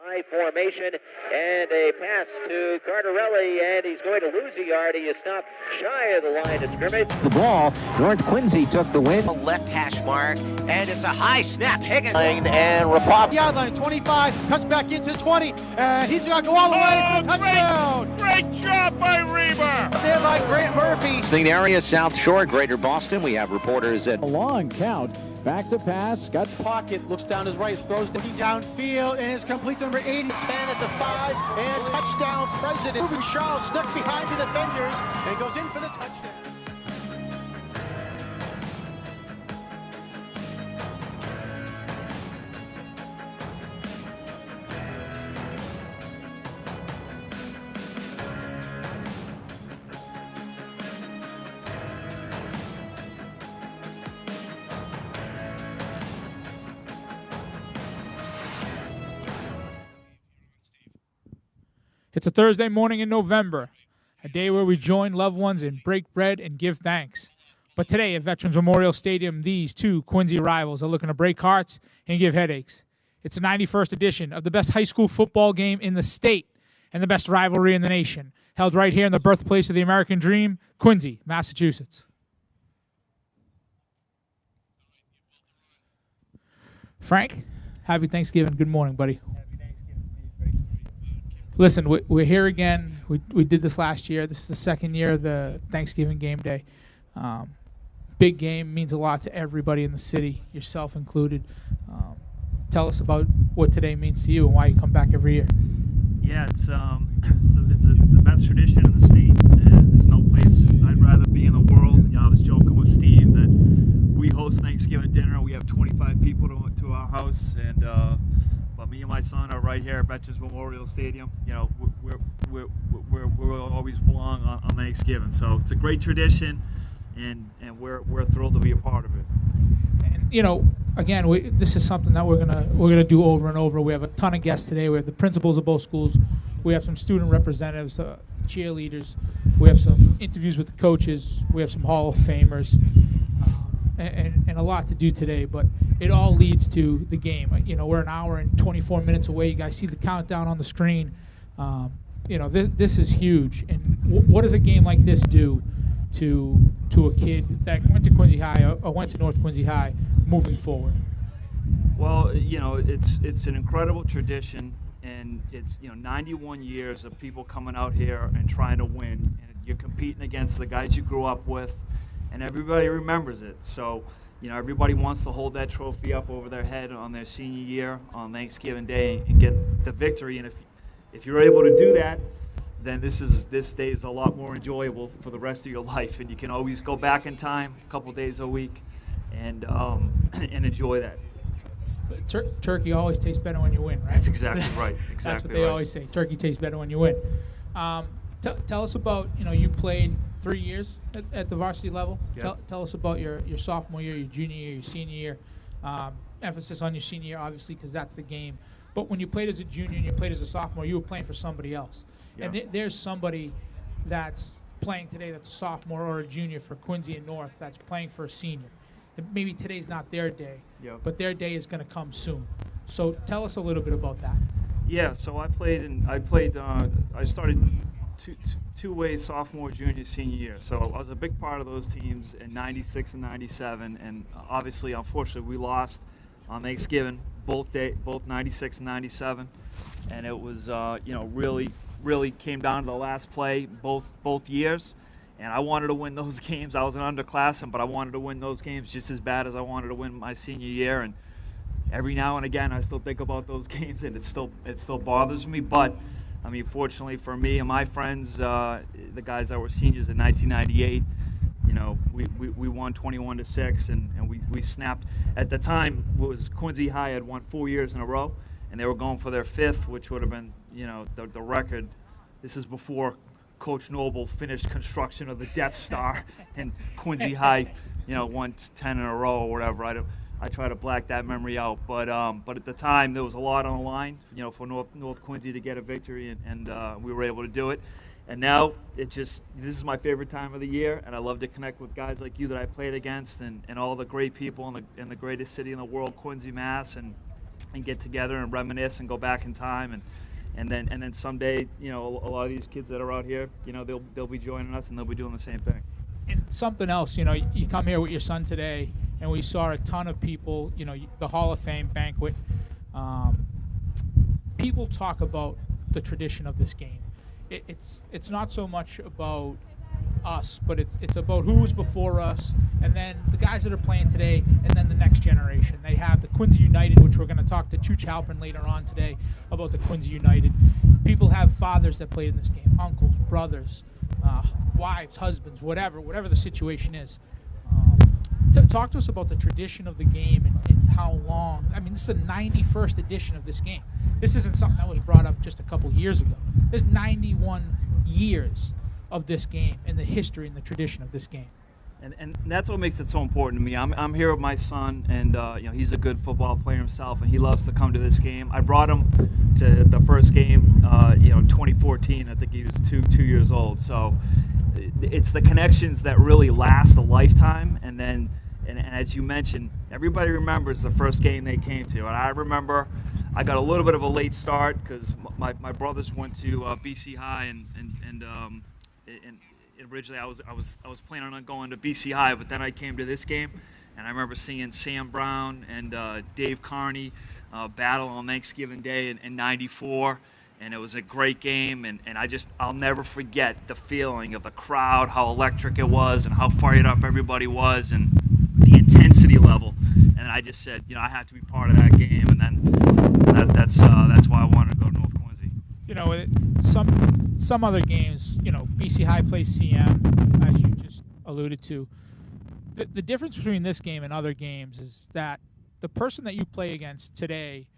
I formation, and a pass to Cardarelli, and he's going to lose a yard. He is stopped shy of the line of scrimmage. The ball, North Quincy took the win. A left hash mark, and it's a high snap. Higgins and Rapop. Yard line, 25, cuts back into the 20, and he's going to go all the way to touchdown. Great job by Reber. There by Grant Murphy. The area, South Shore, Greater Boston. We have reporters at a long count. Back to pass, got pocket, looks down his right, throws downfield, and it's complete number 80. 10 at the 5, and touchdown President. Ruben Charles snuck behind the defenders and goes in for the touchdown. It's a Thursday morning in November, a day where we join loved ones and break bread and give thanks. But today at Veterans Memorial Stadium, these two Quincy rivals are looking to break hearts and give headaches. It's the 91st edition of the best high school football game in the state and the best rivalry in the nation, held right here in the birthplace of the American dream, Quincy, Massachusetts. Frank, happy Thanksgiving. Good morning, buddy. Listen, we're here again. We did this last year. This is the second year of the Thanksgiving game day. Big game, means a lot to everybody in the city, yourself included. Tell us about what today means to you and why you come back every year. Yeah, it's the best tradition in the state. And there's no place I'd rather be in the world. You know, I was joking with Steve that we host Thanksgiving dinner. We have 25 people to our house, and but me and my son are right here at Veterans Memorial Stadium. You know, we always belong on Thanksgiving. So it's a great tradition, and we're thrilled to be a part of it. And you know, again, this is something that we're gonna do over and over. We have a ton of guests today. We have the principals of both schools. We have some student representatives, cheerleaders. We have some interviews with the coaches. We have some Hall of Famers. And a lot to do today, but it all leads to the game. You know, we're an hour and 24 minutes away. You guys see the countdown on the screen. You know, this is huge. And what does a game like this do to a kid that went to Quincy High or went to North Quincy High moving forward? Well, you know, it's an incredible tradition, and it's, you know, 91 years of people coming out here and trying to win. And you're competing against the guys you grew up with, and everybody remembers it. So, you know, everybody wants to hold that trophy up over their head on their senior year on Thanksgiving Day and get the victory. And if you're able to do that, then this day is a lot more enjoyable for the rest of your life. And you can always go back in time a couple days a week and enjoy that. But turkey always tastes better when you win, right? That's exactly right. Exactly. That's what they always say. Turkey tastes better when you win. Tell us about, you know, you played 3 years at the varsity level. Yep. Tell us about your sophomore year, your junior year, your senior year. Emphasis on your senior year, obviously, because that's the game. But when you played as a junior and you played as a sophomore, you were playing for somebody else. Yep. And there's somebody that's playing today that's a sophomore or a junior for Quincy and North that's playing for a senior. And maybe today's not their day, yep, but their day is going to come soon. So tell us a little bit about that. Yeah, so I started two-way sophomore, junior, senior year. So I was a big part of those teams in 96 and 97, and obviously, unfortunately, we lost on Thanksgiving, both 96 and 97, and it was, you know, really came down to the last play both years, and I wanted to win those games. I was an underclassman, but I wanted to win those games just as bad as I wanted to win my senior year, and every now and again, I still think about those games, and it still bothers me, but I mean, fortunately for me and my friends, the guys that were seniors in 1998, you know, we won 21-6, and we snapped. At the time, it was Quincy High had won 4 years in a row, and they were going for their fifth, which would have been, you know, the record. This is before Coach Noble finished construction of the Death Star, and Quincy High, you know, won 10 in a row or whatever. I try to black that memory out, but at the time there was a lot on the line, you know, for North Quincy to get a victory, and we were able to do it. And now this is my favorite time of the year, and I love to connect with guys like you that I played against, and all the great people in the greatest city in the world, Quincy, Mass, and get together and reminisce and go back in time, and then someday, you know, a lot of these kids that are out here, you know, they'll be joining us and they'll be doing the same thing. And something else, you know, you come here with your son today, and we saw a ton of people, you know, the Hall of Fame banquet. People talk about the tradition of this game. It's not so much about us, but it's about who was before us, and then the guys that are playing today, and then the next generation. They have the Quincy United, which we're going to talk to Chooch Halpern later on today about the Quincy United. People have fathers that played in this game, uncles, brothers, wives, husbands, whatever the situation is. Talk to us about the tradition of the game and how long. I mean, this is the 91st edition of this game. This isn't something that was brought up just a couple years ago. There's 91 years of this game and the history and the tradition of this game. And that's what makes it so important to me. I'm here with my son, and you know, he's a good football player himself, and he loves to come to this game. I brought him to the first game, you know, 2014. I think he was two years old. So it's the connections that really last a lifetime. And then, and as you mentioned, everybody remembers the first game they came to. And I remember I got a little bit of a late start because my brothers went to BC High, and originally I was planning on going to BC High, but then I came to this game, and I remember seeing Sam Brown and Dave Carney battle on Thanksgiving Day in '94, and it was a great game, and I'll never forget the feeling of the crowd, how electric it was, and how fired up everybody was, and the intensity level. And I just said, you know, I have to be part of that game, and then that's why I wanted to go to North Quincy. You know, some other games, you know, BC High plays CM, as you just alluded to. The difference between this game and other games is that the person that you play against today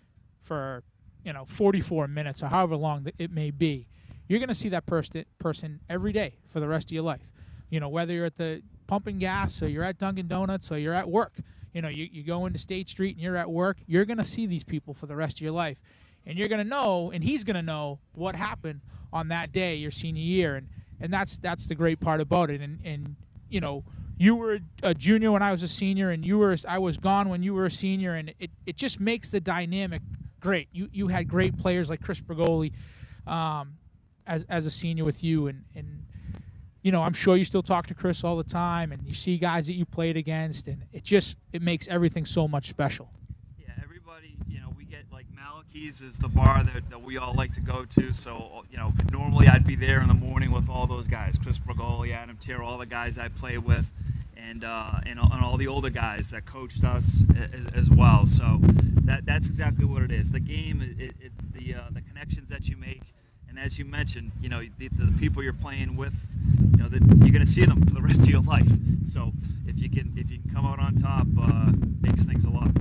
for, you know, 44 minutes or however long it may be, you're going to see that person every day for the rest of your life. You know, whether you're at the pumping gas or you're at Dunkin' Donuts or you're at work. You know, you go into State Street and you're at work, you're going to see these people for the rest of your life. And you're going to know, and he's going to know what happened on that day, your senior year. And that's the great part about it. And you know, you were a junior when I was a senior, and I was gone when you were a senior, and it just makes the dynamic great. You had great players like Chris Bergoli as a senior with you, and you know, I'm sure you still talk to Chris all the time, and you see guys that you played against, and it makes everything so much special. Yeah, everybody, you know, we get like Malachi's is the bar that we all like to go to. So, you know, normally I'd be there in the morning with all those guys, Chris Bergoli, Adam Tier, all the guys I played with, and all the older guys that coached us as well. So that's exactly what it is. The game, the connections that you make. And as you mentioned, you know, the people you're playing with, you know, you're going to see them for the rest of your life. So if you can come out on top, makes things a lot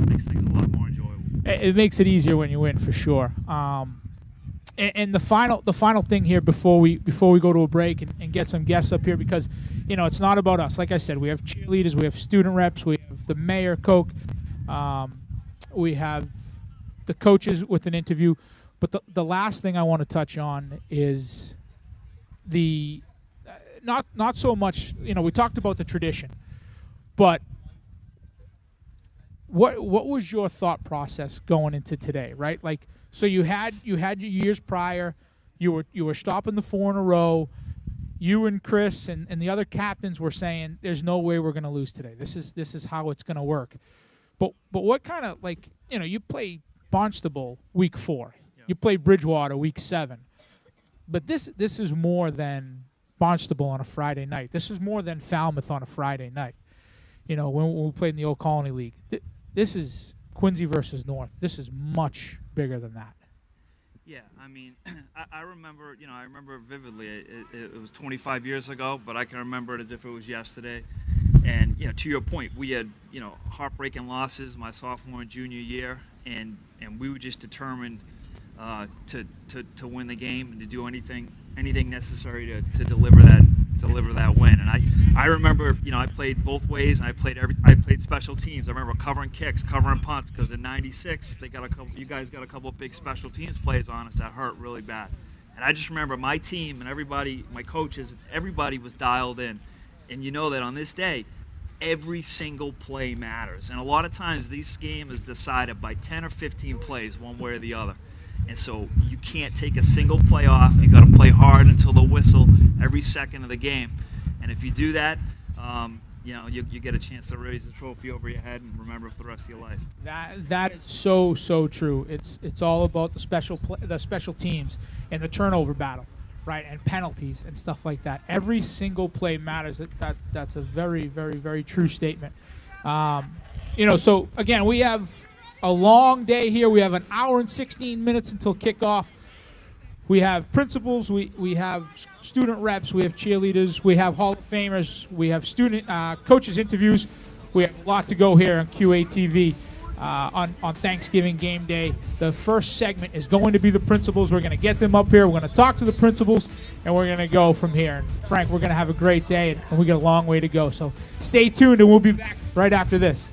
more enjoyable. It makes it easier when you win, for sure. And the final thing here before we go to a break and get some guests up here, because, you know, it's not about us. Like I said, we have cheerleaders, we have student reps, we have the mayor, Coke, we have the coaches with an interview. But the last thing I want to touch on is not so much, you know, we talked about the tradition, but what was your thought process going into today, right? Like, so you had your years prior, you were stopping the 4 in a row. You and Chris and the other captains were saying, there's no way we're going to lose today. This is how it's going to work. But what kind of, like, you know, you play Barnstable week 4. You play Bridgewater week 7. But this is more than Barnstable on a Friday night. This is more than Falmouth on a Friday night. You know, when we played in the Old Colony League. This is Quincy versus North. This is much bigger than that. Yeah, I mean, I remember, you know, I remember vividly. It was 25 years ago, but I can remember it as if it was yesterday. And, you know, to your point, we had, you know, heartbreaking losses my sophomore and junior year, and we were just determined to win the game and to do anything necessary to deliver that win. And I remember, you know, I played both ways, and I played special teams. I remember covering kicks, covering punts, because in '96 you guys got a couple of big special teams plays on us that hurt really bad. And I just remember my team and everybody, my coaches, everybody was dialed in. And you know that on this day, every single play matters. And a lot of times this game is decided by 10 or 15 plays, one way or the other. And so you can't take a single play off. You got to play hard until the whistle every second of the game. And if you do that, you get a chance to raise the trophy over your head and remember it for the rest of your life. That is so true. It's all about the special teams and the turnover battle, right? And penalties and stuff like that. Every single play matters. That's a very, very, very true statement. So again, we have a long day here. We have an hour and 16 minutes until kickoff. We have principals, we have student reps, we have cheerleaders, we have Hall of Famers, we have student coaches interviews. We have a lot to go here on QATV on Thanksgiving game day. The first segment is going to be the principals. We're going to get them up here. We're going to talk to the principals, and we're going to go from here. And Frank, we're going to have a great day, and we got a long way to go. So stay tuned, and we'll be back right after this.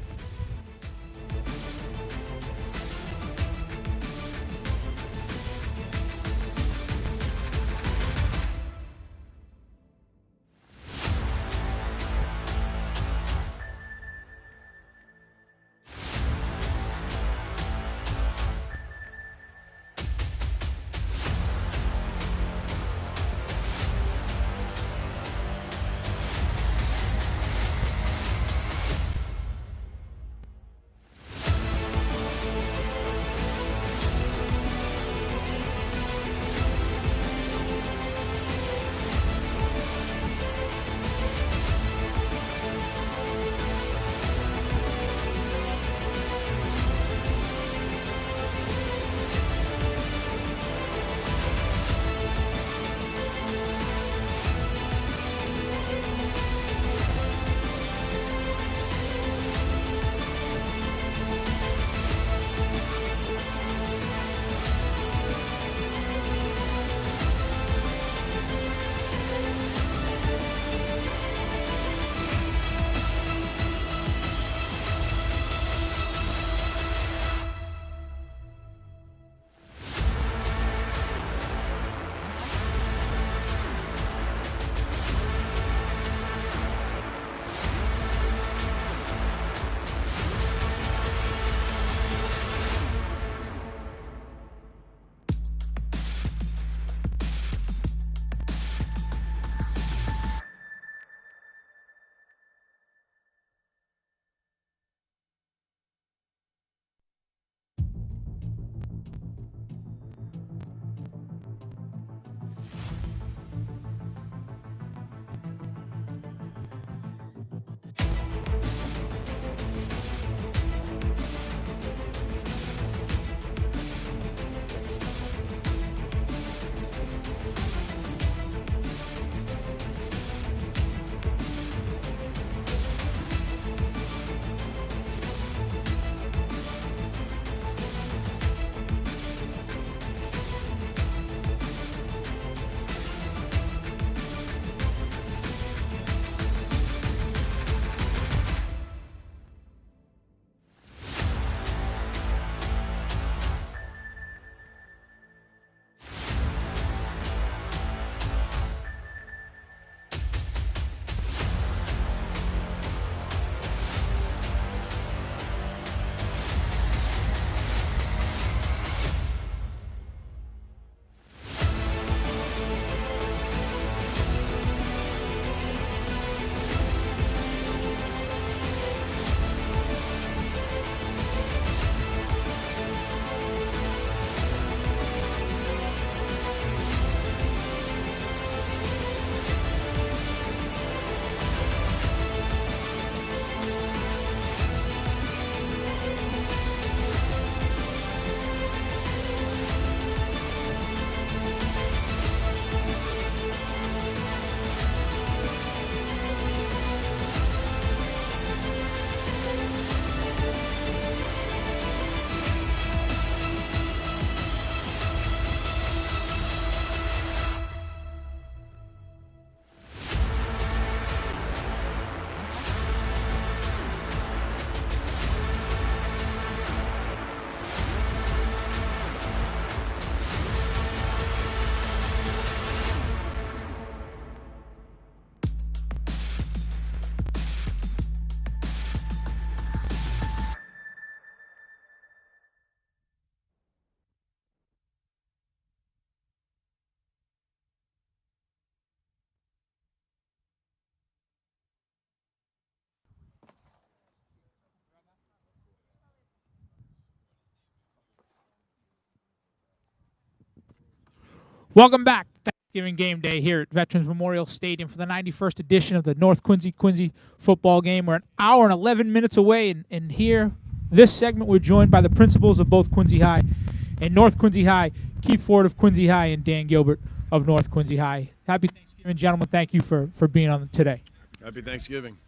Welcome back. Thanksgiving game day here at Veterans Memorial Stadium for the 91st edition of the North Quincy football game. We're an hour and 11 minutes away, and here, this segment, we're joined by the principals of both Quincy High and North Quincy High, Keith Ford of Quincy High and Dan Gilbert of North Quincy High. Happy Thanksgiving, gentlemen. Thank you for being on today. Happy Thanksgiving.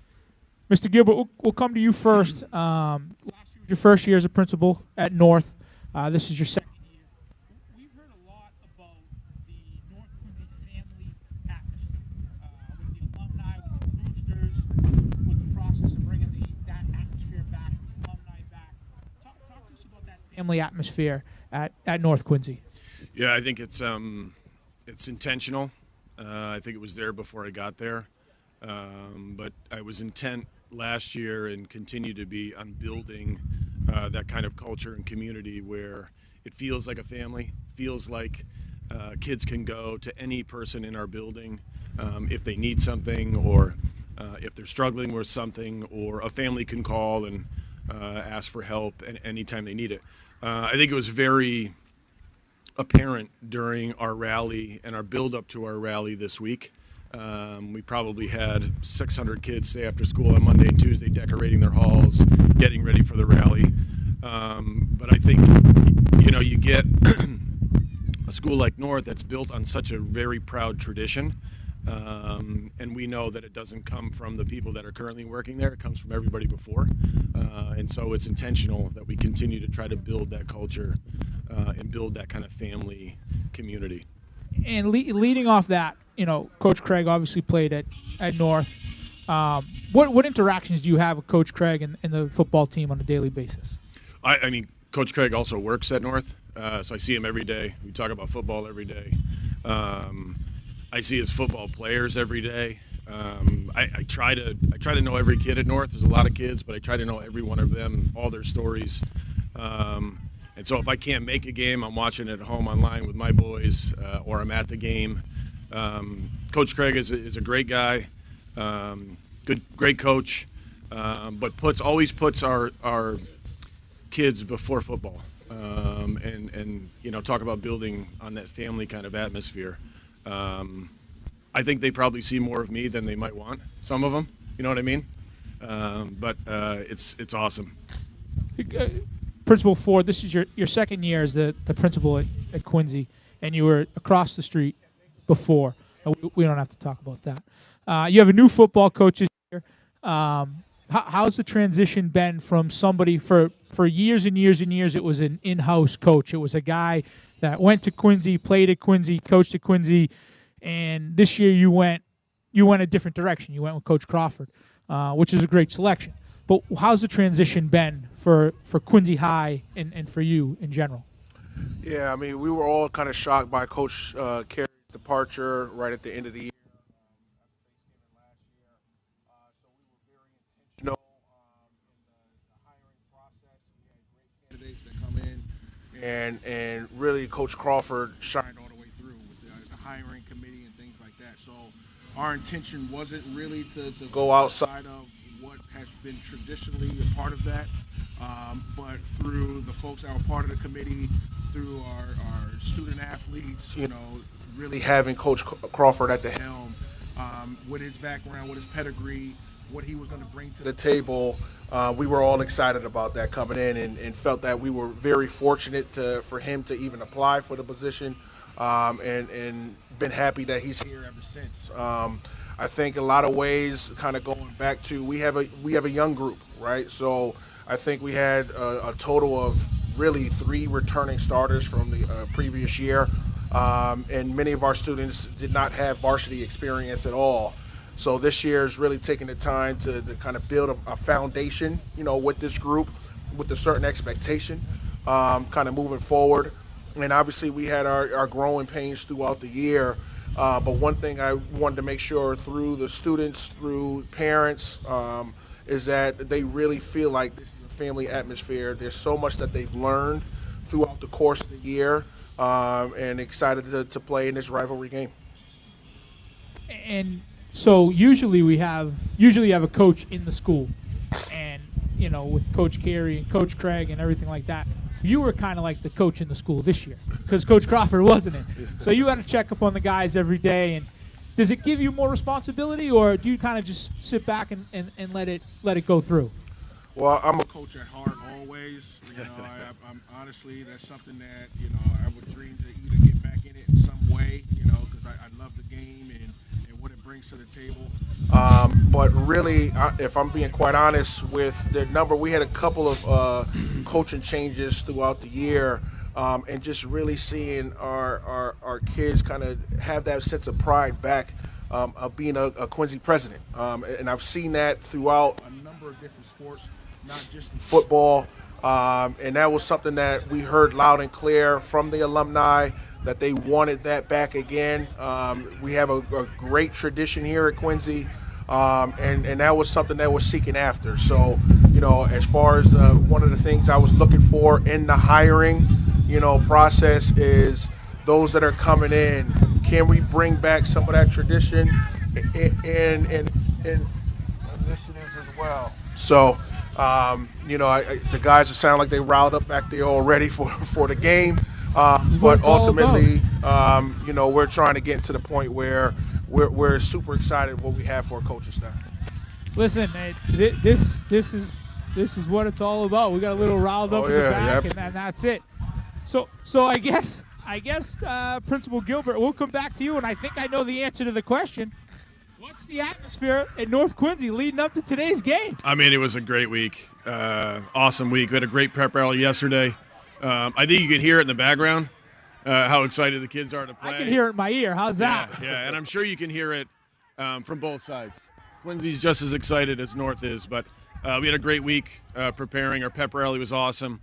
Mr. Gilbert, we'll come to you first. Last year was your first year as a principal at North. This is your second year. We've heard a lot about the North Quincy family atmosphere with the alumni, with the boosters, with the process of bringing that atmosphere back, the alumni back. Talk to us about that family atmosphere at North Quincy. Yeah, I think it's intentional. I think it was there before I got there. But I was intent last year and continue to be on building that kind of culture and community where it feels like a family, feels like kids can go to any person in our building if they need something, or if they're struggling with something, or a family can call and ask for help anytime they need it. I think it was very apparent during our rally and our build-up to our rally this week. We probably had 600 kids stay after school on Monday and Tuesday decorating their halls, getting ready for the rally. But I think, you get a school like North that's built on such a very proud tradition. And we know that it doesn't come from the people that are currently working there. It comes from everybody before. And so it's intentional that we continue to try to build that culture and build that kind of family community. And leading off that, Coach Craig obviously played at North. What interactions do you have with Coach Craig and the football team on a daily basis? I mean, Coach Craig also works at North, so I see him every day. We talk about football every day. I see his football players every day. I try to know every kid at North. There's a lot of kids, but I try to know every one of them, all their stories. And so if I can't make a game, I'm watching it at home online with my boys, or I'm at the game. Coach Craig is a great guy, great coach, but always puts our kids before football, and talk about building on that family kind of atmosphere. I think they probably see more of me than they might want. Some of them, you know what I mean? But it's awesome. Principal Ford, this is your second year as the principal at Quincy, and you were across the street before. We don't have to talk about that. You have a new football coach this year. How's the transition been from somebody for years and years and years? It was an in-house coach. It was a guy that went to Quincy, played at Quincy, coached at Quincy, and this year you went a different direction. You went with Coach Crawford, which is a great selection. But how's the transition been for Quincy High and for you in general? Yeah, I mean, we were all kind of shocked by Coach Carey's departure right at the end of the year. So we were very intentional in the hiring process. We had great candidates that come in, and really Coach Crawford shined all the way through with the hiring committee and things like that. So our intention wasn't really to go outside of what has been traditionally a part of that, but through the folks that were part of the committee, through our student athletes, really having Coach Crawford at the helm, with his background, with his pedigree, what he was going to bring to the table, we were all excited about that coming in, and felt that we were very fortunate for him to even apply for the position, and been happy that he's here ever since. I think in a lot of ways, kind of going back to, we have a young group, right? So I think we had a total of really 3 returning starters from the previous year, and many of our students did not have varsity experience at all. So this year is really taking the time to kind of build a foundation, with this group, with a certain expectation, kind of moving forward. And obviously we had our growing pains throughout the year. But one thing I wanted to make sure through the students, through parents, is that they really feel like this is a family atmosphere. There's so much that they've learned throughout the course of the year, and excited to play in this rivalry game. And so usually you have a coach in the school, and with Coach Carey and Coach Craig and everything like that, you were kind of like the coach in the school this year because Coach Crawford wasn't in. So you had to check up on the guys every day. And does it give you more responsibility, or do you kind of just sit back and let it go through? Well, I'm a coach at heart always. I'm honestly, that's something that, I would dream to either get back in it in some way, because I love the game and what it brings to the table. But really, if I'm being quite honest with the number, we had a couple of coaching changes throughout the year, and just really seeing our kids kind of have that sense of pride back of being a Quincy president. And I've seen that throughout a number of different sports, not just in football. And that was something that we heard loud and clear from the alumni, that they wanted that back again. We have a great tradition here at Quincy, and that was something that we're seeking after. So, as far as one of the things I was looking for in the hiring, process is those that are coming in, can we bring back some of that tradition and initiatives as well? So, the guys sound like they riled up back there already for the game. But ultimately, we're trying to get to the point where we're super excited what we have for a coaching staff. Listen, this is what it's all about. We got a little riled up in the back, and that's it. So I guess Principal Gilbert, we'll come back to you, and I think I know the answer to the question. What's the atmosphere at North Quincy leading up to today's game? I mean, it was a great week, awesome week. We had a great prep rally yesterday. I think you can hear it in the background, how excited the kids are to play. I can hear it in my ear. How's that? Yeah, and I'm sure you can hear it from both sides. Quincy's just as excited as North is, but we had a great week preparing. Our pep rally was awesome.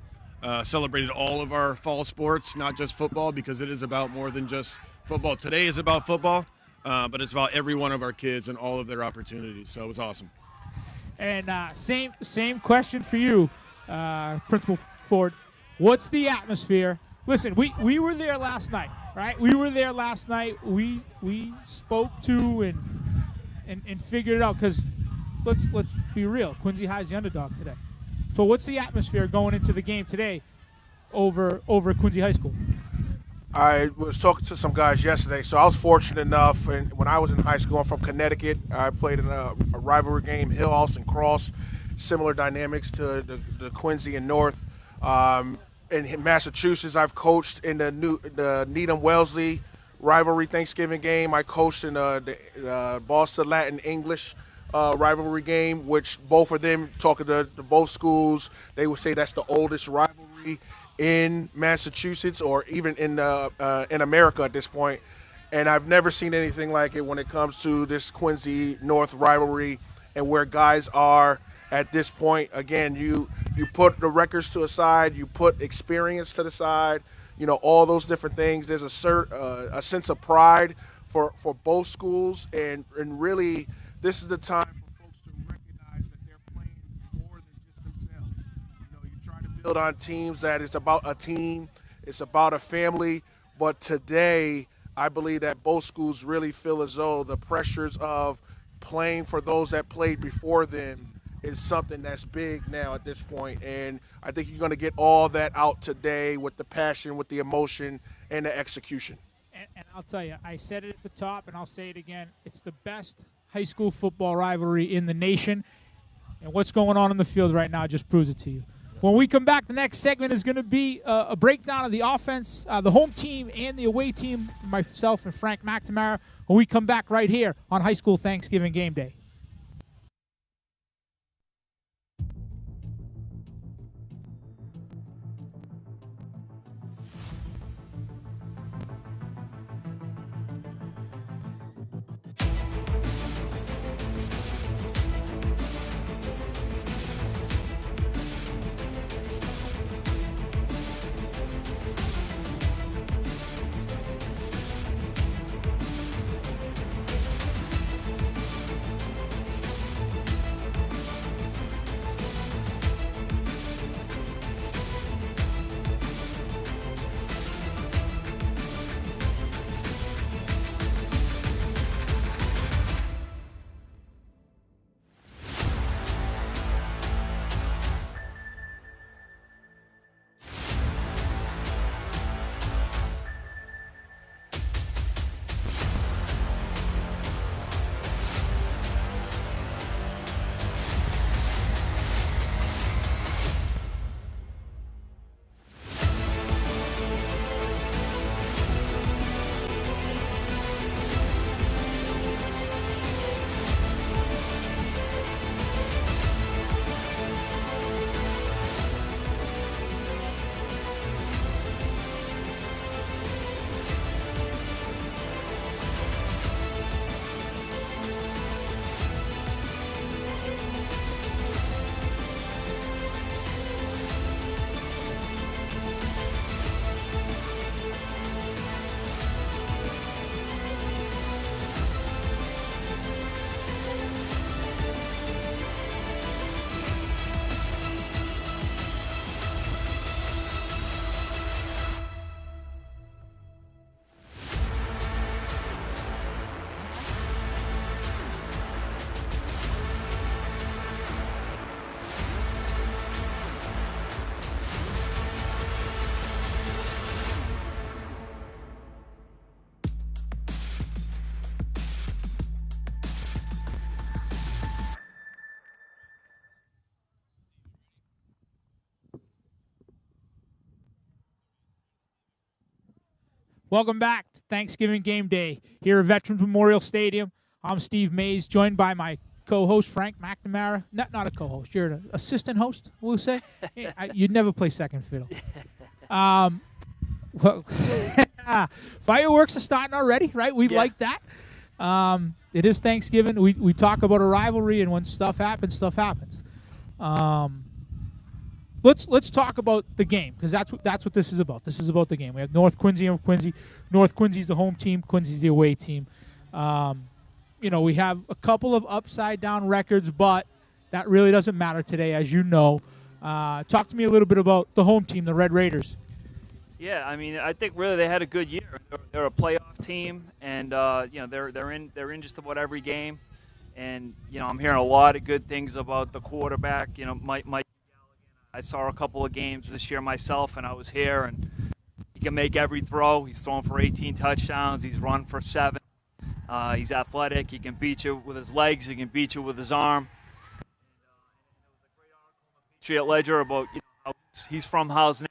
Celebrated all of our fall sports, not just football, because it is about more than just football. Today is about football, but it's about every one of our kids and all of their opportunities. So it was awesome. And same question for you, Principal Ford. What's the atmosphere? Listen, we were there last night, right? We were there last night. We spoke to and figured it out, because let's be real. Quincy High's the underdog today. So what's the atmosphere going into the game today over Quincy High School? I was talking to some guys yesterday, so I was fortunate enough, and when I was in high school, I'm from Connecticut. I played in a rivalry game, Hill, Austin, Cross, similar dynamics to the Quincy and North. In Massachusetts, I've coached in the Needham-Wellesley rivalry Thanksgiving game. I coached in the Boston Latin English rivalry game, which both of them, talking to both schools, they would say that's the oldest rivalry in Massachusetts, or even in America at this point. And I've never seen anything like it when it comes to this Quincy North rivalry and where guys are at this point. Again, you put the records to the side, you put experience to the side, all those different things. There's a sense of pride for both schools, and really this is the time for folks to recognize that they're playing more than just themselves. You try to build on teams that it's about a team, it's about a family, but today I believe that both schools really feel as though the pressures of playing for those that played before them is something that's big now at this point. And I think you're going to get all that out today with the passion, with the emotion, and the execution. And I'll tell you, I said it at the top, and I'll say it again. It's the best high school football rivalry in the nation. And what's going on in the field right now just proves it to you. When we come back, the next segment is going to be a breakdown of the offense, the home team and the away team, myself and Frank McNamara, when we come back right here on High School Thanksgiving Game Day. Welcome back to Thanksgiving Game Day here at Veterans Memorial Stadium. I'm Steve Mays, joined by my co-host Frank McNamara. Not a co-host, you're an assistant host, we'll say. You'd never play second fiddle. Well, fireworks are starting already, right? We like that. It is Thanksgiving. We talk about a rivalry, and when stuff happens, stuff happens. Let's talk about the game, because that's what this is about. This is about the game. We have North Quincy and Quincy. North Quincy's the home team. Quincy's the away team. We have a couple of upside-down records, but that really doesn't matter today, as you know. Talk to me a little bit about the home team, the Red Raiders. Yeah, I mean, I think really they had a good year. They're a playoff team, and they're in just about every game. And I'm hearing a lot of good things about the quarterback. Mike Galligan. I saw a couple of games this year myself, and I was here. And he can make every throw. He's thrown for 18 touchdowns. He's run for 7. He's athletic. He can beat you with his legs. He can beat you with his arm. Patriot Ledger about how he's from Housenick,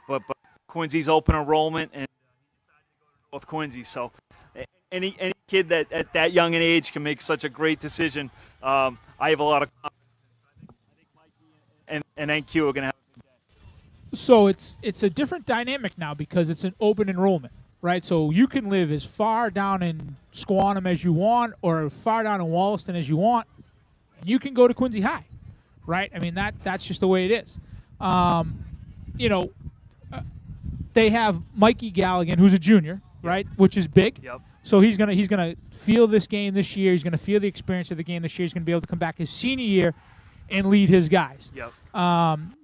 but Quincy's open enrollment, and North Quincy. So any kid that at that young an age can make such a great decision. I have a lot of confidence. I think Mikey and NQ are going to have a good day. So it's a different dynamic now because it's an open enrollment, right? So you can live as far down in Squantum as you want, or far down in Wollaston as you want, and you can go to Quincy High, right? I mean that's just the way it is. They have Mikey Galligan, who's a junior, right, which is big. Yep. So he's gonna feel this game this year. He's gonna feel the experience of the game this year. He's gonna be able to come back his senior year and lead his guys. Yep.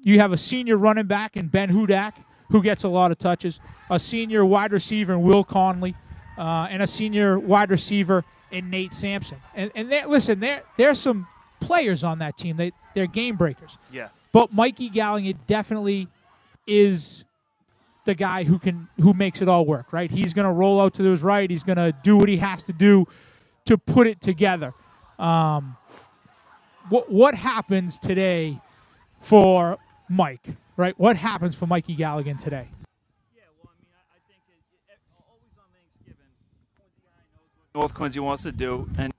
You have a senior running back in Ben Hudak, who gets a lot of touches, a senior wide receiver in Will Conley, and a senior wide receiver in Nate Sampson. And there's some players on that team. They're game breakers. Yeah. But Mikey Galligan definitely is the guy who makes it all work, right? He's going to roll out to his right. He's going to do what he has to do to put it together. What happens today for Mike, right? What happens for Mikey Galligan today? Yeah, well, I mean, I think always on Thanksgiving, Quincy High knows what North Quincy wants to do, and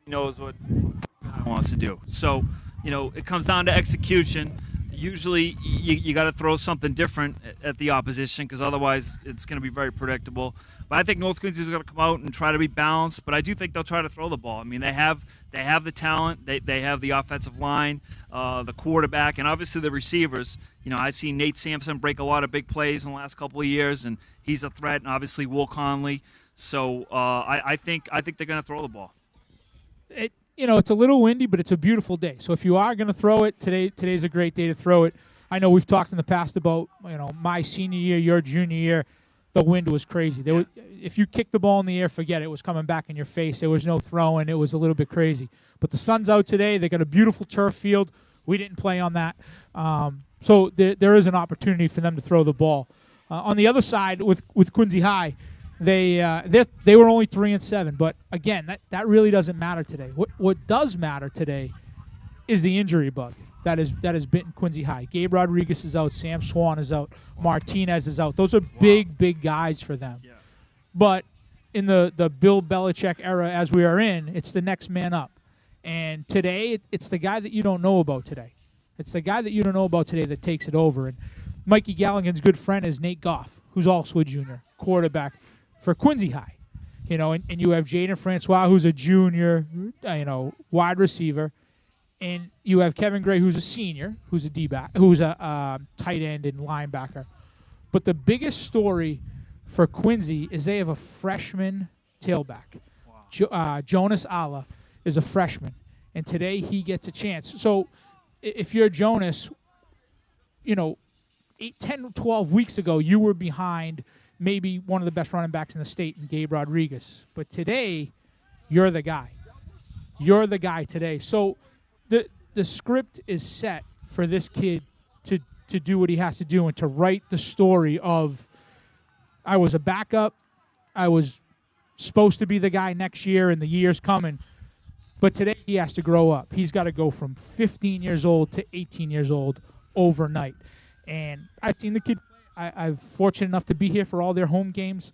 he knows what Quincy High wants to do. So, it comes down to execution. Usually you got to throw something different at the opposition, because otherwise it's going to be very predictable. But I think North Quincy is going to come out and try to be balanced, but I do think they'll try to throw the ball. I mean, they have the talent, they have the offensive line, the quarterback, and obviously the receivers. I've seen Nate Sampson break a lot of big plays in the last couple of years, and he's a threat, and obviously Will Conley. So I think they're going to throw the ball. It's a little windy, but it's a beautiful day. So if you are going to throw it, today's a great day to throw it. I know we've talked in the past about, my senior year, your junior year, the wind was crazy. If you kicked the ball in the air, forget it. It was coming back in your face. There was no throwing. It was a little bit crazy. But the sun's out today. They got a beautiful turf field. We didn't play on that. So there is an opportunity for them to throw the ball. On the other side, with Quincy High, they were only 3-7, but again, that really doesn't matter today. What does matter today is the injury bug that has bitten Quincy High. Gabe Rodriguez is out, Sam Swan is out, Martinez is out. Those are big guys for them. Yeah. But in the Bill Belichick era, as we are in, it's the next man up. And today, it's the guy that you don't know about today. It's the guy that you don't know about today that takes it over. And Mikey Galligan's good friend is Nate Goff, who's also a junior quarterback for Quincy High, and you have Jaden Francois, who's a junior, wide receiver, and you have Kevin Gray, who's a senior, who's a D-back, who's a tight end and linebacker. But the biggest story for Quincy is they have a freshman tailback. Wow. Jonas Alla is a freshman, and today he gets a chance. So if you're Jonas, 10, 12 weeks ago, you were behind maybe one of the best running backs in the state in Gabe Rodriguez. But today, you're the guy. You're the guy today. So the script is set for this kid to do what he has to do and to write the story of, I was a backup, I was supposed to be the guy next year and the years coming, but today he has to grow up. He's got to go from 15 years old to 18 years old overnight. And I've seen the kid I'm fortunate enough to be here for all their home games.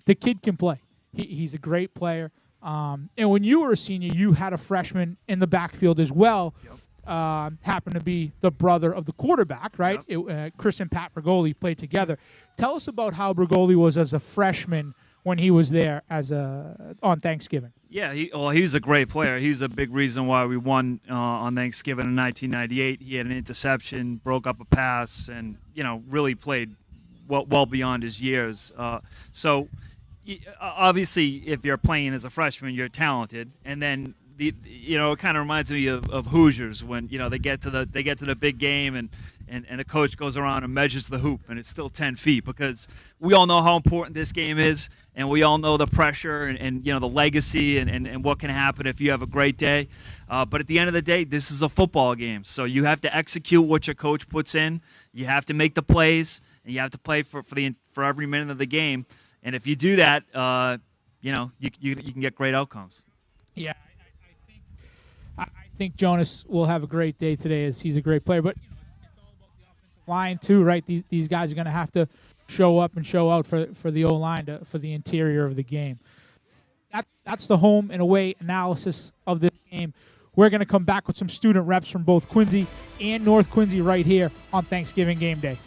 The kid can play. He's a great player. And when you were a senior, you had a freshman in the backfield as well. Yep. Happened to be the brother of the quarterback, right? Yep. Chris and Pat Bergoli played together. Tell us about how Bergoli was as a freshman when he was there on Thanksgiving. Yeah, he was a great player. He's a big reason why we won on Thanksgiving in 1998. He had an interception, broke up a pass, and really played well beyond his years. So obviously, if you're playing as a freshman, you're talented, and then it kind of reminds me of Hoosiers when they get to the big game and the coach goes around and measures the hoop and it's still 10 feet, because we all know how important this game is, and we all know the pressure and the legacy and what can happen if you have a great day. But at the end of the day, this is a football game, so you have to execute what your coach puts in. You have to make the plays, and you have to play for every minute of the game. And if you do that, you can get great outcomes. Yeah, I think Jonas will have a great day today, as he's a great player. But it's all about the offensive line too, right? These guys are going to have to show up and show out for the O-line, for the interior of the game. That's the home and away analysis of this game. We're going to come back with some student reps from both Quincy and North Quincy right here on Thanksgiving game day.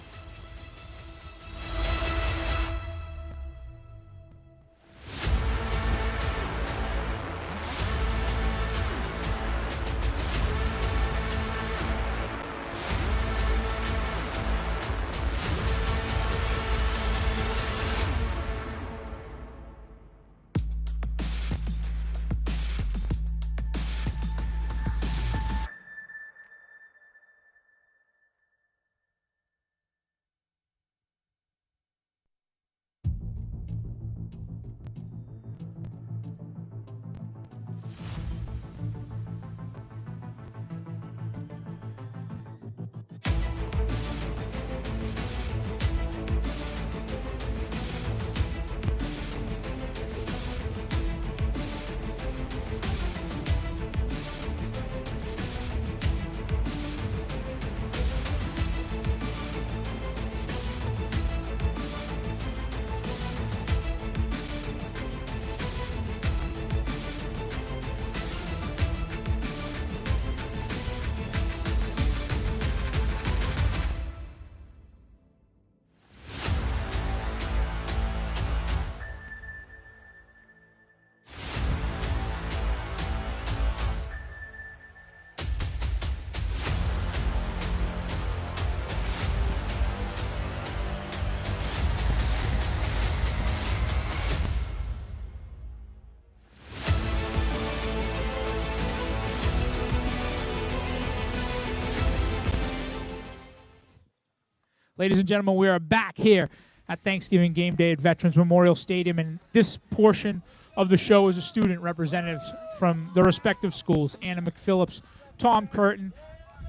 Ladies and gentlemen, we are back here at Thanksgiving game day at Veterans Memorial Stadium, and this portion of the show is a student representatives from the respective schools: Anna McPhillips, Tom Curtin,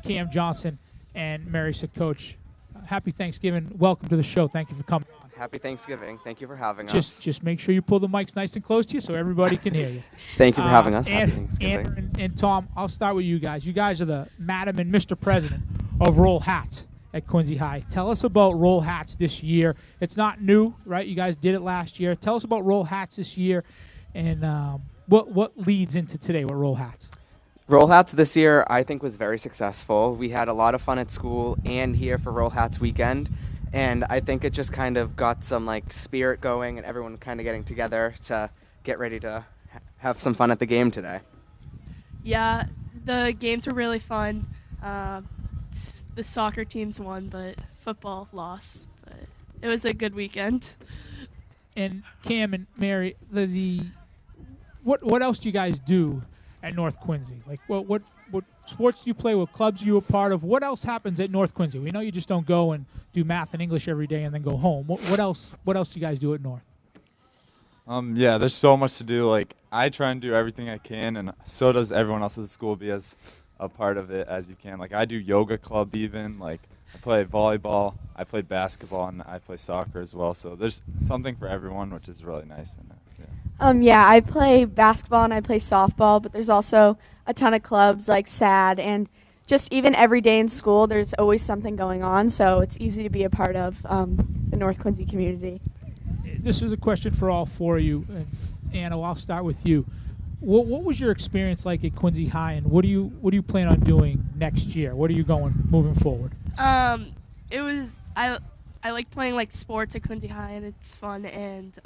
Cam Johnson, and Mary Sakoch. Happy Thanksgiving. Welcome to the show. Thank you for coming on. Happy Thanksgiving. Thank you for having us. Just make sure you pull the mics nice and close to you so everybody can hear you. Thank you for having us. Happy Thanksgiving. Anna and Tom, I'll start with you guys. You guys are the Madam and Mr. President of Roll Hats at Quincy High. Tell us about Roll Hats this year. It's not new, right? You guys did it last year. Tell us about Roll Hats this year, and what leads into today with Roll Hats. Roll Hats this year, I think, was very successful. We had a lot of fun at school and here for Roll Hats weekend, and I think it just kind of got some spirit going and everyone kind of getting together to get ready to have some fun at the game today. Yeah, the games were really fun. The soccer teams won, but football lost. But it was a good weekend. And Cam and Mary, what else do you guys do at North Quincy? Like what sports do you play? What clubs are you a part of? What else happens at North Quincy? We know you just don't go and do math and English every day and then go home. What else do you guys do at North? Yeah, there's so much to do. I try and do everything I can, and so does everyone else at the school. Be as a part of it as you can. I do yoga club even. I play volleyball, I play basketball, and I play soccer as well. So there's something for everyone, which is really nice. Yeah, I play basketball and I play softball, but there's also a ton of clubs like SAD and just even every day in school, there's always something going on, so it's easy to be a part of the North Quincy community. This is a question for all four of you. And Anna, I'll start with you. What was your experience like at Quincy High, and what do you plan on doing next year? What are you moving forward? It was I like playing like sports at Quincy High, and it's fun. And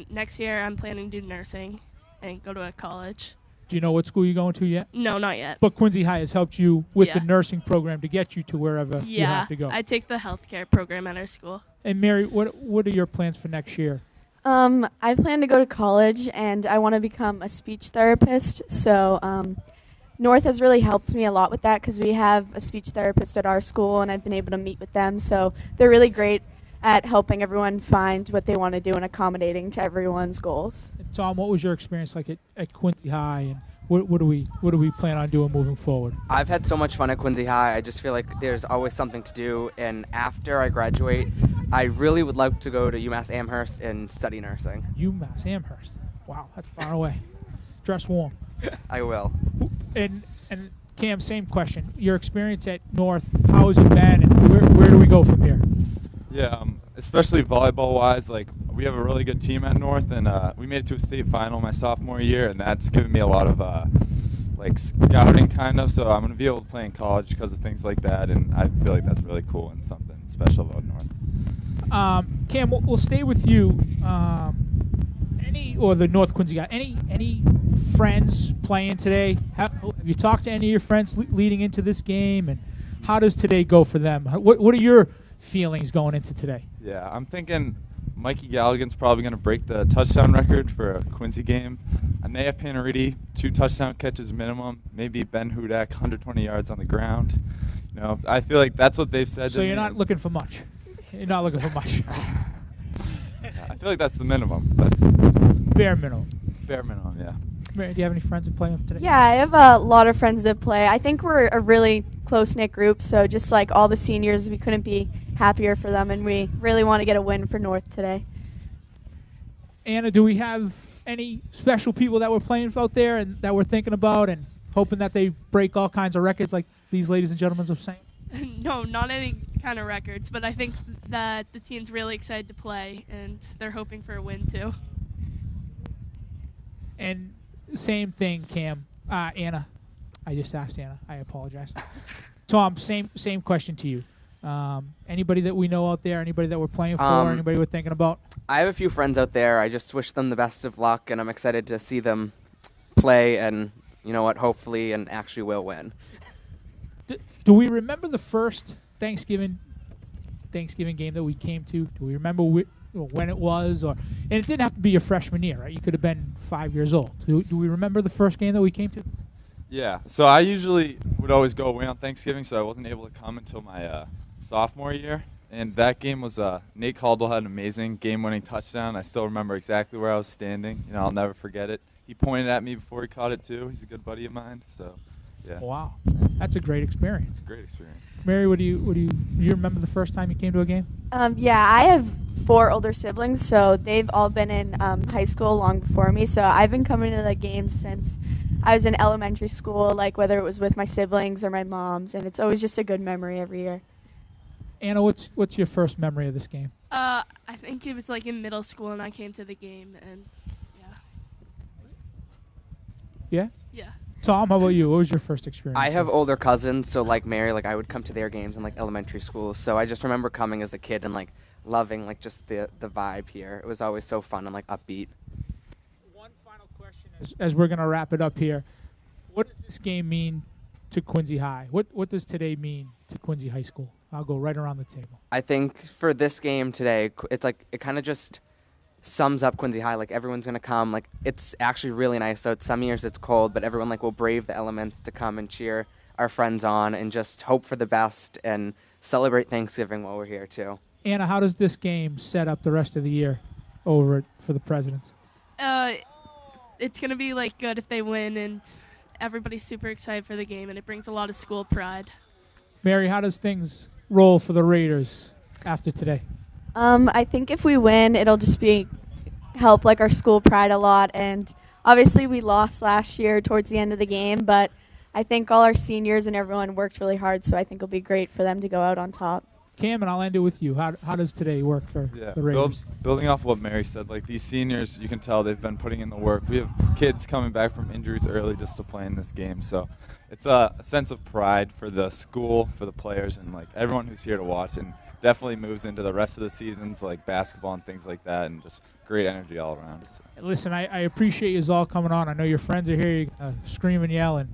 next year I'm planning to do nursing and go to a college. Do you know what school you're going to yet? No, not yet. But Quincy High has helped you with Yeah. the nursing program to get you to wherever you have to go. I take the healthcare program at our school. And Mary, what are your plans for next year? I plan to go to college, and I want to become a speech therapist. So North has really helped me a lot with that because we have a speech therapist at our school, and I've been able to meet with them. So they're really great at helping everyone find what they want to do and accommodating to everyone's goals. Tom, what was your experience like at Quincy High, and what do we plan on doing moving forward? I've had so much fun at Quincy High. I just feel like there's always something to do, and after I graduate, I really would like to go to UMass Amherst and study nursing. UMass Amherst. Wow, that's far away. Dress warm. I will. And Cam, same question. Your experience at North, how has it been, and where do we go from here? Yeah, especially volleyball-wise, like we have a really good team at North, and we made it to a state final my sophomore year, and that's given me a lot of like scouting kind of. So I'm going to be able to play in college because of things like that, and I feel like that's really cool and something special about North. Cam, we'll stay with you. The North Quincy guy. Any friends playing today? Have you talked to any of your friends leading into this game, and how does today go for them? What are your feelings going into today? Yeah, I'm thinking Mikey Galligan's probably going to break the touchdown record for a Quincy game. Anaya Panariti, 2 touchdown catches minimum. Maybe Ben Hudak, 120 yards on the ground. You know, I feel like that's what they've said. So you're not looking for much. You're not looking for much. I feel like that's the minimum. That's bare minimum. Bare minimum, yeah. Mary, do you have any friends that play today? Yeah, I have a lot of friends that play. I think we're a really close-knit group, so just like all the seniors, we couldn't be happier for them, and we really want to get a win for North today. Anna, do we have any special people that we're playing out there and that we're thinking about and hoping that they break all kinds of records like these ladies and gentlemen are saying? No, not any kind of records, but I think that the team's really excited to play, and they're hoping for a win too. And same thing, Cam. Anna. I just asked Anna. I apologize. Tom, same question to you. Anybody that we know out there, anybody that we're playing for, anybody we're thinking about? I have a few friends out there. I just wish them the best of luck, and I'm excited to see them play, and you know what, hopefully and actually will win. Do we remember the first Thanksgiving game that we came to? Do we remember when it was? And it didn't have to be your freshman year, right? You could have been 5 years old. Do we remember the first game that we came to? Yeah, so I usually would always go away on Thanksgiving, so I wasn't able to come until my sophomore year. And that game was Nate Caldwell had an amazing game-winning touchdown. I still remember exactly where I was standing. You know, I'll never forget it. He pointed at me before he caught it too. He's a good buddy of mine, so yeah. Wow, that's a great experience. Great experience. Mary, do you remember the first time you came to a game? Yeah, I have 4 older siblings, so they've all been in high school long before me. So I've been coming to the games since I was in elementary school, like whether it was with my siblings or my moms, and it's always just a good memory every year. Anna, what's your first memory of this game? I think it was like in middle school, and I came to the game, and Yeah? Yeah. Tom, how about you? What was your first experience? I have older cousins, so like Mary, like I would come to their games in like elementary school. So I just remember coming as a kid and like loving like just the vibe here. It was always so fun and like upbeat. One final question as we're going to wrap it up here. What does this game mean to Quincy High? What does today mean to Quincy High School? I'll go right around the table. I think for this game today, it's like it kind of just sums up Quincy High. Like everyone's gonna come. Like it's actually really nice. So some years it's cold, but everyone like will brave the elements to come and cheer our friends on and just hope for the best and celebrate Thanksgiving while we're here too. Anna, how does this game set up the rest of the year over for the Presidents? It's gonna be like good if they win, and everybody's super excited for the game, and it brings a lot of school pride. Mary, how does things roll for the Raiders after today? I think if we win, it'll just help like our school pride a lot. And obviously we lost last year towards the end of the game, but I think all our seniors and everyone worked really hard, so I think it'll be great for them to go out on top. Cam, and I'll end it with you. How does today work for the Raiders? Building off what Mary said, like these seniors, you can tell they've been putting in the work. We have kids coming back from injuries early just to play in this game, so it's a sense of pride for the school, for the players, and like everyone who's here to watch, and definitely moves into the rest of the seasons, like basketball and things like that, and just great energy all around. Listen, I appreciate you all coming on. I know your friends are here. You're gonna scream and yell and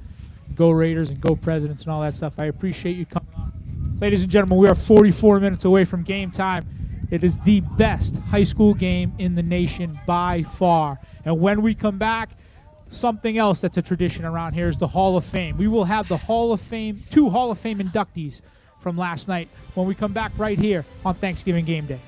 go Raiders and go Presidents and all that stuff. I appreciate you coming on. Ladies and gentlemen, we are 44 minutes away from game time. It is the best high school game in the nation by far. And when we come back, something else that's a tradition around here is the Hall of Fame. We will have the Hall of Fame, 2 Hall of Fame inductees from last night when we come back right here on Thanksgiving Game Day.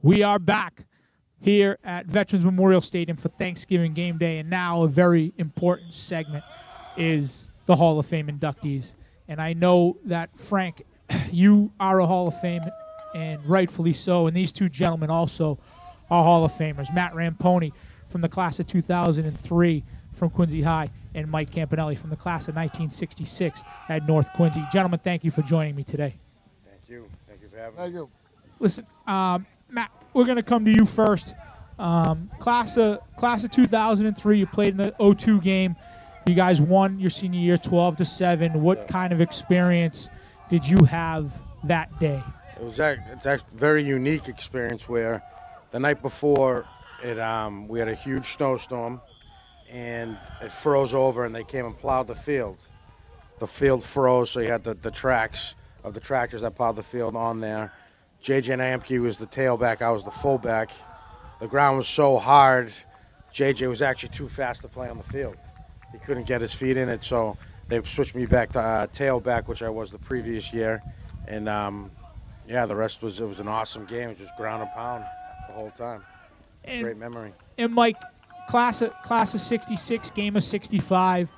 We are back here at Veterans Memorial Stadium for Thanksgiving Game Day, and now a very important segment is the Hall of Fame inductees. And I know that, Frank, you are a Hall of Fame, and rightfully so, and these 2 gentlemen also are Hall of Famers. Matt Ramponi from the class of 2003 from Quincy High, and Mike Campanelli from the class of 1966 at North Quincy. Gentlemen, thank you for joining me today. Thank you. Thank you for having me. Thank you. Listen, Matt, we're going to come to you first. Class of 2003, you played in the 02 game. You guys won your senior year 12-7. What kind of experience did you have that day? It's actually a very unique experience where the night before we had a huge snowstorm and it froze over and they came and plowed the field. The field froze, so you had the tracks of the tractors that plowed the field on there. JJ Namke was the tailback, I was the fullback. The ground was so hard, JJ was actually too fast to play on the field. He couldn't get his feet in it, so they switched me back to tailback, which I was the previous year. And yeah, the rest was, it was an awesome game. It was just ground and pound the whole time. Great memory. And Mike, class of 66, game of 65.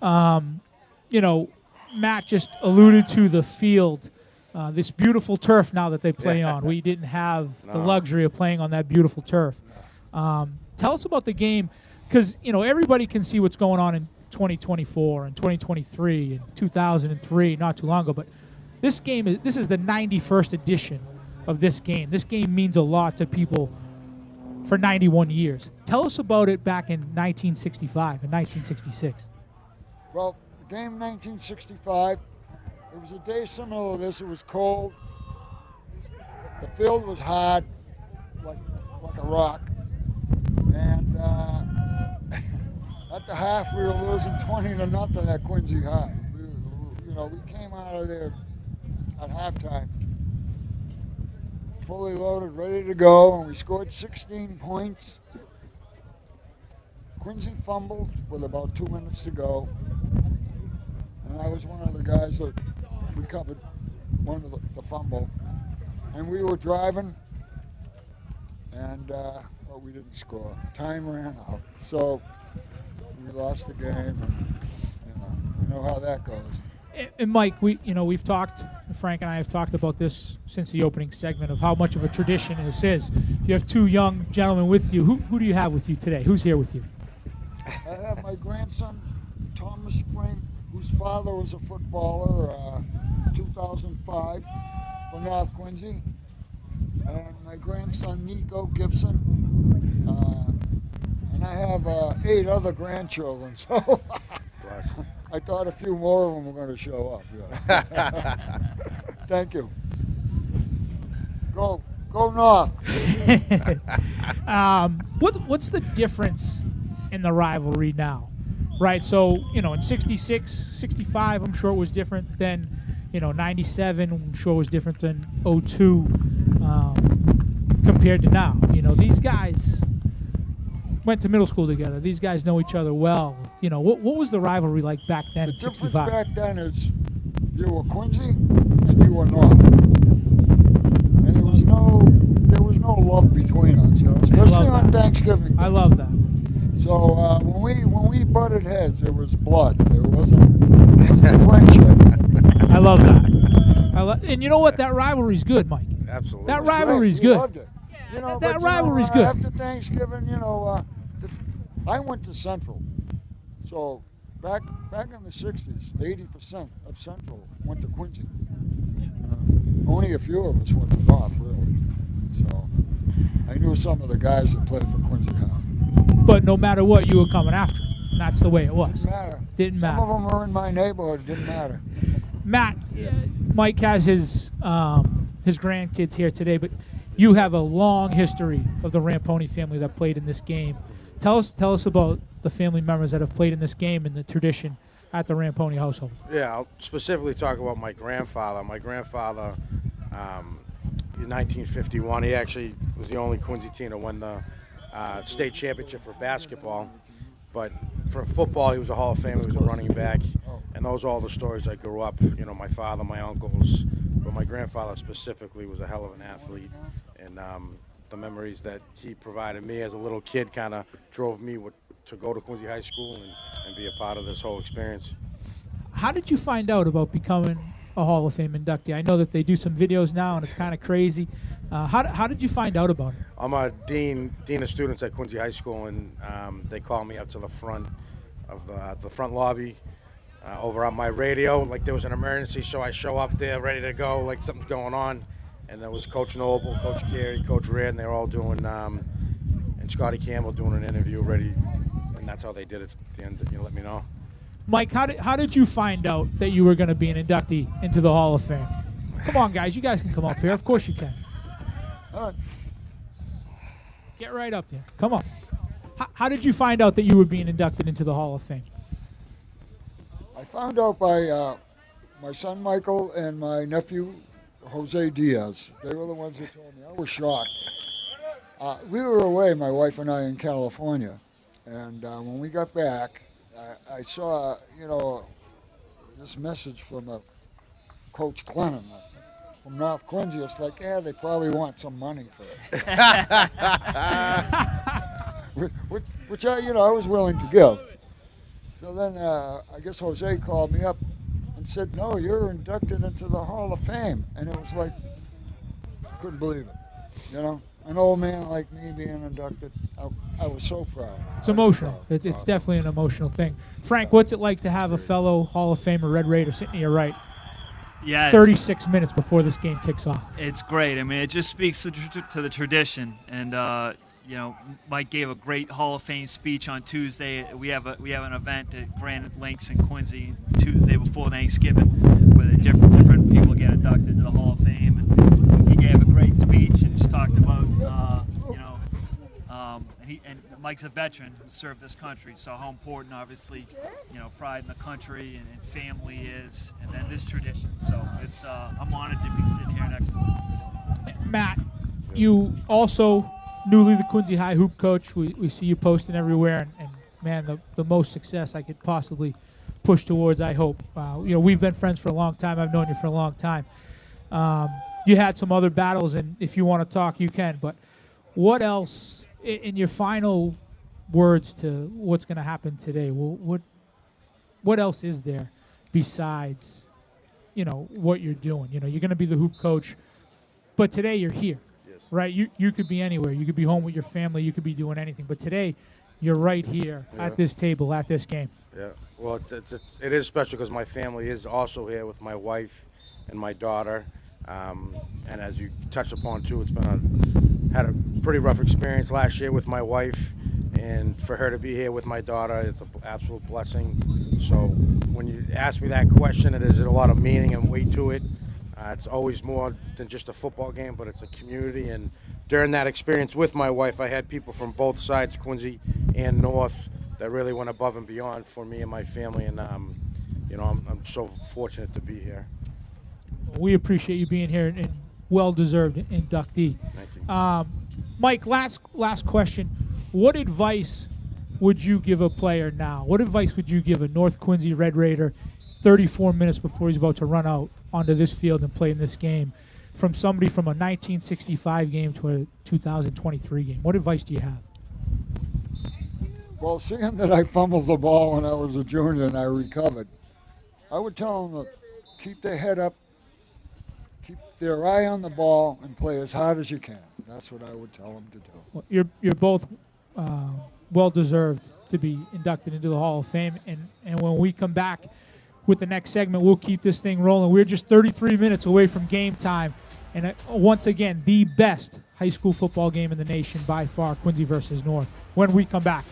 You know, Matt just alluded to the field. This beautiful turf now that they play on. We didn't have the luxury of playing on that beautiful turf. Tell us about the game, because you know everybody can see what's going on in 2024 and 2023 and 2003, not too long ago. But this is the 91st edition of this game. This game means a lot to people for 91 years. Tell us about it back in 1965 and 1966. Well, the game 1965. It was a day similar to this. It was cold. The field was hard, like a rock. And at the half, we were losing 20-0 at Quincy High. We came out of there at halftime, fully loaded, ready to go, and we scored 16 points. Quincy fumbled with about 2 minutes to go, and I was one of the guys that recovered one of the fumble. And we were driving, and but we didn't score. Time ran out, so we lost the game, and you know how that goes. And Mike, we've talked. Frank and I have talked about this since the opening segment of how much of a tradition this is. You have two young gentlemen with you. Who do you have with you today? Who's here with you? I have my grandson, Thomas Spring, whose father was a footballer, 2005 from North Quincy, and my grandson Nico Gibson, and I have 8 other grandchildren. So I thought a few more of them were going to show up. Yeah. Thank you. Go North. What's the difference in the rivalry now? Right, so, in 66, 65, I'm sure it was different than, 97, I'm sure it was different than 02 compared to now. These guys went to middle school together. These guys know each other well. What was the rivalry like back then in 65? The difference back then is you were Quincy and you were North. And there was no love between us, especially on Thanksgiving. I love that. So when we butted heads, there was blood. There wasn't friendship. I love that. And you know what? That rivalry's good, Mike. Absolutely. That rivalry's good. Loved it. That rivalry's good. After Thanksgiving, I went to Central. So back in the 60s, 80% of Central went to Quincy. Only a few of us went to North, really. So I knew some of the guys that played for Quincy High. But no matter what, you were coming after. And that's the way it was. Didn't matter. Some of them were in my neighborhood. Didn't matter. Matt, Mike has his grandkids here today, but you have a long history of the Ramponi family that played in this game. Tell us about the family members that have played in this game and the tradition at the Ramponi household. Yeah, I'll specifically talk about my grandfather. My grandfather, in 1951, he actually was the only Quincy team to win the state championship for basketball. But for football, he was a Hall of Famer. He was a running back. And those are all the stories I grew up, my father, my uncles. But my grandfather specifically was a hell of an athlete. And the memories that he provided me as a little kid kind of drove me to go to Quincy High School and be a part of this whole experience. How did you find out about becoming a Hall of Fame inductee? I know that they do some videos now, and it's kind of crazy. How did you find out about it? I'm a dean of students at Quincy High School, and they called me up to the front of the front lobby over on my radio. Like there was an emergency, so I show up there ready to go, like something's going on. And there was Coach Noble, Coach Carey, Coach Red, and they were all doing, and Scotty Campbell doing an interview ready, and that's how they did it at the end. Let me know. Mike, how did you find out that you were going to be an inductee into the Hall of Fame? Come on, guys. You guys can come up here. Of course you can. Get right up there. Come on. How did you find out that you were being inducted into the Hall of Fame? I found out by my son Michael and my nephew Jose Diaz. They were the ones that told me. I was shocked. We were away, my wife and I, in California. And when we got back, I saw, this message from Coach Clennon from North Quincy. It's like, they probably want some money for it. which I was willing to give. So then I guess Jose called me up and said, no, you're inducted into the Hall of Fame. And it was like, I couldn't believe it. An old man like me being inducted, I was so proud. It's emotional. It's definitely an emotional thing. Frank, what's it like to have a fellow Hall of Famer Red Raider sitting to your right? Yeah, 36 minutes before this game kicks off. It's great. I mean, it just speaks to the tradition. And Mike gave a great Hall of Fame speech on Tuesday. We have an event at Granite Links in Quincy Tuesday before Thanksgiving, where different people get inducted to the Hall of Fame. And he gave a great speech and just talked about and Mike's a veteran who served this country, so how important, obviously, pride in the country and family is, and then this tradition. So it's I'm honored to be sitting here next to him. Matt, you also newly the Quincy High hoop coach. We see you posting everywhere, and man, the most success I could possibly push towards, I hope. We've been friends for a long time. I've known you for a long time. You had some other battles, and if you want to talk, you can. But what else in your final words to what's going to happen today, what else is there besides, what you're doing? You're going to be the hoop coach, but today you're here, right? You could be anywhere. You could be home with your family. You could be doing anything. But today, you're right here at this table, at this game. Yeah, well, it is special because my family is also here with my wife and my daughter. And as you touched upon too, it's been had a pretty rough experience last year with my wife, and for her to be here with my daughter, it's an absolute blessing. So when you ask me that question, there's a lot of meaning and weight to it. It's always more than just a football game, but it's a community. And during that experience with my wife, I had people from both sides, Quincy and North, that really went above and beyond for me and my family. And I'm so fortunate to be here. We appreciate you being here and well-deserved inductee. Thank you. Mike, last question. What advice would you give a player now? What advice would you give a North Quincy Red Raider 34 minutes before he's about to run out onto this field and play in this game, from somebody from a 1965 game to a 2023 game? What advice do you have? Well, seeing that I fumbled the ball when I was a junior and I recovered, I would tell them to keep their head up, keep their eye on the ball, and play as hard as you can. That's what I would tell them to do. Well, you're both well-deserved to be inducted into the Hall of Fame, and when we come back with the next segment, we'll keep this thing rolling. We're just 33 minutes away from game time, and once again, the best high school football game in the nation by far, Quincy versus North, when we come back.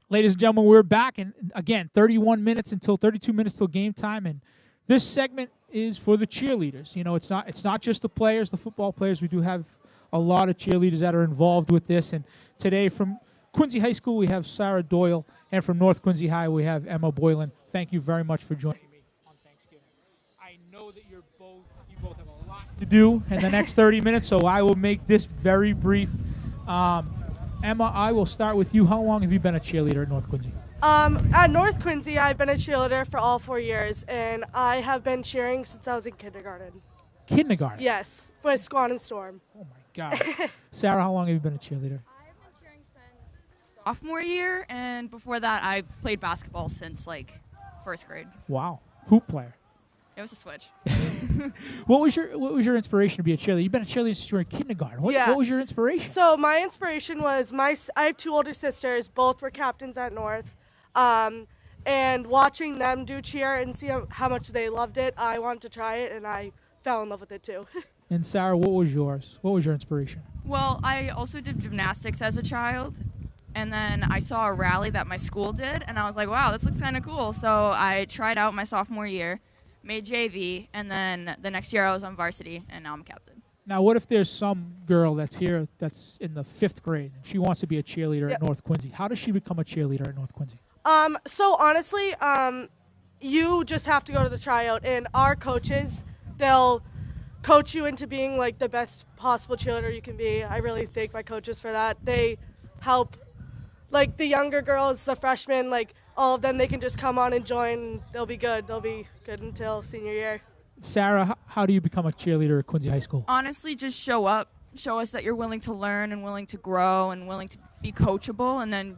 Ladies and gentlemen, we're back, and again, 32 minutes till game time, and this segment is for the cheerleaders. It's not just the players, the football players. We do have a lot of cheerleaders that are involved with this, and today from Quincy High School we have Sarah Doyle, and from North Quincy High we have Emma Boylan. Thank you very much for joining me on Thanksgiving. I know that you both have a lot to do in the next 30 minutes, so I will make this very brief. Emma, I will start with you. How long have you been a cheerleader at North Quincy? At North Quincy, I've been a cheerleader for all 4 years, and I have been cheering since I was in kindergarten. Kindergarten? Yes, with Squan and Storm. Oh, my God. Sarah, how long have you been a cheerleader? I've been cheering since sophomore year, and before that, I played basketball since, first grade. Wow. Hoop player. It was a switch. What was your inspiration to be a cheerleader? You've been a cheerleader since you were in kindergarten. What was your inspiration? So my inspiration was I have two older sisters. Both were captains at North. And watching them do cheer and see how much they loved it, I wanted to try it, and I fell in love with it too. And Sarah, what was yours? What was your inspiration? Well, I also did gymnastics as a child. And then I saw a rally that my school did, and I was like, wow, this looks kind of cool. So I tried out my sophomore year, made JV, and then the next year I was on varsity, and now I'm captain. Now, what if there's some girl that's in the 5th grade, and she wants to be a cheerleader at North Quincy? How does she become a cheerleader at North Quincy? So honestly, you just have to go to the tryout, and our coaches, they'll coach you into being like the best possible cheerleader you can be. I really thank my coaches for that. They help, like the younger girls, the freshmen, like all of them, they can just come on and join. They'll be good. They'll be good until senior year. Sarah, how do you become a cheerleader at Quincy High School? Honestly, just show up. Show us that you're willing to learn and willing to grow and willing to be coachable, and then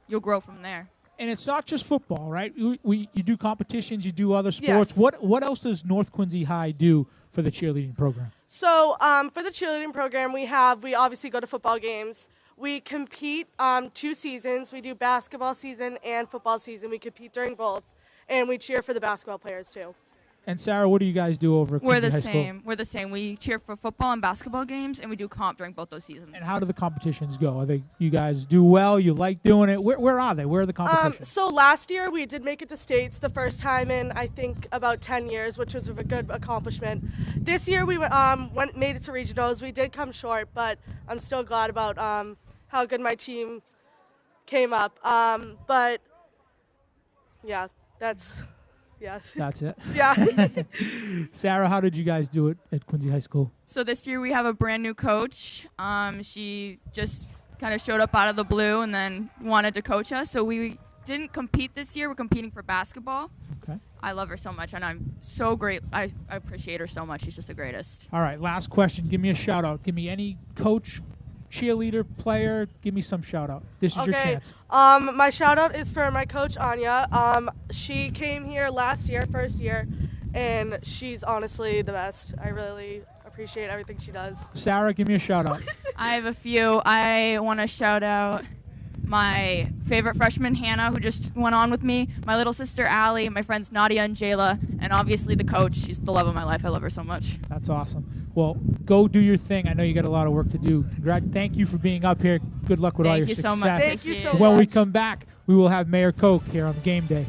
you'll grow from there. And it's not just football, right? You do competitions, you do other sports. Yes. What else does North Quincy High do for the cheerleading program? So for the cheerleading program, we obviously go to football games. We compete 2 seasons. We do basketball season and football season. We compete during both, and we cheer for the basketball players too. And Sarah, what do you guys do over at We're Quincy the High same. School? We're the same. We cheer for football and basketball games, and we do comp during both those seasons. And how do the competitions go? Are they, you guys do well? You like doing it? Where are they? Where are the competitions? So last year we did make it to states the first time in I think about 10 years, which was a good accomplishment. This year we made it to regionals. We did come short, but I'm still glad about how good my team came up. But yeah, that's it. Yeah. Sarah, how did you guys do it at Quincy High School? So this year we have a brand new coach. She just kind of showed up out of the blue and then wanted to coach us. So we didn't compete this year. We're competing for basketball. Okay. I love her so much, and I'm so great. I appreciate her so much. She's just the greatest. All right, last question. Give me a shout out. Give me any coach, cheerleader, player. Give me some shout out. This is your chance. My shout out is for my coach Anya. She came here last year, first year, and she's honestly the best. I really appreciate everything she does. Sarah, give me a shout out. I have a few. I want to shout out my favorite freshman, Hannah, who just went on with me, my little sister, Allie, my friends Nadia and Jayla, and obviously the coach. She's the love of my life. I love her so much. That's awesome. Well, go do your thing. I know you got a lot of work to do. Thank you for being up here. Good luck with all your success. Thank you so much. Thank you so When we much. come back, we will have Mayor Koch here on Game Day.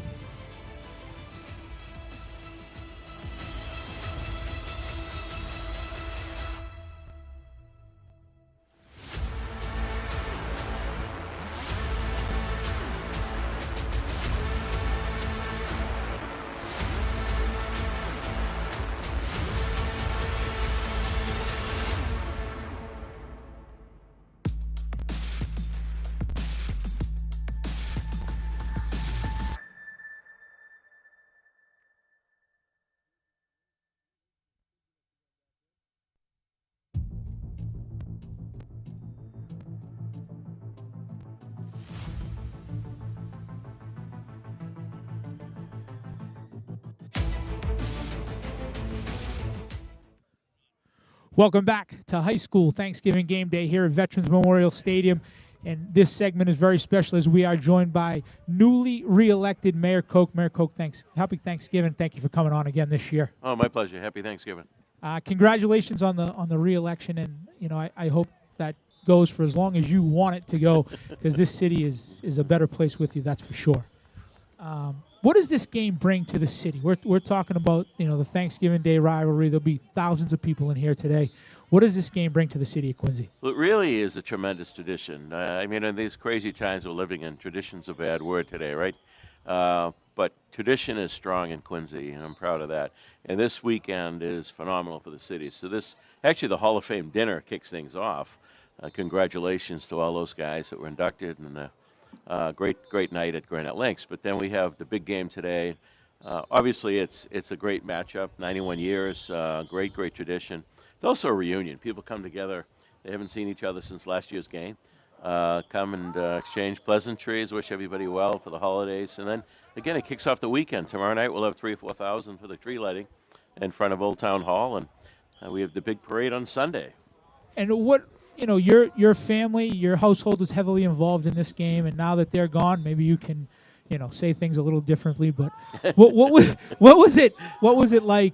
Welcome back to high school Thanksgiving game day here at Veterans Memorial Stadium. And this segment is very special as we are joined by newly re-elected Mayor Koch. Mayor Koch, happy Thanksgiving. Thank you for coming on again this year. Oh, my pleasure. Happy Thanksgiving. Congratulations on the re-election, and I hope that goes for as long as you want it to go, because this city is a better place with you, that's for sure. What does this game bring to the city? We're talking about the Thanksgiving Day rivalry. There'll be thousands of people in here today. What does this game bring to the city of Quincy? Well, it really is a tremendous tradition. In these crazy times we're living in, tradition's a bad word today, right? But tradition is strong in Quincy, and I'm proud of that. And this weekend is phenomenal for the city. So the Hall of Fame dinner kicks things off. Congratulations to all those guys that were inducted, and great night at Granite Links. But then we have the big game today. Obviously, it's a great matchup. 91 years, great tradition. It's also a reunion. People come together. They haven't seen each other since last year's game. Come and exchange pleasantries. Wish everybody well for the holidays. And then again, it kicks off the weekend. Tomorrow night we'll have 3,000 or 4,000 for the tree lighting in front of Old Town Hall, and we have the big parade on Sunday. And what? Your family, your household is heavily involved in this game, and now that they're gone, maybe you can, say things a little differently. But what was it like?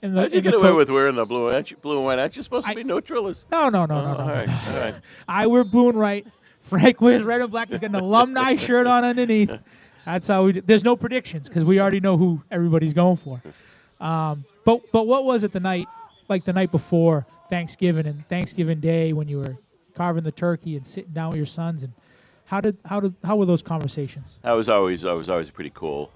How'd you get away with wearing the blue and white? Aren't you supposed to be neutral? No. All right. I wear blue and white. Frank wears red and black. He's got an alumni shirt on underneath. That's how we do. There's no predictions because we already know who everybody's going for. But what was it the night before Thanksgiving and Thanksgiving Day when you were carving the turkey and sitting down with your sons? And How were those conversations? That was always pretty cool.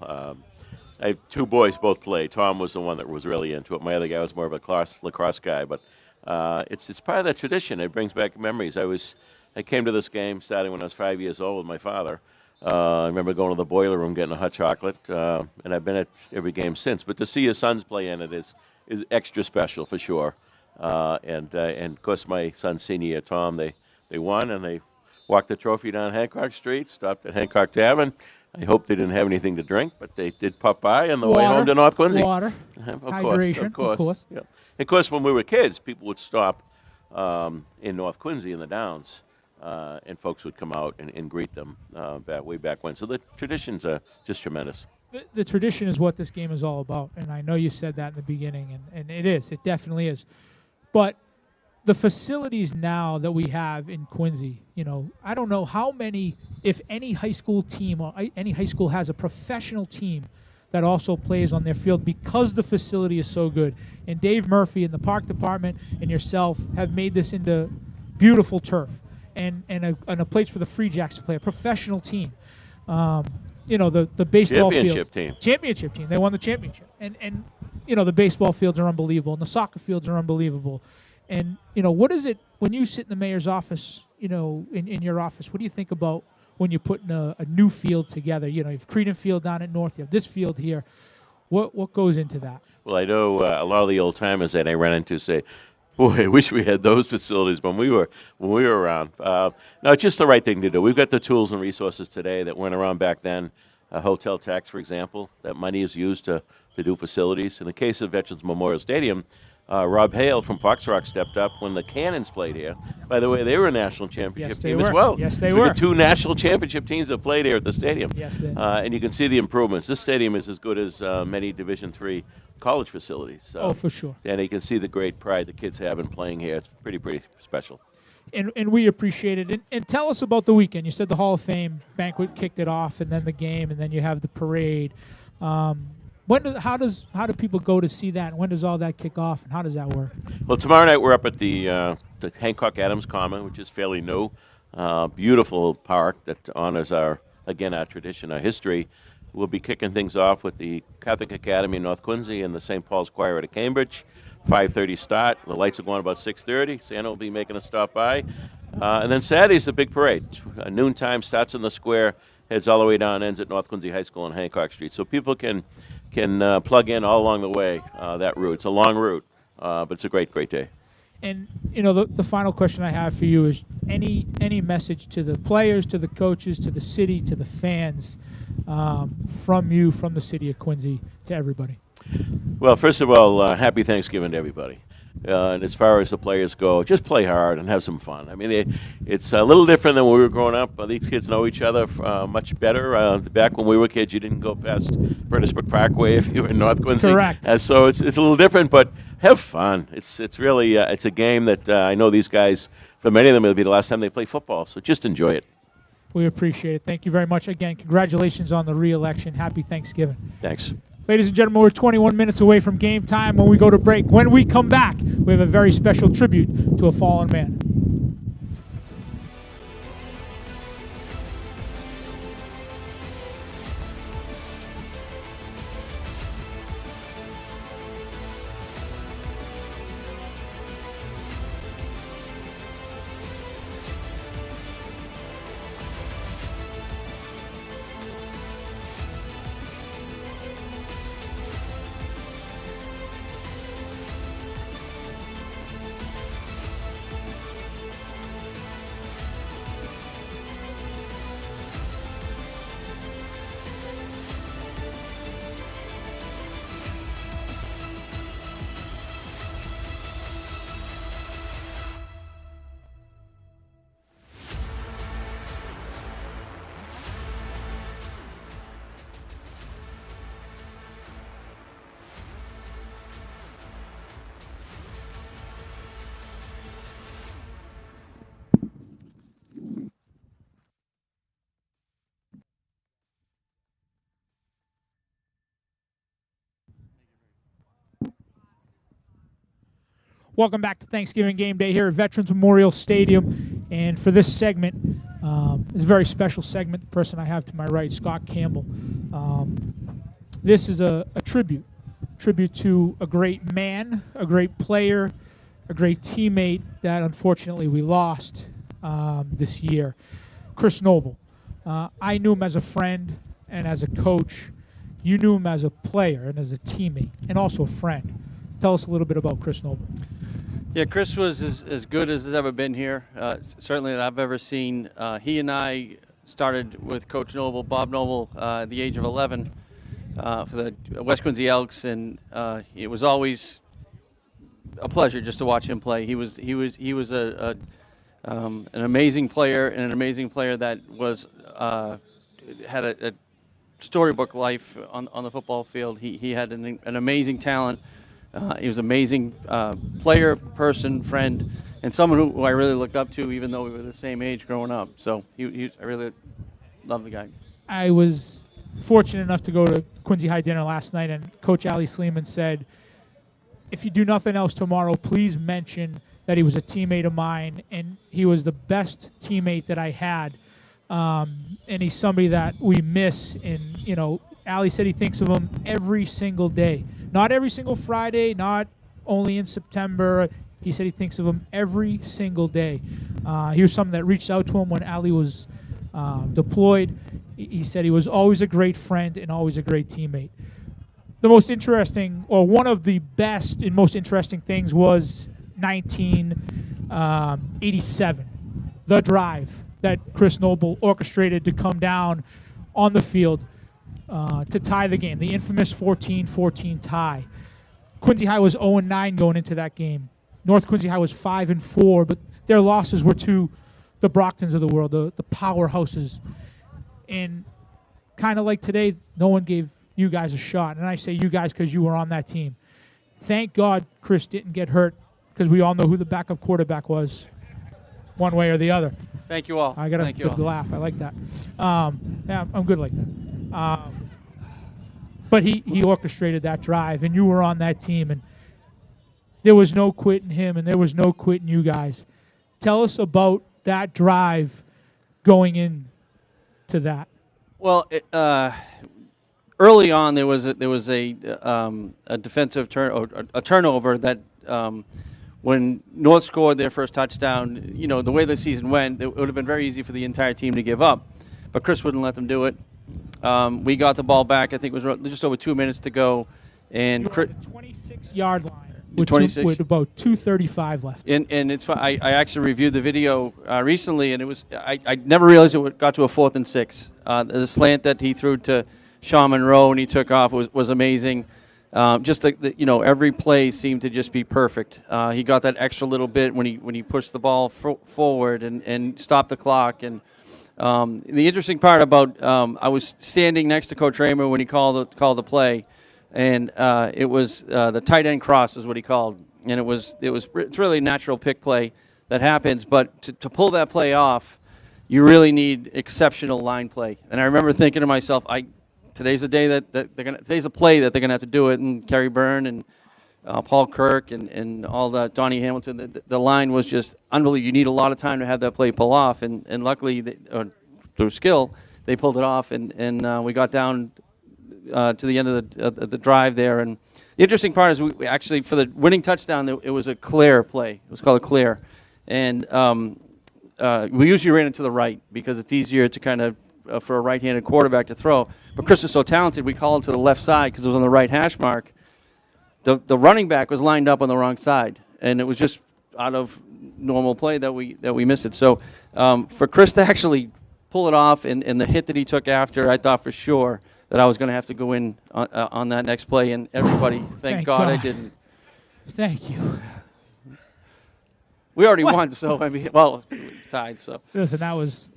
I have two boys, both play. Tom was the one that was really into it. My other guy was more of a lacrosse guy, but it's part of that tradition. It brings back memories. I came to this game starting when I was 5 years old with my father. I remember going to the boiler room, getting a hot chocolate, and I've been at every game since. But to see your sons play in it is extra special for sure. And of course, my son's senior year, Tom, they won, and they walked the trophy down Hancock Street, stopped at Hancock Tavern. I hope they didn't have anything to drink, but they did pop by on the way home to North Quincy. Water, hydration, of course. Yeah. Of course, when we were kids, people would stop in North Quincy in the Downs, and folks would come out and greet them way back when. So the traditions are just tremendous. The tradition is what this game is all about, and I know you said that in the beginning, and it is. It definitely is. But the facilities now that we have in Quincy, I don't know how many, if any high school team or any high school has a professional team that also plays on their field because the facility is so good. And Dave Murphy and the park department and yourself have made this into beautiful turf and a place for the Free Jacks to play, a professional team. The baseball championship team. They won the championship. And the baseball fields are unbelievable, and the soccer fields are unbelievable. And, what is it when you sit in the mayor's office, in your office, what do you think about when you're putting a new field together? You have Creedon Field down at North, you have this field here. What goes into that? Well, I know a lot of the old timers that I ran into say, boy, I wish we had those facilities when we were around. No, it's just the right thing to do. We've got the tools and resources today that weren't around back then. A hotel tax, for example, that money is used to do facilities. In the case of Veterans Memorial Stadium, Rob Hale from Fox Rock stepped up when the Cannons played here. By the way, they were a national championship team as well. Yes, they were. were. Got two national championship teams that played here at the stadium. Yes, they did. And you can see the improvements. This stadium is as good as many Division III college facilities. So, for sure. And you can see the great pride the kids have in playing here. It's pretty special. And we appreciate it. And tell us about the weekend. You said the Hall of Fame banquet kicked it off, and then the game, and then you have the parade. How do people go to see that? And when does all that kick off, and how does that work? Well, tomorrow night we're up at the Hancock Adams Common, which is fairly new. Beautiful park that honors our tradition, our history. We'll be kicking things off with the Catholic Academy in North Quincy and the St. Paul's Choir at Cambridge. 5:30 start. The lights are going about 6:30. Santa will be making a stop by. And then Saturday's the big parade. Noontime starts in the square, heads all the way down, ends at North Quincy High School on Hancock Street. So people can plug in all along the way, that route. It's a long route, but it's a great day. And, the final question I have for you is any message to the players, to the coaches, to the city, to the fans, from you, from the city of Quincy, to everybody? Well, first of all, happy Thanksgiving to everybody. And as far as the players go, just play hard and have some fun. I mean, it's a little different than when we were growing up. These kids know each other much better. Back when we were kids, you didn't go past Fredericksburg Parkway if you were in North Quincy. Correct. So it's a little different, but have fun. It's really it's a game that I know these guys, for many of them, it'll be the last time they play football. So just enjoy it. We appreciate it. Thank you very much. Again, congratulations on the re-election. Happy Thanksgiving. Thanks. Ladies and gentlemen, we're 21 minutes away from game time when we go to break. When we come back, we have a very special tribute to a fallen man. Welcome back to Thanksgiving Game Day here at Veterans Memorial Stadium. And for this segment, It's a very special segment. The person I have to my right, Scott Campbell. This is a tribute to a great man, a great player, a great teammate that unfortunately we lost this year, Chris Noble. I knew him as a friend and as a coach. You knew him as a player and as a teammate and also a friend. Tell us a little bit about Chris Noble. Yeah, Chris was as good as has ever been here, certainly that I've ever seen. He and I started with Coach Noble, Bob Noble, at the age of 11 for the West Quincy Elks, and it was always a pleasure just to watch him play. He was an amazing player, and an amazing player that was had a storybook life on the football field. He had an amazing talent. He was an amazing player, person, friend, and someone who I really looked up to, even though we were the same age growing up. So I really love the guy. I was fortunate enough to go to Quincy High dinner last night, and Coach Ali Sleeman said, if you do nothing else tomorrow, please mention that he was a teammate of mine, and he was the best teammate that I had. And he's somebody that we miss. And, you know, Ali said he thinks of him every single day. Not every single Friday, not only in September. He said he thinks of him every single day. He was someone that reached out to him when Ali was deployed. He said he was always a great friend and always a great teammate. The most interesting, or one of the best and most interesting things was 1987, the drive that Chris Noble orchestrated to come down on the field to tie the game, the infamous 14-14 tie. Quincy High was 0-9 going into that game. North Quincy High was 5-4, but their losses were to the Brocktons of the world, the powerhouses. And kind of like today, no one gave you guys a shot. And I say you guys because you were on that team. Thank God Chris didn't get hurt, because we all know who the backup quarterback was, one way or the other. Thank you all. I got a good laugh. I like that. Yeah, I'm good like that. But he orchestrated that drive, and you were on that team, and there was no quitting him, and there was no quitting you guys. Tell us about that drive going in to that. Well, early on there was a defensive turnover that when North scored their first touchdown, you know, the way the season went, it would have been very easy for the entire team to give up, but Chris wouldn't let them do it. We got the ball back. I think it was just over 2 minutes to go, and Chris, the 26-yard line with, 26? with about 2:35 left. And it's fun. I actually reviewed the video recently, and it was I never realized it got to a 4th and 6. The slant that he threw to Sean Monroe and he took off was amazing. Just every play seemed to just be perfect. He got that extra little bit when he pushed the ball forward and stopped the clock. And the interesting part about I was standing next to Coach Raymer when he called the play, and it was the tight end cross is what he called, and it's really a natural pick play that happens, but to pull that play off, you really need exceptional line play. And I remember thinking to myself, today's a day today's a play that they're gonna have to do it. And Kerry Byrne and Paul Kirk and all the Donnie Hamilton, the line was just unbelievable. You need a lot of time to have that play pull off, and luckily through skill they pulled it off, and we got down to the end of the drive there. And the interesting part is we actually, for the winning touchdown, it was a clear play. It was called a clear, and we usually ran it to the right because it's easier to kind of for a right-handed quarterback to throw. But Chris was so talented, we called it to the left side because it was on the right hash mark. The running back was lined up on the wrong side, and it was just out of normal play that we missed it. So for Chris to actually pull it off and the hit that he took after, I thought for sure that I was going to have to go in on that next play, and everybody, thank God I didn't. Thank you. We already won, so I mean, well, tied. So listen, that was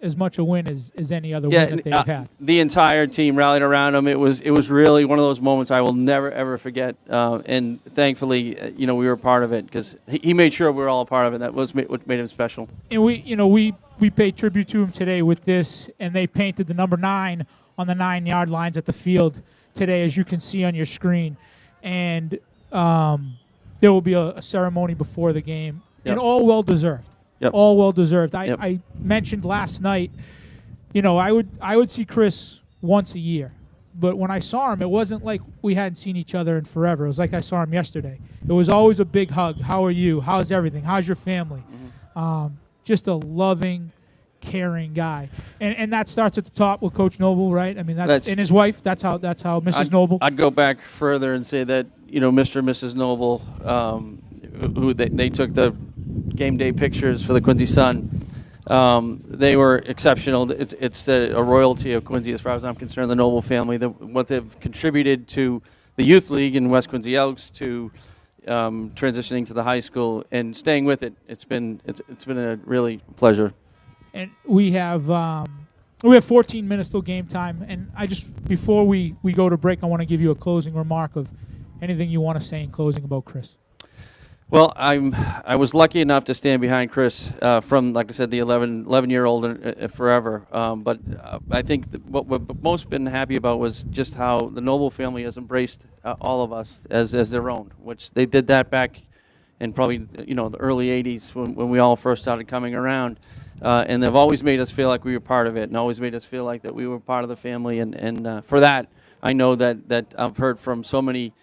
as much a win as any other win that they've had. The entire team rallied around him. It was really one of those moments I will never ever forget. And thankfully, we were a part of it because he made sure we were all a part of it. That was what made him special. And we paid tribute to him today with this, and they painted the number 9 on the 9-yard lines at the field today, as you can see on your screen. And there will be a ceremony before the game, and all well deserved. Yep. All well deserved. Yep. I mentioned last night, you know, I would see Chris once a year. But when I saw him, it wasn't like we hadn't seen each other in forever. It was like I saw him yesterday. It was always a big hug. How are you? How's everything? How's your family? Just a loving, caring guy. And that starts at the top with Coach Noble, right? I mean, that's and his wife. That's how Mrs. Noble. I'd go back further and say that, you know, Mr. and Mrs. Noble, who they took the game day pictures for the Quincy Sun. They were exceptional. It's a royalty of Quincy as far as I'm concerned, the Noble family, what they've contributed to the youth league in West Quincy Elks, to transitioning to the high school and staying with it. It's been a really pleasure. And we have 14 minutes till game time. And I just, before we go to break, I want to give you a closing remark of anything you want to say in closing about Chris. Well, I was lucky enough to stand behind Chris from, like I said, the 11-year-old forever. But I think what we've most been happy about was just how the Noble family has embraced all of us as their own, which they did that back in probably, you know, the early 80s when we all first started coming around. And they've always made us feel like we were part of it, and always made us feel like that we were part of the family. And for that, I know that I've heard from so many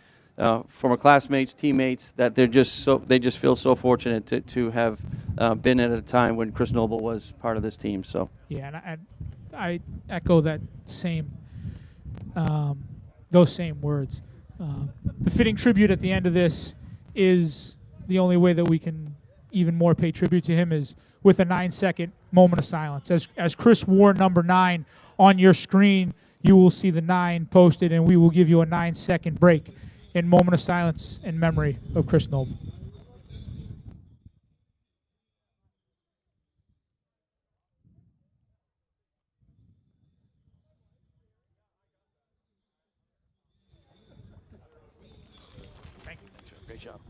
former classmates, teammates, that they just feel so fortunate to have been at a time when Chris Noble was part of this team. So yeah, and I echo that those same words. The fitting tribute at the end of this is the only way that we can even more pay tribute to him is with a 9-second moment of silence. As Chris wore number 9 on your screen, you will see the 9 posted, and we will give you a 9-second break in moment of silence in memory of Chris Noble. Thank you. Great job.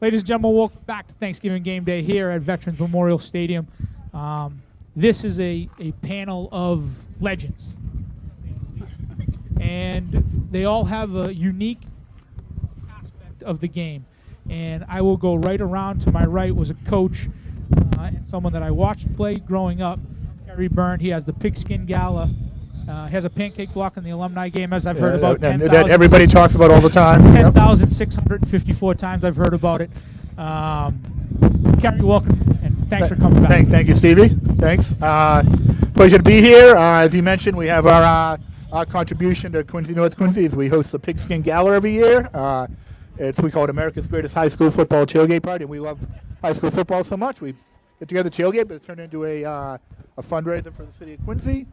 Ladies and gentlemen, welcome back to Thanksgiving Game Day here at Veterans Memorial Stadium. This is a panel of legends. And they all have a unique aspect of the game. And I will go right around. To my right was a coach and someone that I watched play growing up, Kerry Byrne. He has the Pigskin Gala. Has a pancake block in the alumni game, as I've heard about. That everybody talks about all the time. 10,654 times I've heard about it. Kerry, welcome, and thanks for coming back. Thank you, Stevie. Thanks. Pleasure to be here. As you mentioned, we have our contribution to Quincy North Quincy is we host the Pigskin Gala every year. We call it America's Greatest High School Football Tailgate Party. We love high school football so much. We get together tailgate, but it's turned into a fundraiser for the city of Quincy.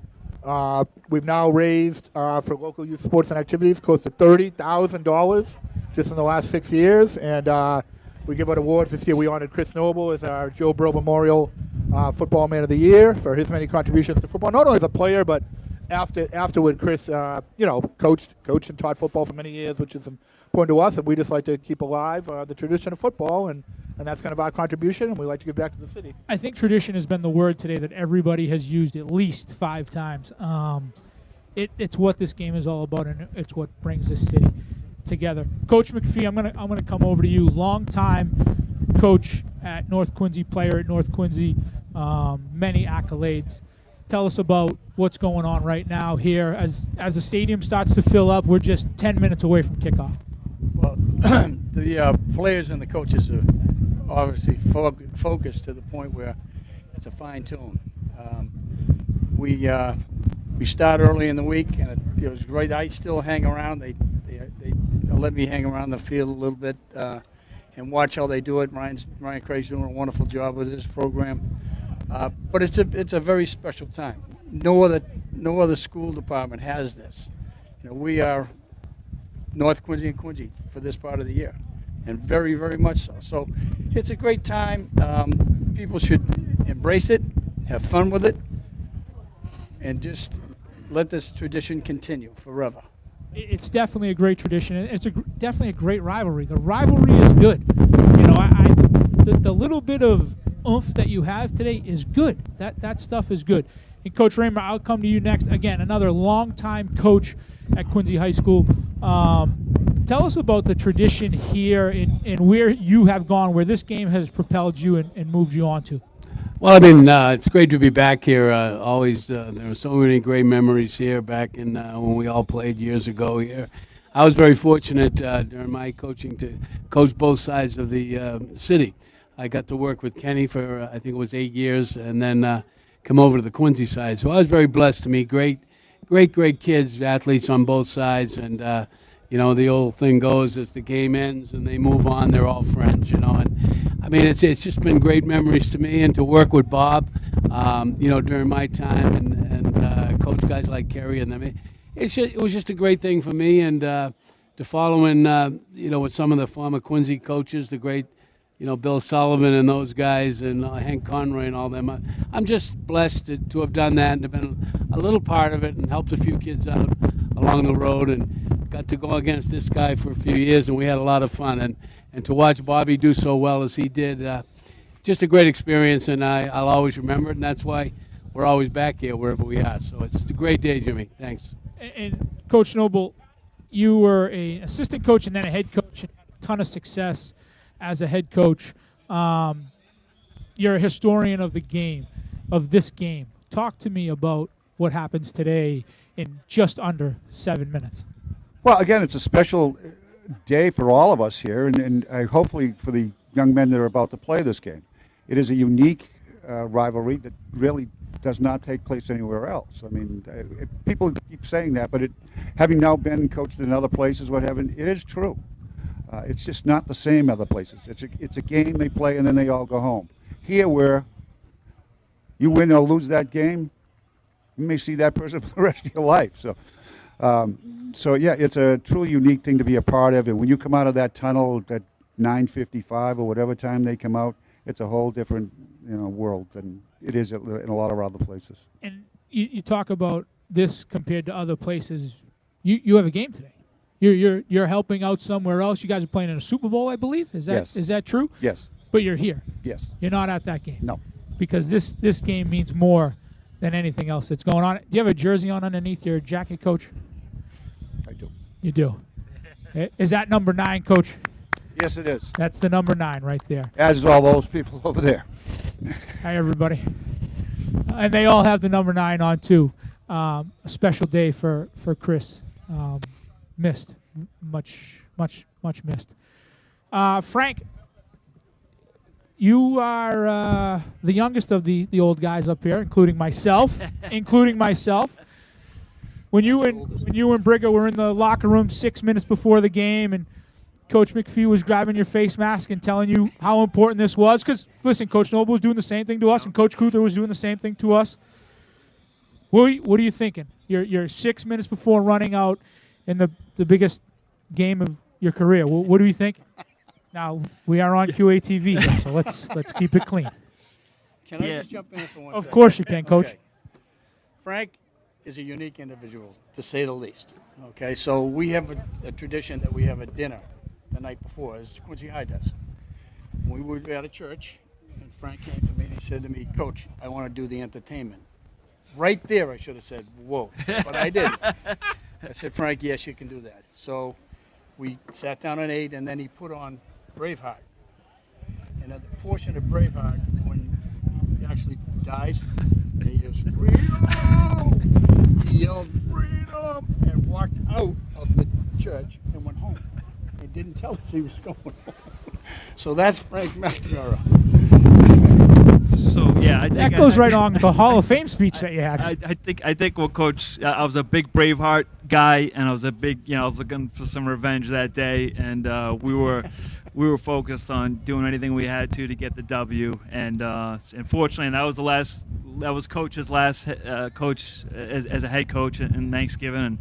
We've now raised for local youth sports and activities close to $30,000 just in the last 6 years, and we give out awards. This year we honored Chris Noble as our Joe Burrow Memorial Football Man of the Year for his many contributions to football, not only as a player but afterward, Chris, coached and taught football for many years, which is important to us, and we just like to keep alive the tradition of football, and that's kind of our contribution, and we like to give back to the city. I think tradition has been the word today that everybody has used at least 5 times. It's what this game is all about, and it's what brings this city together. Coach McPhee, I'm gonna come over to you. Long-time coach at North Quincy, player at North Quincy, many accolades. Tell us about what's going on right now here as the stadium starts to fill up. We're just 10 minutes away from kickoff. Well, the players and the coaches are obviously focused to the point where it's a fine tune. We start early in the week, and it was great. I still hang around. They let me hang around the field a little bit and watch how they do it. Ryan Craig's doing a wonderful job with his program. But it's a very special time. No other school department has this. We are North Quincy and Quincy for this part of the year, and very, very much so. So it's a great time. People should embrace it, have fun with it, and just let this tradition continue forever. It's definitely a great tradition. It's definitely a great rivalry. The rivalry is good. The little bit of oomph that you have today is good. That stuff is good. And Coach Raymer, I'll come to you next. Again, another longtime coach at Quincy High School. Tell us about the tradition here and where you have gone, where this game has propelled you and moved you on to. Well, it's great to be back here. Always, there were so many great memories here back in when we all played years ago here. I was very fortunate during my coaching to coach both sides of the city. I got to work with Kenny for, I think it was 8 years, and then come over to the Quincy side. So I was very blessed to meet great kids, athletes on both sides. And, the old thing goes, as the game ends and they move on, they're all friends, And, it's just been great memories to me, and to work with Bob, during my time and coach guys like Kerry and them. It was just a great thing for me, and to follow in, with some of the former Quincy coaches, the great, Bill Sullivan and those guys, and Hank Conroy and all them. I'm just blessed to have done that and have been a little part of it and helped a few kids out along the road, and got to go against this guy for a few years, and we had a lot of fun. And to watch Bobby do so well as he did, just a great experience, and I'll always remember it, and that's why we're always back here wherever we are. So it's a great day, Jimmy. Thanks. And Coach Noble, you were an assistant coach and then a head coach, and had a ton of success as a head coach. You're a historian of the game, of this game. Talk to me about what happens today in just under 7 minutes. Well, again, it's a special day for all of us here, and hopefully for the young men that are about to play this game. It is a unique rivalry that really does not take place anywhere else. People keep saying that, but having now been coached in other places, it is true. It's just not the same other places. It's a game they play and then they all go home. Here, where you win or lose that game, you may see that person for the rest of your life. So yeah, it's a truly unique thing to be a part of. And when you come out of that tunnel at 9:55 or whatever time they come out, it's a whole different world than it is in a lot of other places. And you talk about this compared to other places. You have a game today. You're helping out somewhere else. You guys are playing in a Super Bowl, I believe. Is that true? Yes. But you're here. Yes. You're not at that game. No. Because this game means more than anything else that's going on. Do you have a jersey on underneath your jacket, Coach? I do. You do. Is that number 9, Coach? Yes, it is. That's the number 9 right there. As is all those people over there. Hi, everybody. And they all have the number 9 on, too. A special day for Chris. Missed. Much missed. Frank, you are the youngest of the old guys up here, including myself. When you and Brigga were in the locker room 6 minutes before the game, and Coach McPhee was grabbing your face mask and telling you how important this was, because, listen, Coach Noble was doing the same thing to us, and Coach Cruther was doing the same thing to us. What are you thinking? You're 6 minutes before running out in the biggest game of your career. What do you think? Now, we are on QATV, so let's keep it clean. Can I just jump in for one second? Of course you can, Coach. Okay. Frank, is a unique individual, to say the least. Okay, so we have a tradition that we have a dinner the night before, as Quincy High does. We were at a church, and Frank came to me and he said to me, Coach, I want to do the entertainment. Right there, I should have said, whoa, but I didn't. I said, Frank, yes, you can do that. So we sat down and ate, and then he put on Braveheart. And at the portion of Braveheart, when he actually dies, and he goes, freedom! He yelled, freedom! And walked out of the church and went home. He didn't tell us he was going home. So that's Frank McNamara. So yeah, I think That goes right on the Hall of Fame speech that you had. I think well, Coach, I was a big Braveheart guy, and I was a big, I was looking for some revenge that day, and we were focused on doing anything we had to get the W, and unfortunately, that was Coach's last coach as a head coach in Thanksgiving, and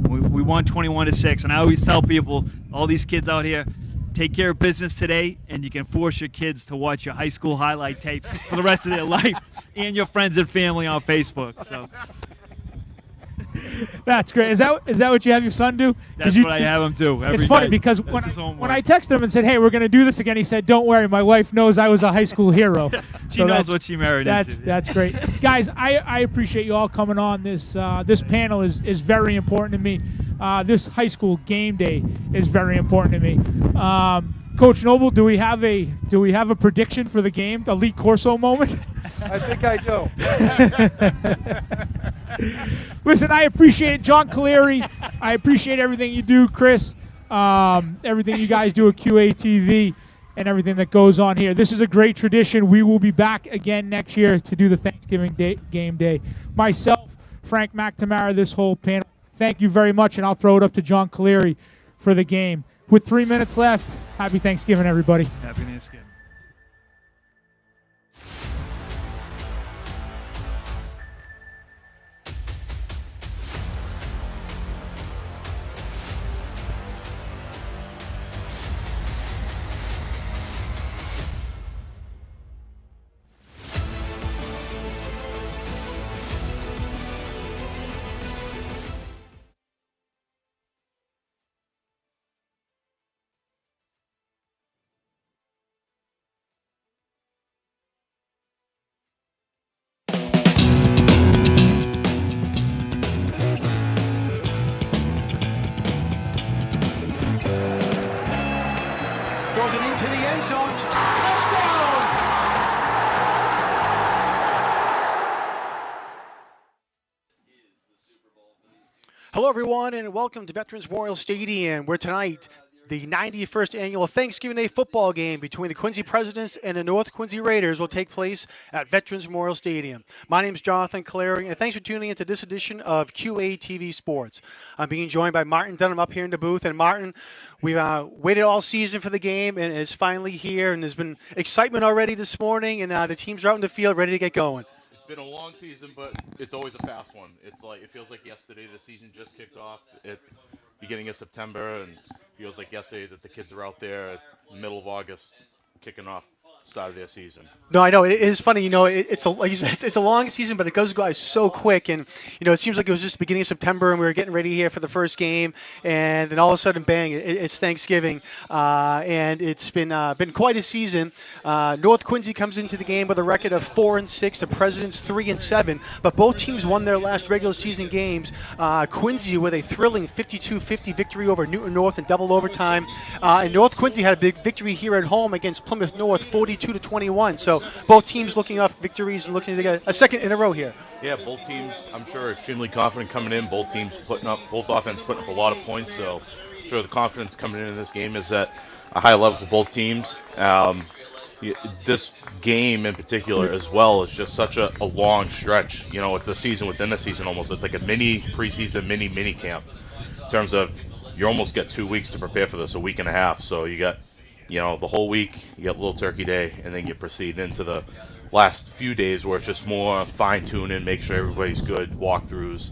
we won 21-6, and I always tell people, all these kids out here, take care of business today, and you can force your kids to watch your high school highlight tapes for the rest of their life and your friends and family on Facebook. So That's great. Is that what you have your son do? That's what I have him do every It's funny day. because That's his homework. when I texted him and said, "Hey, we're going to do this again," he said, "Don't worry, my wife knows I was a high school hero." She knows what she married into. That's great, guys. I appreciate you all coming on. This panel is very important to me. This high school game day is very important to me. Coach Noble, do we have a prediction for the game? A Lee Corso moment? I think I do. Listen, I appreciate it, John Caleri. I appreciate everything you do, Chris. Everything you guys do at QATV and everything that goes on here. This is a great tradition. We will be back again next year to do the Thanksgiving game day. Myself, Frank McNamara, this whole panel, thank you very much, and I'll throw it up to John Caleri for the game. With 3 minutes left, happy Thanksgiving, everybody. Happy Thanksgiving. Throws it into the end zone. Touchdown! Hello, everyone, and welcome to Veterans Memorial Stadium, where tonight the 91st annual Thanksgiving Day football game between the Quincy Presidents and the North Quincy Raiders will take place at Veterans Memorial Stadium. My name is Jonathan Caleri, and thanks for tuning into this edition of QATV Sports. I'm being joined by Martin Dunham up here in the booth. And Martin, we've waited all season for the game, and it's finally here, and there's been excitement already this morning, and the teams are out in the field ready to get going. It's been a long season, but it's always a fast one. It feels like yesterday the season just kicked off at beginning of September, and feels like yesterday that the kids are out there at middle of August kicking off the start of their season. No, I know. It is funny. You know, it's a long season, but it goes by so quick. And, you know, it seems like it was just the beginning of September, and we were getting ready here for the first game. And then all of a sudden, bang, it's Thanksgiving. And it's been quite a season. North Quincy comes into the game with a record of 4-6. The Presidents 3-7. But both teams won their last regular season games. Quincy with a thrilling 52-50 victory over Newton North in double overtime. And North Quincy had a big victory here at home against Plymouth North, 42-21. So both teams looking off victories and looking to get a second in a row here. Yeah, both teams, I'm sure, are extremely confident coming in. Both teams both offense putting up a lot of points. So I'm sure the confidence coming in this game is at a high level for both teams. This game in particular as well is just such a long stretch. You know, it's a season within a season almost. It's like a mini preseason, mini camp in terms of you almost get 2 weeks to prepare for this, a week and a half. So you got, you know, the whole week, you got Little Turkey Day, and then you proceed into the last few days where it's just more fine-tuning, make sure everybody's good, walkthroughs,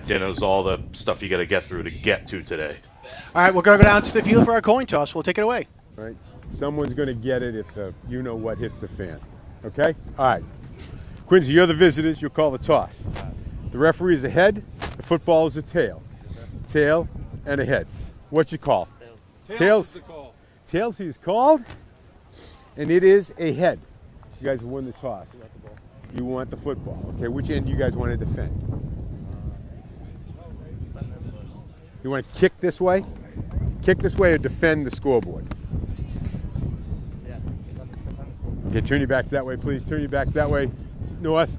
dinners, all the stuff you got to get through to get to today. All right, we're going to go down to the field for our coin toss. We'll take it away. All right. Someone's going to get it if the you-know-what hits the fan. Okay? All right. Quincy, you're the visitors. You'll call the toss. The referee is a head, the football is a tail. Tail and a head. What's your call? Tails. Tails he's called, and it is a head. You guys won the toss. You want the football. Okay, which end do you guys want to defend? You want to kick this way? Kick this way or defend the scoreboard? Okay, turn your backs that way, please. Turn your backs that way. North.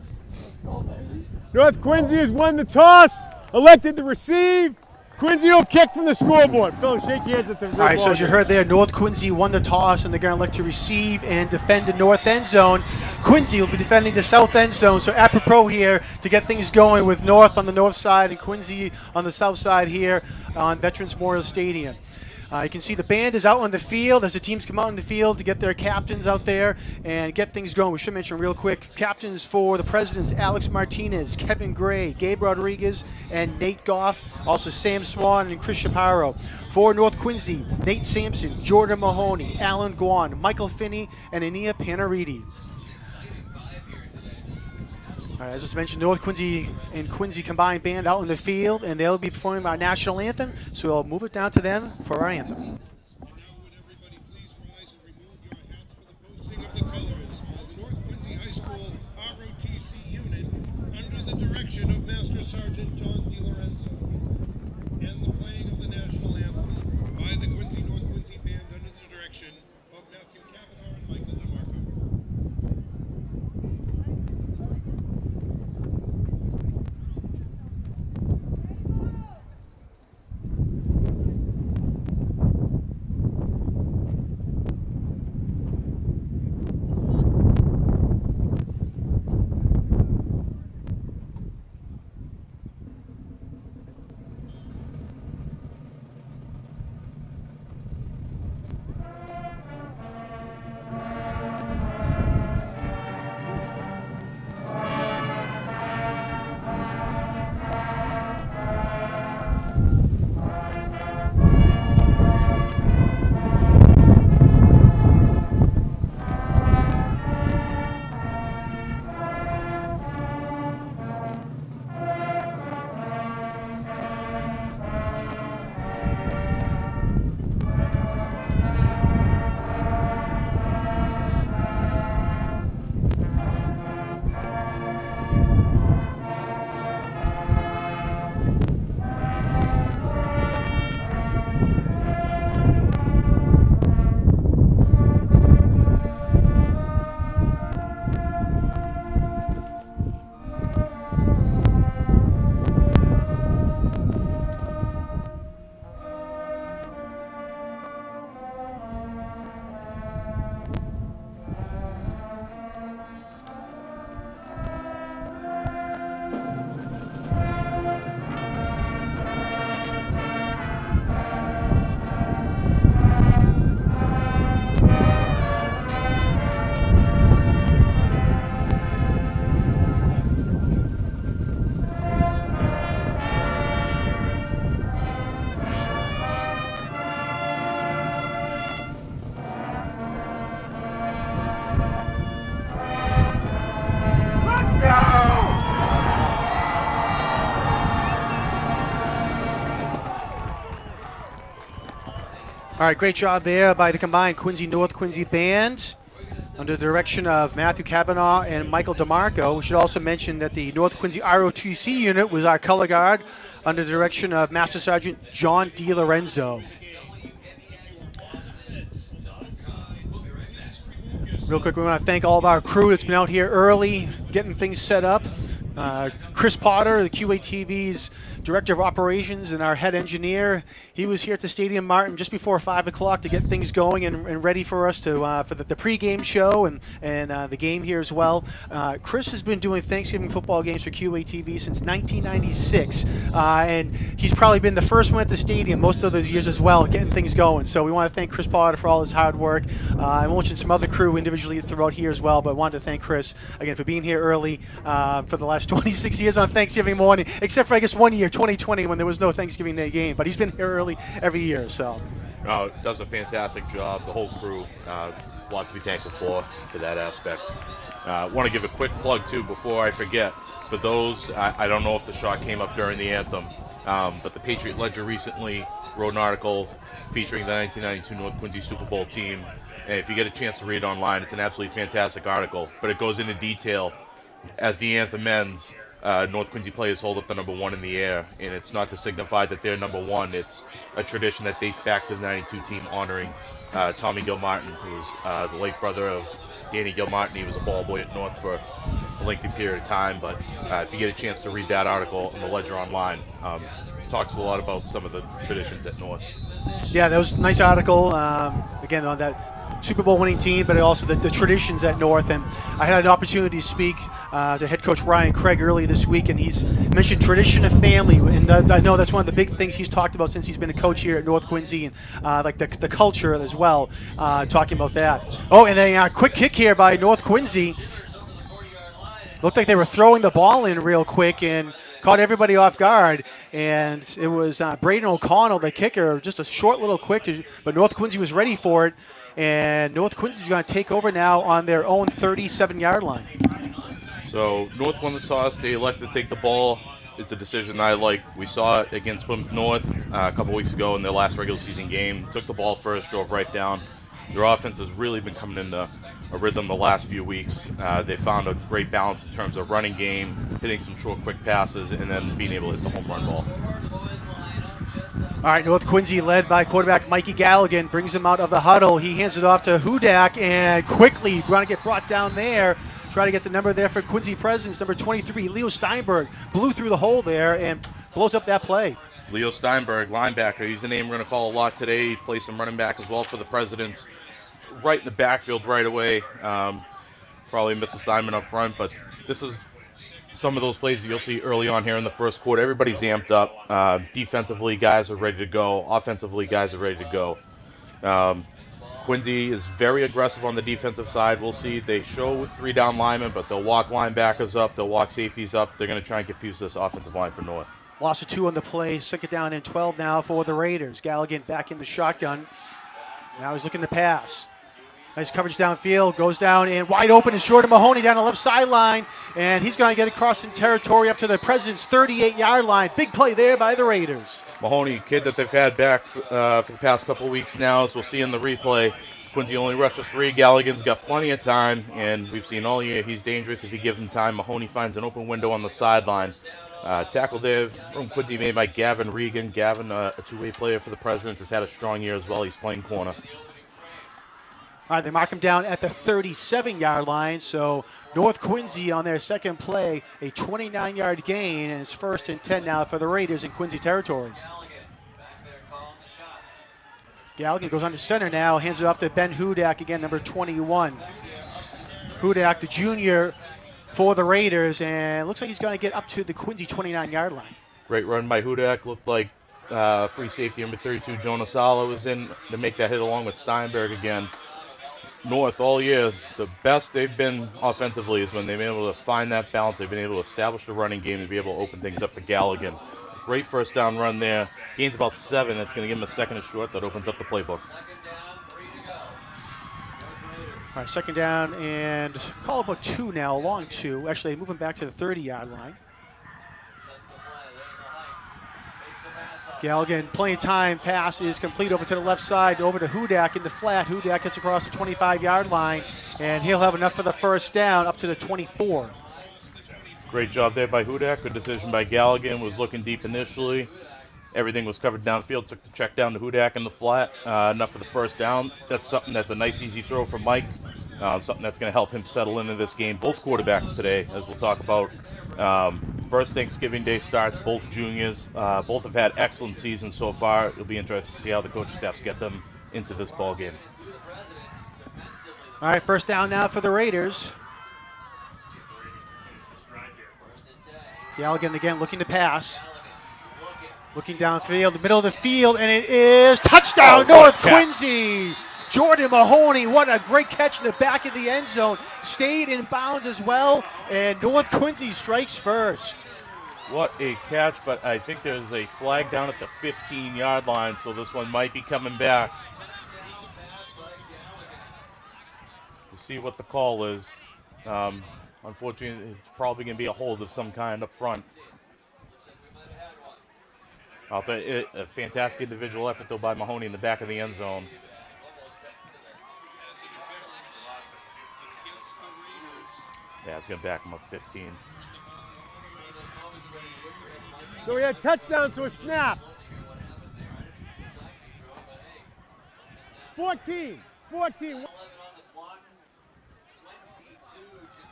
North Quincy has won the toss. Elected to receive. Quincy will kick from the scoreboard. Fellas, shake your hands at the All right, so as you heard there, North Quincy won the toss, and they're going to elect to receive and defend the north end zone. Quincy will be defending the south end zone, so apropos here to get things going with North on the north side and Quincy on the south side here on Veterans Memorial Stadium. You can see the band is out on the field as the teams come out on the field to get their captains out there and get things going. We should mention real quick, captains for the Presidents, Alex Martinez, Kevin Gray, Gabe Rodriguez, and Nate Goff. Also Sam Swan and Chris Shapiro. For North Quincy, Nate Sampson, Jordan Mahoney, Alan Guan, Michael Finney, and Ania Panariti. All right, as I mentioned, North Quincy and Quincy combined band out in the field, and they'll be performing our national anthem, so we'll move it down to them for our anthem. Under the direction of Master Sergeant John DiLorenzo, and the playing of the national anthem by the Quincy North Quincy Band under the direction of Matthew Cavanaugh and Michael DeMarco. All right, great job there by the combined Quincy North Quincy Band under the direction of Matthew Cavanaugh and Michael DeMarco. We should also mention that the North Quincy ROTC unit was our color guard under the direction of Master Sergeant John DiLorenzo. Real quick, we want to thank all of our crew that's been out here early, getting things set up. Chris Potter, the QATV's Director of Operations and our head engineer, he was here at the Stadium Martin just before 5 o'clock to get things going and ready for us to for the pregame show and the game here as well. Chris has been doing Thanksgiving football games for QATV since 1996, and he's probably been the first one at the stadium most of those years as well, getting things going. So we want to thank Chris Potter for all his hard work. I mentioned some other crew individually throughout here as well, but I wanted to thank Chris again for being here early for the last 26 years on Thanksgiving morning, except for I guess 1 year, 2020, when there was no Thanksgiving Day game. But he's been here early every year. So does a fantastic job. The whole crew, a lot to be thankful for that aspect. Want to give a quick plug too before I forget. for those, I don't know if the shot came up during the anthem, but the Patriot Ledger recently wrote an article featuring the 1992 North Quincy Super Bowl team. And if you get a chance to read it online, it's an absolutely fantastic article. But it goes into detail as the anthem ends. North Quincy players hold up the number 1 in the air, and it's not to signify that they're number 1. It's a tradition that dates back to the '92 team honoring Tommy Gilmartin, who was the late brother of Danny Gilmartin. He was a ball boy at North for a lengthy period of time. But if you get a chance to read that article in the Ledger online, it talks a lot about some of the traditions at North. Yeah, that was a nice article. Again, on that Super Bowl winning team, but also the traditions at North. And I had an opportunity to speak to head coach Ryan Craig earlier this week, and he's mentioned tradition of family. And I know that's one of the big things he's talked about since he's been a coach here at North Quincy, and like the culture as well, talking about that. Oh, and a quick kick here by North Quincy. Looked like they were throwing the ball in real quick and caught everybody off guard, and it was Braden O'Connell, the kicker, just a short little quick, but North Quincy was ready for it, and North Quincy's going to take over now on their own 37-yard line. So North won the toss. They elected to take the ball. It's a decision I like. We saw it against Plymouth North a couple weeks ago in their last regular season game. Took the ball first, drove right down. Their offense has really been coming into a rhythm the last few weeks. They found a great balance in terms of running game, hitting some short, quick passes, and then being able to hit the home run ball. All right, North Quincy led by quarterback Mikey Galligan brings him out of the huddle. He hands it off to Hudak and quickly trying to get brought down there. Try to get the number there for Quincy Presence, number 23, Leo Steinberg. Blew through the hole there and blows up that play. Leo Steinberg, linebacker. He's a name we're going to call a lot today. He plays some running back as well for the Presidents. Right in the backfield right away. Probably a misassignment up front, but this is some of those plays that you'll see early on here in the first quarter. Everybody's amped up. Defensively, guys are ready to go. Offensively, guys are ready to go. Quincy is very aggressive on the defensive side. We'll see. They show with 3 down linemen, but they'll walk linebackers up. They'll walk safeties up. They're going to try and confuse this offensive line for North. Loss of 2 on the play. 2nd down and 12 now for the Raiders. Galligan back in the shotgun. Now he's looking to pass. Nice coverage downfield, goes down, and wide open is Jordan Mahoney down the left sideline, and he's going to get across in territory up to the President's 38-yard line. Big play there by the Raiders. Mahoney, kid that they've had back for the past couple of weeks now, as we'll see in the replay. Quincy only rushes 3. Galligan's got plenty of time, and we've seen all year he's dangerous if you give him time. Mahoney finds an open window on the sideline. Tackle there from Quincy made by Gavin Regan. Gavin, a 2-way player for the Presidents, has had a strong year as well. He's playing corner. All right, they mark him down at the 37-yard line. So North Quincy on their second play, a 29-yard gain, and it's 1st and 10 now for the Raiders in Quincy territory. Galligan goes on to center now, hands it off to Ben Hudak, again, number 21. Hudak, the junior for the Raiders, and looks like he's going to get up to the Quincy 29-yard line. Great run by Hudak. Looked like free safety number 32, Jonas Sala, was in to make that hit along with Steinberg again. North all year, the best they've been offensively is when they've been able to find that balance. They've been able to establish the running game and be able to open things up for Galligan. Great first down run there. Gains about 7. That's going to give him a second and short. That opens up the playbook. All right, 2nd down and call about 2 now, a long 2. Actually, moving back to the 30-yard line. Galligan, plenty of time. Pass is complete over to the left side, over to Hudak in the flat. Hudak gets across the 25-yard line, and he'll have enough for the first down up to the 24. Great job there by Hudak. Good decision by Galligan. Was looking deep initially. Everything was covered downfield. Took the check down to Hudak in the flat. Enough for the first down. That's something that's a nice, easy throw for Mike. Something that's going to help him settle into this game. Both quarterbacks today, as we'll talk about. First Thanksgiving Day starts, both juniors. Both have had excellent seasons so far. It'll be interesting to see how the coaching staffs get them into this ball game. All right, first down now for the Raiders. Galligan again looking to pass. Looking downfield, the middle of the field, and it is touchdown, North Quincy. Jordan Mahoney, what a great catch in the back of the end zone. Stayed in bounds as well, and North Quincy strikes first. What a catch, but I think there's a flag down at the 15-yard line, so this one might be coming back. To see what the call is. unfortunately, it's probably going to be a hold of some kind up front. I'll tell you, a fantastic individual effort, though, by Mahoney in the back of the end zone. Yeah, it's going to back him up 15. So we had touchdowns to a snap. 14.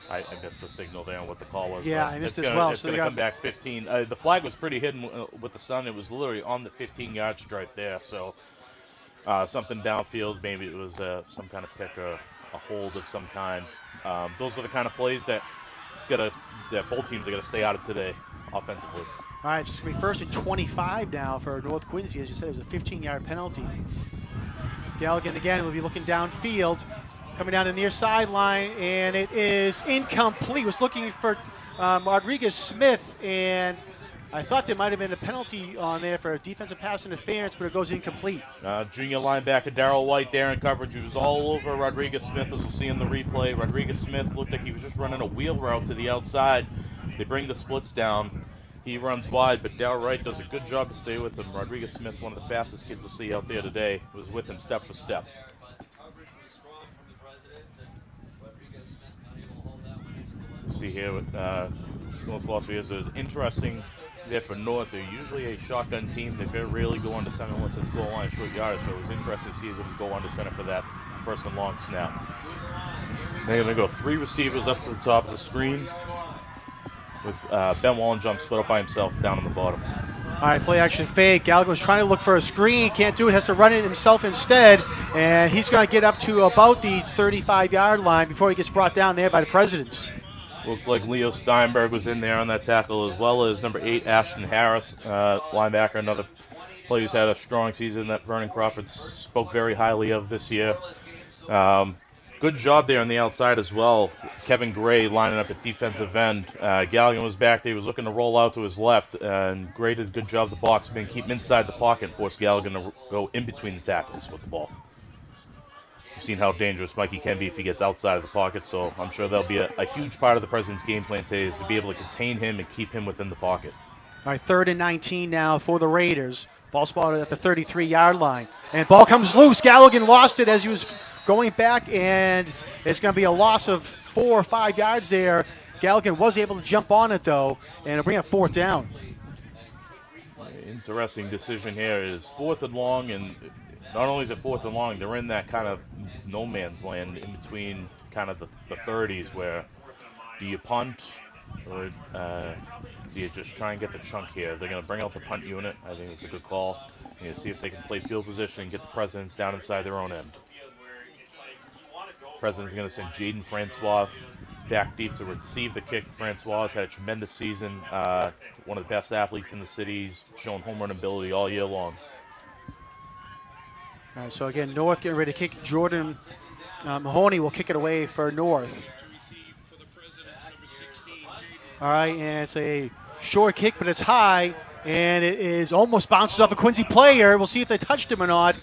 I missed the signal there on what the call was. Yeah, I missed it as well. It's going to come back 15. The flag was pretty hidden with the sun. It was literally on the 15-yard stripe there. So something downfield, maybe it was some kind of pick or a hold of some kind. Those are the kind of plays that both teams are going to stay out of today offensively. All right, so it's going to be 1st and 25 now for North Quincy. As you said, it was a 15-yard penalty. Galligan again will be looking downfield, coming down the near sideline, and it is incomplete. Was looking for Rodriguez Smith, and I thought there might have been a penalty on there for a defensive pass interference, but it goes incomplete. Junior linebacker Darrell White there in coverage. He was all over Rodriguez Smith, as we'll see in the replay. Rodriguez Smith looked like he was just running a wheel route to the outside. They bring the splits down. He runs wide, but Darrell White does a good job to stay with him. Rodriguez Smith, one of the fastest kids we'll see out there today, was with him step for step. See here with North Philosophy is interesting there for North. They're usually a shotgun team. They very rarely go under center unless it's goal line short yardage, so it was interesting to see them go under center for that 1st and long snap. They're going to go 3 receivers up to the top of the screen with Ben Wallenjump split up by himself down on the bottom. All right, play action fake. Gallagher was trying to look for a screen, can't do it, has to run it himself instead, and he's going to get up to about the 35-yard line before he gets brought down there by the Presidents. Looked like Leo Steinberg was in there on that tackle, as well as number 8, Ashton Harris, linebacker, another player who's had a strong season that Vernon Crawford spoke very highly of this year. Good job there on the outside as well. Kevin Gray lining up at defensive end. Galligan was back there. He was looking to roll out to his left, and Gray did a good job of the box, keep him inside the pocket, and force Galligan to go in between the tackles with the ball. We've seen how dangerous Mikey can be if he gets outside of the pocket, so I'm sure that'll be a huge part of the President's game plan today is to be able to contain him and keep him within the pocket. All right, 3rd and 19 now for the Raiders. Ball spotted at the 33-yard line. And ball comes loose. Galligan lost it as he was going back, and it's going to be a loss of 4 or 5 yards there. Galligan was able to jump on it, though, and it'll bring up 4th down. Interesting decision here is 4th and long, and not only is it 4th and long, they're in that kind of no man's land in between kind of the 30s where do you punt or do you just try and get the chunk here? They're going to bring out the punt unit. I think it's a good call. And see if they can play field position and get the Presidents down inside their own end. President's going to send Jaden Francois back deep to receive the kick. Francois has had a tremendous season. One of the best athletes in the city. He's shown home run ability all year long. All right, so again, North getting ready to kick. Jordan Mahoney will kick it away for North. All right, and it's a short kick, but it's high, and it is almost bounces off a Quincy player. We'll see if they touched him or not.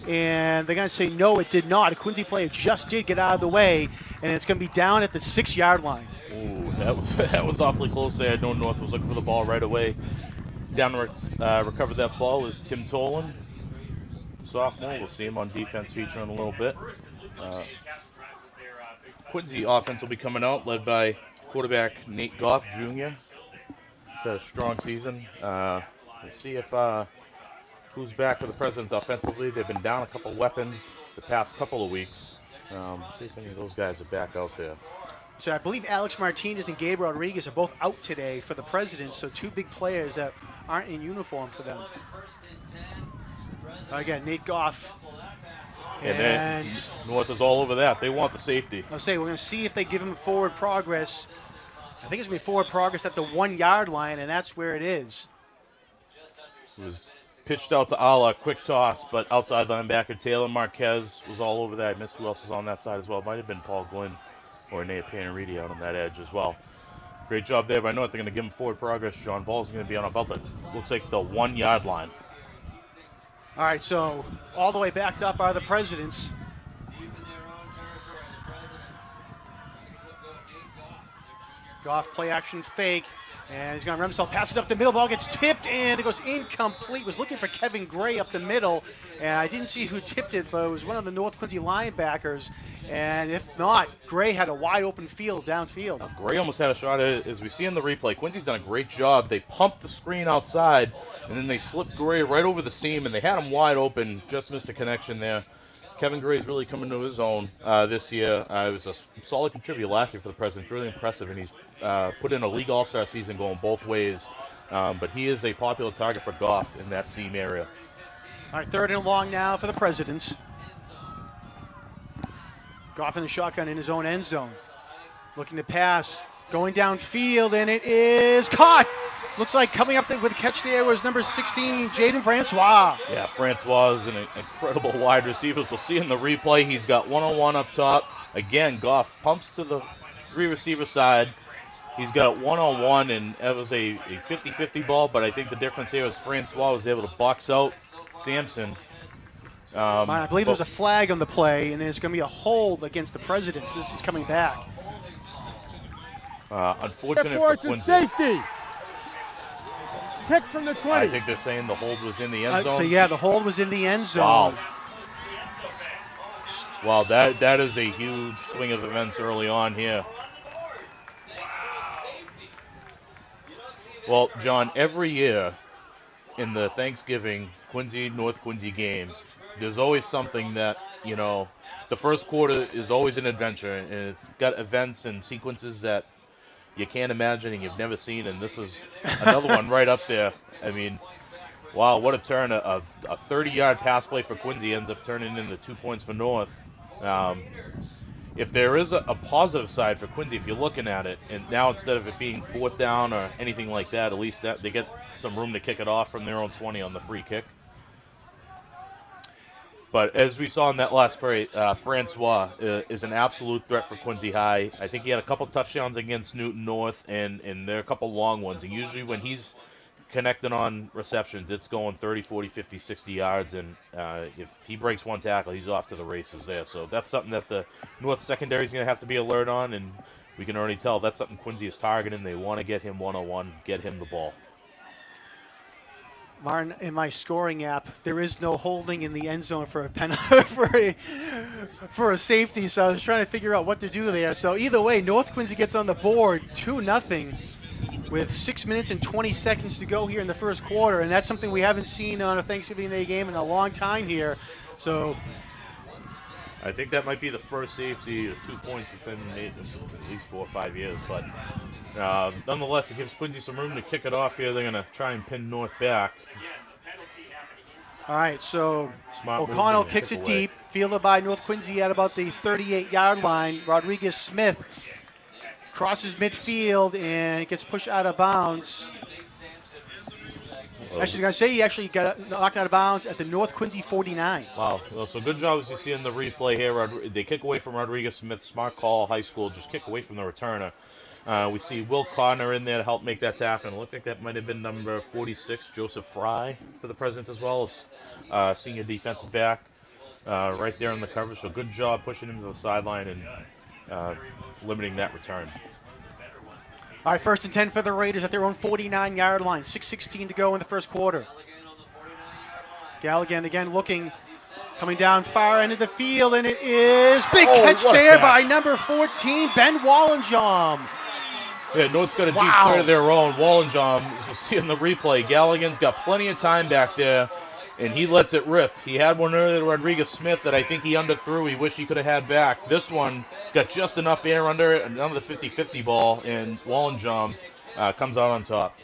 And they're going to say no, it did not. A Quincy player just did get out of the way, and it's going to be down at the 6-yard line. Ooh, that was awfully close there. I know North was looking for the ball right away. Down to recover that ball is Tim Tolan, sophomore. We'll see him on defense featuring a little bit. Quincy offense will be coming out, led by quarterback Nate Goff Jr. It's a strong season. We'll see if who's back for the Presidents offensively. They've been down a couple weapons the past couple of weeks. See if any of those guys are back out there. So I believe Alex Martinez and Gabriel Rodriguez are both out today for the Presidents, so 2 big players that aren't in uniform for them. Again, Nate Goff. And then North is all over that. They want the safety. I'll say we're going to see if they give him forward progress. I think it's going to be forward progress at the 1-yard line, and that's where it is. It was pitched out to Ala, quick toss, but outside linebacker Taylor Marquez was all over that. I missed who else was on that side as well. It might have been Paul Glynn or Nate Panariti out on that edge as well. Great job there by North. They're going to give him forward progress. John Ball's going to be on about the, looks like the 1-yard line. All right, so all the way backed up are the Presidents. Goff play action fake. And he's going to run himself, pass it up the middle, ball gets tipped, and it goes incomplete. Was looking for Kevin Gray up the middle, and I didn't see who tipped it, but it was one of the North Quincy linebackers. And if not, Gray had a wide open field downfield. Gray almost had a shot at it. As we see in the replay, Quincy's done a great job. They pumped the screen outside, and then they slipped Gray right over the seam, and they had him wide open, just missed a connection there. Kevin Gray is really coming to his own this year. He was a solid contributor last year for the Presidents, really impressive, and he's put in a league all-star season going both ways. But he is a popular target for Goff in that seam area. All right, 3rd and long now for the Presidents. Goff in the shotgun in his own end zone. Looking to pass, going downfield, and it is caught. Looks like coming up with a catch there was number 16, Jaden Francois. Yeah, Francois is an incredible wide receiver. We'll see in the replay, he's got one-on-one up top. Again, Goff pumps to the 3-receiver side. He's got one-on-one, and it was a 50-50 ball, but I think the difference here is Francois was able to box out Sampson. I believe there was a flag on the play, and there's going to be a hold against the Presidents. This is coming back. Unfortunate for Quincy. Safety. Kick from the 20. I think they're saying the hold was in the end zone. So yeah, the hold was in the end zone. Wow, that is a huge swing of events early on here. Well, John, every year in the Thanksgiving North Quincy game, there's always something that, you know, the first quarter is always an adventure, and it's got events and sequences that you can't imagine and you've never seen, and this is another one right up there. I mean, wow, what a turn. A 30-yard pass play for Quincy ends up turning into 2 points for North. If there is a positive side for Quincy, if you're looking at it, and now instead of it being 4th down or anything like that, at least that they get some room to kick it off from their own 20 on the free kick. But as we saw in that last play, Francois is an absolute threat for Quincy High. I think he had a couple touchdowns against Newton North, and there are a couple long ones. And usually when he's connecting on receptions, it's going 30, 40, 50, 60 yards. And if he breaks one tackle, he's off to the races there. So that's something that the North secondary is going to have to be alert on. And we can already tell that's something Quincy is targeting. They want to get him one-on-one, get him the ball. Martin, in my scoring app, there is no holding in the end zone for a for a safety. So I was trying to figure out what to do there. So either way, North Quincy gets on the board 2-0 with 6 minutes and 20 seconds to go here in the first quarter, and that's something we haven't seen on a Thanksgiving Day game in a long time here. So I think that might be the first safety of 2 points within at least 4 or 5 years, but. Nonetheless, it gives Quincy some room to kick it off here. They're going to try and pin North back. All right, so Smart O'Connell kicks it deep, fielded by North Quincy at about the 38-yard line. Rodriguez Smith crosses midfield and gets pushed out of bounds. Actually, I say he actually got knocked out of bounds at the North Quincy 49. Wow. Well, so good job as you see in the replay here. They kick away from Rodriguez Smith. Smart call, high school. Just kick away from the returner. We see Will Connor in there to help make that tackle. And it looked like that might have been number 46, Joseph Fry, for the Presidents as well as senior defensive back right there in the coverage. So good job pushing him to the sideline and limiting that return. All right, 1st and 10 for the Raiders at their own 49-yard line. 6:16 to go in the first quarter. Galligan again looking, coming down far end of the field, and it is big catch there by number 14, Ben Wallenjom. Yeah, North's got a deep threat of their own. Wallenjom, as we'll see in the replay, Galligan's got plenty of time back there, and he lets it rip. He had one earlier to Rodriguez Smith that I think he underthrew. He wished he could have had back. This one got just enough air under it, another 50-50 ball, and Wallenjom comes out on top.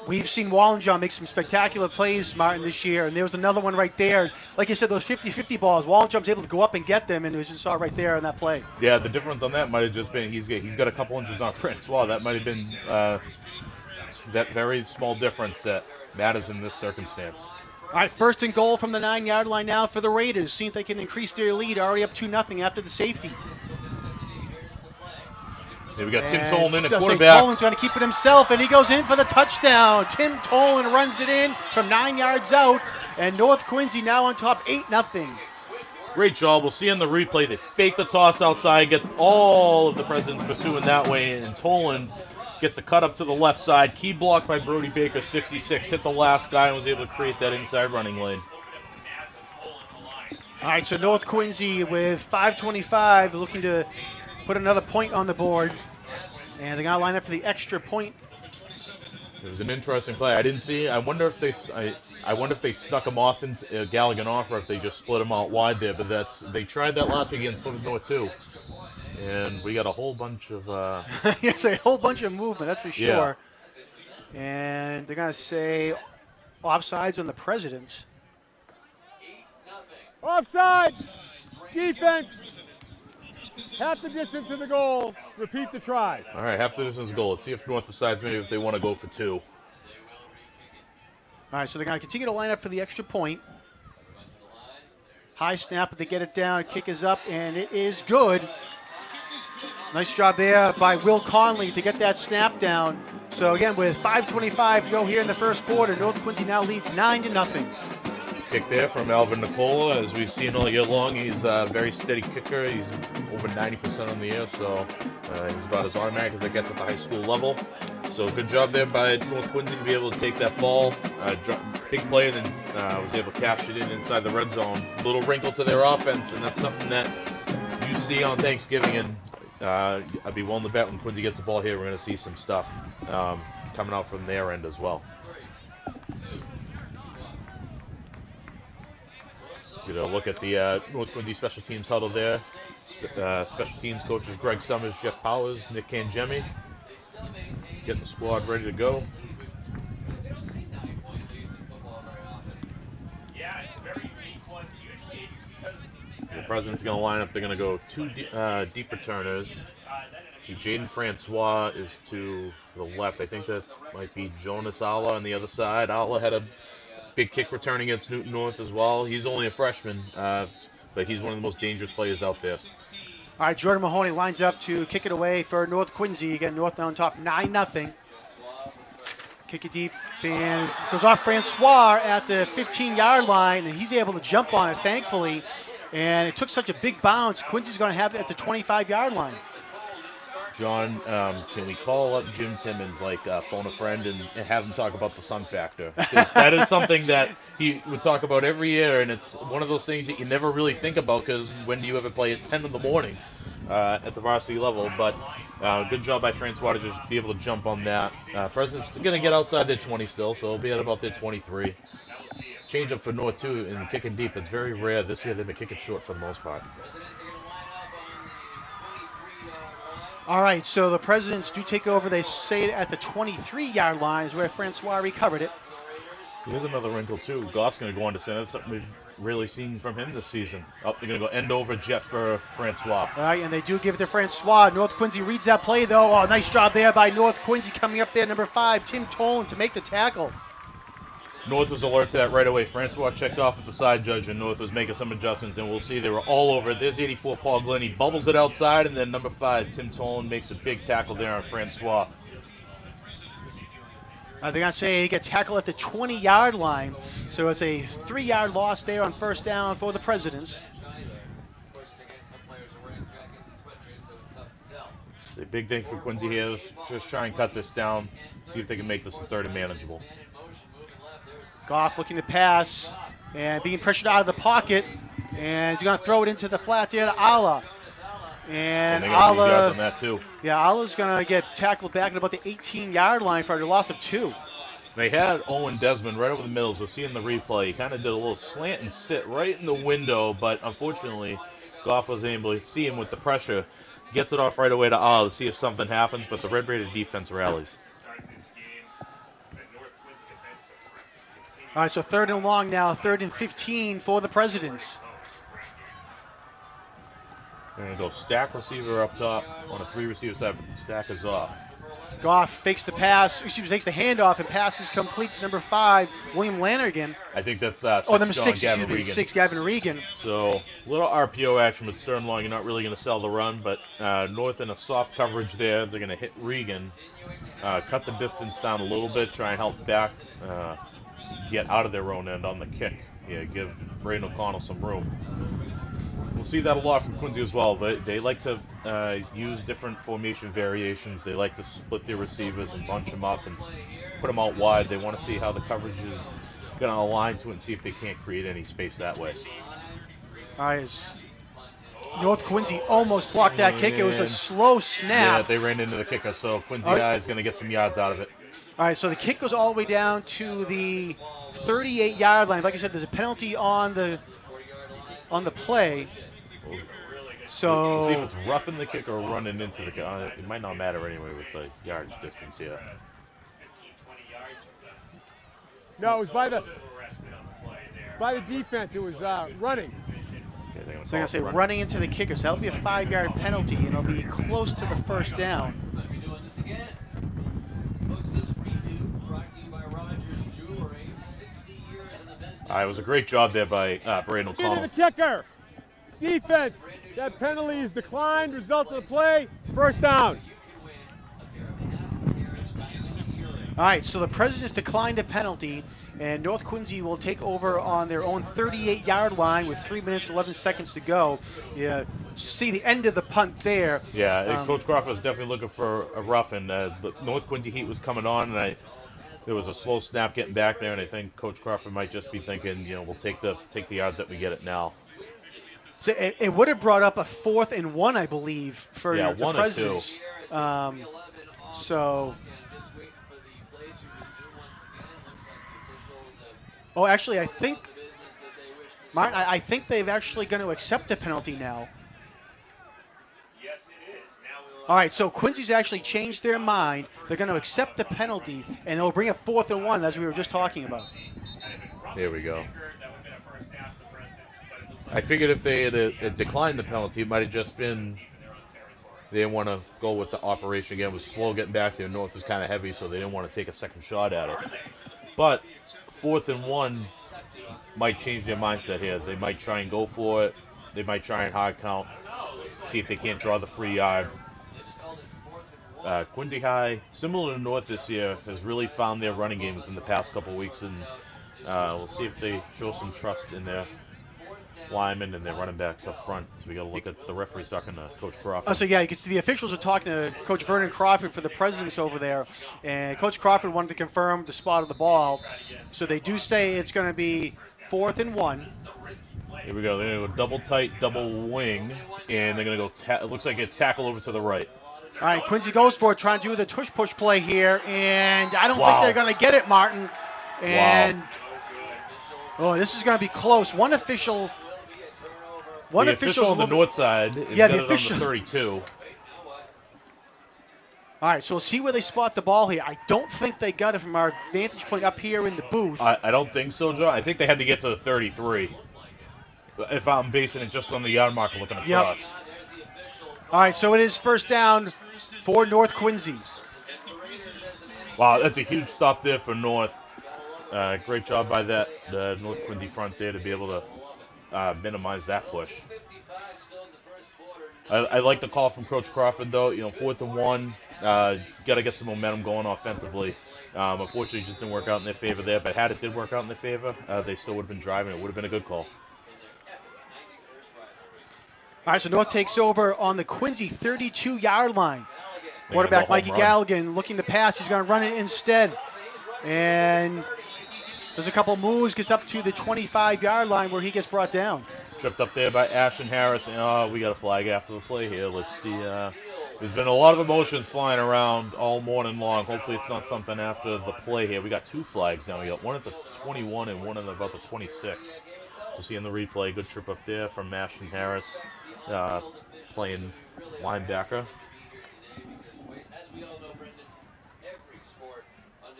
We've seen Wallenjom make some spectacular plays, Martin, this year, and there was another one right there. Like you said, those 50-50 balls, Wallenjom's able to go up and get them, and as you saw right there on that play. Yeah, the difference on that might have just been he's got a couple inches on Francois. That might have been that very small difference that matters in this circumstance. All right, 1st and goal from the 9-yard line now for the Raiders. See if they can increase their lead, already up 2-0 after the safety. Yeah, we got Tim Tolan in, a quarterback. Tolan's trying to keep it himself, and he goes in for the touchdown. Tim Tolan runs it in from 9 yards out, and North Quincy now on top 8-0. Great job. We'll see in the replay. They fake the toss outside, get all of the Presidents pursuing that way, and Tolan gets the cut up to the left side. Key block by Brody Baker, 66. Hit the last guy and was able to create that inside running lane. All right, so North Quincy with 5:25 looking to put another point on the board. And they're going to line up for the extra point. It was an interesting play. I didn't see. I wonder if they snuck him off in Galligan off, or if they just split him out wide there. But they tried that last week against Plymouth North too, and we got a whole bunch of. Yes, a whole bunch of movement. That's for sure. Yeah. And they're going to say offsides on the Presidents. Offside. Defense. Half the distance to the goal. Repeat the try. All right, half the distance goal. Let's see if North decides maybe if they want to go for 2. All right, so they're going to continue to line up for the extra point. High snap, but they get it down. Kick is up, and it is good. Nice job there by Will Conley to get that snap down. So again, with 5:25 to go here in the first quarter, North Quincy now leads 9-0. Kick there from Alvin Nicola. As we've seen all year long, he's a very steady kicker. He's over 90% on the air, so he's about as automatic as it gets at the high school level. So good job there by North Quincy to be able to take that ball, big play, and then was able to cash it in inside the red zone. Little wrinkle to their offense, and that's something that you see on Thanksgiving. And I'd be willing to bet when Quincy gets the ball here, we're going to see some stuff coming out from their end as well. Get a look at the North Quincy special teams huddle there. Special teams coaches Greg Summers, Jeff Powers, Nick Kangemi. Getting the squad ready to go. The President's going to line up. They're going to go 2 deep returners. See, Jaden Francois is to the left. I think that might be Jonas Alla on the other side. Alla had a big kick return against Newton North as well. He's only a freshman, but he's one of the most dangerous players out there. All right, Jordan Mahoney lines up to kick it away for North Quincy. Again, North now on top 9-0. Kick it deep, and goes off Francois at the 15-yard line, and he's able to jump on it, thankfully. And it took such a big bounce. Quincy's going to have it at the 25-yard line. John, can we call up Jim Timmons, phone a friend and have him talk about the sun factor? That is something that he would talk about every year, and it's one of those things that you never really think about because when do you ever play at 10 in the morning at the varsity level? But good job by Francois to just be able to jump on that. President's going to get outside their 20 still, so they'll be at about their 23. Change up for North, too, in kicking deep. It's very rare. This year they've been kicking short for the most part. All right, so the Presidents do take over. They say it at the 23-yard line is where Francois recovered it. Here's another wrinkle, too. Goff's going to go on to center. That's something we've really seen from him this season. Oh, they're going to go end over jet for Francois. All right, and they do give it to Francois. North Quincy reads that play, though. Oh, nice job there by North Quincy coming up there. Number 5, Tim Tolan to make the tackle. North was alert to that right away. Francois checked off at the side judge, and North was making some adjustments, and we'll see they were all over it. There's 84, Paul Glenn. He bubbles it outside, and then number 5, Tim Tolan, makes a big tackle there on Francois. They're going to say he gets tackled at the 20-yard line, so it's a 3-yard loss there on first down for the Presidents. The big thing for Quincy here is just try and cut this down, see if they can make this a third and manageable. Goff looking to pass and being pressured out of the pocket, and he's going to throw it into the flat there to Alla. And they got Alla, yards on that too. Yeah, Alla's going to get tackled back at about the 18-yard line for a loss of 2. They had Owen Desmond right over the middle, so seeing the replay, he kind of did a little slant and sit right in the window, but unfortunately, Goff wasn't able to see him with the pressure. Gets it off right away to Alla to see if something happens, but the Red Raider defense rallies. All right, so 3rd and long now, 3rd and 15 for the Presidents. They're going to go stack receiver up top on a 3-receiver side, but the stack is off. Goff fakes the pass, takes the handoff, and passes complete to number 5, William Lannergan. I think that's number 6, Gavin Regan. So a little RPO action with Stern Long. You're not really going to sell the run, but North in a soft coverage there. They're going to hit Regan, cut the distance down a little bit, try and help back, get out of their own end on the kick. Yeah, give Braden O'Connell some room. We'll see that a lot from Quincy as well. They like to use different formation variations. They like to split their receivers and bunch them up and put them out wide. They want to see how the coverage is going to align to it and see if they can't create any space that way. All right. North Quincy almost blocked that kick. It was a slow snap. Yeah, they ran into the kicker, so Quincy High is going to get some yards out of it. All right, so the kick goes all the way down to the 38-yard line. Like I said, there's a penalty on the play. So We'll see if it's roughing the kick or running into the kick. It might not matter anyway with the yardage distance here. No, it was by the defense. It was running. So I'm going to say running into the kicker. So that'll be a 5-yard penalty, and it'll be close to the first down. It was a great job there by Braden Into O'Connell. the kicker. Defense. That penalty is declined. Result of the play, first down. All right, so the Presidents declined a penalty, and North Quincy will take over on their own 38-yard line with 3 minutes and 11 seconds to go. You see the end of the punt there. Yeah, Coach Crawford was definitely looking for a rough, and the North Quincy heat was coming on, and there was a slow snap getting back there, and I think Coach Crawford might just be thinking, we'll take the yards that we get it now. So it would have brought up a 4th and 1, I believe, for the 1 Presidents. or 2. So. Oh, actually, I think, Martin, I think they've actually going to accept the penalty now. All right, so Quincy's actually changed their mind. They're going to accept the penalty, and they'll bring up 4th and 1, as we were just talking about. There we go. I figured if they had declined the penalty, it might have just been they didn't want to go with the operation again. It was slow getting back there. North was kind of heavy, so they didn't want to take a second shot at it. But 4th and 1 might change their mindset here. They might try and go for it. They might try and hard count, see if they can't draw the free yard. Quincy High, similar to North this year, has really found their running game within the past couple of weeks, and we'll see if they show some trust in their linemen and their running backs up front. So we got to look at the referees talking to Coach Crawford. So yeah, you can see the officials are talking to Coach Vernon Crawford for the Presidents over there, and Coach Crawford wanted to confirm the spot of the ball. So they do say it's going to be 4th and 1. Here we go. They're going to go double tight, double wing, and they're going to go. It looks like it's tackle over to the right. All right, Quincy goes for it, trying to do the tush-push play here, and I don't think they're going to get it, Martin. And oh, this is going to be close. One official on the north side is the on official. the 32. All right, so we'll see where they spot the ball here. I don't think they got it from our vantage point up here in the booth. I don't think so, Joe. I think they had to get to the 33. If I'm basing it just on the yard marker looking across. Yep. All right, so it is first down for North Quincy. Wow, that's a huge stop there for North. Great job by that North Quincy front there to be able to minimize that push. I like the call from Coach Crawford, though. 4th and 1, got to get some momentum going offensively. Unfortunately, it just didn't work out in their favor there. But had it did work out in their favor, they still would have been driving. It would have been a good call. All right, so North takes over on the Quincy 32-yard line. Quarterback Mikey Galligan looking to pass. He's going to run it instead. And there's a couple moves, gets up to the 25-yard line where he gets brought down. Tripped up there by Ashton Harris. And, we got a flag after the play here. Let's see. There's been a lot of emotions flying around all morning long. Hopefully it's not something after the play here. We got 2 flags now. We got one at the 21 and one at about the 26. We'll see in the replay. Good trip up there from Ashton Harris. Playing linebacker.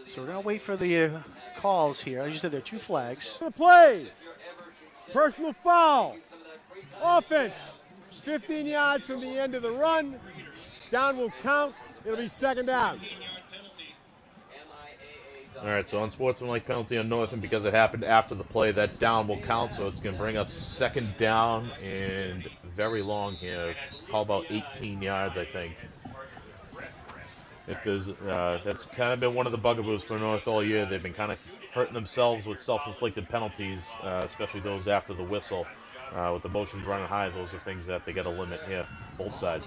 So we're going to wait for the calls here. As you said, there are 2 flags. The play. Personal foul. Offense. 15 yards from the end of the run. Down will count. It'll be second down. All right, so unsportsmanlike penalty on North, and because it happened after the play, that down will count, so it's going to bring up second down and very long here. Call about 18 yards, I think. If there's, that's kind of been one of the bugaboos for North all year. They've been kind of hurting themselves with self-inflicted penalties, especially those after the whistle. with the motions running high, those are things that they got to limit here, both sides.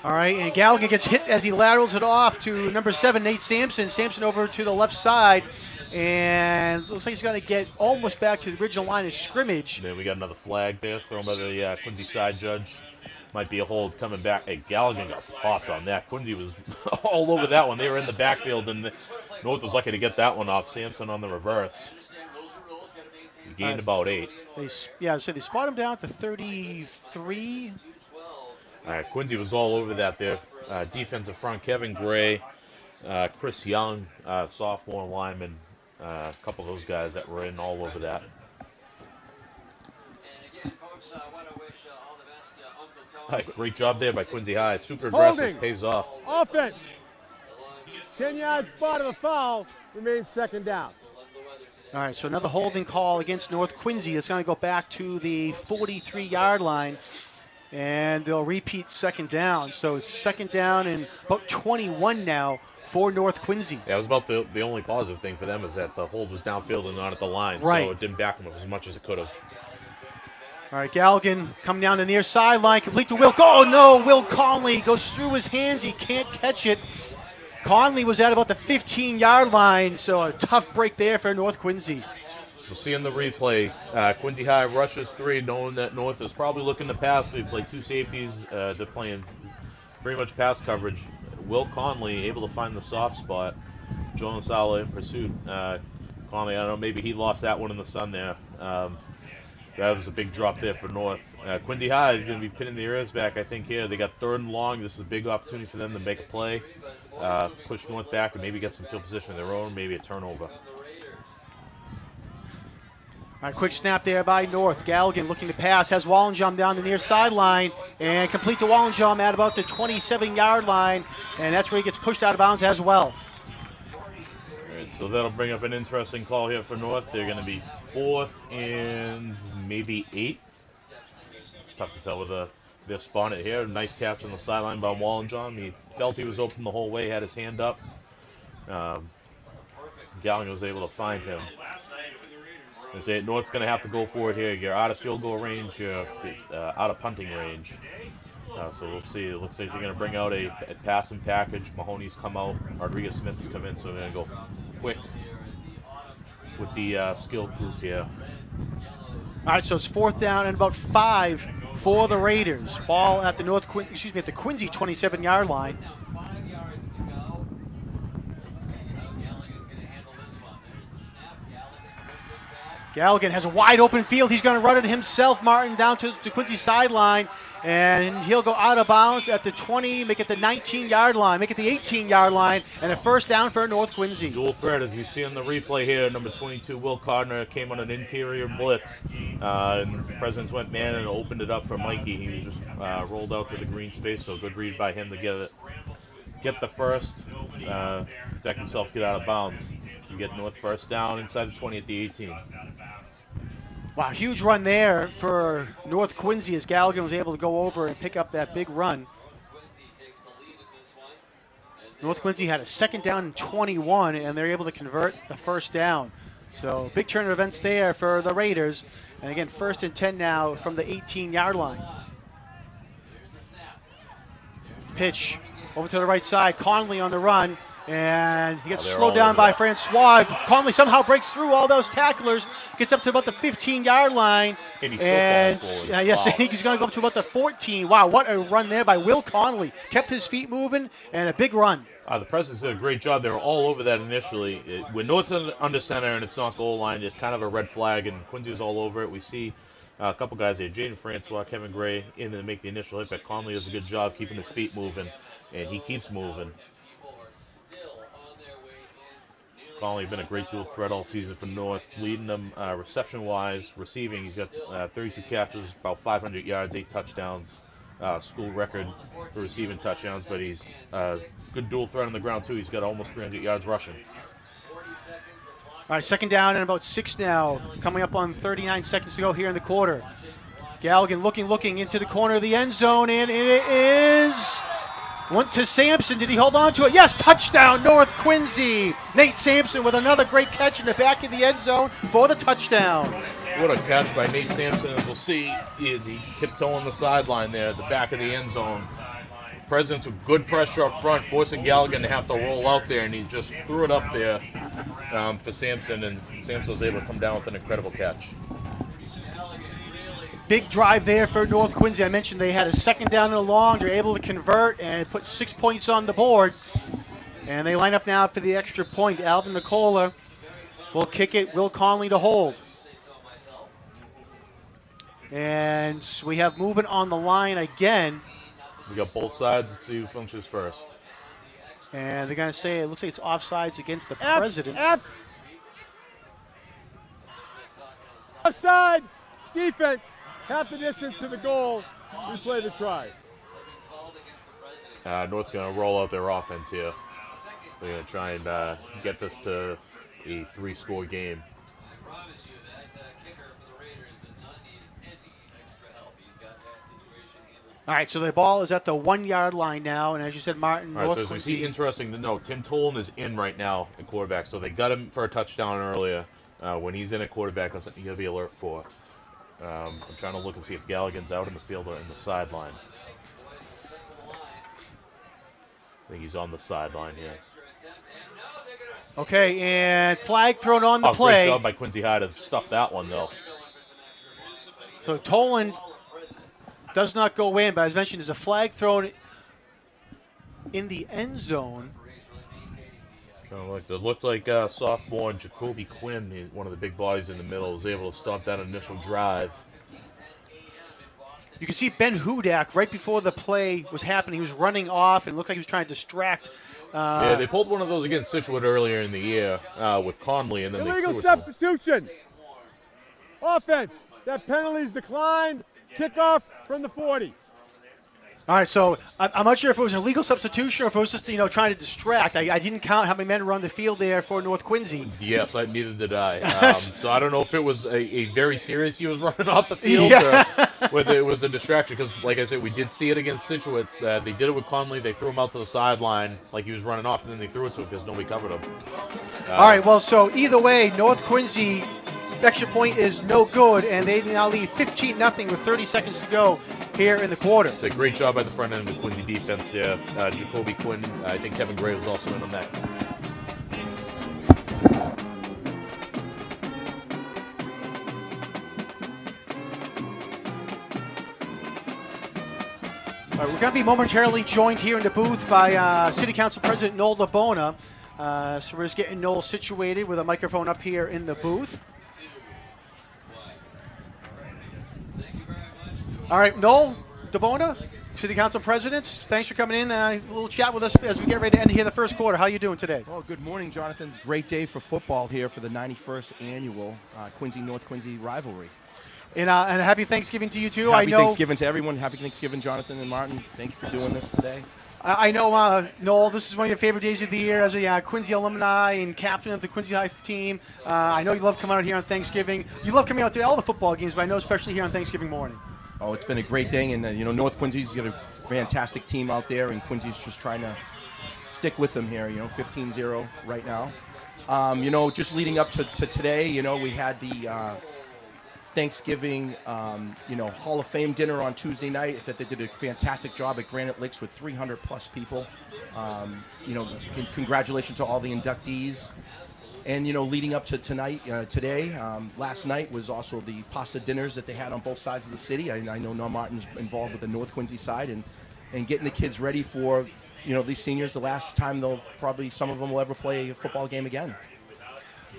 All right, and Galligan gets hit as he laterals it off to number 7, Nate Sampson. Sampson over to the left side, and looks like he's going to get almost back to the original line of scrimmage. And then we got another flag there thrown by the Quincy side judge. Might be a hold coming back. Hey, Galligan got popped on that. Quincy was all over that one. They were in the backfield, and North was lucky to get that one off. Sampson on the reverse. He gained about 8. So they spot him down at the 33. All right, Quincy was all over that there. Defensive front, Kevin Gray, Chris Young, sophomore lineman, a couple of those guys that were in all over that. All right, great job there by Quincy High. Super aggressive, Holding. pays off. Offense. 10-yard spot of a foul. Remains second down. All right, so another holding call against North Quincy. It's going to go back to the 43-yard line, and they'll repeat second down. So it's second down and about 21 now for North Quincy. Yeah, it was about the only positive thing for them is that the hold was downfield and not at the line, Right. so it didn't back them up as much as it could have. All right, Galligan coming down the near sideline, complete to Will. Oh, no, Will Conley goes through his hands. He can't catch it. Conley was at about the 15-yard line, so a tough break there for North Quincy. So seeing the replay, Quincy High rushes 3, knowing that North is probably looking to pass. They play 2 safeties. They're playing pretty much pass coverage. Will Conley able to find the soft spot. Joe Lasala in pursuit. Conley, I don't know, maybe he lost that one in the sun there. That was a big drop there for North. Quincy High is going to be pinning the ears back, I think, here. They got 3rd and long. This is a big opportunity for them to make a play, push North back, and maybe get some field position of their own, maybe a turnover. All right, quick snap there by North. Galligan looking to pass, has Wallenjum down the near sideline, and complete to Wallenjum at about the 27-yard line, and that's where he gets pushed out of bounds as well. All right, so that'll bring up an interesting call here for North. They're going to be 4th and maybe 8. Tough to tell with their spot it here. Nice catch on the sideline by Wallenjum. He felt he was open the whole way, had his hand up. Galligan was able to find him. North's going to have to go for it here. You're out of field goal range. You're out of punting range. So we'll see. It looks like they're going to bring out a passing package. Mahoney's come out. Rodriguez Smith has come in, so they're going to go quick with the skilled group here. All right, so it's 4th down and about 5 for the Raiders. Ball at the at the Quincy 27-yard line. Galligan has a wide open field. He's going to run it himself, Martin, down to Quincy's sideline. And he'll go out of bounds at the 20, make it the 19-yard line, make it the 18-yard line, and a first down for North Quincy. Dual threat, as you see on the replay here, number 22, Will Cardner, came on an interior blitz. And Presidents went man and opened it up for Mikey. He was just rolled out to the green space, so good read by him to get the first, protect himself, get out of bounds. So you get North first down inside the 20 at the 18. Wow, huge run there for North Quincy as Galligan was able to go over and pick up that big run. North Quincy had a 2nd down and 21, and they're able to convert the first down. So big turn of events there for the Raiders. And again, 1st and 10 now from the 18-yard line. Pitch over to the right side. Conley on the run. And he gets slowed down by Francois. Conley somehow breaks through all those tacklers, gets up to about the 15-yard line. And he's still falling forward. Yes, Wow. he's going to go up to about the 14. Wow, what a run there by Will Conley. Kept his feet moving, and a big run. The Presidents did a great job. They were all over that initially. When North's under center and it's not goal line, it's kind of a red flag, and Quincy was all over it. We see a couple guys there, Jaden Francois, Kevin Gray, in to make the initial hit, but Conley does a good job keeping his feet moving, and he keeps moving. Conley been a great dual threat all season for North, leading them reception-wise, receiving. He's got 32 catches, about 500 yards, 8 touchdowns, school record for receiving touchdowns. But he's good dual threat on the ground too. He's got almost 300 yards rushing. All right, 2nd down and about 6 now, coming up on 39 seconds to go here in the quarter. Galligan looking into the corner of the end zone, and it is. Went to Sampson. Did he hold on to it? Yes, touchdown, North Quincy. Nate Sampson with another great catch in the back of the end zone for the touchdown. What a catch by Nate Sampson. As we'll see, is he tiptoeing the sideline there at the back of the end zone. Presidents with good pressure up front, forcing Galligan to have to roll out there, and he just threw it up there for Sampson, and Sampson was able to come down with an incredible catch. Big drive there for North Quincy. I mentioned they had a second down and a long. They're able to convert and put 6 points on the board. And they line up now for the extra point. Alvin Nicola will kick it. Will Conley to hold. And we have movement on the line again. We got both sides. Let's see who finishes first. And they're going to say it looks like it's offsides against the Presidents. Offside, defense, half the distance to the goal. We play the try. North's going to roll out their offense here. They're going to try and get this to a 3-score game. All right, so the ball is at the 1-yard line now, and as you said, Martin. All right, so as we see, interesting to note, Tim Tolan is in right now at quarterback, so they got him for a touchdown earlier. When he's in at quarterback, that's something you got to be alert for. I'm trying to look and see if Galligan's out in the field or in the sideline. I think he's on the sideline here. Okay, and flag thrown on the play. Great job by Quincy High to stuff that one, though. So Toland does not go in, but as mentioned, there's a flag thrown in the end zone. It looked like sophomore Jacoby Quinn, one of the big bodies in the middle, was able to stop that initial drive. You can see Ben Hudak right before the play was happening. He was running off and looked like he was trying to distract. Yeah, they pulled one of those against Scituate earlier in the year with Conley, and then illegal they substitution. Offense. That penalty's declined. Kickoff from the 40. All right, so I'm not sure if it was an illegal substitution or if it was just trying to distract. I didn't count how many men were on the field there for North Quincy. Yes, neither did I. So I don't know if it was a very serious he was running off the field or whether it was a distraction. Because, like I said, we did see it against Scituate. They did it with Conley. They threw him out to the sideline like he was running off, and then they threw it to him because nobody covered him. All right, well, so either way, North Quincy extra point is no good, and they now lead 15-0 with 30 seconds to go here in the quarter. It's a great job by the front end of the Quincy defense there. Jacoby Quinn, I think Kevin Gray was also in on that. All right, we're going to be momentarily joined here in the booth by City Council President Noel LeBona. So we're just getting Noel situated with a microphone up here in the booth. All right, Noel DeBona, City Council President, thanks for coming in. A little chat with us as we get ready to end here the first quarter. How are you doing today? Well, good morning, Jonathan. Great day for football here for the 91st annual Quincy-North Quincy rivalry. And happy Thanksgiving to you, too. Happy Thanksgiving to everyone. Happy Thanksgiving, Jonathan and Martin. Thank you for doing this today. I know, Noel, this is one of your favorite days of the year as a Quincy alumni and captain of the Quincy High team. I know you love coming out here on Thanksgiving. You love coming out to all the football games, but I know especially here on Thanksgiving morning. Oh, it's been a great day, and North Quincy's got a fantastic team out there, and Quincy's just trying to stick with them here. 15-0 right now. Just leading up to today, we had the Thanksgiving, Hall of Fame dinner on Tuesday night. That they did a fantastic job at Granite Lakes with 300+ people. Congratulations to all the inductees. And, leading up to today, last night was also the pasta dinners that they had on both sides of the city. I know Norm Martin's involved with the North Quincy side and getting the kids ready for, these seniors, the last time some of them will ever play a football game again.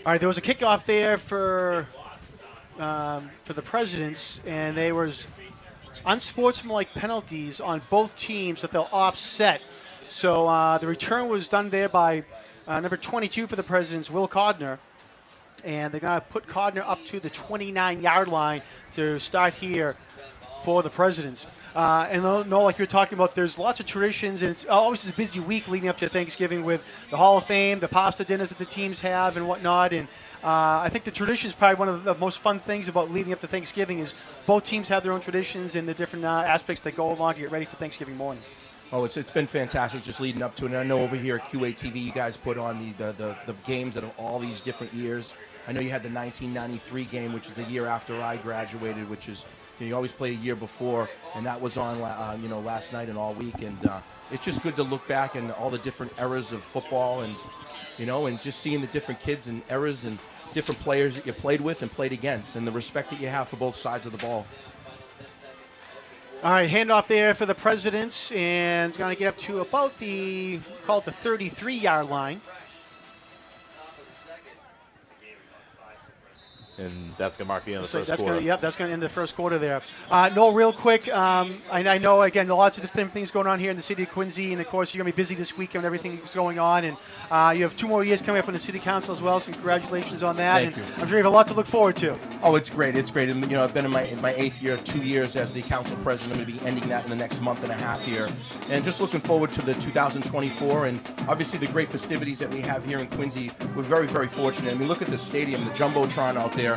All right, there was a kickoff there for the Presidents, and there was unsportsmanlike penalties on both teams that they'll offset. So the return was done there by number 22 for the Presidents, Will Codner. And they're going to put Codner up to the 29-yard line to start here for the Presidents. And Noel, like you were talking about, there's lots of traditions, and it's always a busy week leading up to Thanksgiving with the Hall of Fame, the pasta dinners that the teams have and whatnot. And I think the tradition is probably one of the most fun things about leading up to Thanksgiving is both teams have their own traditions and the different aspects that go along to get ready for Thanksgiving morning. Oh, it's been fantastic just leading up to it. And I know over here at QATV you guys put on the games out of all these different years. I know you had the 1993 game, which is the year after I graduated, which is, you always play a year before, and that was on last night and all week. And it's just good to look back and all the different eras of football, and and just seeing the different kids and eras and different players that you played with and played against, and the respect that you have for both sides of the ball. All right, handoff there for the Presidents, and it's going to get up to about the 33-yard line. And that's going to mark the end of the first that's quarter. That's going to end the first quarter there. Noel, real quick, I know, again, lots of different things going on here in the city of Quincy, and, of course, you're going to be busy this weekend with everything that's going on, and you have 2 more years coming up on the city council as well, so congratulations on that. Thank you. I'm sure you have a lot to look forward to. Oh, it's great. It's great. And, I've been in my 8th year, 2 years as the council president. I'm going to be ending that in the next month and a half here. And just looking forward to the 2024 and obviously the great festivities that we have here in Quincy. We're very, very fortunate. I mean, look at the stadium, the Jumbotron out there.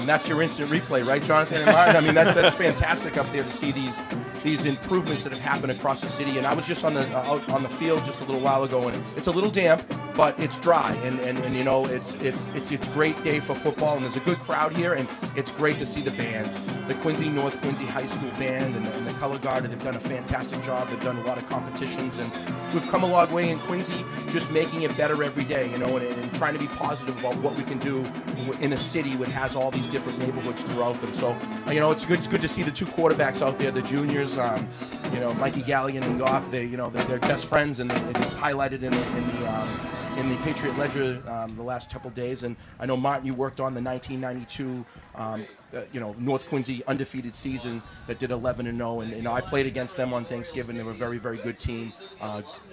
That's your instant replay, right, Jonathan and Martin? I mean, that's fantastic up there to see these improvements that have happened across the city. And I was just on the field just a little while ago, and it's a little damp, but it's dry, and it's a great day for football, and there's a good crowd here, and it's great to see the band, the Quincy North Quincy High School band, and the Color Guard. They've done a fantastic job. They've done a lot of competitions, and we've come a long way in Quincy, just making it better every day, and trying to be positive about what we can do in a city that has all these different neighborhoods throughout them. So, it's good to see the 2 quarterbacks out there, the juniors, Mikey Galligan and Goff. They're best friends, and it's highlighted in the Patriot Ledger the last couple days. And I know, Martin, you worked on the 1992 North Quincy undefeated season that did 11-0, and I played against them on Thanksgiving. They were a very, very good team,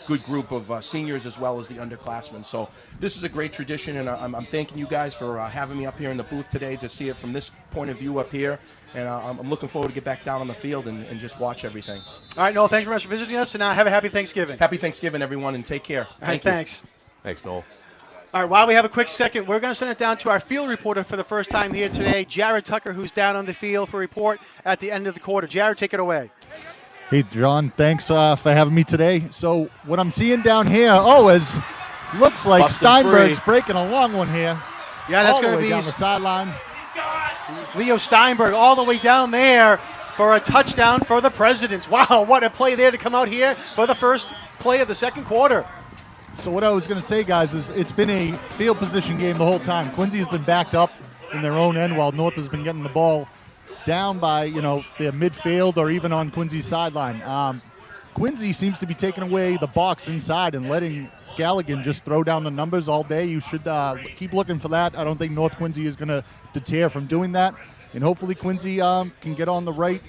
good group of seniors as well as the underclassmen. So this is a great tradition, and I'm thanking you guys for having me up here in the booth today to see it from this point of view up here. And I'm looking forward to get back down on the field and just watch everything. All right, Noel, thanks very much for visiting us, and have a happy Thanksgiving. Happy Thanksgiving, everyone, and take care. All right, thanks. Thanks, Noel. All right, while we have a quick second, we're going to send it down to our field reporter for the first time here today, Jared Tucker, who's down on the field for a report at the end of the quarter. Jared, take it away. Hey, John, thanks for having me today. So what I'm seeing down here, looks like Steinberg's breaking a long one here. Yeah, that's going to be down the sideline. Leo Steinberg all the way down there for a touchdown for the Presidents. Wow, what a play there to come out here for the first play of the second quarter. So what I was going to say, guys, is it's been a field position game the whole time. Quincy has been backed up in their own end while North has been getting the ball down by, their midfield or even on Quincy's sideline. Quincy seems to be taking away the box inside and letting Galligan just throw down the numbers all day. You should keep looking for that. I don't think North Quincy is going to deter from doing that. And hopefully Quincy can get on the right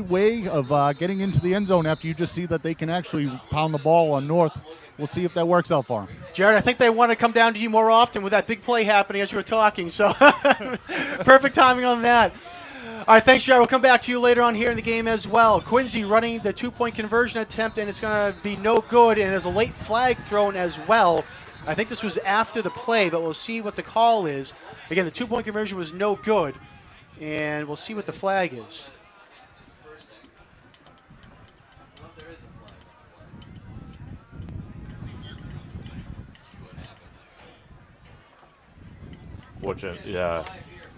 way of getting into the end zone after you just see that they can actually pound the ball on North. We'll see if that works out for them. Jared, I think they want to come down to you more often with that big play happening as you were talking. So perfect timing on that. All right, thanks, Jared. We'll come back to you later on here in the game as well. Quincy running the 2-point conversion attempt, and it's going to be no good, and there's a late flag thrown as well. I think this was after the play, but we'll see what the call is. Again, the 2-point conversion was no good, and we'll see what the flag is. Fortunately,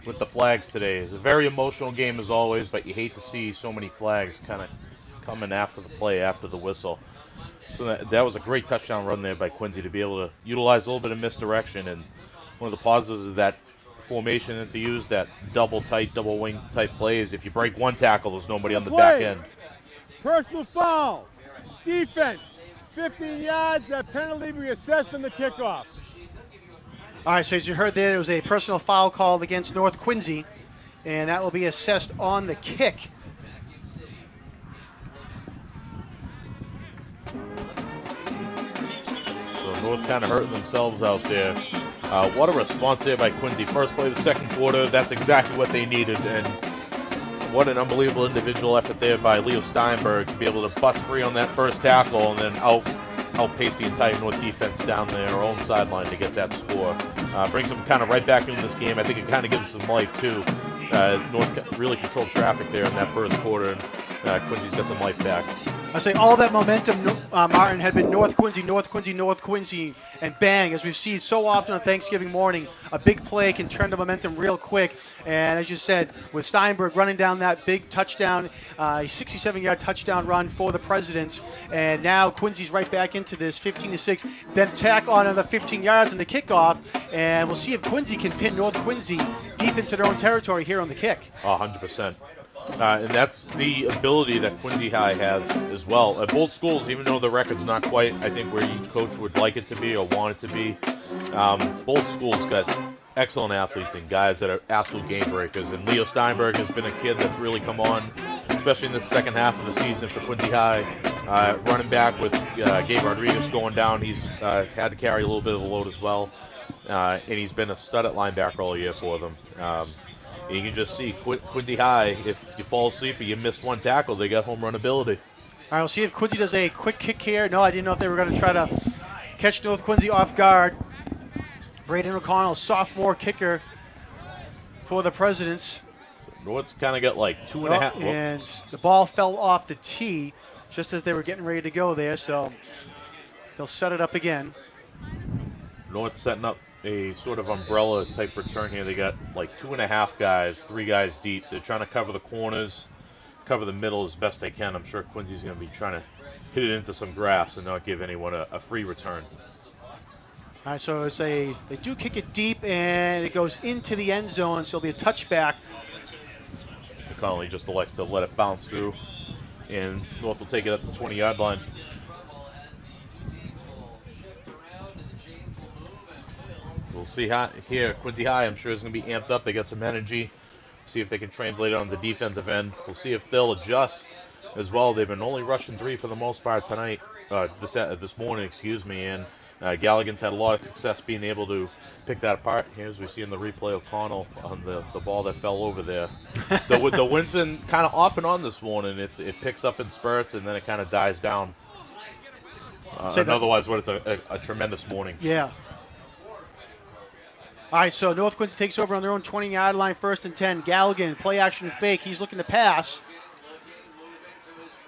with the flags today, it's a very emotional game as always, but you hate to see so many flags kind of coming after the play, after the whistle. So that was a great touchdown run there by Quincy to be able to utilize a little bit of misdirection. And one of the positives of that formation that they use, that double wing type play, is if you break one tackle, there's nobody on the back end. Personal foul. Defense. 15 yards. That penalty we assessed on the kickoff. All right, so as you heard there, it was a personal foul called against North Quincy, and that will be assessed on the kick. So North kind of hurting themselves out there. What a response there by Quincy. First play of the second quarter, that's exactly what they needed. And what an unbelievable individual effort there by Leo Steinberg to be able to bust free on that first tackle and then outpace the entire North defense down their own sideline to get that score. Brings them kind of right back into this game. I think it kind of gives them life, too. North really controlled traffic there in that first quarter, and Quincy's got some life back. I say all that momentum, Martin, had been North Quincy, and bang, as we've seen so often on Thanksgiving morning, a big play can turn the momentum real quick. And as you said, with Steinberg running down that big touchdown, a 67-yard touchdown run for the Presidents, and now Quincy's right back into this 15-6, then tack on another 15 yards in the kickoff, and we'll see if Quincy can pin North Quincy deep into their own territory here on the kick. 100%. And that's the ability that Quincy High has as well. At both schools, even though the record's not quite, I think, where each coach would like it to be or want it to be, both schools got excellent athletes and guys that are absolute game breakers. And Leo Steinberg has been a kid that's really come on, especially in the second half of the season for Quincy High. Running back with Gabe Rodriguez going down, he's had to carry a little bit of the load as well. And he's been a stud at linebacker all year for them. You can just see Quincy High, if you fall asleep or you missed one tackle, they got home run ability. All right, we'll see if Quincy does a quick kick here. No, I didn't know if they were going to try to catch North Quincy off guard. Braden O'Connell, sophomore kicker for the Presidents. North's kind of got like 2.5. And the ball fell off the tee just as they were getting ready to go there, so they'll set it up again. North's setting up a sort of umbrella type return here. They got like 2.5 guys, 3 guys deep. They're trying to cover the corners, cover the middle as best they can. I'm sure Quincy's going to be trying to hit it into some grass and not give anyone a free return. All right, so they do kick it deep, and it goes into the end zone, so it'll be a touchback. Connolly just elects to let it bounce through, and North will take it at the 20-yard line. We'll see how here. Quincy High, I'm sure, is going to be amped up. They got some energy. See if they can translate it on the defensive end. We'll see if they'll adjust as well. They've been only rushing 3 for the most part tonight, this morning, excuse me. And Galligan's had a lot of success being able to pick that apart. Here, as we see in the replay of Connell on the ball that fell over there. The wind's been kind of off and on this morning. It picks up in spurts and then it kind of dies down. And otherwise, what is a tremendous morning. Yeah. All right, so North Quincy takes over on their own 20-yard line, 1st and 10. Galligan, play action fake. He's looking to pass.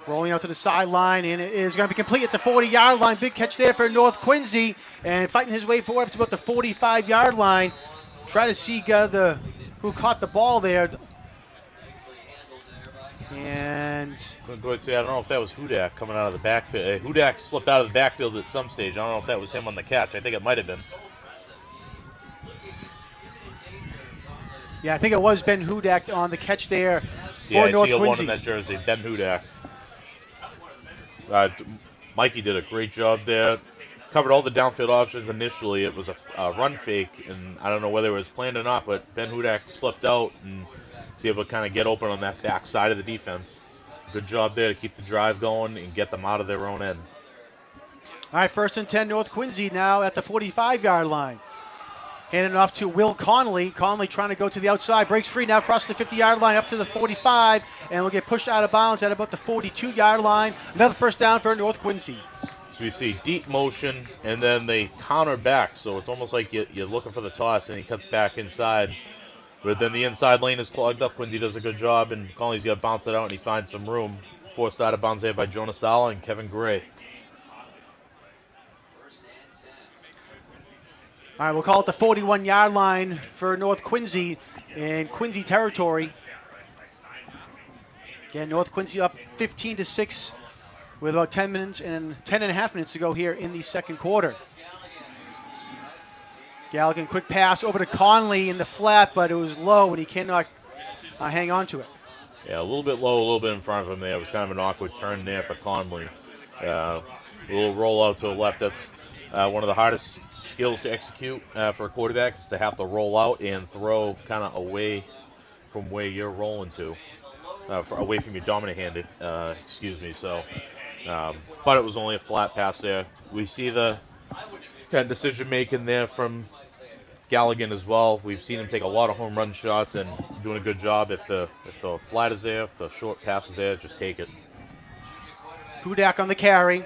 Rolling out to the sideline, and it is going to be complete at the 40-yard line. Big catch there for North Quincy, and fighting his way forward up to about the 45-yard line. Try to see who caught the ball there. And I don't know if that was Hudak coming out of the backfield. Hudak slipped out of the backfield at some stage. I don't know if that was him on the catch. I think it might have been. Yeah, I think it was Ben Hudak on the catch there for Yeah, North I see a Quincy. 1 in that jersey, Ben Hudak. Mikey did a great job there. Covered all the downfield options initially. It was a run fake, and I don't know whether it was planned or not, but Ben Hudak slipped out and was able to kind of get open on that back side of the defense. Good job there to keep the drive going and get them out of their own end. All right, 1st and 10, North Quincy now at the 45-yard line. Handing it off to Will Connolly. Connolly trying to go to the outside. Breaks free now, crossing the 50-yard line up to the 45, and will get pushed out of bounds at about the 42-yard line. Another first down for North Quincy. So we see deep motion, and then they counter back. So it's almost like you're looking for the toss, and he cuts back inside. But then the inside lane is clogged up. Quincy does a good job, and Connolly's got to bounce it out, and he finds some room. Forced out of bounds there by Jonas Sala and Kevin Gray. All right, we'll call it the 41-yard line for North Quincy in Quincy territory. Again, North Quincy up 15-6 with about 10 and a half minutes to go here in the second quarter. Galligan, quick pass over to Conley in the flat, but it was low and he cannot hang on to it. Yeah, a little bit low, a little bit in front of him there. It was kind of an awkward turn there for Conley. A little roll out to the left. That's one of the hardest skills to execute for a quarterback is to have to roll out and throw kind of away from where you're rolling to, away from your dominant hand, excuse me. So, but it was only a flat pass there. We see the kind of decision making there from Galligan as well. We've seen him take a lot of home run shots and doing a good job. If the flat is there, if the short pass is there, just take it. Hudak on the carry.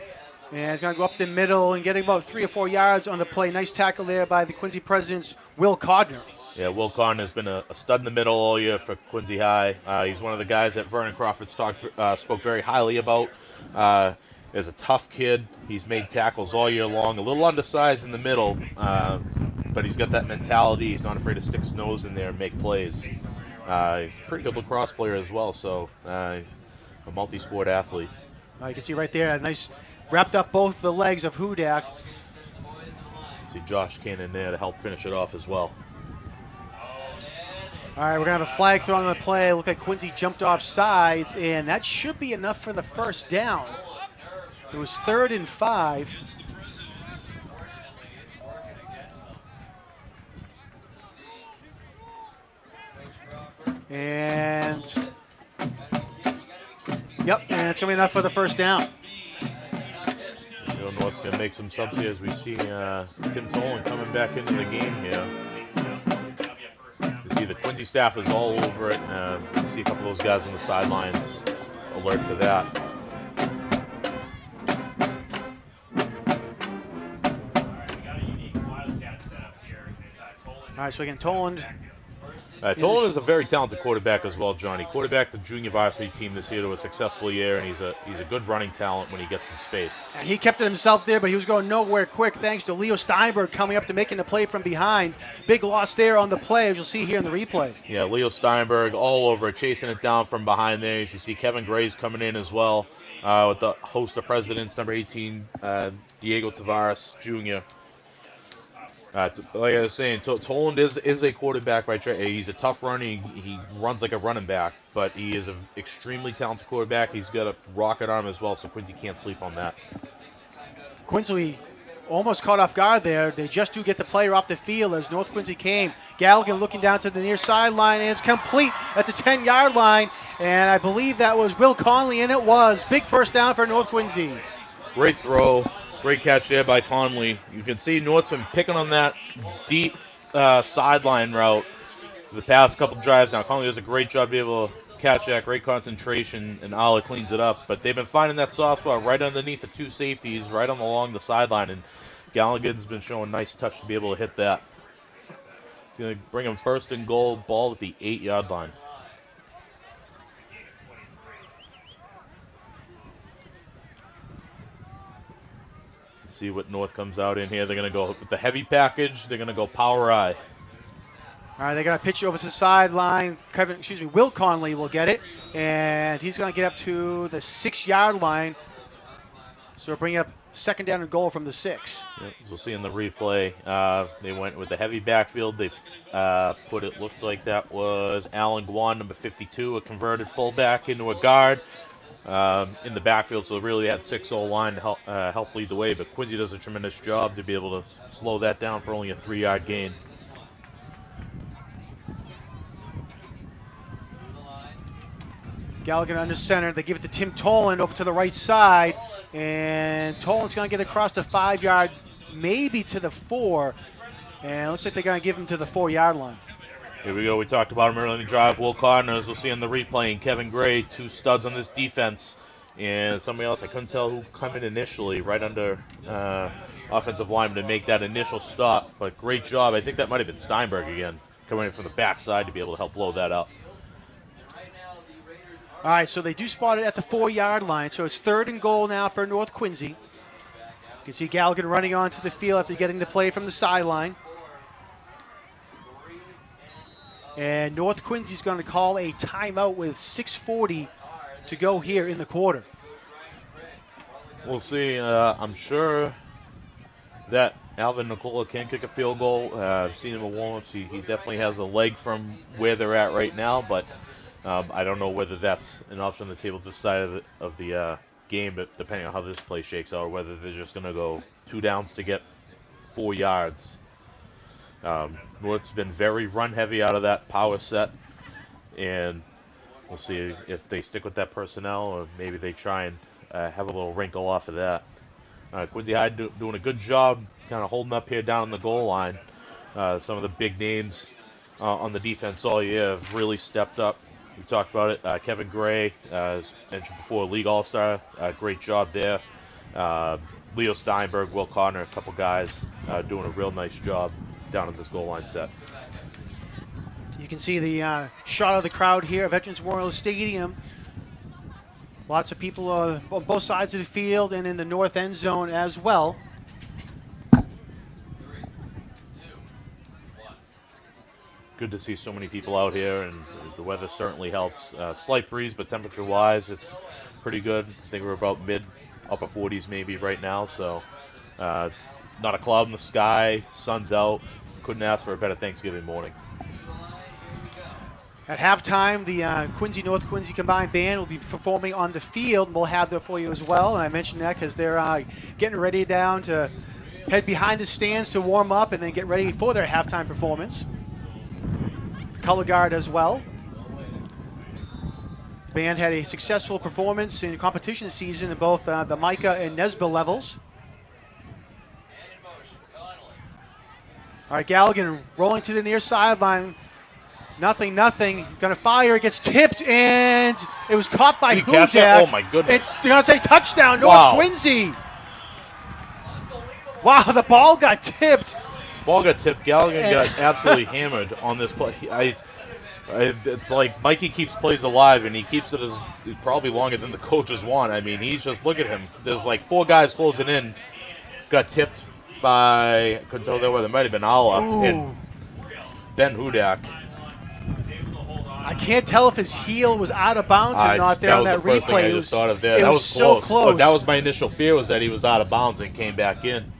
And it's going to go up the middle and getting about 3 or 4 yards on the play. Nice tackle there by the Quincy Presidents, Will Codner. Yeah, Will Codner has been a stud in the middle all year for Quincy High. He's one of the guys that Vernon Crawford spoke very highly about. As a tough kid, he's made tackles all year long. A little undersized in the middle, but he's got that mentality. He's not afraid to stick his nose in there and make plays. He's a pretty good lacrosse player as well, so a multi-sport athlete. You can see right there, nice wrapped up both the legs of Hudak. See Josh Cannon there to help finish it off as well. All right, we're going to have a flag thrown on the play. Look like Quincy jumped off sides, and that should be enough for the first down. It was 3rd and 5. And, yep, and it's going to be enough for the first down. North's going to make some subs here as we see Tim Tolan coming back into the game here. You see the Quincy staff is all over it. You see a couple of those guys on the sidelines alert to that. All right, so again, Toland. Tolan is a very talented quarterback as well, Johnny. Quarterbacked the junior varsity team this year to a successful year, and he's a good running talent when he gets some space. And he kept it himself there, but he was going nowhere quick thanks to Leo Steinberg coming up to making the play from behind. Big loss there on the play, as you'll see here in the replay. Yeah, Leo Steinberg all over it, chasing it down from behind there. As you see Kevin Gray's coming in as well with the host of presidents, number 18, Diego Tavares Jr. Like I was saying, Toland is a quarterback by trade. He's a tough runner. He runs like a running back, but he is an extremely talented quarterback. He's got a rocket arm as well, so Quincy can't sleep on that. Quincy almost caught off guard there. They just do get the player off the field as North Quincy came. Galligan looking down to the near sideline, and it's complete at the 10-yard line. And I believe that was Will Conley, and it was. Big first down for North Quincy. Great throw. Great catch there by Conley. You can see North's been picking on that deep sideline route for the past couple drives now. Conley does a great job being able to catch that, great concentration, and Ala cleans it up. But they've been finding that soft spot right underneath the 2 safeties, right along the sideline, and Galligan's been showing nice touch to be able to hit that. It's going to bring him 1st and goal, ball at the 8-yard line. See what North comes out in here. They're going to go with the heavy package. They're going to go power I. All right, they're going to pitch it over to the sideline. Will Conley will get it, and he's going to get up to the 6-yard line. So we're bringing up 2nd down and goal from the 6. Yep, as we'll see in the replay, they went with the heavy backfield. They looked like that was Alan Guan, number 52, a converted fullback into a guard. In the backfield, so really they had 6 O-line to help lead the way, but Quincy does a tremendous job to be able to slow that down for only a 3-yard gain. Galligan under center. They give it to Tim Toland over to the right side, and Toland's going to get across the 5-yard, maybe to the 4, and it looks like they're going to give him to the 4-yard line. Here we go. We talked about him earlier in the drive. Will Codner, as we'll see in the replay, and Kevin Gray, 2 studs on this defense. And somebody else, I couldn't tell who come in initially, right under offensive lineman to make that initial stop. But great job. I think that might have been Steinberg again, coming in from the backside to be able to help blow that up. All right, so they do spot it at the 4-yard line. So it's 3rd and goal now for North Quincy. You can see Galligan running onto the field after getting the play from the sideline. And North Quincy's going to call a timeout with 6:40 to go here in the quarter. We'll see. I'm sure that Alvin Nicola can kick a field goal. I've seen him in warm-ups. He definitely has a leg from where they're at right now, but I don't know whether that's an option on the table this side of the game, but depending on how this play shakes out, or whether they're just going to go 2 downs to get 4 yards. North's been very run-heavy out of that power set, and we'll see if they stick with that personnel or maybe they try and have a little wrinkle off of that. Quincy High doing a good job kind of holding up here down on the goal line. Some of the big names on the defense all year have really stepped up. We talked about it. Kevin Gray, as mentioned before, league all-star. Great job there. Leo Steinberg, Will Connor, a couple guys doing a real nice job down at this goal line set. You can see the shot of the crowd here at Veterans Memorial Stadium. Lots of people on both sides of the field and in the north end zone as well. Good to see so many people out here, and the weather certainly helps. Slight breeze, but temperature-wise, it's pretty good. I think we're about upper 40s maybe right now, so not a cloud in the sky, sun's out. Couldn't ask for a better Thanksgiving morning. At halftime, the Quincy North Quincy Combined Band will be performing on the field. We'll have that for you as well, and I mentioned that because they're getting ready down to head behind the stands to warm up and then get ready for their halftime performance. Color guard as well. The band had a successful performance in competition season in both the Micah and Nesbill levels. All right, Galligan rolling to the near sideline. Nothing. Going to fire. It gets tipped, and it was caught by Hudak. Oh, my goodness. They're going to say touchdown, North Quincy. Wow, the ball got tipped. Ball got tipped. Galligan got absolutely hammered on this play. It's like Mikey keeps plays alive, and he keeps it as probably longer than the coaches want. I mean, he's just, look at him. There's like 4 guys closing in. Got tipped by, I couldn't tell whether it might have been Allah and Ben Hudak. I can't tell if his heel was out of bounds or not there on that replay. That was the first thing I just thought of there. That was so close. But that was my initial fear, was that he was out of bounds and came back in.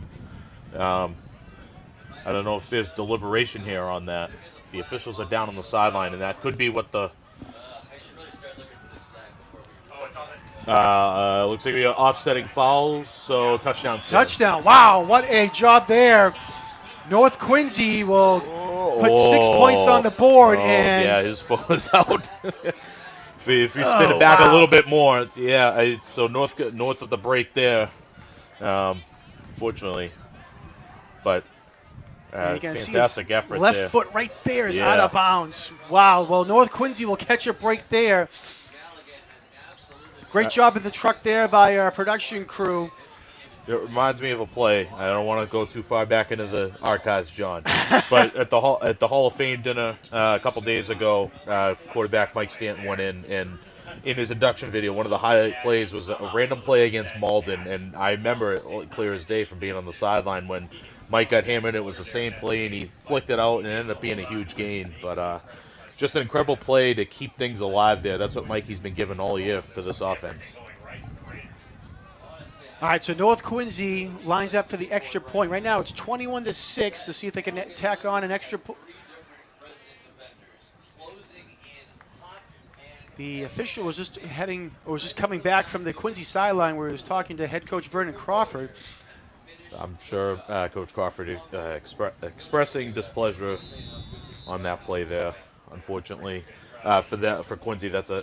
I don't know if there's deliberation here on that. The officials are down on the sideline, and that could be what the... looks like we got offsetting fouls, so touchdown. Touchdown. Wow, what a job there. North Quincy will put 6 points on the board. And yeah, his foot was out. if we spin it back a little bit more, yeah, so north of the break there, fortunately. But fantastic effort left there. Foot right there is out of bounds. Wow, well, North Quincy will catch a break there. Great job in the truck there by our production crew. It reminds me of a play. I don't want to go too far back into the archives, John. But at the Hall of Fame dinner a couple days ago, quarterback Mike Stanton went in, and in his induction video, one of the highlight plays was a random play against Malden, and I remember it clear as day from being on the sideline when Mike got hammered. It was the same play, and he flicked it out, and it ended up being a huge gain. But just an incredible play to keep things alive there. That's what Mikey's been given all year for this offense. All right, so North Quincy lines up for the extra point. Right now it's 21-6 to see if they can tack on an extra point. The official was just coming back from the Quincy sideline where he was talking to head coach Vernon Crawford. I'm sure Coach Crawford expressing displeasure on that play there, unfortunately. For Quincy, that's a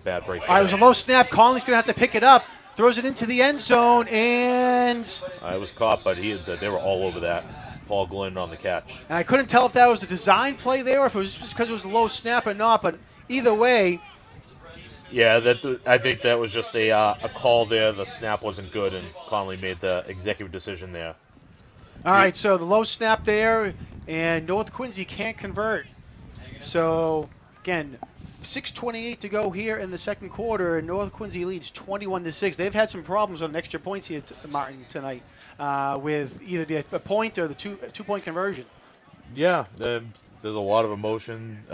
bad break. All right, it was a low snap. Conley's going to have to pick it up. Throws it into the end zone, and... it was caught, but they were all over that. Paul Glenn on the catch. And I couldn't tell if that was a design play there or if it was just because it was a low snap or not, but either way... Yeah, I think that was just a call there. The snap wasn't good, and Conley made the executive decision there. All right, so the low snap there, and North Quincy can't convert. So, again... 6:28 to go here in the second quarter, and North Quincy leads 21-6. They've had some problems on extra points here, Martin, tonight, with either a point or the two-point conversion. Yeah, there's a lot of emotion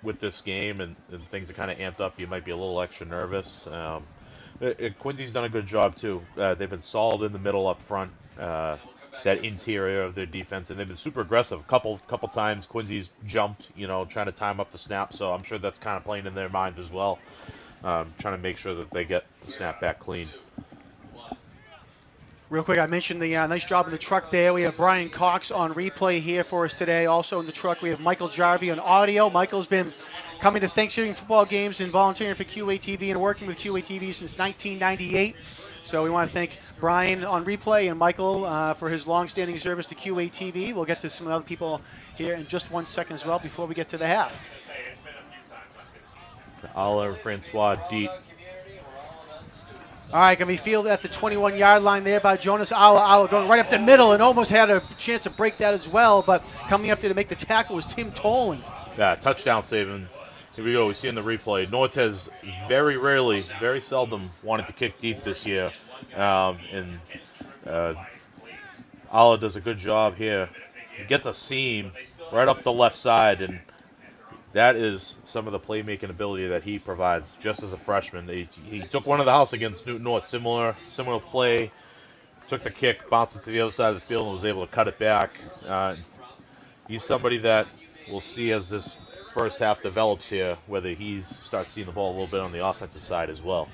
with this game, and things are kind of amped up. You might be a little extra nervous. Quincy's done a good job too. They've been solid in the middle up front. That interior of their defense, and they've been super aggressive. Couple times Quincy's jumped, trying to time up the snap, so I'm sure that's kind of playing in their minds as well, trying to make sure that they get the snap back clean. Real quick, I mentioned the nice job in the truck there. We have Brian Cox on replay here for us today. Also in the truck, we have Michael Jarvie on audio. Michael's been coming to Thanksgiving football games and volunteering for QATV and working with QATV since 1998. So we want to thank Brian on replay and Michael for his long-standing service to QATV. We'll get to some other people here in just 1 second as well before we get to the half. Oliver Francois Deet All right, going to be fielded at the 21-yard line there by Jonas Alla. Alla going right up the middle and almost had a chance to break that as well, but coming up there to make the tackle was Tim Toland. Yeah, touchdown saving. Here we go. We see in the replay. North has very rarely, very seldom wanted to kick deep this year. And Alla does a good job here. He gets a seam right up the left side, and that is some of the playmaking ability that he provides just as a freshman. He took one of the house against Newton North. Similar play. Took the kick, bounced it to the other side of the field, and was able to cut it back. He's somebody that we'll see as this first half develops here, whether he starts seeing the ball a little bit on the offensive side as well.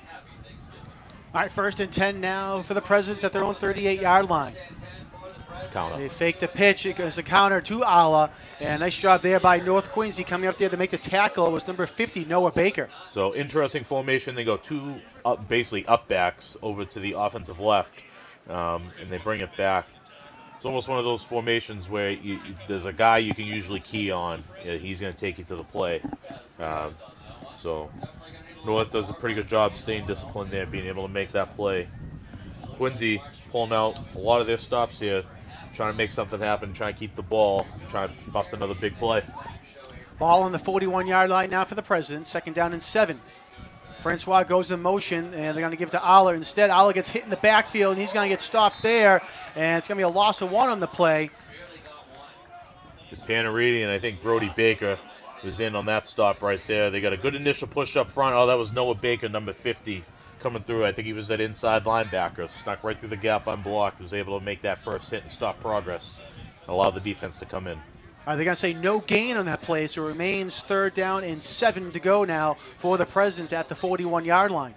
All right, 1st and 10 now for the Presidents at their own 38-yard line. Counter. They fake the pitch. It goes a counter to Alla. And nice job there by North Quincy coming up there to make the tackle. It was number 50, Noah Baker. So interesting formation. They go two basically up backs over to the offensive left, and they bring it back. It's almost one of those formations where there's a guy you can usually key on. He's going to take you to the play. So North does a pretty good job staying disciplined there, being able to make that play. Quincy pulling out a lot of their stops here, trying to make something happen, trying to keep the ball, trying to bust another big play. Ball on the 41-yard line now for the Presidents. 2nd down and 7. Francois goes in motion, and they're going to give it to Alla. Instead, Alla gets hit in the backfield, and he's going to get stopped there. And it's going to be a loss of 1 on the play. It's Panariti, and I think Brody Baker was in on that stop right there. They got a good initial push up front. Oh, that was Noah Baker, number 50, coming through. I think he was at inside linebacker. Snuck right through the gap unblocked. Was able to make that first hit and stop progress. Allow the defense to come in. All right, they're going to say no gain on that play, so it remains 3rd down and 7 to go now for the Presidents at the 41-yard line.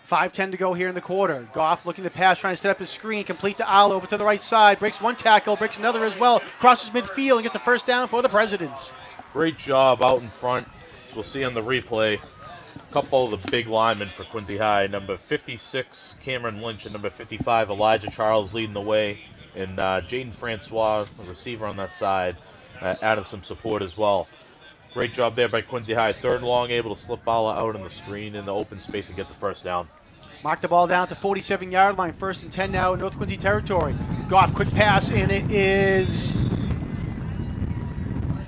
5:10 to go here in the quarter. Goff looking to pass, trying to set up his screen, complete to Alla over to the right side. Breaks one tackle, breaks another as well. Crosses midfield and gets a 1st down for the Presidents. Great job out in front. As we'll see on the replay, a couple of the big linemen for Quincy High. Number 56, Cameron Lynch, and number 55, Elijah Charles leading the way. And Jaden Francois, the receiver on that side, added some support as well. Great job there by Quincy High. 3rd long, able to slip Alla out on the screen in the open space and get the 1st down. Mark the ball down at the 47-yard line. 1st and 10 now in North Quincy territory. Goff, quick pass, and it is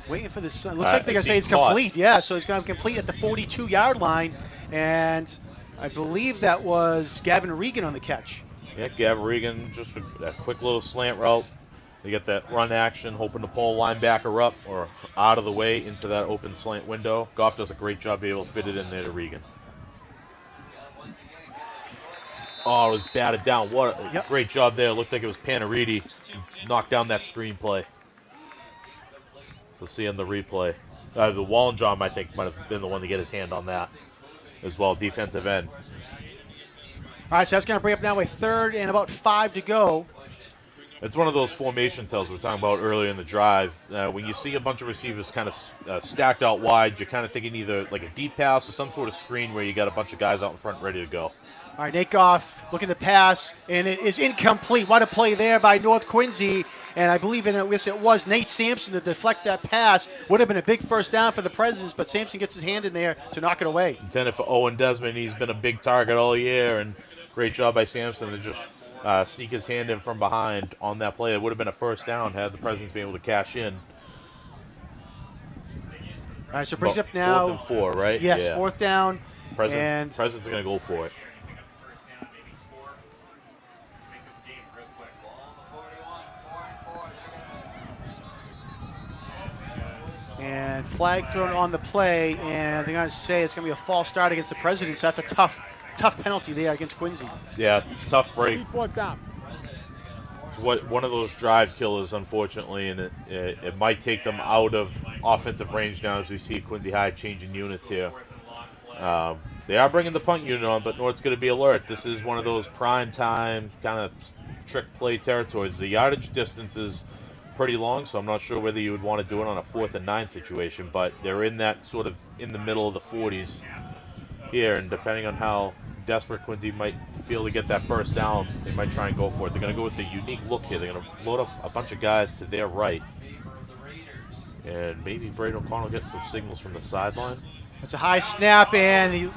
waiting for this. Looks like they're going to say it's complete. Yeah, so it's going to complete at the 42-yard line. And I believe that was Gavin Regan on the catch. Yeah, Gavin Regan, just a quick little slant route. They get that run action, hoping to pull a linebacker up or out of the way into that open slant window. Goff does a great job being able to fit it in there to Regan. Oh, it was batted down. What a great job there. It looked like it was Panariti. Knocked down that screen play. We'll see on the replay. The Wallenjom, I think, might have been the one to get his hand on that as well, defensive end. All right, so that's going to bring up now a 3rd and about 5 to go. It's one of those formation tells we were talking about earlier in the drive. When you see a bunch of receivers kind of stacked out wide, you're kind of thinking either like a deep pass or some sort of screen where you got a bunch of guys out in front ready to go. All right, Nate Goff looking to pass, and it is incomplete. What a play there by North Quincy, and I believe it was Nate Sampson to deflect that pass. Would have been a big 1st down for the Presidents, but Sampson gets his hand in there to knock it away. Intended for Owen Desmond. He's been a big target all year, and great job by Sampson to just sneak his hand in from behind on that play. It would have been a 1st down had the Presidents been able to cash in. All right, so it brings up now 4th and 4, right? Yes, yeah. 4th down. Presidents are going to go for it. And flag thrown on the play, and they're going to say it's going to be a false start against the Presidents. That's a tough penalty there against Quincy. Yeah, tough break. It's one of those drive killers, unfortunately, and it might take them out of offensive range now as we see Quincy High changing units here. They are bringing the punt unit on, but North's going to be alert. This is one of those prime time kind of trick play territories. The yardage distance is pretty long, so I'm not sure whether you would want to do it on a 4th and 9 situation, but they're in that sort of in the middle of the 40s here, and depending on how desperate Quincy might feel to get that 1st down, they might try and go for it. They're going to go with the unique look here. They're going to load up a bunch of guys to their right, and maybe Braden O'Connell gets some signals from the sideline. It's a high snap, and he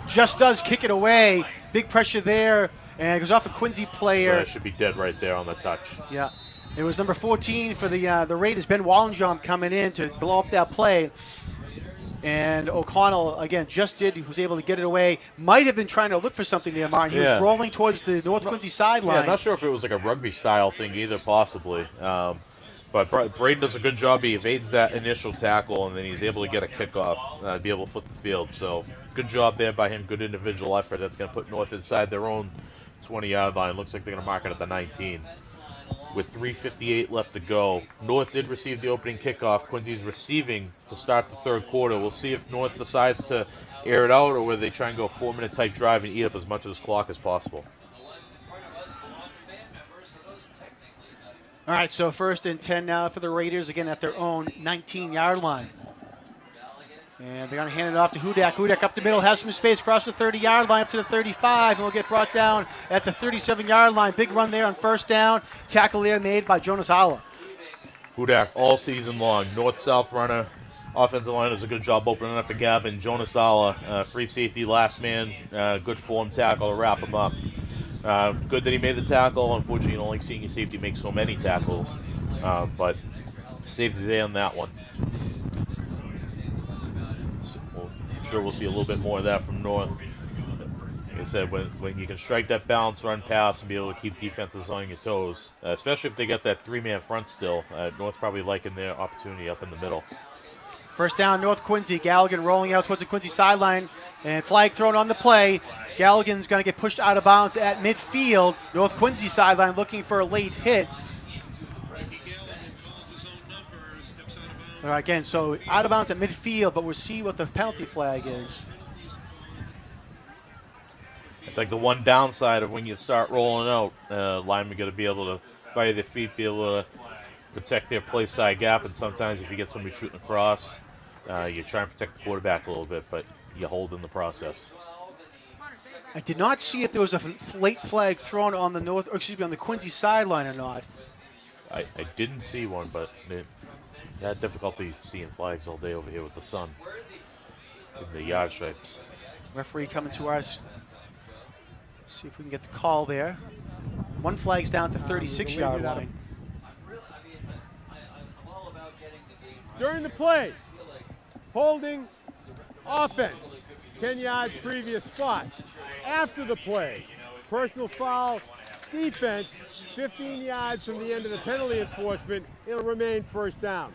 just does kick it away. Big pressure there, and it goes off a Quincy player. So that should be dead right there on the touch. Yeah. It was number 14 for the Raiders, Ben Wallenjom, coming in to blow up that play. And O'Connell, again, was able to get it away. Might have been trying to look for something there, Martin. He was rolling towards the North Quincy sideline. Yeah, I'm not sure if it was like a rugby-style thing either, possibly. But Braden does a good job. He evades that initial tackle, and then he's able to get a kickoff, be able to flip the field. So good job there by him. Good individual effort. That's going to put North inside their own 20-yard line. Looks like they're going to mark it at the 19. With 3:58 left to go. North did receive the opening kickoff. Quincy's receiving to start the third quarter. We'll see if North decides to air it out or whether they try and go a 4-minute type drive and eat up as much of this clock as possible. All right, so 1st and 10 now for the Raiders, again at their own 19-yard line. And they're going to hand it off to Hudak. Hudak up the middle, has some space, across the 30-yard line up to the 35, and will get brought down at the 37-yard line. Big run there on 1st down. Tackle there made by Jonas Alla. Hudak all season long. North-south runner. Offensive line does a good job opening up the gap. And Jonas Alla, free safety, last man, good form tackle to wrap him up. Good that he made the tackle. Unfortunately, you don't like seeing your safety make so many tackles. But saved the day on that one. I'm sure we'll see a little bit more of that from North. Like I said, when you can strike that balance run pass and be able to keep defenses on your toes, especially if they got that 3-man front still, North's probably liking their opportunity up in the middle. 1st down, North Quincy. Galligan rolling out towards the Quincy sideline, and flag thrown on the play. Galligan's going to get pushed out of bounds at midfield. North Quincy sideline looking for a late hit. All right, again, so out of bounds at midfield, but we'll see what the penalty flag is. It's like the one downside of when you start rolling out, linemen got to be able to fire their feet, be able to protect their play side gap, and sometimes if you get somebody shooting across, you try and protect the quarterback a little bit, but you hold in the process. I did not see if there was a late flag thrown on the on the Quincy sideline or not. I didn't see one, but I had difficulty seeing flags all day over here with the sun in the yard stripes. Referee coming to us. See if we can get the call there. One flag's down at the 36-yard line. During the play, holding, offense, 10 yards previous spot. After the play, personal foul, defense, 15 yards from the end of the penalty enforcement, it'll remain 1st down.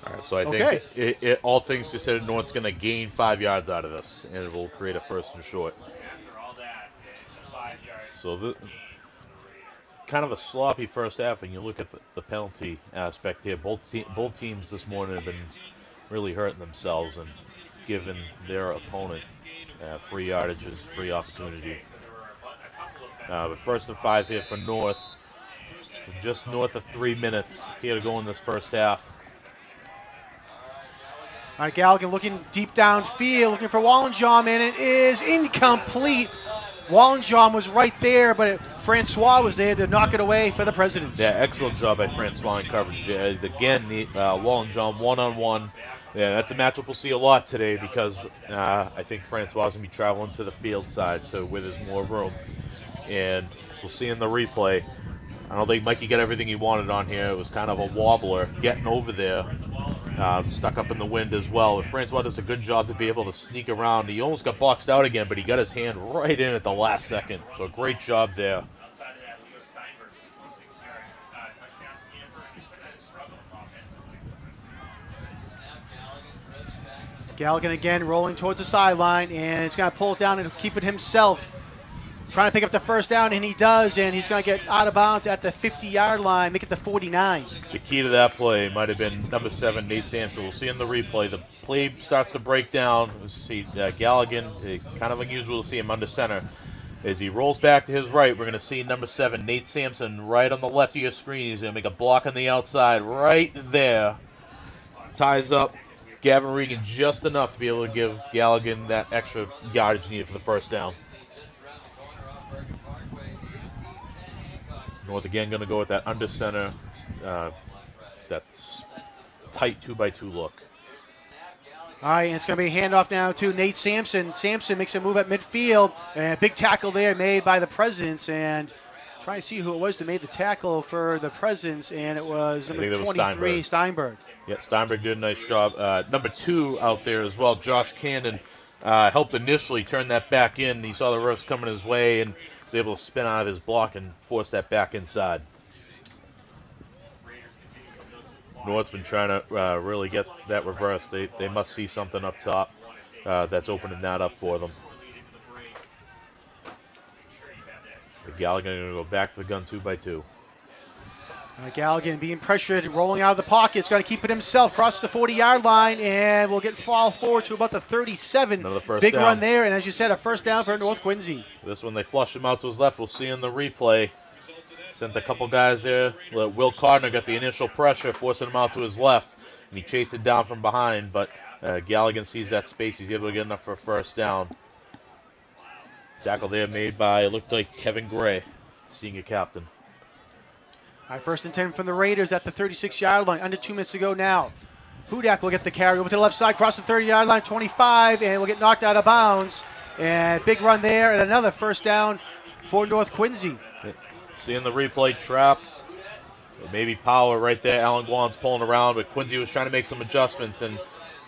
All right, so I think all things considered, North's going to gain 5 yards out of this, and it will create a 1st and short. So kind of a sloppy first half when you look at the penalty aspect here. Both teams this morning have been really hurting themselves and giving their opponent free yardages, free opportunity. But 1st and 5 here for North. Just north of 3 minutes here to go in this first half. All right, Galligan looking deep downfield, looking for Wallenjom, and it is incomplete. Wallenjom was right there, but Francois was there to knock it away for the Presidents. Yeah, excellent job by Francois in coverage. Again, Wallenjom one-on-one. Yeah, that's a matchup we'll see a lot today because I think Francois is going to be traveling to the field side to where there's more room. And we'll see in the replay. I don't think Mikey got everything he wanted on here. It was kind of a wobbler getting over there. Stuck up in the wind as well. And Francois does a good job to be able to sneak around. He almost got boxed out again, but he got his hand right in at the last second. So great job there. Galligan again rolling towards the sideline, and he's going to pull it down and keep it himself. Trying to pick up the 1st down, and he does, and he's going to get out of bounds at the 50-yard line, make it the 49. The key to that play might have been number 7, Nate Sampson. We'll see in the replay. The play starts to break down. We'll see Galligan, kind of unusual to see him under center. As he rolls back to his right, we're going to see number 7, Nate Sampson, right on the left of your screen. He's going to make a block on the outside right there. Ties up Gavin Regan just enough to be able to give Galligan that extra yardage needed for the 1st down. North again going to go with that under center, that's tight 2-by-2 look. All right, and it's going to be a handoff now to Nate Sampson. Sampson makes a move at midfield, and a big tackle there made by the Presidents. And trying to see who it was that made the tackle for the Presidents, and it was number 23, Steinberg. Yeah, Steinberg did a nice job. Number 2 out there as well, Josh Cannon, helped initially turn that back in. He saw the reverse coming his way and was able to spin out of his block and force that back inside. North's been trying to really get that reverse. They must see something up top that's opening that up for them. Galligan going to go back to the gun 2x2. Galligan being pressured, rolling out of the pocket. It's going to keep it himself, cross the 40-yard line, and we'll get fall forward to about the 37. Another first big down. Run there, and as you said, a first down for North Quincy. This one, they flush him out to his left. We'll see in the replay. Sent a couple guys there. Will Cardner got the initial pressure, forcing him out to his left, and he chased it down from behind, but Galligan sees that space. He's able to get enough for a first down. Tackle there made by, it looked like Kevin Gray, senior captain. All right, 1st and 10 from the Raiders at the 36-yard line. Under 2 minutes to go now. Hudak will get the carry over to the left side, cross the 30-yard line, 25, and will get knocked out of bounds. And big run there, and another first down for North Quincy. Seeing the replay, trap. Maybe power right there. Alan Guan's pulling around, but Quincy was trying to make some adjustments, and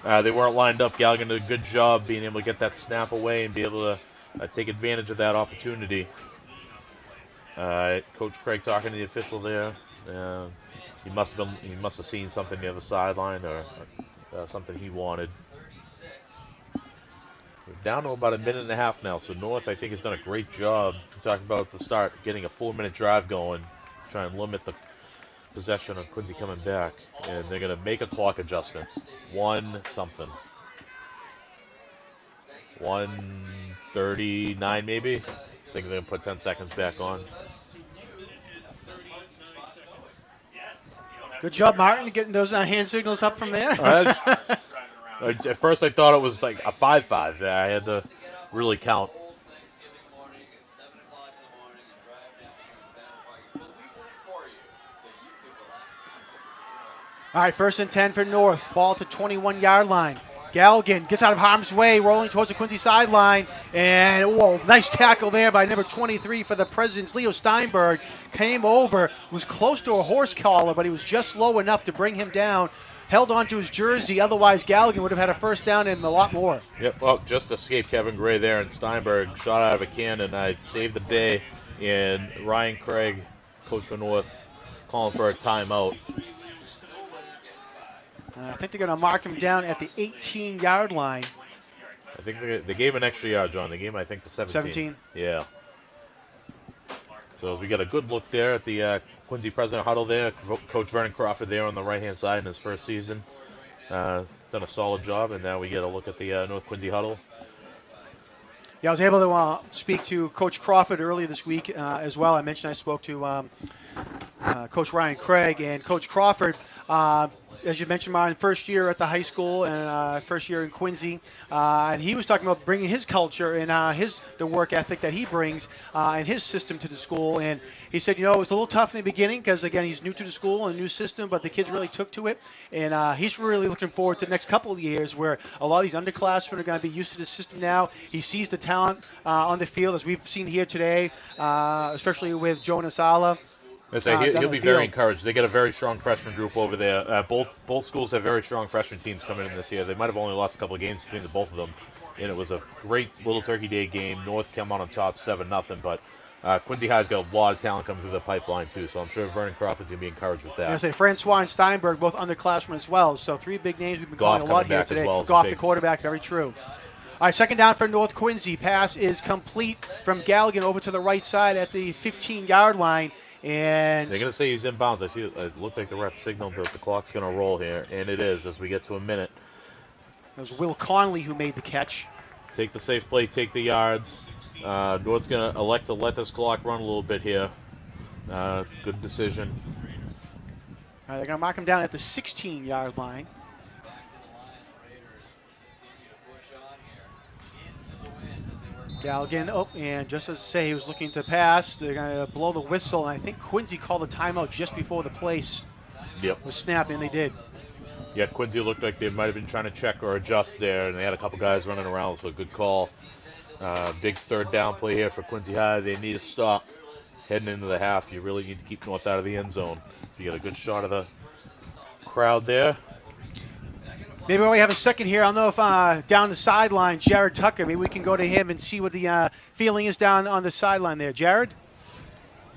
they weren't lined up. Galligan did a good job being able to get that snap away and be able to take advantage of that opportunity. Coach Craig talking to the official there. He must have seen something near the sideline or something he wanted. We're down to about a minute and a half now, so North, I think, has done a great job. We talked about at the start, getting a 4-minute drive going, trying to limit the possession of Quincy coming back, and they're going to make a clock adjustment. 1-something. 1:39 maybe. I think they're going to put 10 seconds back on. Good job, Martin, getting those hand signals up from there. At first, I thought it was like a 5-5. I had to really count. All right, 1st and 10 for North. Ball at the 21-yard line. Galligan gets out of harm's way, rolling towards the Quincy sideline. And, whoa, nice tackle there by number 23 for the Presidents. Leo Steinberg came over, was close to a horse collar, but he was just low enough to bring him down. Held onto his jersey. Otherwise, Galligan would have had a first down and a lot more. Yep, well, just escaped Kevin Gray there, and Steinberg shot out of a cannon. I saved the day, and Ryan Craig, coach for North, calling for a timeout. I think they're going to mark him down at the 18-yard line. I think they gave an extra yard, John. They gave him, I think, the 17. 17. Yeah. So as we got a good look there at the Quincy President huddle there, Coach Vernon Crawford there on the right-hand side in his first season. Done a solid job, and now we get a look at the North Quincy huddle. Yeah, I was able to speak to Coach Crawford earlier this week as well. I mentioned I spoke to Coach Ryan Craig, and Coach Crawford, as you mentioned, my first year at the high school and first year in Quincy, and he was talking about bringing his culture and the work ethic that he brings and his system to the school. And he said, you know, it was a little tough in the beginning because, again, he's new to the school and a new system, but the kids really took to it. And he's really looking forward to the next couple of years where a lot of these underclassmen are going to be used to the system now. He sees the talent on the field, as we've seen here today, especially with Joe Nasala. He'll be very encouraged. They get a very strong freshman group over there. Both schools have very strong freshman teams coming in this year. They might have only lost a couple of games between the both of them, and it was a great Little Turkey Day game. North came out on top 7-0, but Quincy High's got a lot of talent coming through the pipeline too. So I'm sure Vernon Crawford's going to be encouraged with that. I say Francois and Steinberg, both underclassmen as well. So 3 big names we've been calling a lot here today. Goff, the quarterback, very true. All right, 2nd down for North Quincy. Pass is complete from Galligan over to the right side at the 15-yard line. And they're going to say he's in bounds. I see it looked like the ref signaled that the clock's going to roll here, and it is as we get to a minute. It was Will Conley who made the catch. Take the safe play, take the yards. North's going to elect to let this clock run a little bit here. Good decision. All right, they're going to mark him down at the 16-yard line. Galligan, and just as I say, he was looking to pass. They're going to blow the whistle, and I think Quincy called the timeout just before the place was snapped, and they did. Yeah, Quincy looked like they might have been trying to check or adjust there, and they had a couple guys running around, so a good call. Big third down play here for Quincy High. They need to stop heading into the half. You really need to keep North out of the end zone. You get a good shot of the crowd there. Maybe when we have a second here, I don't know if down the sideline, Jared Tucker, maybe we can go to him and see what the feeling is down on the sideline there. Jared?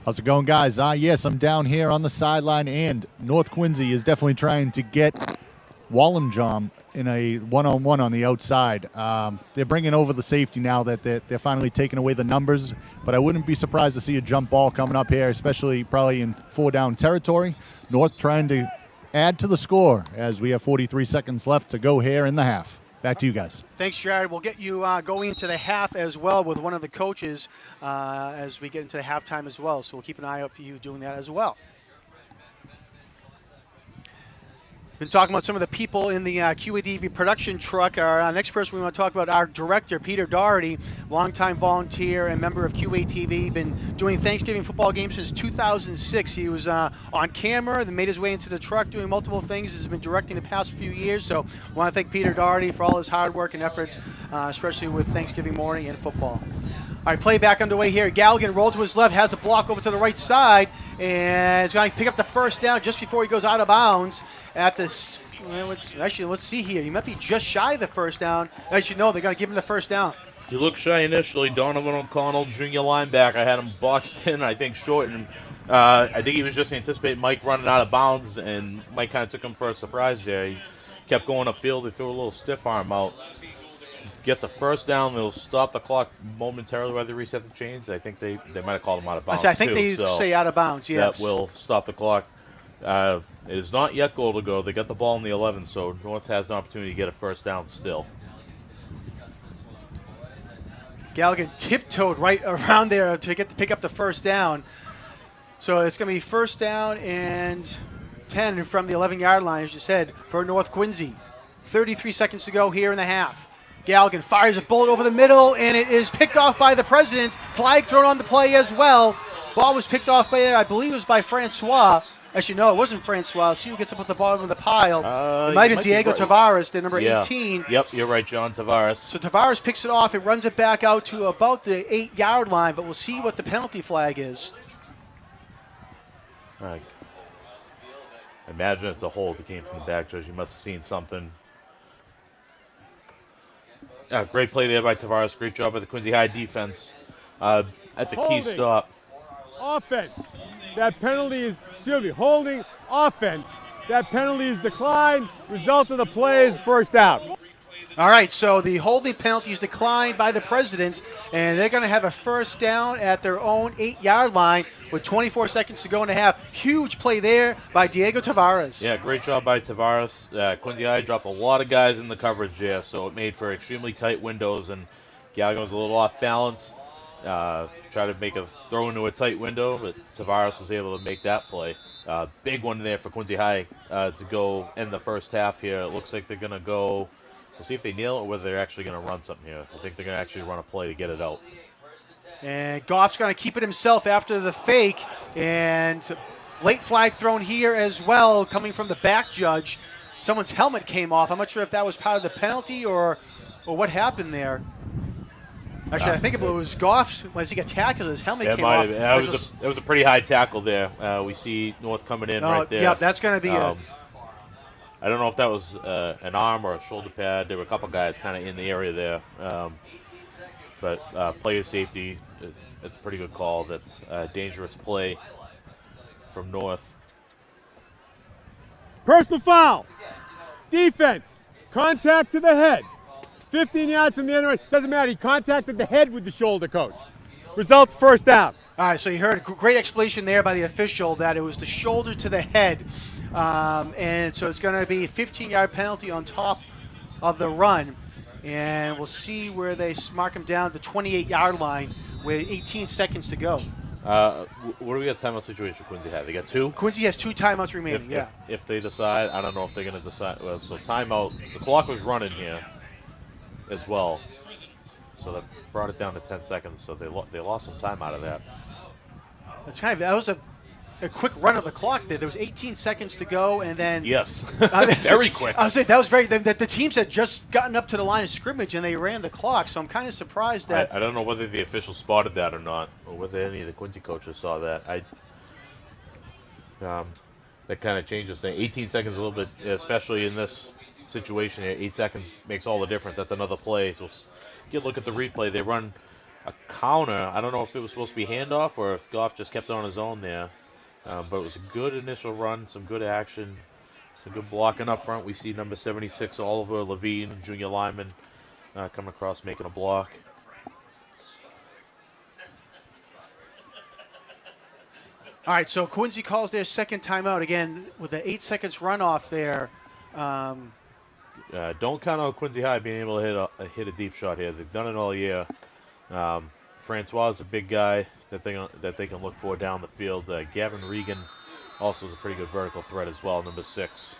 How's it going, guys? Yes, I'm down here on the sideline, and North Quincy is definitely trying to get Wallenjom in a one-on-one on the outside. They're bringing over the safety now that they're finally taking away the numbers, but I wouldn't be surprised to see a jump ball coming up here, especially probably in 4-down territory. North trying to add to the score as we have 43 seconds left to go here in the half. Back to you guys. Thanks, Jared. We'll get you going into the half as well with one of the coaches as we get into the halftime as well. So we'll keep an eye out for you doing that as well. Been talking about some of the people in the QADV production truck. Our next person we want to talk about, our director, Peter Doherty, longtime volunteer and member of QATV. Been doing Thanksgiving football games since 2006. He was on camera, then made his way into the truck doing multiple things. He's been directing the past few years. So I want to thank Peter Doherty for all his hard work and efforts, especially with Thanksgiving morning and football. All right, play back underway here. Galligan rolled to his left, has a block over to the right side, and it's going to pick up the first down just before he goes out of bounds at this. Well, let's see here. He might be just shy of the first down. Actually, no, they're going to give him the first down. He looked shy initially. Donovan O'Connell, junior linebacker, had him boxed in, I think, short. And I think he was just anticipating Mike running out of bounds, and Mike kind of took him for a surprise there. He kept going upfield. They threw a little stiff arm out. Gets a first down. They'll stop the clock momentarily while they reset the chains. I think they might have called him out of bounds. I think they say out of bounds, yes. That will stop the clock. It is not yet goal to go. They got the ball in the 11, so North has an opportunity to get a first down still. Galligan tiptoed right around there to pick up the first down. So it's going to be first down and 10 from the 11-yard line, as you said, for North Quincy. 33 seconds to go here in the half. Galligan fires a bullet over the middle, and it is picked off by the Presidents. Flag thrown on the play as well. Ball was picked off by, I believe it was by Francois. Actually, no, it wasn't Francois. See who gets up at the bottom of the pile. It might have been Diego Tavares, the number 18. Yep, you're right, John Tavares. So Tavares picks it off and runs it back out to about the 8-yard line, but we'll see what the penalty flag is. I imagine it's a hold that came from the back judge. You must have seen something. Great play there by Tavares. Great job by the Quincy High defense. That's a key stop. Offense. That penalty is, holding offense. That penalty is declined. Result of the play is first down. All right, so the holding penalty is declined by the Presidents, and they're going to have a first down at their own 8-yard line with 24 seconds to go in the half. Huge play there by Diego Tavares. Yeah, great job by Tavares. Quincy High dropped a lot of guys in the coverage there, so it made for extremely tight windows, and Galligan was a little off balance. Tried to make a throw into a tight window, but Tavares was able to make that play. Big one there for Quincy High to go in the first half here. It looks like they're going to go. We'll see if they nail it or whether they're actually going to run something here. I think they're going to actually run a play to get it out. And Goff's going to keep it himself after the fake. And late flag thrown here as well, coming from the back judge. Someone's helmet came off. I'm not sure if that was part of the penalty or what happened there. Actually, I think it was Goff's. As he got tackled, his helmet came off. That was a pretty high tackle there. We see North coming in right there. Yep, that's going to be it. I don't know if that was an arm or a shoulder pad. There were a couple guys kind of in the area there. But player safety, it's a pretty good call. That's a dangerous play from North. Personal foul. Defense. Contact to the head. 15 yards from the end. Doesn't matter. He contacted the head with the shoulder, coach. Result, first down. All right, so you heard a great explanation there by the official that it was the shoulder to the head. And so it's going to be a 15-yard penalty on top of the run. And we'll see where they mark him down the 28-yard line with 18 seconds to go. What do we got timeout situation for Quincy have? They got 2? Quincy has 2 timeouts remaining, If they decide, I don't know if they're going to decide. Well, so timeout, the clock was running here as well. So that brought it down to 10 seconds. So they lost some time out of that. That was a a quick run of the clock there. There was 18 seconds to go, and then Yes. Very quick. I was saying that was very. The teams had just gotten up to the line of scrimmage and they ran the clock. So I'm kind of surprised that I don't know whether the officials spotted that or not, or whether any of the Quincy coaches saw that. That kind of changes things. 18 seconds a little bit, especially in this situation. 8 seconds makes all the difference. That's another play. So get a look at the replay. They run a counter. I don't know if it was supposed to be handoff or if Goff just kept on his own there. But it was a good initial run, some good action, some good blocking up front. We see number 76, Oliver Levine, junior lineman, come across making a block. All right, so Quincy calls their second timeout again with the 8 seconds runoff there. Don't count on Quincy High being able to hit a deep shot here. They've done it all year. Francois is a big guy that they can look for down the field. Gavin Regan also is a pretty good vertical threat as well, number 6.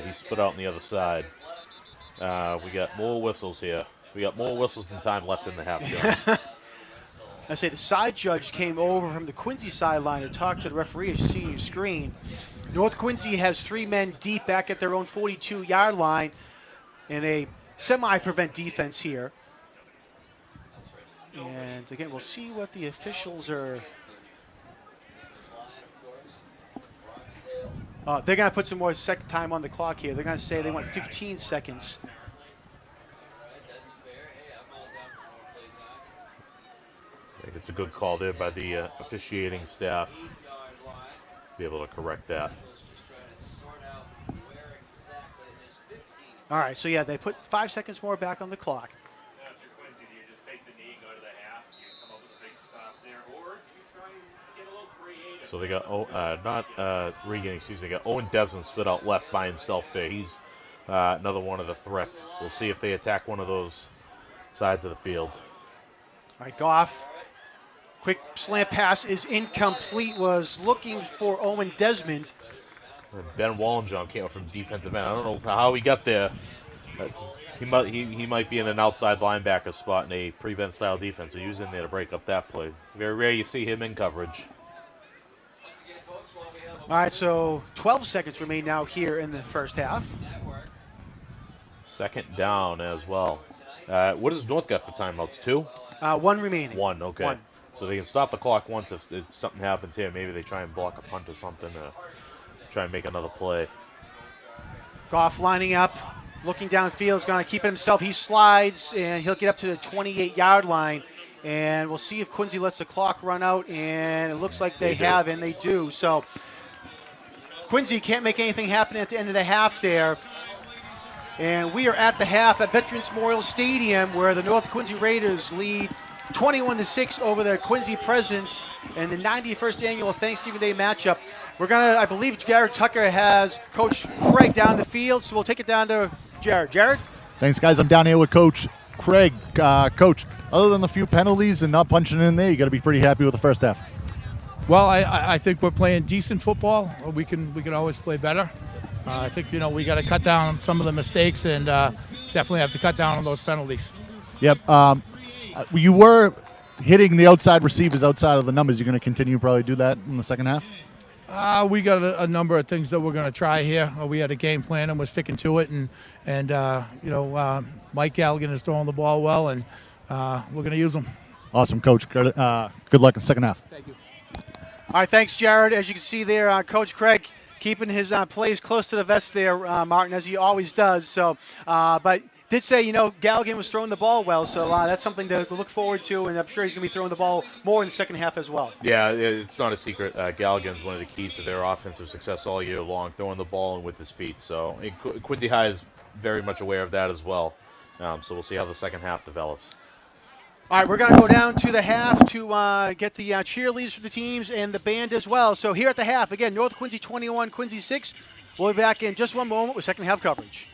He's split out on the other side. We got more whistles here. We got more whistles than time left in the half, John. I say the side judge came over from the Quincy sideline to talk to the referee, as you see on your screen. North Quincy has 3 men deep back at their own 42-yard line in a semi-prevent defense here. And again, we'll see what the officials are. They're going to put some more time on the clock here. They're going to say they want 15 seconds. I think it's a good call there by the officiating staff. Be able to correct that. All right, so yeah, they put 5 seconds more back on the clock. So they got Regan, excuse me. They got Owen Desmond split out left by himself there. He's another one of the threats. We'll see if they attack one of those sides of the field. All right, Goff. Quick slant pass is incomplete. Was looking for Owen Desmond. Ben Wallenjohn came up from defensive end. I don't know how he got there. He might be in an outside linebacker spot in a prevent style defense. So he was in there to break up that play. Very rare you see him in coverage. All right, so 12 seconds remain now here in the first half. Second down as well. What does North got for timeouts? 2? 1 remaining. 1, okay. 1. So they can stop the clock once if something happens here. Maybe they try and block a punt or something. Try and make another play. Goff lining up, looking downfield, is going to keep it himself. He slides, and he'll get up to the 28-yard line. And we'll see if Quincy lets the clock run out, and it looks like they have, and they do. So Quincy can't make anything happen at the end of the half there. And we are at the half at Veterans Memorial Stadium, where the North Quincy Raiders lead 21-6 over the Quincy Presidents in the 91st annual Thanksgiving Day matchup. We're going to, I believe Jared Tucker has Coach Craig down the field, so we'll take it down to Jared. Jared? Thanks, guys. I'm down here with Coach Craig. Coach, other than the few penalties and not punching in there, you got to be pretty happy with the first half. Well, I think we're playing decent football. We can always play better. I think, we got to cut down on some of the mistakes and definitely have to cut down on those penalties. Yep. You were hitting the outside receivers outside of the numbers. You're going to continue to probably do that in the second half? We got a number of things that we're going to try here. We had a game plan and we're sticking to it. And Mike Galligan is throwing the ball well, and we're going to use him. Awesome, Coach. Good luck in the second half. Thank you. All right, thanks, Jared. As you can see there, Coach Craig keeping his plays close to the vest there, Martin, as he always does. So, but did say, Galligan was throwing the ball well, so that's something to look forward to, and I'm sure he's going to be throwing the ball more in the second half as well. Yeah, it's not a secret. Galligan's one of the keys to their offensive success all year long, throwing the ball and with his feet. So Quincy High is very much aware of that as well. So we'll see how the second half develops. All right, we're going to go down to the half to get the cheerleaders for the teams and the band as well. So here at the half, again, North Quincy 21, Quincy 6. We'll be back in just one moment with second half coverage.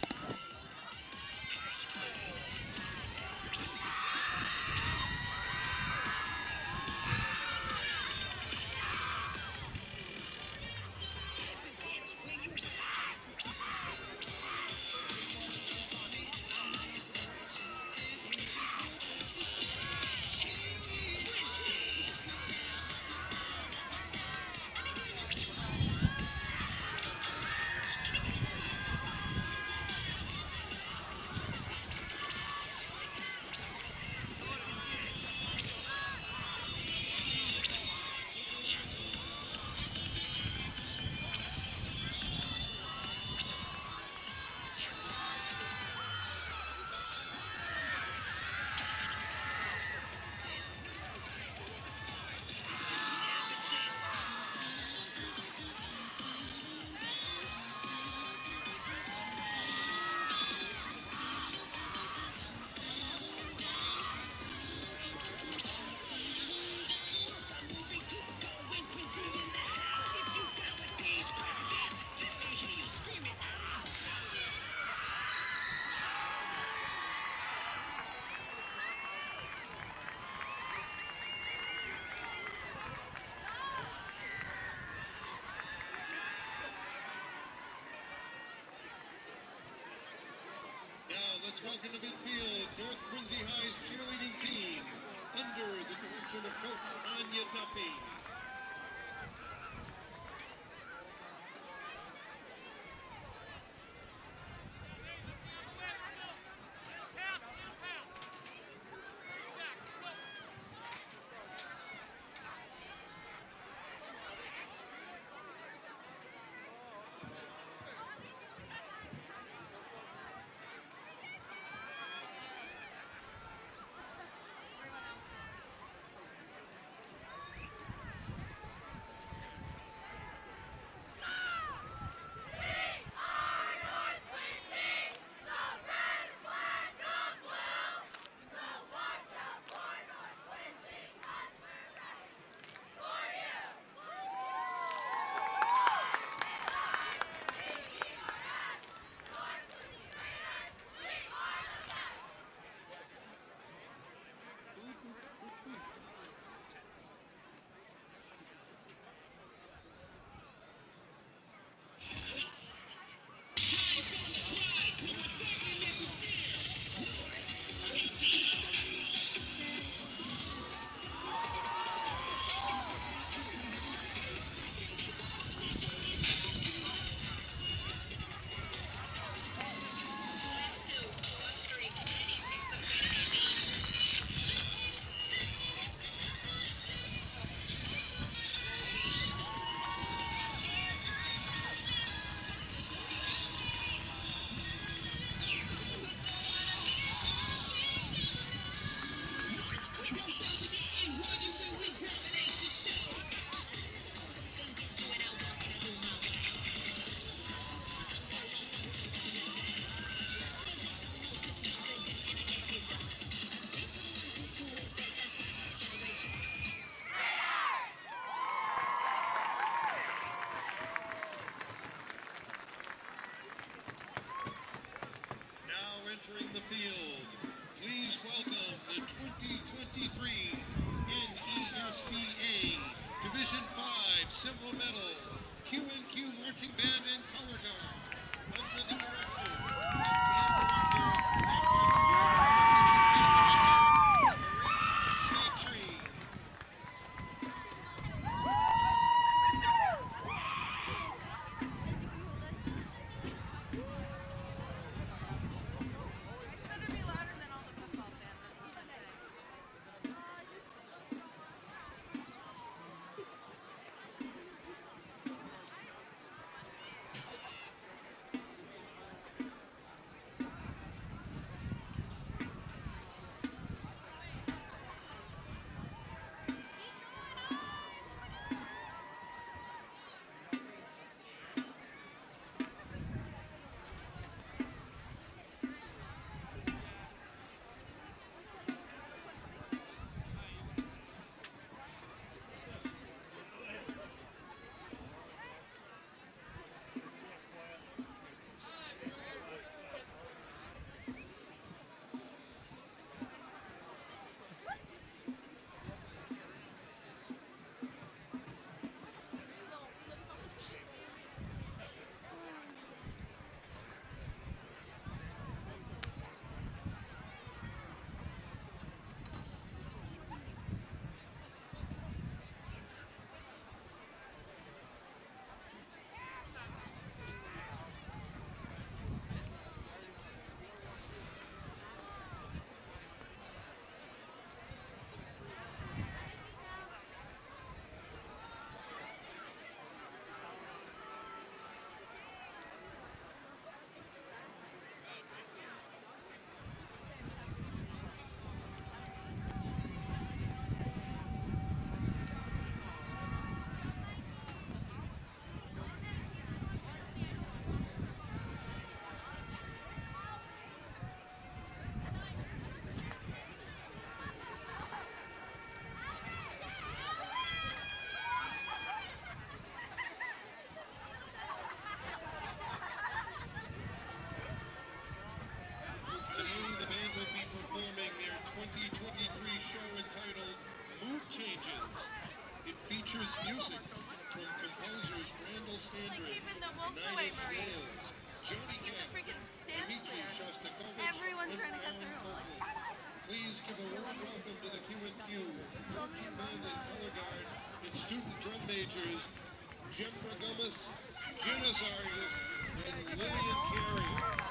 let's welcome to midfield North Quincy High's cheerleading team under the direction of Coach Anya Duffy. Entering the field, please welcome the 2023 NESBA Division 5 Silver Medal Q&Q Marching Band and Color Guard under the direction of Petrie. Today, the band will be performing their 2023 show entitled Mood Changes. It features music from composers Randall Standard, Nine Inch Nails, Jody Camp, Dmitry Shostakovich. Everyone's trying to cut through. Please give a warm welcome to the Q&Q Quincy Band and Color Guard and student drum majors Jembra Gomez, Janice Arias, and Lillian Carey.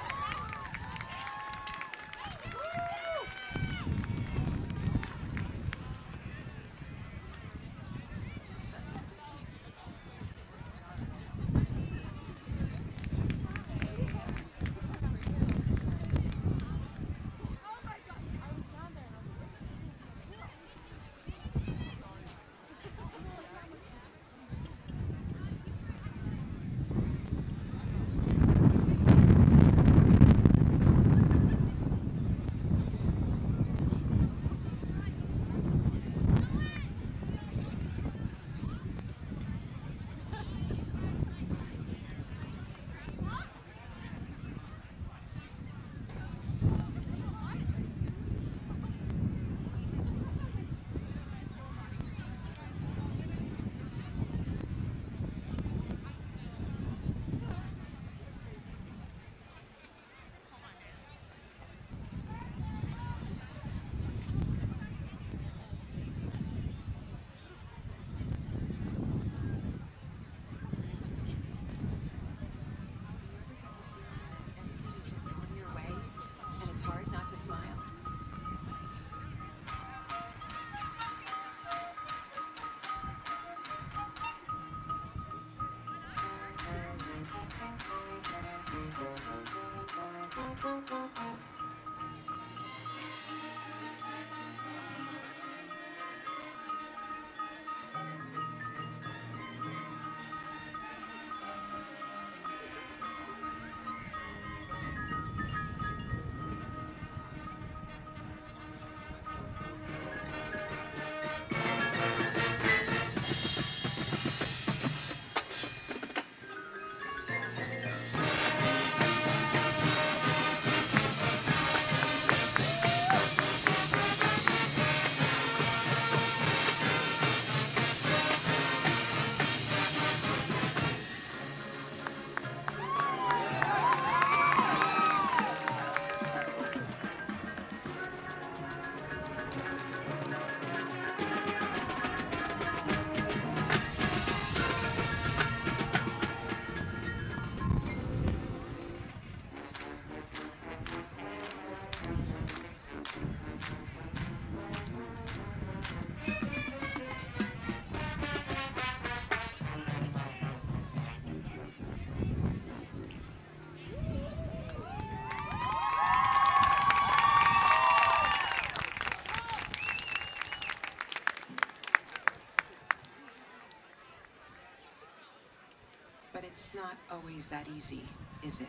But it's not always that easy, is it?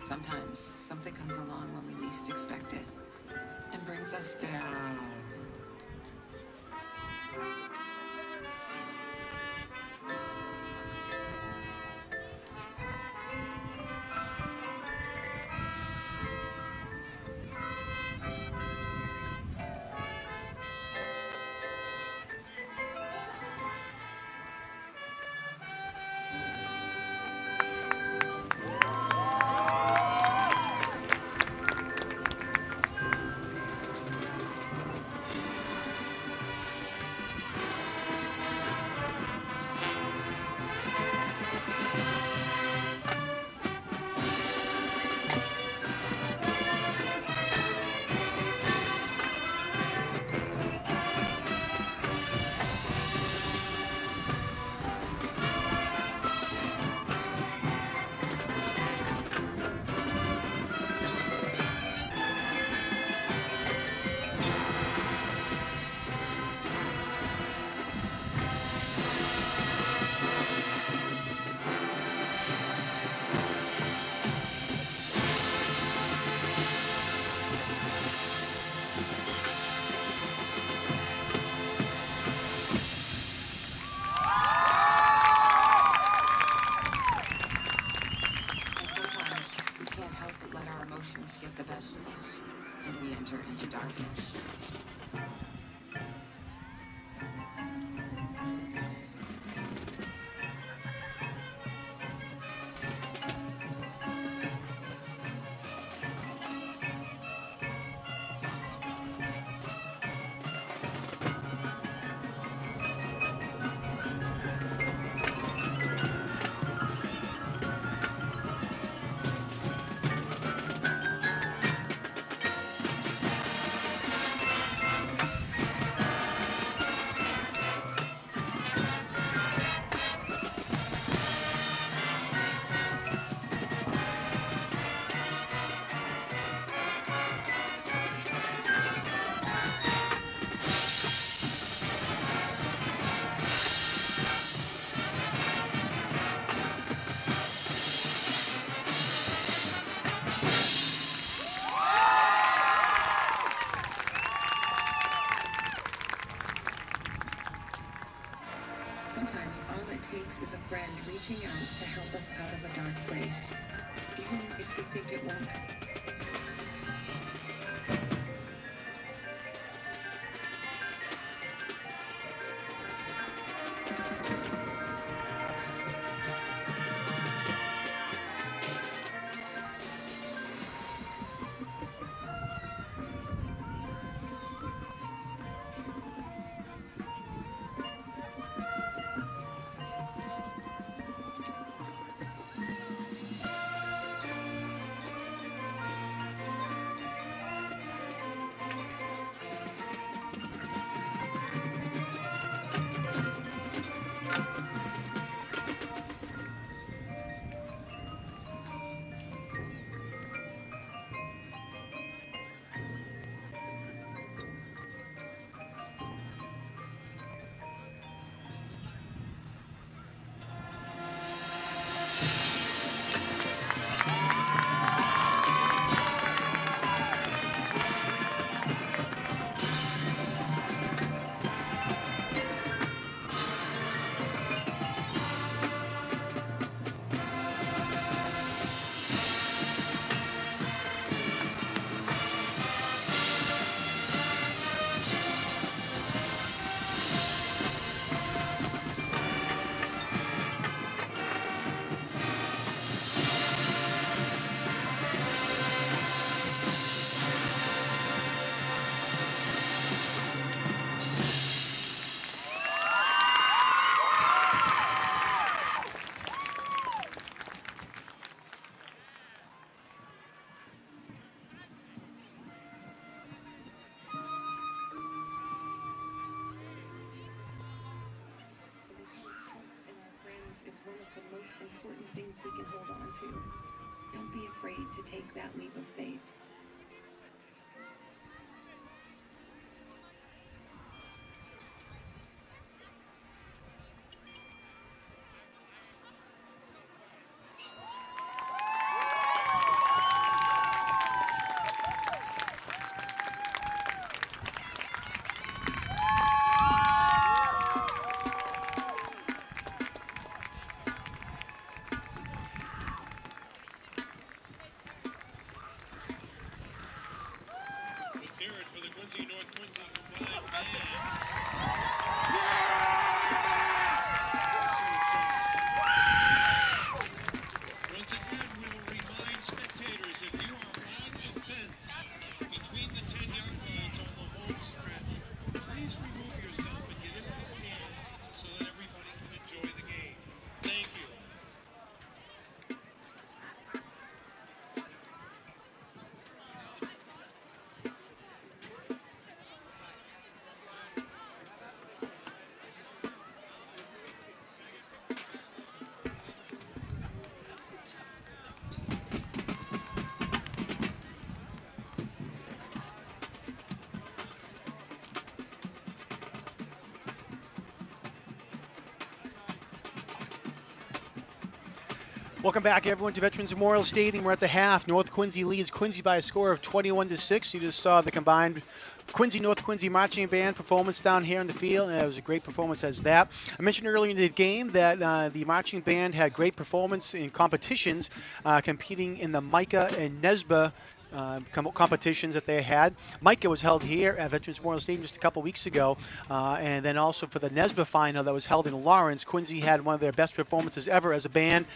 Sometimes something comes along when we least expect it and brings us down. Get the best of us, and we enter into darkness. friend reaching out to help us out of a dark place, even if we think it won't. Is one of the most important things we can hold on to. Don't be afraid to take that leap of faith. Welcome back, everyone, to Veterans Memorial Stadium. We're at the half. North Quincy leads Quincy by a score of 21-6. You just saw the combined Quincy-North Quincy marching band performance down here in the field, and it was a great performance as that. I mentioned earlier in the game that the marching band had great performance in competitions, competing in the Micah and NESBA competitions that they had. Micah was held here at Veterans Memorial Stadium just a couple weeks ago, and then also for the NESBA final that was held in Lawrence, Quincy had one of their best performances ever as a band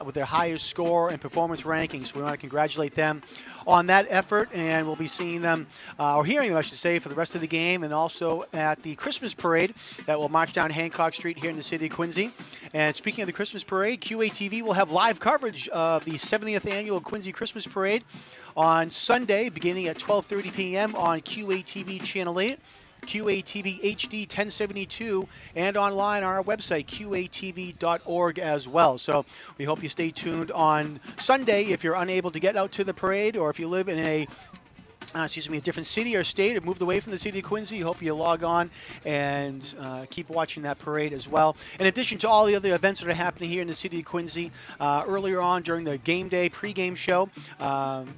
with their highest score and performance rankings. We want to congratulate them on that effort, and we'll be seeing them, or hearing them, I should say, for the rest of the game, and also at the Christmas parade that will march down Hancock Street here in the city of Quincy. And speaking of the Christmas parade, QATV will have live coverage of the 70th annual Quincy Christmas Parade on Sunday, beginning at 12:30 p.m. on QATV Channel 8, QATV HD 1072, and online on our website, QATV.org as well. So we hope you stay tuned on Sunday if you're unable to get out to the parade, or if you live in a a different city or state, or moved away from the city of Quincy, hope you log on and keep watching that parade as well. In addition to all the other events that are happening here in the city of Quincy, earlier on during the game day pregame show,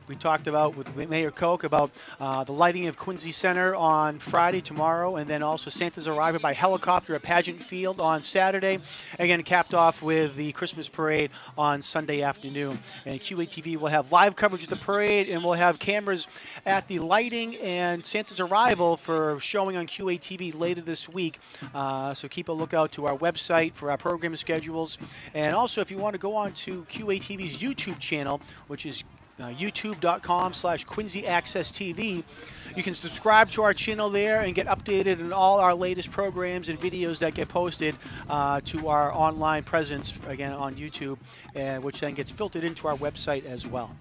we talked about with Mayor Koch about the lighting of Quincy Center on Friday, tomorrow, and then also Santa's arrival by helicopter at Pageant Field on Saturday. Again, capped off with the Christmas parade on Sunday afternoon. And QATV will have live coverage of the parade, and we'll have cameras at the lighting and Santa's arrival for showing on QATV later this week. So keep a lookout to our website for our program schedules. And also, if you want to go on to QATV's YouTube channel, which is youtube.com/Quincy Access TV, you can subscribe to our channel there and get updated on all our latest programs and videos that get posted to our online presence, again, on YouTube, which then gets filtered into our website as well.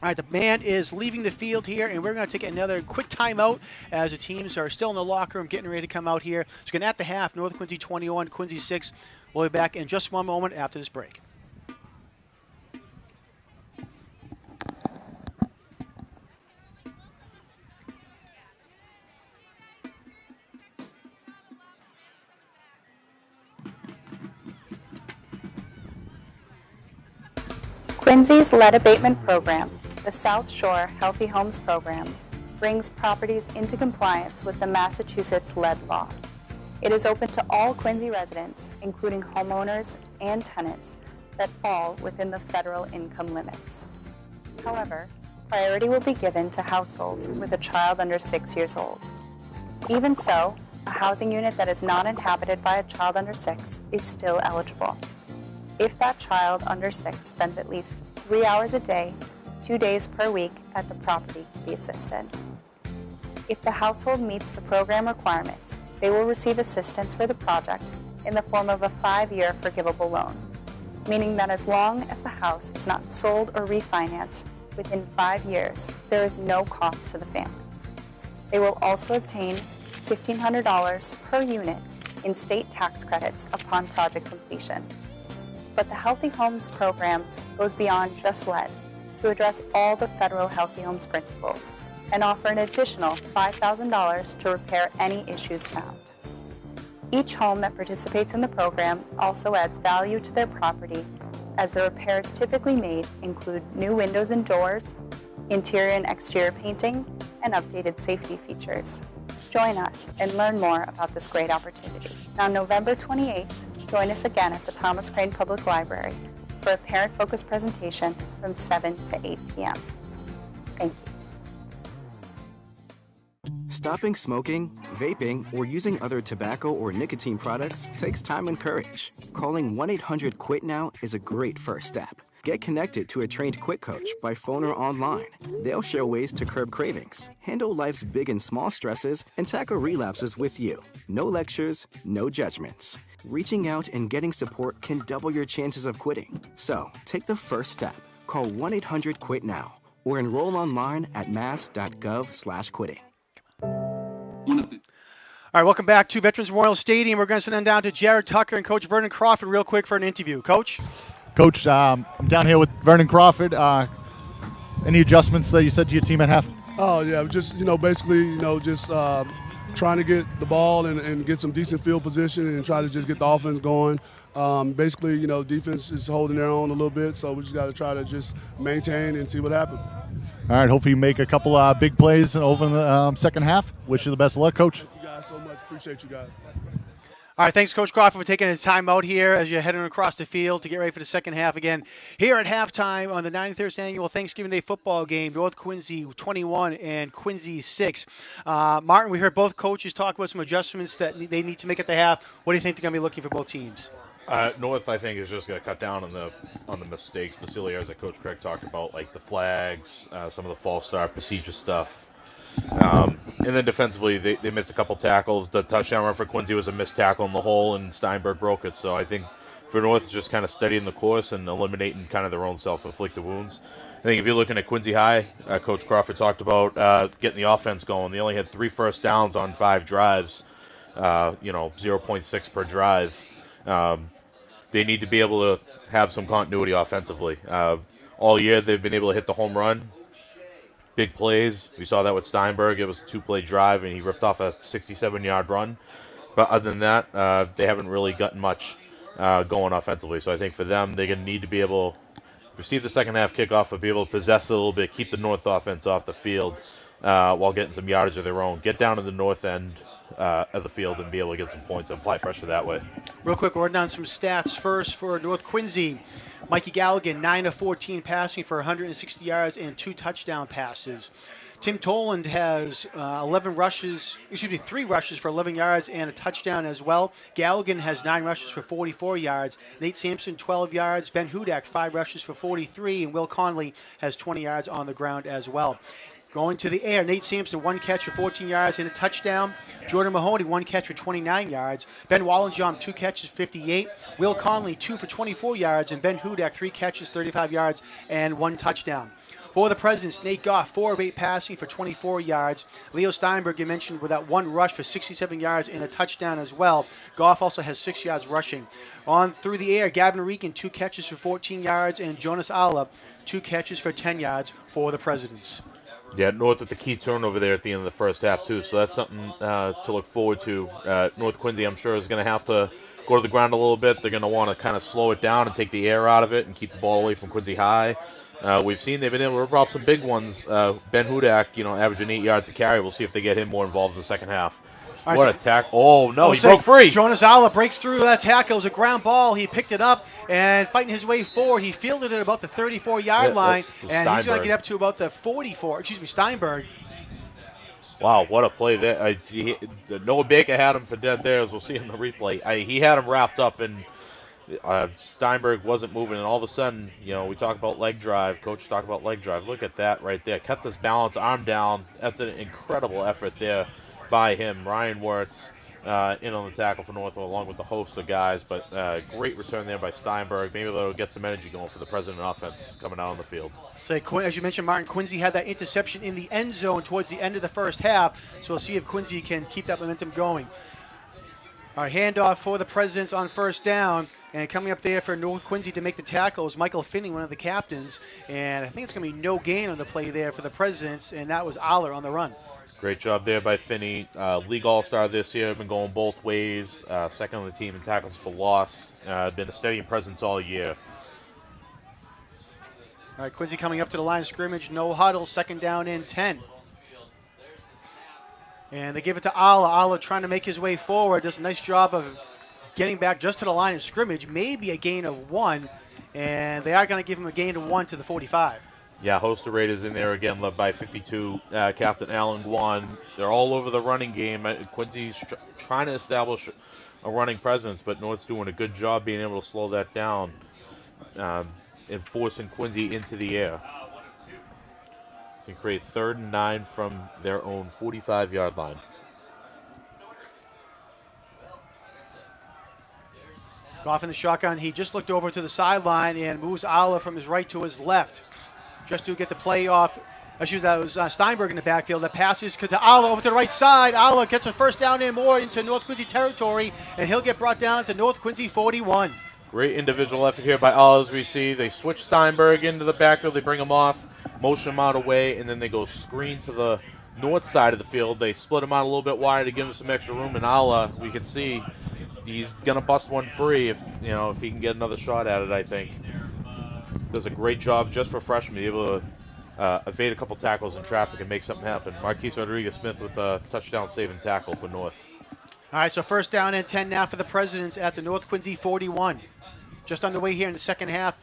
All right, the band is leaving the field here, and we're going to take another quick timeout as the teams are still in the locker room getting ready to come out here. So again, at the half, North Quincy 21, Quincy 6. We'll be back in just one moment after this break. Quincy's lead abatement program, the South Shore Healthy Homes program, brings properties into compliance with the Massachusetts lead law. It is open to all Quincy residents, including homeowners and tenants that fall within the federal income limits. However, priority will be given to households with a child under 6 years old. Even so, a housing unit that is not inhabited by a child under 6 is still eligible, if that child under 6 spends at least 3 hours a day, 2 days per week at the property to be assisted. If the household meets the program requirements, they will receive assistance for the project in the form of a 5-year forgivable loan, meaning that as long as the house is not sold or refinanced within 5 years, there is no cost to the family. They will also obtain $1,500 per unit in state tax credits upon project completion. But the Healthy Homes program goes beyond just lead to address all the federal Healthy Homes principles and offer an additional $5,000 to repair any issues found. Each home that participates in the program also adds value to their property, as the repairs typically made include new windows and doors, interior and exterior painting, and updated safety features. Join us and learn more about this great opportunity. On November 28th, join us again at the Thomas Crane Public Library for a parent-focused presentation from 7 to 8 p.m. Thank you. Stopping smoking, vaping, or using other tobacco or nicotine products takes time and courage. Calling 1-800-QUIT-NOW is a great first step. Get connected to a trained Quit coach by phone or online. They'll share ways to curb cravings, handle life's big and small stresses, and tackle relapses with you. No lectures, no judgments. Reaching out and getting support can double your chances of quitting. So, take the first step. Call 1-800-QUIT-NOW or enroll online at mass.gov/quitting. All right, welcome back to Veterans Memorial Stadium. We're going to send them down to Jared Tucker and Coach Vernon Crawford real quick for an interview. Coach? Coach, I'm down here with Vernon Crawford. Any adjustments that you said to your team at half? Oh, yeah, just, basically, just trying to get the ball and get some decent field position and try to just get the offense going. Basically, defense is holding their own a little bit, so we just got to try to just maintain and see what happens. All right, hopefully you make a couple big plays over in the second half. Wish you the best of luck, Coach. Thank you guys so much. Appreciate you guys. All right, thanks, Coach Crawford, for taking the time out here as you're heading across the field to get ready for the second half again. Here at halftime on the 93rd Annual Thanksgiving Day football game, North Quincy 21 and Quincy 6. Martin, we heard both coaches talk about some adjustments that they need to make at the half. What do you think they're going to be looking for both teams? North, I think, is just going to cut down on the mistakes, the silly errors that Coach Craig talked about, like the flags, some of the false start procedure stuff. And then defensively, they missed a couple tackles. The touchdown run for Quincy was a missed tackle in the hole, and Steinberg broke it. So I think for North, it's just kind of studying the course and eliminating kind of their own self-inflicted wounds. I think if you're looking at Quincy High, Coach Crawford talked about getting the offense going. They only had 3 first downs on 5 drives, 0.6 per drive. They need to be able to have some continuity offensively. All year, they've been able to hit the home run. big plays. We saw that with Steinberg. It was a 2-play drive, and he ripped off a 67-yard run. But other than that, they haven't really gotten much going offensively. So I think for them, they're going to need to be able to receive the second half kickoff, but be able to possess it a little bit, keep the North offense off the field while getting some yardage of their own. Get down to the north end of the field and be able to get some points and apply pressure that way. Real quick, we'll run down some stats first for North Quincy. Mikey Galligan, 9 of 14 passing for 160 yards and 2 touchdown passes. Tim Toland has 3 rushes for 11 yards and a touchdown as well. Galligan has 9 rushes for 44 yards. Nate Sampson, 12 yards. Ben Hudak, 5 rushes for 43. And Will Conley has 20 yards on the ground as well. Going to the air, Nate Sampson, 1 catch for 14 yards and a touchdown. Jordan Mahoney, 1 catch for 29 yards. Ben Wallenjom, 2 catches, 58. Will Conley, 2 for 24 yards. And Ben Hudak, 3 catches, 35 yards, and 1 touchdown. For the Presidents, Nate Goff, 4 of 8 passing for 24 yards. Leo Steinberg, you mentioned, with that 1 rush for 67 yards and a touchdown as well. Goff also has 6 yards rushing. On through the air, Gavin Regan, 2 catches for 14 yards. And Jonas Alla, 2 catches for 10 yards for the Presidents. Yeah, North with the key turnover there at the end of the first half, too. So that's something to look forward to. North Quincy, I'm sure, is going to have to go to the ground a little bit. They're going to want to kind of slow it down and take the air out of it and keep the ball away from Quincy High. We've seen they've been able to rip off some big ones. Ben Hudak, averaging 8 yards a carry. We'll see if they get him more involved in the second half. Right, what a tackle. Oh, no, he broke free. Jonas Alla breaks through that tackle. It was a ground ball. He picked it up and fighting his way forward. He fielded it about the 34-yard line, and he's going to get up to about the 44. Steinberg. Wow, what a play there. Noah Baker had him for dead there, as we'll see in the replay. He had him wrapped up, and Steinberg wasn't moving, and all of a sudden, we talk about leg drive. Coach talked about leg drive. Look at that right there. Kept his balance, arm down. That's an incredible effort there by him. Ryan Wirtz in on the tackle for North, along with the host of guys, but great return there by Steinberg. Maybe they'll get some energy going for the President offense coming out on the field. So, as you mentioned, Martin, Quincy had that interception in the end zone towards the end of the first half, so we'll see if Quincy can keep that momentum going. All right, handoff for the Presidents on first down, and coming up there for North Quincy to make the tackle is Michael Finning, one of the captains, and I think it's going to be no gain on the play there for the Presidents, and that was Aller on the run. Great job there by Finney. League All-Star this year. Been going both ways. Second on the team in tackles for loss. Been a steady presence all year. All right, Quincy coming up to the line of scrimmage. No huddle. Second down and 10. And they give it to Alla. Alla trying to make his way forward. Does a nice job of getting back just to the line of scrimmage. Maybe a gain of 1. And they are going to give him a gain of 1 to the 45. Yeah, host of Raiders in there again, led by 52, Captain Alan Guan. They're all over the running game. Quincy's trying to establish a running presence, but North's doing a good job being able to slow that down and forcing Quincy into the air. Can create 3rd and 9 from their own 45-yard line. Goff in the shotgun. He just looked over to the sideline and moves Alla from his right to his left. Just to get the play off. That was Steinberg in the backfield. That passes to Alla over to the right side. Alla gets a first down and more into North Quincy territory, and he'll get brought down to North Quincy 41. Great individual effort here by Alla, as we see. They switch Steinberg into the backfield. They bring him off, motion him out away, and then they go screen to the north side of the field. They split him out a little bit wider to give him some extra room, and Alla, we can see, he's going to bust one free if he can get another shot at it, I think. Does a great job just for freshmen to be able to evade a couple tackles in traffic and make something happen. Marquise Rodriguez-Smith with a touchdown saving tackle for North. All right, so first down and 10 now for the Presidents at the North Quincy 41. Just underway here in the second half.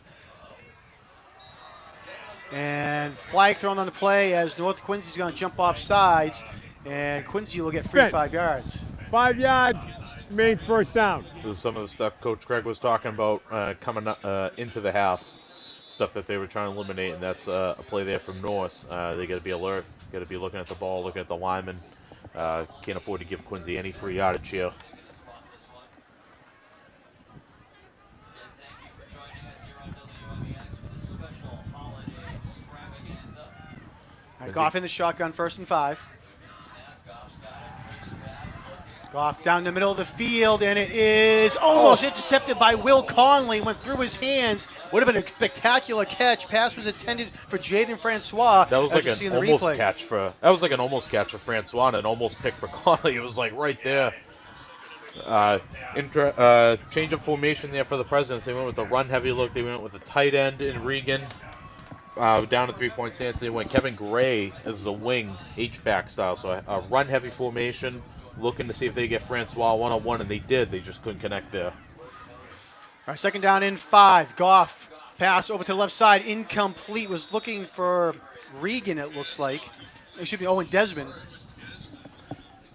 And flag thrown on the play as North Quincy's going to jump off sides, and Quincy will get free 5 yards. 5 yards remains first down. This is some of the stuff Coach Craig was talking about coming into the half. Stuff that they were trying to eliminate, and that's a play there from North. They got to be alert, got to be looking at the ball, looking at the linemen. Can't afford to give Quincy any free yardage here. Goff in the shotgun, 1st and 5. Goff down the middle of the field, and it is almost intercepted by Will Conley. Went through his hands. Would have been a spectacular catch. Pass was intended for Jaden Francois. That was as like you see in an the almost replay. catch for. That was like an almost catch for Francois and an almost pick for Conley. It was like right there. Change of formation there for the Presidents. They went with a run-heavy look. They went with a tight end in Regan. Down to 3-point stance. They went Kevin Gray as the wing, H-back style. So a run-heavy formation, looking to see if they get Francois one-on-one, and they did. They just couldn't connect there. All right, second down in 5. Goff pass over to the left side, incomplete. Was looking for Regan, it looks like. It should be Owen Desmond.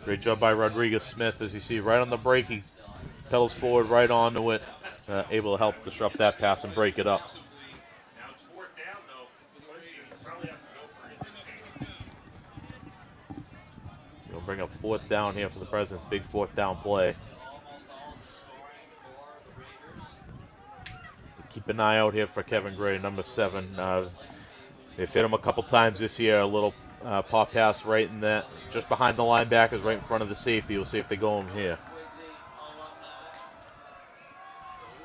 Great job by Rodriguez Smith. As you see, right on the break, he pedals forward right onto it, able to help disrupt that pass and break it up. We'll bring up 4th down here for the Presidents. Big 4th down play. Keep an eye out here for Kevin Gray, number 7. They've hit him a couple times this year. A little pop pass right in that, just behind the linebackers, right in front of the safety. We'll see if they go him here.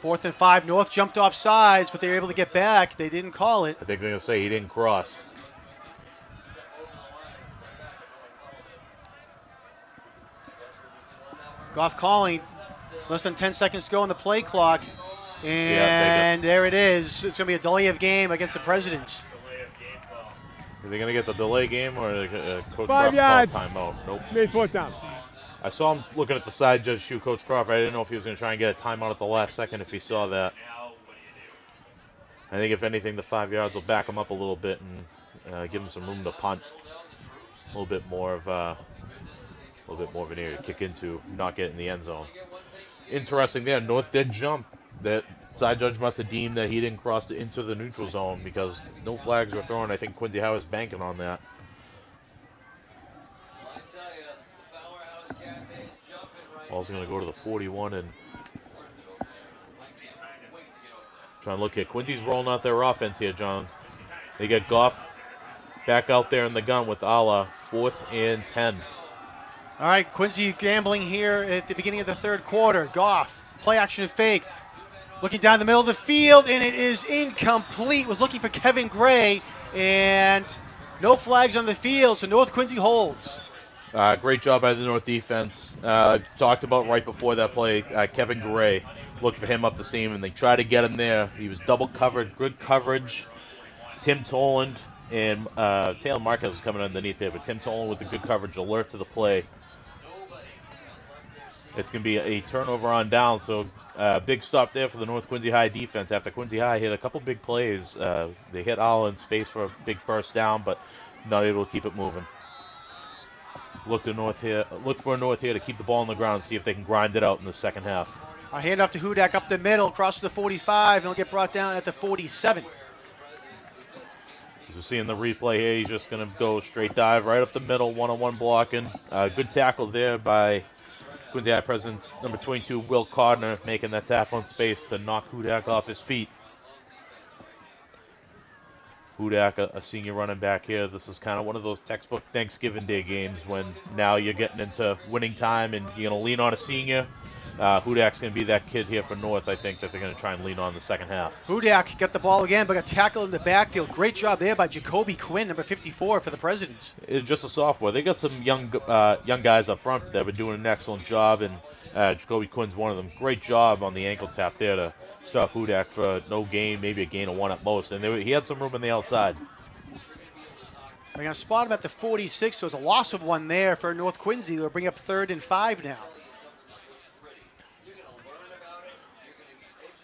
4th and 5. North jumped off sides, but they were able to get back. They didn't call it. I think they're going to say he didn't cross. Goff calling. Less than 10 seconds to go on the play clock. And there it is. It's going to be a delay of game against the Presidents. Are they going to get the delay game or Coach 5 Crawford yards. call timeout? Nope. Made 4th down. I saw him looking at the side judge shoot Coach Crawford. I didn't know if he was going to try and get a timeout at the last second if he saw that. I think if anything, the 5 yards will back him up a little bit and give him some room to punt. A little bit more of an area to kick into, not get in the end zone. Interesting there. North did jump. That side judge must have deemed that he didn't cross into the neutral zone because no flags were thrown. I think Quincy Howe is banking on that. Ball's going to go to the 41 and try and look at Quincy's rolling out their offense here, John. They get Goff back out there in the gun with Ala, 4th and 10. All right, Quincy gambling here at the beginning of the 3rd quarter. Goff, play action fake. Looking down the middle of the field, and it is incomplete. Was looking for Kevin Gray, and no flags on the field, so North Quincy holds. Great job by the North defense. Talked about right before that play, Kevin Gray. Looked for him up the seam, and they tried to get him there. He was double covered, good coverage. Tim Toland and Taylor Marquez was coming underneath there, but Tim Toland with the good coverage, alert to the play. It's going to be a turnover on down, so big stop there for the North Quincy High defense. After Quincy High hit a couple big plays, they hit all in space for a big 1st down, but not able to keep it moving. Look for North here to keep the ball on the ground and see if they can grind it out in the second half. A handoff to Hudak up the middle, across to the 45, and he'll get brought down at the 47. As we see in the replay here, he's just going to go straight dive right up the middle, one-on-one blocking. Good tackle there by Quincy High Presidents, number 22, Will Codner, making that tackle in space to knock Hudak off his feet. Hudak, a senior running back here. This is kind of one of those textbook Thanksgiving Day games when now you're getting into winning time and you're going to lean on a senior. Hudak's going to be that kid here for North, I think, that they're going to try and lean on in the second half. Hudak got the ball again, but got tackled in the backfield. Great job there by Jacoby Quinn, number 54 for the Presidents. It's just a sophomore. They got some young guys up front that have been doing an excellent job, and Jacoby Quinn's one of them. Great job on the ankle tap there to stop Hudak for no gain, maybe a gain of 1 at most. And he had some room on the outside. They're going to spot him at the 46, so it's a loss of 1 there for North Quincy. They'll bring up 3rd and 5 now.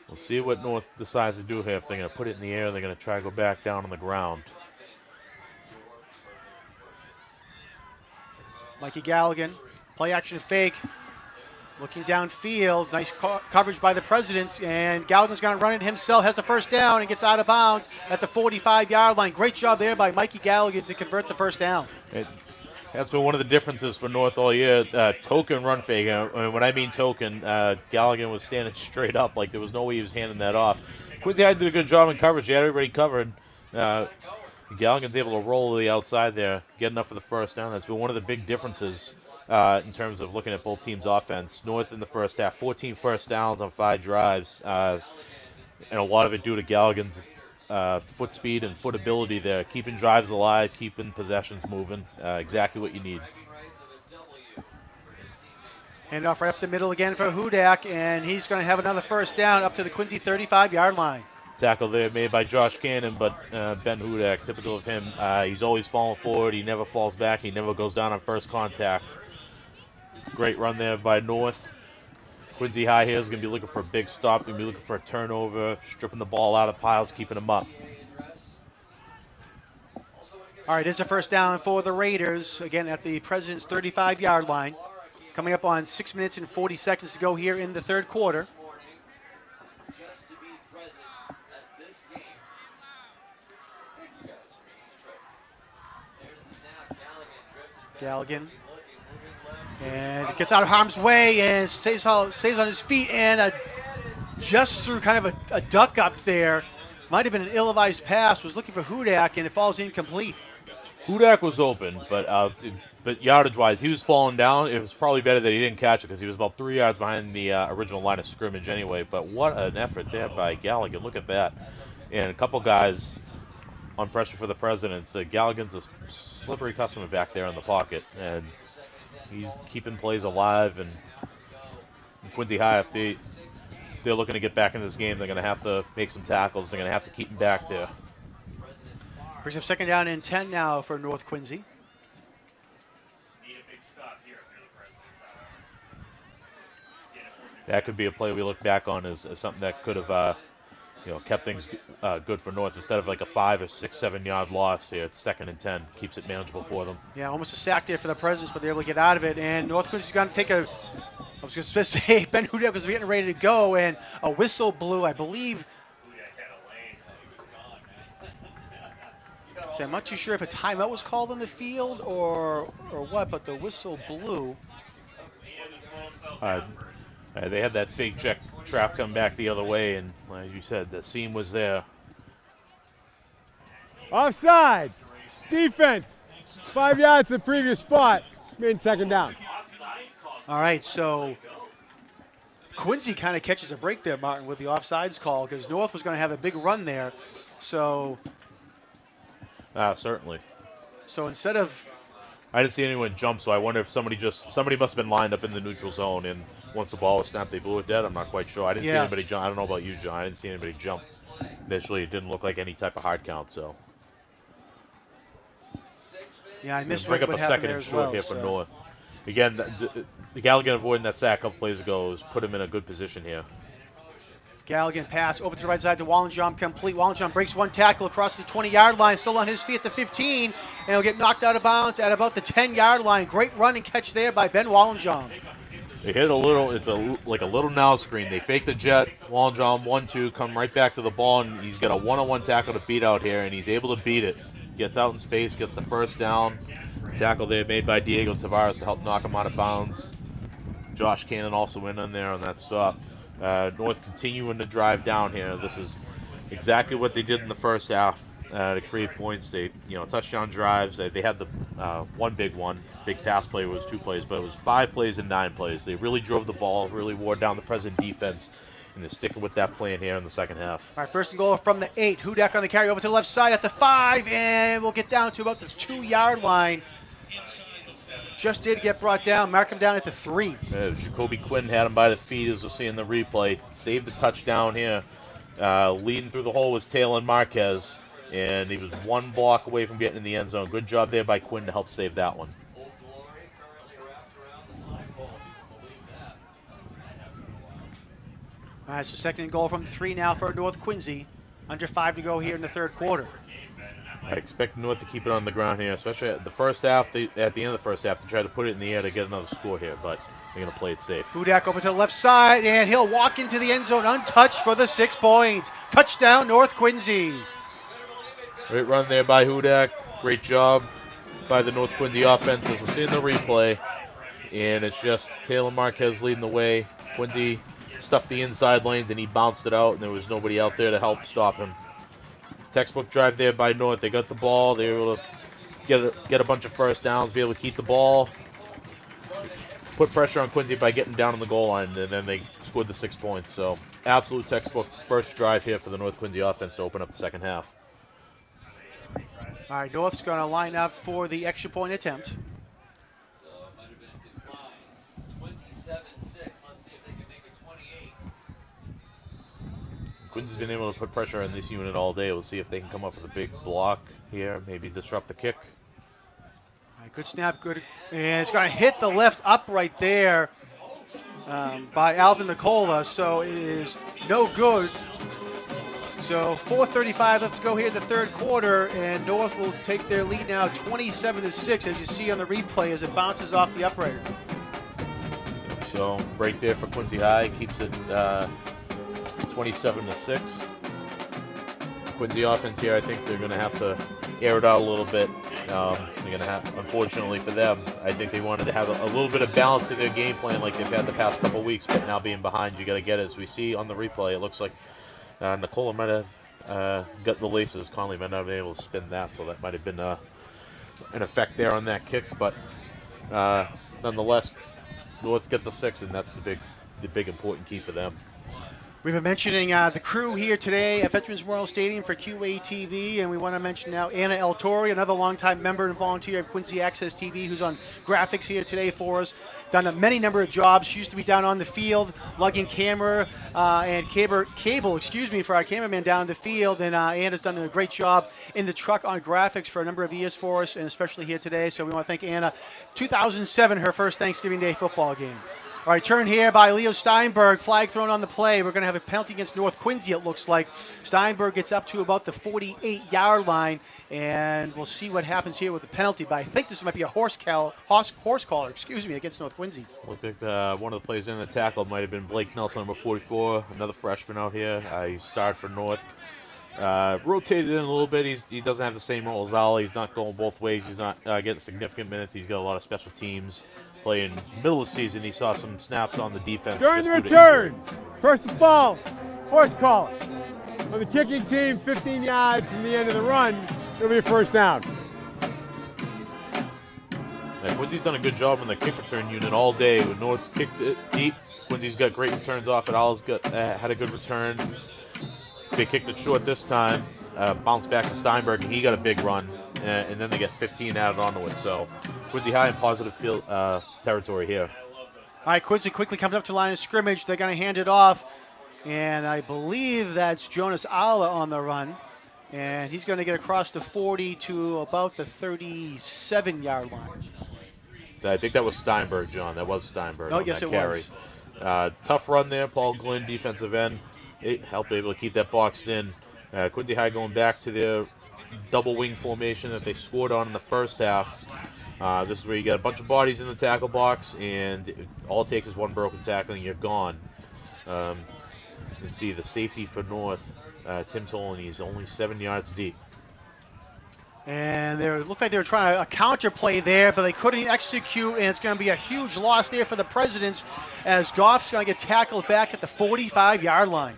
We'll see what North decides to do here. If they're going to put it in the air, they're going to try to go back down on the ground. Mikey Galligan, play action fake. Looking downfield, nice coverage by the Presidents, and Galligan's going to run it himself, has the 1st down, and gets out of bounds at the 45-yard line. Great job there by Mikey Galligan to convert the 1st down. That's been one of the differences for North all year. Token run fake. And when I mean token, Galligan was standing straight up like there was no way he was handing that off. Quincy High did a good job in coverage. He had everybody covered. Galligan's able to roll to the outside there, get enough for the 1st down. That's been one of the big differences in terms of looking at both teams' offense. North in the first half, 14 first downs on 5 drives, and a lot of it due to Galligan's foot speed and foot ability there, keeping drives alive, keeping possessions moving. Exactly what you need. Handoff right up the middle again for Hudak, and he's going to have another first down up to the Quincy 35-yard line. Tackle there made by Josh Cannon, but Ben Hudak, typical of him, he's always falling forward. He never falls back. He never goes down on first contact. Great run there by North. Quincy High here is going to be looking for a big stop. Going to be looking for a turnover, stripping the ball out of piles, keeping them up. All right, it's a first down for the Raiders, again at the President's 35-yard line. Coming up on 6 minutes and 40 seconds to go here in the third quarter. Galligan. And gets out of harm's way and stays on his feet, and just through kind of a duck up there. Might have been an ill-advised pass. Was looking for Hudak, and it falls incomplete. Hudak was open, but yardage-wise, he was falling down. It was probably better that he didn't catch it because he was about 3 yards behind the original line of scrimmage anyway. But what an effort there by Galligan. Look at that. And a couple guys on pressure for the Presidents. Galligan's a slippery customer back there in the pocket, and he's keeping plays alive. And Quincy High, if they're looking to get back in this game, they're going to have to make some tackles. They're going to have to keep him back there. Brings up second down and 10 now for North Quincy. That could be a play we look back on as something that could have, kept things good for North instead of like a 5 or 6, 7 yard loss here. It's 2nd and 10, keeps it manageable for them. Yeah, almost a sack there for the Presidents, but they're able to get out of it. And North Quincy's going to take I was going to say Ben Hudak was getting ready to go, and a whistle blew, I believe. So I'm not too sure if a timeout was called on the field or what, but the whistle blew. They had that fake check trap come back the other way, and as you said, the seam was there. Offside. Defense. 5 yards to the previous spot. Made 2nd down. All right, so Quincy kind of catches a break there, Martin, with the offsides call, because North was going to have a big run there. So certainly. So instead of, I didn't see anyone jump, so I wonder if somebody must have been lined up in the neutral zone, and once the ball was snapped, they blew it dead. I'm not quite sure. I didn't see anybody jump. I don't know about you, John. I didn't see anybody jump. Initially, it didn't look like any type of hard count. So yeah, I missed bring what up a happened second there and as short well, here for North. Again, the Galligan avoiding that sack a couple plays ago has put him in a good position here. Galligan pass over to the right side to Wallenjom, complete. Wallenjom breaks one tackle across the 20-yard line, still on his feet at the 15, and he'll get knocked out of bounds at about the 10-yard line. Great run and catch there by Ben Wallenjom. They hit a little, like a little now screen. They fake the jet, Wallenjom 1-2, come right back to the ball, and he's got a one-on-one tackle to beat out here, and he's able to beat it. Gets out in space, gets the first down. Tackle there made by Diego Tavares to help knock him out of bounds. Josh Cannon also in on there on that stop. North continuing to drive down here. This is exactly what they did in the first half to create points. They, touchdown drives. They had the big pass play was 2 plays, but it was 5 plays and 9 plays. They really drove the ball, really wore down the President defense, and they're sticking with that plan here in the second half. All right, first and goal from the 8. Hudak on the carry over to the left side at the 5, and we'll get down to about the 2-yard line. Just did get brought down. Mark him down at the 3. Jacoby Quinn had him by the feet, as we'll see in the replay. Saved the touchdown here. Leading through the hole was Taylor Marquez, and he was 1 block away from getting in the end zone. Good job there by Quinn to help save that one. All right, so second and goal from 3 now for North Quincy. Under 5 to go here in the third quarter. I expect North to keep it on the ground here, especially at the first half. At the end of the first half, to try to put it in the air to get another score here, but they're going to play it safe. Hudak over to the left side, and he'll walk into the end zone untouched for the 6 points. Touchdown, North Quincy. Great run there by Hudak. Great job by the North Quincy offense, as we'll see in the replay. And it's just Taylor Marquez leading the way. Quincy stuffed the inside lanes, and he bounced it out, and there was nobody out there to help stop him. Textbook drive there by North. They got the ball. They were able to get a bunch of first downs, be able to keep the ball. put pressure on Quincy by getting down on the goal line, and then they scored the 6 points. So absolute textbook first drive here for the North Quincy offense to open up the second half. All right, North's going to line up for the extra point attempt. Quincy's been able to put pressure on this unit all day. We'll see if they can come up with a big block here, maybe disrupt the kick. All right, good snap, good. And it's going to hit the left upright there by Alvin Nicola, so it is no good. So 4:35 left to go here in the third quarter, and North will take their lead now 27-6, as you see on the replay as it bounces off the upright. So break there for Quincy High, keeps it 27-6. Quincy offense here, I think they're going to have to air it out a little bit. They're going to have, unfortunately for them, I think they wanted to have a little bit of balance to their game plan like they've had the past couple weeks, but now being behind, you got to get it. As we see on the replay, it looks like Nicola might have got the laces. Conley might not have been able to spin that, so that might have been an effect there on that kick. But nonetheless, North get the 6, and that's the big important key for them. We've been mentioning the crew here today at Veterans Memorial Stadium for QA-TV, and we want to mention now Anna El Tori, another longtime member and volunteer of Quincy Access TV, who's on graphics here today for us. Done a many number of jobs. She used to be down on the field, lugging camera and cable, for our cameraman down the field, and Anna's done a great job in the truck on graphics for a number of years for us, and especially here today. So we want to thank Anna. 2007, her first Thanksgiving Day football game. All right, turn here by Leo Steinberg. Flag thrown on the play. We're going to have a penalty against North Quincy, it looks like. Steinberg gets up to about the 48-yard line, and we'll see what happens here with the penalty. But I think this might be a horse collar, against North Quincy. Looked like one of the players in the tackle might have been Blake Nelson, number 44, another freshman out here. He started for North. Rotated in a little bit. He doesn't have the same role as Ali. He's not going both ways. He's not getting significant minutes. He's got a lot of special teams. Playing middle of the season, he saw some snaps on the defense. During the return, first to fall, horse collar. On the kicking team, 15 yards from the end of the run, it'll be a first down. Yeah, Quincy's done a good job in the kick return unit all day. When North's kicked it deep, Quincy's got great returns off it. Al's had a good return. They kicked it short this time. Bounced back to Steinberg, and he got a big run. And then they get 15 added onto it. So Quincy High in positive field territory here. All right, Quincy quickly comes up to line of scrimmage. They're going to hand it off, and I believe that's Jonas Alla on the run. And he's going to get across the 40 to about the 37-yard line. I think that was Steinberg, John. That was Steinberg. Oh, yes, it carry. Was. Tough run there. Paul Glynn, defensive end, helped able to keep that boxed in. Quincy High going back to their double wing formation that they scored on in the first half. This is where you get a bunch of bodies in the tackle box, and all it takes is one broken tackle and you're gone. You can see the safety for North, Tim Tolan, he's only 7 yards deep. And it looked like they were trying a counter play there, but they couldn't execute, and it's going to be a huge loss there for the Presidents as Goff's going to get tackled back at the 45-yard line.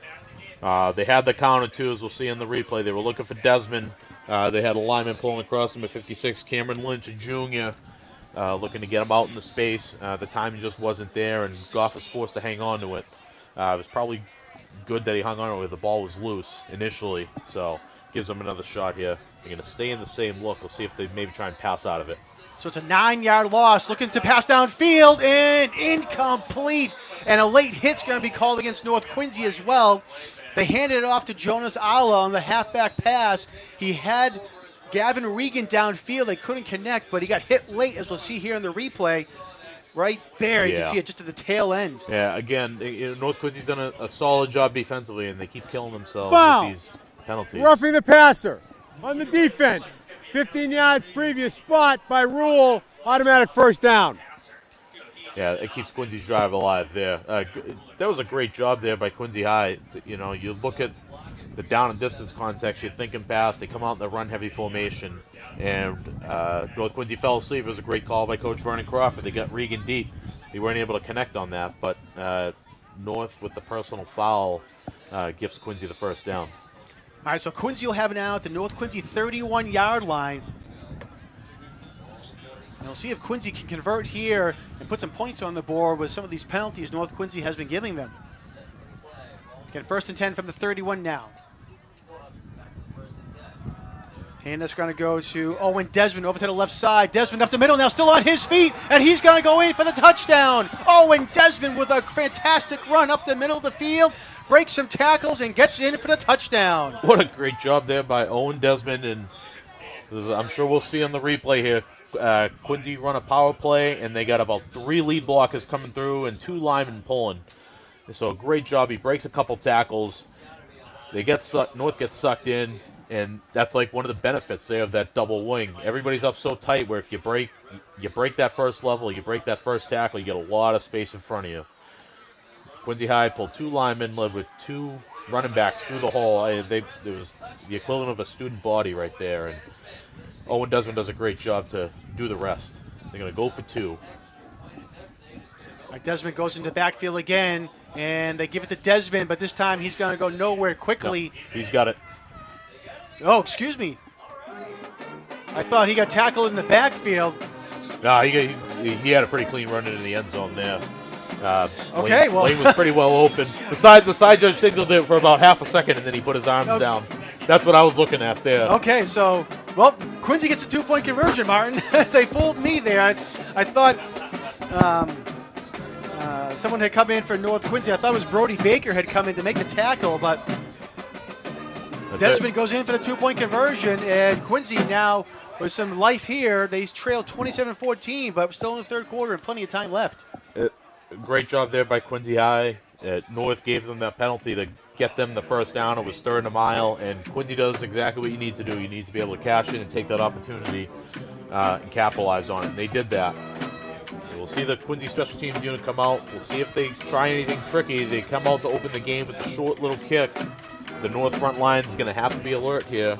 They had the counter, too, as we'll see in the replay. They were looking for Desmond. They had a lineman pulling across him at 56, Cameron Lynch Jr., looking to get him out in the space. The timing just wasn't there, and Goff was forced to hang on to it. It was probably good that he hung on to it. The ball was loose initially, so gives them another shot here. They're going to stay in the same look. We'll see if they maybe try and pass out of it. So it's a 9-yard loss, looking to pass downfield, and incomplete. And a late hit's going to be called against North Quincy as well. They handed it off to Jonas Alla on the halfback pass. He had Gavin Regan downfield. They couldn't connect, but he got hit late, as we'll see here in the replay. Right there, you can see it just at the tail end. Yeah, again, North Quincy's done a solid job defensively, and they keep killing themselves Foul. with these penalties. Roughing the passer on the defense. 15 yards previous spot by rule, automatic first down. Yeah, it keeps Quincy's drive alive there. That was a great job there by Quincy High. You know, you look at the down and distance context, you're thinking pass, they come out in the run-heavy formation, and North Quincy fell asleep. It was a great call by Coach Vernon Crawford. They got Regan deep. They weren't able to connect on that, but North with the personal foul gives Quincy the first down. All right, so Quincy will have it now at the North Quincy 31-yard line. And we'll see if Quincy can convert here and put some points on the board with some of these penalties North Quincy has been giving them. Again, 1st and 10 from the 31 now. And that's going to go to Owen Desmond over to the left side. Desmond up the middle now, still on his feet, and he's going to go in for the touchdown. Owen Desmond with a fantastic run up the middle of the field, breaks some tackles, and gets in for the touchdown. What a great job there by Owen Desmond, and I'm sure we'll see on the replay here. Quincy run a power play, and they got about 3 lead blockers coming through and 2 linemen pulling. So a great job. He breaks a couple tackles. North gets sucked in. And that's like one of the benefits there of that double wing. Everybody's up so tight where if you break that first level, you break that first tackle, you get a lot of space in front of you. Quincy High pulled 2 linemen, led with 2 running backs through the hole. There was the equivalent of a student body right there. And Owen Desmond does a great job to do the rest. They're going to go for 2. Desmond goes into the backfield again, and they give it to Desmond, but this time he's going to go nowhere quickly. No, he's got it. Oh, excuse me. I thought he got tackled in the backfield. No, he had a pretty clean run into the end zone there. Okay, Lane was pretty well open. The side judge signaled it for about half a second, and then he put his arms down. That's what I was looking at there. Okay, so, well, Quincy gets a 2-point conversion, Martin. They fooled me there. I thought someone had come in for North Quincy. I thought it was Brody Baker had come in to make the tackle, but Desmond goes in for the 2-point conversion, and Quincy now with some life here. They trailed 27-14, but still in the third quarter and plenty of time left. Great job there by Quincy High. North gave them that penalty to get them the first down. It was 3rd and a mile, and Quincy does exactly what you need to do. You need to be able to cash in and take that opportunity and capitalize on it. And they did that. We'll see the Quincy special teams unit come out. We'll see if they try anything tricky. They come out to open the game with the short little kick. The North front line is going to have to be alert here.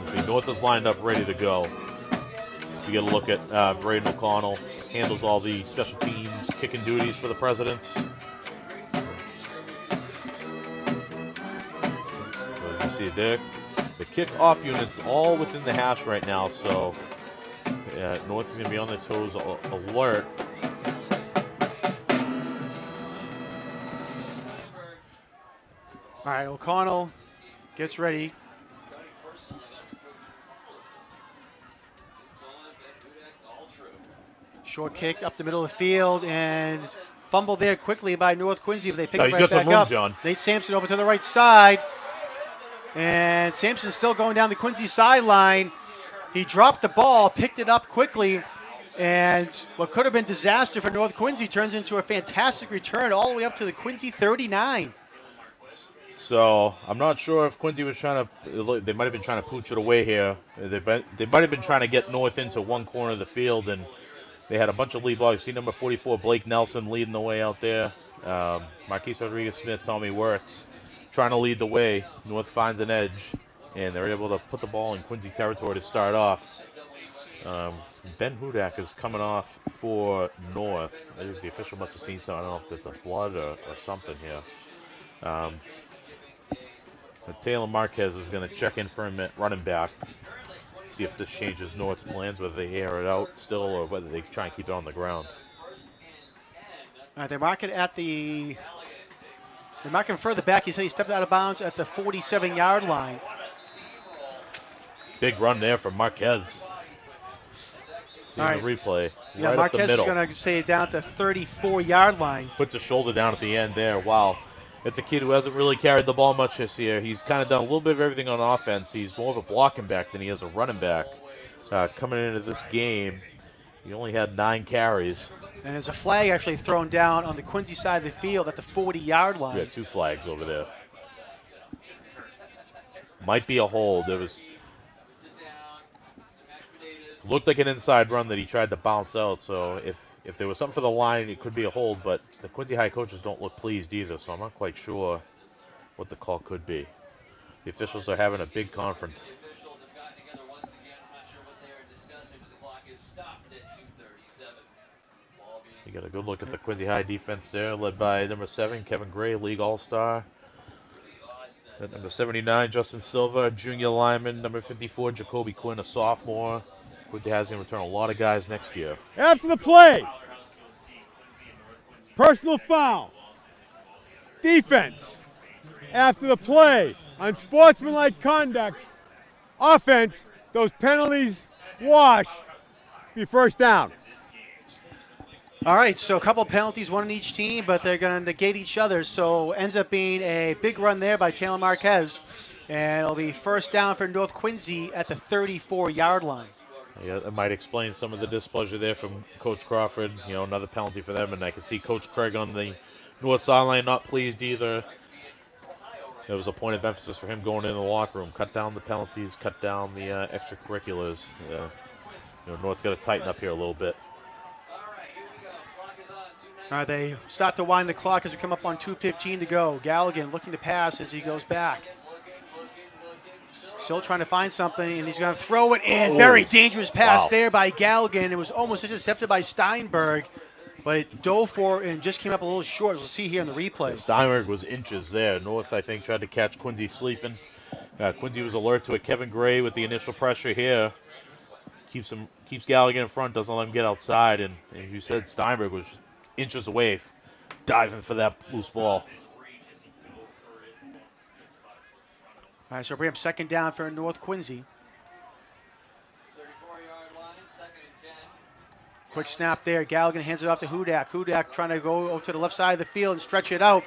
See, North is lined up ready to go. You get a look at Braden O'Connell. Handles all the special teams kicking duties for the Presidents. So as you see there, the kick-off unit's all within the hash right now, so North is going to be on their toes alert. All right, O'Connell gets ready. Short kick up the middle of the field, and fumble there quickly by North Quincy. They pick it right back up. John. Nate Sampson over to the right side. And Sampson's still going down the Quincy sideline. He dropped the ball, picked it up quickly, and what could have been disaster for North Quincy turns into a fantastic return all the way up to the Quincy 39. So I'm not sure if Quincy was trying to. They might have been trying to pooch it away here. They might have been trying to get North into one corner of the field, and they had a bunch of lead blocks. See number 44, Blake Nelson, leading the way out there. Marquise Rodriguez-Smith, Tommy Wirtz, trying to lead the way. North finds an edge, and they're able to put the ball in Quincy territory to start off. Ben Hudak is coming off for North. The official must have seen something. I don't know if it's a blood or something here. Taylor Marquez is going to check in for him at running back. See if this changes North's plans, whether they air it out still or whether they try and keep it on the ground. All right, they mark it at the. They mark him further back. He said he stepped out of bounds at the 47-yard line. Big run there from Marquez. See the replay. Yeah, right Marquez up the middle. is going to say down at the 34-yard line. Puts his shoulder down at the end there. Wow. It's a kid who hasn't really carried the ball much this year. He's kind of done a little bit of everything on offense. He's more of a blocking back than he is a running back. Coming into this game, he only had 9 carries. And there's a flag actually thrown down on the Quincy side of the field at the 40-yard line. We had 2 flags over there. Might be a hold. It was looked like an inside run that he tried to bounce out. So if there was something for the line, it could be a hold. But the Quincy High coaches don't look pleased either, so I'm not quite sure what the call could be. The officials are having a big conference. You got a good look at the Quincy High defense there, led by number 7, Kevin Gray, league all-star. At number 79, Justin Silva, junior lineman. Number 54, Jacoby Quinn, a sophomore. Quincy has going to return a lot of guys next year. After the play, personal foul. Defense. After the play, unsportsmanlike conduct. Offense, those penalties wash. Be first down. All right, so a couple penalties, one on each team, but they're going to negate each other. So ends up being a big run there by Taylor Marquez, and it'll be first down for North Quincy at the 34-yard line. Yeah, that might explain some of the displeasure there from Coach Crawford. You know, another penalty for them, and I can see Coach Craig on the north sideline not pleased either. There was a point of emphasis for him going into the locker room. Cut down the penalties, cut down the extracurriculars. You know, North's got to tighten up here a little bit. All right, they start to wind the clock as we come up on 2:15 to go. Galligan looking to pass as he goes back. Still trying to find something, and he's going to throw it in. Very dangerous pass there by Galligan. It was almost intercepted by Steinberg, but it dove for it and just came up a little short, as we'll see here in the replay. Steinberg was inches there. North, I think, tried to catch Quincy sleeping. Quincy was alert to it. Kevin Gray with the initial pressure here. Keeps Galligan in front, doesn't let him get outside, and as you said, Steinberg was inches away, diving for that loose ball. All right, so bring up second down for North Quincy. Quick snap there. Galligan hands it off to Hudak. Hudak trying to go over to the left side of the field and stretch it out.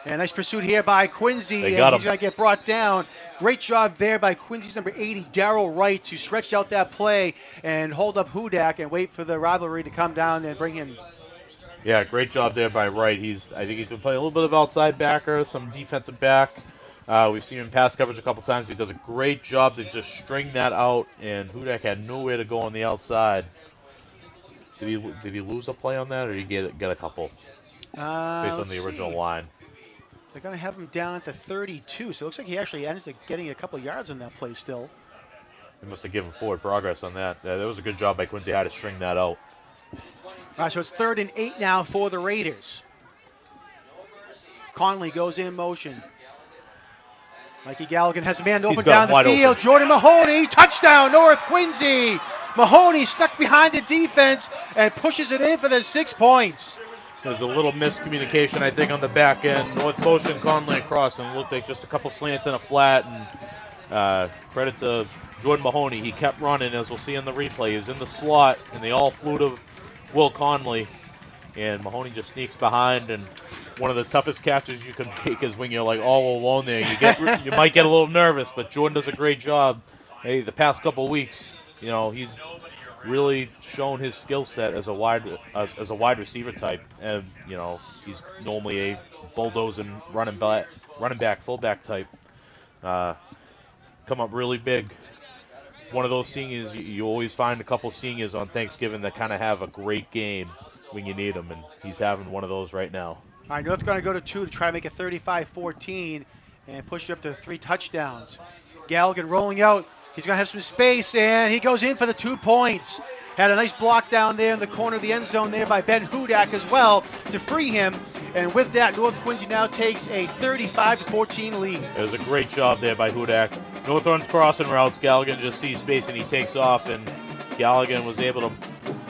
And nice pursuit here by Quincy. They and got he's him. going to get brought down. Great job there by Quincy's number 80, Darrell Wright, to stretch out that play and hold up Hudak and wait for the rivalry to come down and bring him. Yeah, great job there by Wright. I think he's been playing a little bit of outside backer, some defensive back. We've seen him in pass coverage a couple times. He does a great job to just string that out, and Hudak had nowhere to go on the outside. Did he lose a play on that, or did he get a couple based on the original line? They're going to have him down at the 32, so it looks like he actually ends up getting a couple yards on that play still. They must have given forward progress on that. That was a good job by Quincy how to string that out. All right, so it's 3rd and 8 now for the Raiders. Conley goes in motion. Mikey Galligan has a man open down the field. Open. Jordan Mahoney, touchdown, North Quincy. Mahoney stuck behind the defense and pushes it in for the 6 points. There's a little miscommunication, I think, on the back end. North motion, Conley across, and it looked like just a couple slants and a flat. And credit to Jordan Mahoney. He kept running, as we'll see in the replay. He was in the slot, and they all flew to Will Conley. And Mahoney just sneaks behind, and one of the toughest catches you can make is when you're like all alone there. You might get a little nervous, but Jordan does a great job. Hey, the past couple weeks, you know, he's really shown his skill set as a wide receiver type, and you know, he's normally a bulldozing running back, fullback type. Come up really big. One of those seniors, you always find a couple seniors on Thanksgiving that kind of have a great game when you need them, and he's having one of those right now. All right, North's going to go to 2 to try to make it 35-14 and push it up to 3 touchdowns. Galligan rolling out. He's going to have some space, and he goes in for the 2 points. Had a nice block down there in the corner of the end zone there by Ben Hudak as well to free him. And with that, North Quincy now takes a 35-14 lead. It was a great job there by Hudak. North runs crossing routes. Galligan just sees space and he takes off, and Galligan was able to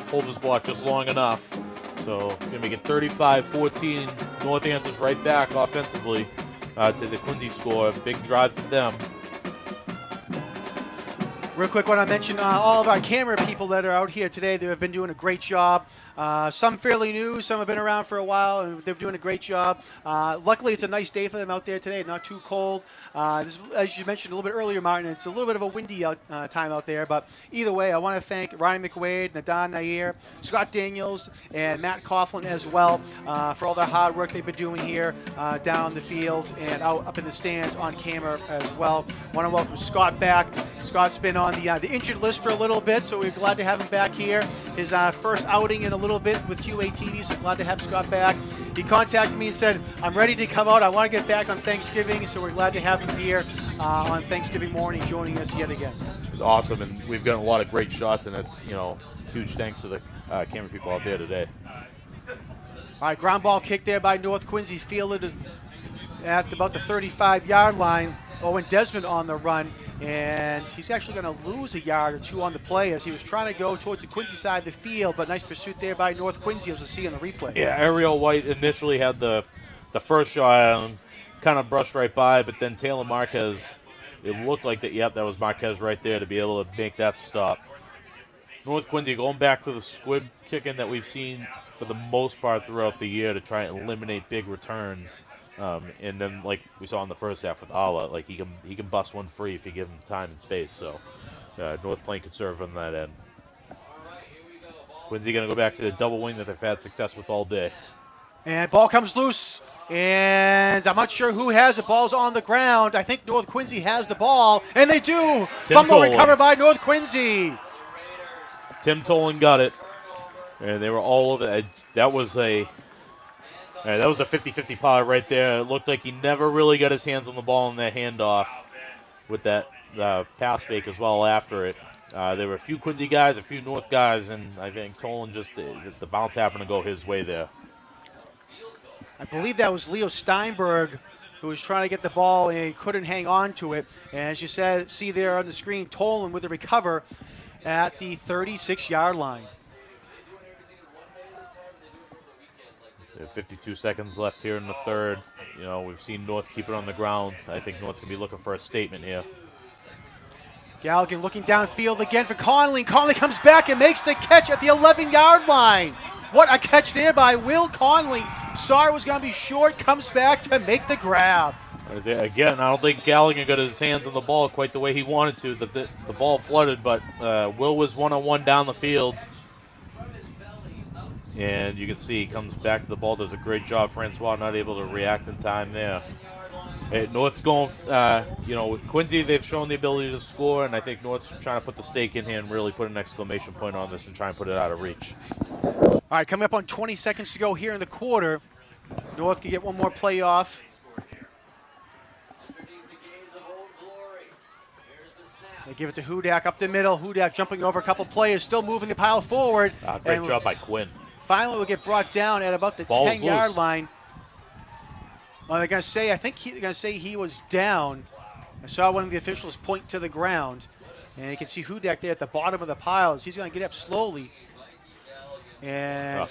hold his block just long enough. So it's going to make it 35-14. North answers right back offensively to the Quincy score. Big drive for them. Real quick, want to mention all of our camera people that are out here today. They have been doing a great job. Some fairly new, some have been around for a while, and they're doing a great job. Luckily, it's a nice day for them out there today, not too cold. This, as you mentioned a little bit earlier, Martin, it's a little bit of a windy time out there, but either way, I want to thank Ryan McWade, Nadan Nair, Scott Daniels, and Matt Coughlin as well for all their hard work they've been doing here down the field and out up in the stands on camera as well. Want to welcome Scott back. Scott's been on the injured list for a little bit, so we're glad to have him back here. His first outing in a little bit with QATV, so glad to have Scott back. He contacted me and said, I'm ready to come out. I want to get back on Thanksgiving, so we're glad to have him here on Thanksgiving morning joining us yet again. It's awesome, and we've gotten a lot of great shots, and it's, you know, huge thanks to the camera people out there today. All right, ground ball kick there by North Quincy, fielded at about the 35-yard line. Owen Desmond on the run, and he's actually going to lose a yard or two on the play as he was trying to go towards the Quincy side of the field, but nice pursuit there by North Quincy, as we'll see on the replay. Yeah, Ariel White initially had the first shot and kind of brushed right by, but then Taylor Marquez, it looked like that, yep, that was Marquez right there to be able to make that stop. North Quincy going back to the squib kicking that we've seen for the most part throughout the year to try and eliminate big returns. And then, like we saw in the first half with Ala, like he can bust one free if you give him time and space. So North playing conservative on that end. Quincy going to go back to the double wing that they've had success with all day. And ball comes loose, and I'm not sure who has it. Ball's on the ground. I think North Quincy has the ball, and they do. Fumble recovered by North Quincy. Tim Tolan got it, and they were all over that. That was a 50-50 pilot right there. It looked like he never really got his hands on the ball in that handoff with that pass fake as well after it. There were a few Quincy guys, a few North guys, and I think Tolan just, the bounce happened to go his way there. I believe that was Leo Steinberg who was trying to get the ball and couldn't hang on to it. And as you see there on the screen, Tolan with the recover at the 36-yard line. 52 seconds left here in the third. You know, we've seen North keep it on the ground. I think North's going to be looking for a statement here. Galligan looking downfield again for Conley. Conley comes back and makes the catch at the 11-yard line. What a catch there by Will Conley. Saw it was going to be short, comes back to make the grab. Again, I don't think Galligan got his hands on the ball quite the way he wanted to. The ball flooded, but Will was one-on-one down the field. And you can see he comes back to the ball, does a great job. Francois not able to react in time there. Hey, North's going, with Quincy, they've shown the ability to score, and I think North's trying to put the stake in here and really put an exclamation point on this and try and put it out of reach. All right, coming up on 20 seconds to go here in the quarter. North can get one more play off. They give it to Hudak up the middle. Hudak jumping over a couple players, still moving the pile forward. Great job by Quinn. Finally, will get brought down at about the 10-yard line. Well, they're going to say, they're going to say he was down. I saw one of the officials point to the ground, and you can see Hudak there at the bottom of the piles. He's going to get up slowly. And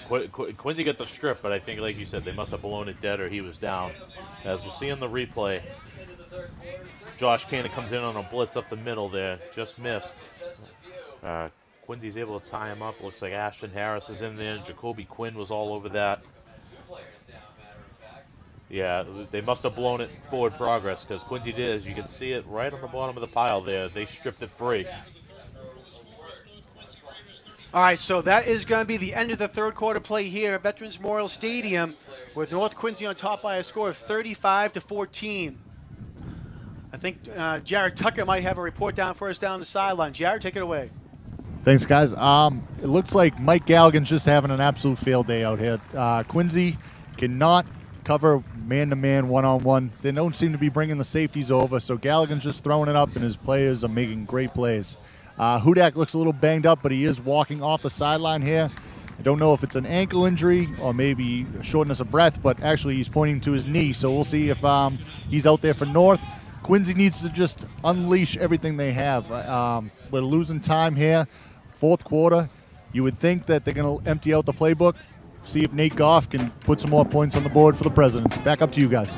Quincy got the strip, but I think, like you said, they must have blown it dead or he was down. As we'll see in the replay, Josh Cannon comes in on a blitz up the middle there, just missed. Quincy's able to tie him up. Looks like Ashton Harris is in there. Jacoby Quinn was all over that. Yeah, they must have blown it forward progress because Quincy did, as you can see it right on the bottom of the pile there. They stripped it free. All right, so that is going to be the end of the third quarter play here at Veterans Memorial Stadium with North Quincy on top by a score of 35-14. I think Jared Tucker might have a report down for us down the sideline. Jared, take it away. Thanks, guys. It looks like Mike Galligan's just having an absolute field day out here. Quincy cannot cover man-to-man, one-on-one. They don't seem to be bringing the safeties over, so Galligan's just throwing it up, and his players are making great plays. Hudak looks a little banged up, but he is walking off the sideline here. I don't know if it's an ankle injury or maybe shortness of breath, but actually he's pointing to his knee, so we'll see if he's out there for North. Quincy needs to just unleash everything they have. We're losing time here. Fourth quarter, you would think that they're going to empty out the playbook, see if Nate Goff can put some more points on the board for the Presidents. Back up to you guys.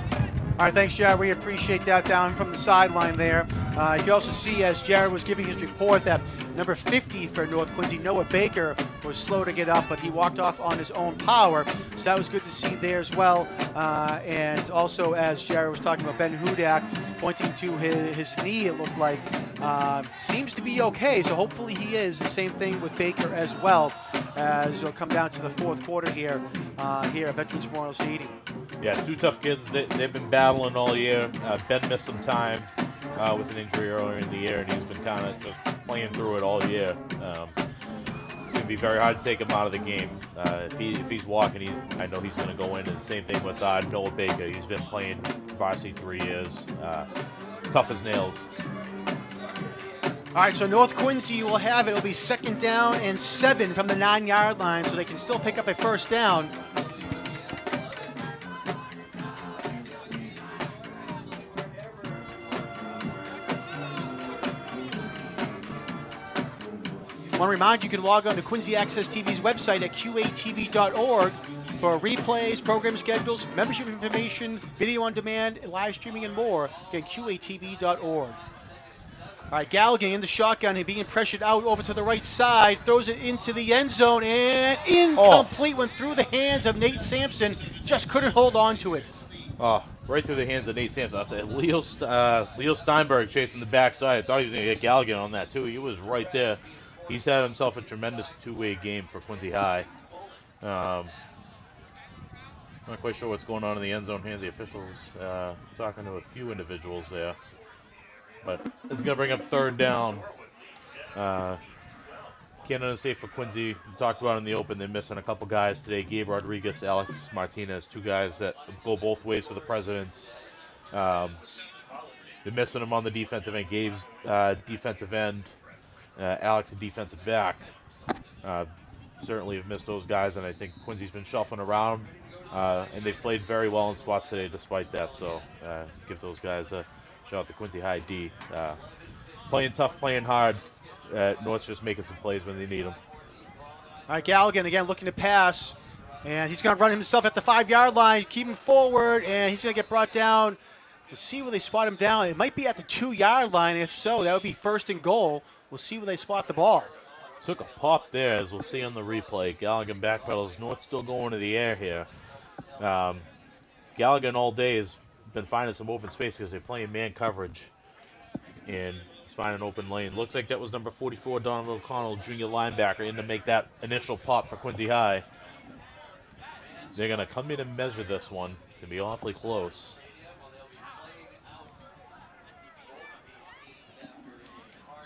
All right, thanks, Jared. We appreciate that down from the sideline there. You can also see, as Jared was giving his report, that number 50 for North Quincy, Noah Baker, was slow to get up, but he walked off on his own power. So that was good to see there as well. And also, as Jared was talking about, Ben Hudak pointing to his knee, it looked like, seems to be okay. So hopefully he is. The same thing with Baker as well, as it'll come down to the fourth quarter here at Veterans Memorial Stadium. Yeah, two tough kids. They've been battling all year. Ben missed some time with an injury earlier in the year, and he's been kind of just playing through it all year. It's going to be very hard to take him out of the game. If he's walking, I know he's going to go in. And the same thing with Noah Baker. He's been playing varsity 3 years. Tough as nails. All right, so North Quincy will have it. It'll be 2nd down and 7 from the 9-yard line, so they can still pick up a first down. I want to remind you can log on to Quincy Access TV's website at qatv.org for replays, program schedules, membership information, video on demand, live streaming, and more. Again, qatv.org. All right, Galligan in the shotgun and being pressured out over to the right side, throws it into the end zone, and incomplete. Went through the hands of Nate Sampson, just couldn't hold on to it. Oh, right through the hands of Nate Sampson. I'll say Leo Steinberg chasing the backside. I thought he was going to get Galligan on that, too. He was right there. He's had himself a tremendous two-way game for Quincy High. Not quite sure what's going on in the end zone here. The officials talking to a few individuals there. But it's going to bring up third down. Canada State for Quincy. We talked about in the open. They're missing a couple guys today. Gabe Rodriguez, Alex Martinez, two guys that go both ways for the Presidents. They're missing them on the defensive end. Gabe's defensive end. Alex, a defensive back. Certainly have missed those guys, and I think Quincy's been shuffling around. And they've played very well in spots today despite that. So give those guys a shout out to Quincy High D. Playing tough, playing hard. North's just making some plays when they need them. All right, Galligan again looking to pass. And he's going to run himself at the 5-yard line, keep him forward, and he's going to get brought down. We'll see where they spot him down. It might be at the 2-yard line. If so, that would be first and goal. We'll see where they spot the ball. Took a pop there, as we'll see on the replay. Galligan backpedals. North still going to the air here. Galligan all day has been finding some open space because they're playing man coverage. And he's finding an open lane. Looks like that was number 44, Donald O'Connell, junior linebacker, in to make that initial pop for Quincy High. They're going to come in and measure this one. It's going to be awfully close.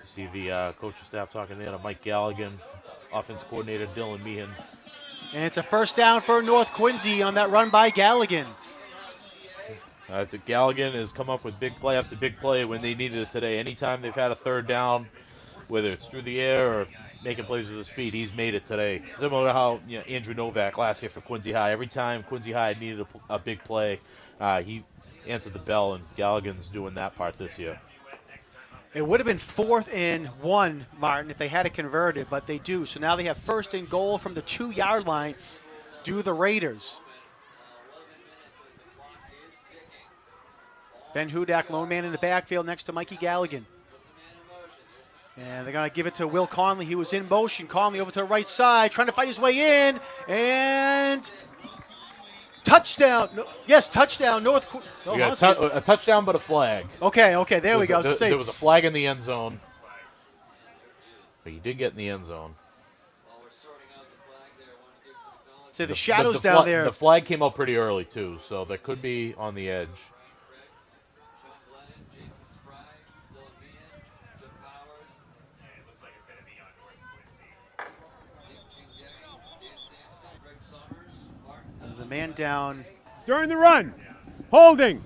See the coaching staff talking there to Mike Galligan, offense coordinator Dylan Meehan. And it's a first down for North Quincy on that run by Galligan. Galligan has come up with big play after big play when they needed it today. Anytime they've had a third down, whether it's through the air or making plays with his feet, he's made it today. Similar to how Andrew Novak last year for Quincy High. Every time Quincy High needed a big play, he answered the bell, and Galligan's doing that part this year. It would have been 4th and 1, Martin, if they had it converted, but they do. So now they have first and goal from the 2-yard line. Do the Raiders. Ben Hudak, lone man in the backfield next to Mikey Galligan. And they're going to give it to Will Conley. He was in motion. Conley over to the right side, trying to fight his way in. And touchdown. No, yes, touchdown. North. You got a touchdown, but a flag. Okay, there we go. There was a flag in the end zone. But you did get in the end zone. So the shadows down there. The flag came out pretty early, too, so that could be on the edge. There's a man down. During the run, holding,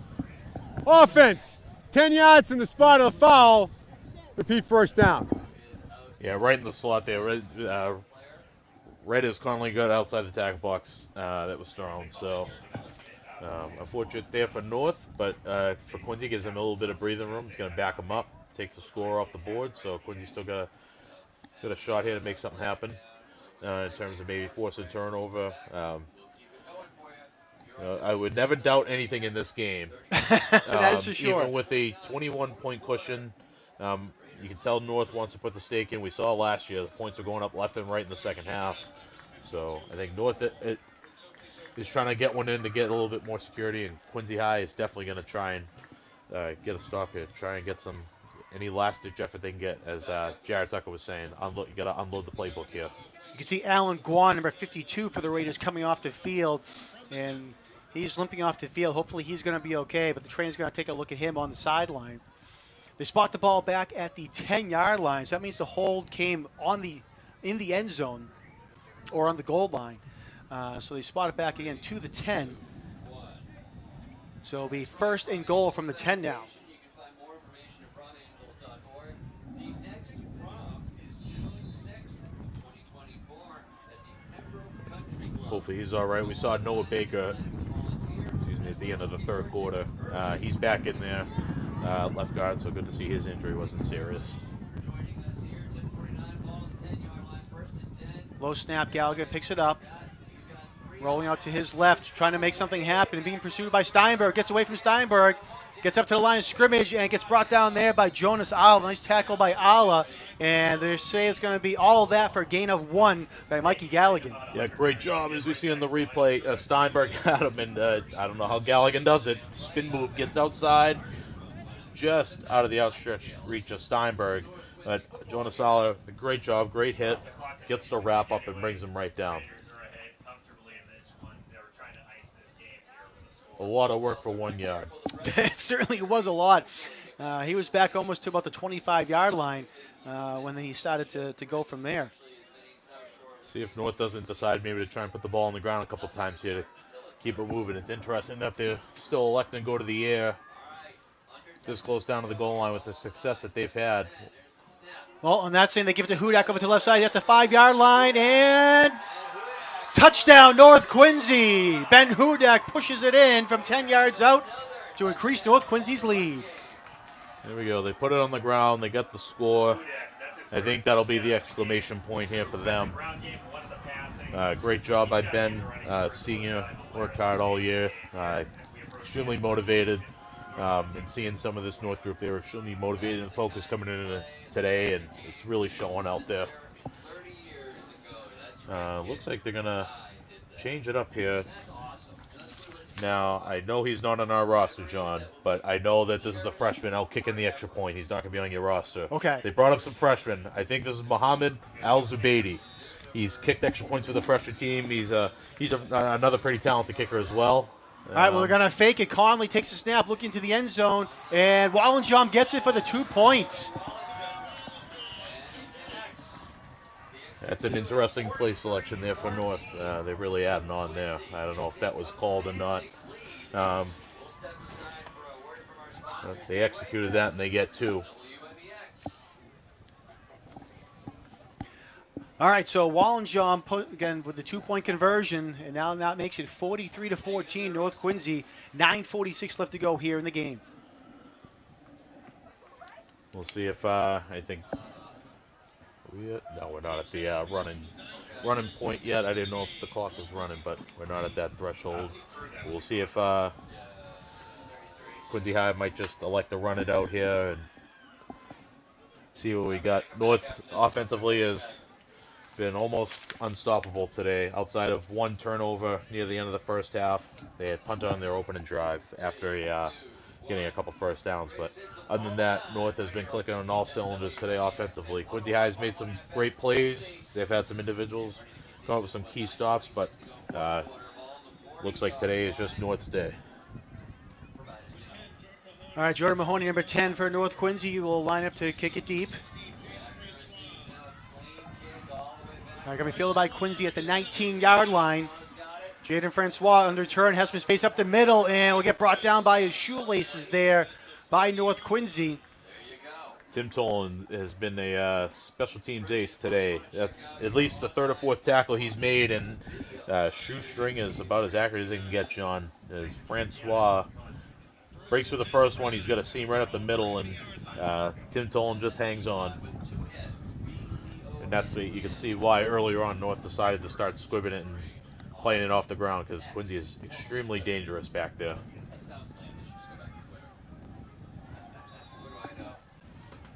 offense, 10 yards from the spot of the foul, repeat first down. Yeah, right in the slot there. Right as Conley got outside the tackle box that was thrown. So unfortunate there for North, but for Quincy, gives him a little bit of breathing room. It's going to back him up, takes the score off the board. So Quincy still got a shot here to make something happen in terms of maybe force a turnover. I would never doubt anything in this game. That is for sure. Even with a 21-point cushion, you can tell North wants to put the stake in. We saw last year the points are going up left and right in the second half. So I think North is trying to get one in to get a little bit more security, and Quincy High is definitely going to try and get a stop here, try and get any last-ditch effort they can get. As Jared Tucker was saying, you got to unload the playbook here. You can see Alan Guan, number 52 for the Raiders, coming off the field, and he's limping off the field. Hopefully he's going to be okay, but the train's going to take a look at him on the sideline. They spot the ball back at the 10-yard line. So that means the hold came in the end zone or on the goal line. So they spot it back again to the 10. So it'll be first and goal from the 10 now. Hopefully he's all right. We saw Noah Baker, at the end of the third quarter. He's back in there, left guard, so good to see his injury wasn't serious. Low snap, Gallagher picks it up. Rolling out to his left, trying to make something happen. Being pursued by Steinberg. Gets away from Steinberg. Gets up to the line of scrimmage and gets brought down there by Jonas Ala. Nice tackle by Ala. And they say it's going to be all of that for a gain of 1 by Mikey Galligan. Yeah, great job. As we see in the replay, Steinberg had him, and I don't know how Galligan does it. Spin move, gets outside, just out of the outstretched reach of Steinberg. But Jonas Ala, a great job, great hit. Gets the wrap up and brings him right down. A lot of work for 1 yard. It certainly was a lot. He was back almost to about the 25-yard line when he started to go from there. See if North doesn't decide maybe to try and put the ball on the ground a couple times here to keep it moving. It's interesting that they're still electing to go to the air this close down to the goal line with the success that they've had. Well, on that scene, they give it to Hudak over to the left side at the 5-yard line, and touchdown, North Quincy. Ben Hudak pushes it in from 10 yards out to increase North Quincy's lead. There we go. They put it on the ground. They got the score. I think that'll be the exclamation point here for them. Great job by Ben, senior. Worked hard all year. Extremely motivated. And seeing some of this North group, they were extremely motivated and focused coming into today, and it's really showing out there. Looks like they're going to change it up here. Now, I know he's not on our roster, John, but I know that this is a freshman out kicking the extra point. He's not going to be on your roster. Okay. They brought up some freshmen. I think this is Mohammed Al-Zubaydi. He's kicked extra points for the freshman team. He's another pretty talented kicker as well. All right, well, they're going to fake it. Conley takes a snap, looking to the end zone, and Wallenjom gets it for the 2 points. That's an interesting play selection there for North. They really added on there. I don't know if that was called or not. They executed that, and they get 2. All right, so Wallenjom, again, with the 2-point conversion, and now that makes it 43-14, North Quincy. 9:46 left to go here in the game. We'll see if, I think, no, we're not at the running point yet. I didn't know if the clock was running, but we're not at that threshold. We'll see if Quincy High might just elect to run it out here and see what we got. North offensively has been almost unstoppable today. Outside of 1 turnover near the end of the first half, they had punted on their opening drive after getting a couple first downs. But other than that, North has been clicking on all cylinders today offensively. Quincy High has made some great plays. They've had some individuals come up with some key stops, but looks like today is just North's day. All right, Jordan Mahoney, number 10 for North Quincy, will line up to kick it deep. All right, going to be fielded by Quincy at the 19-yard line. Jaden Francois under turn, has some space up the middle, and will get brought down by his shoelaces there by North Quincy. Tim Tolan has been a special teams ace today. That's at least the 3rd or 4th tackle he's made, and shoestring is about as accurate as they can get, John. As Francois breaks for the first one, he's got a seam right up the middle, and Tim Tolan just hangs on. And that's you can see why earlier on North decided to start squibbing it and playing it off the ground, because Quincy is extremely dangerous back there.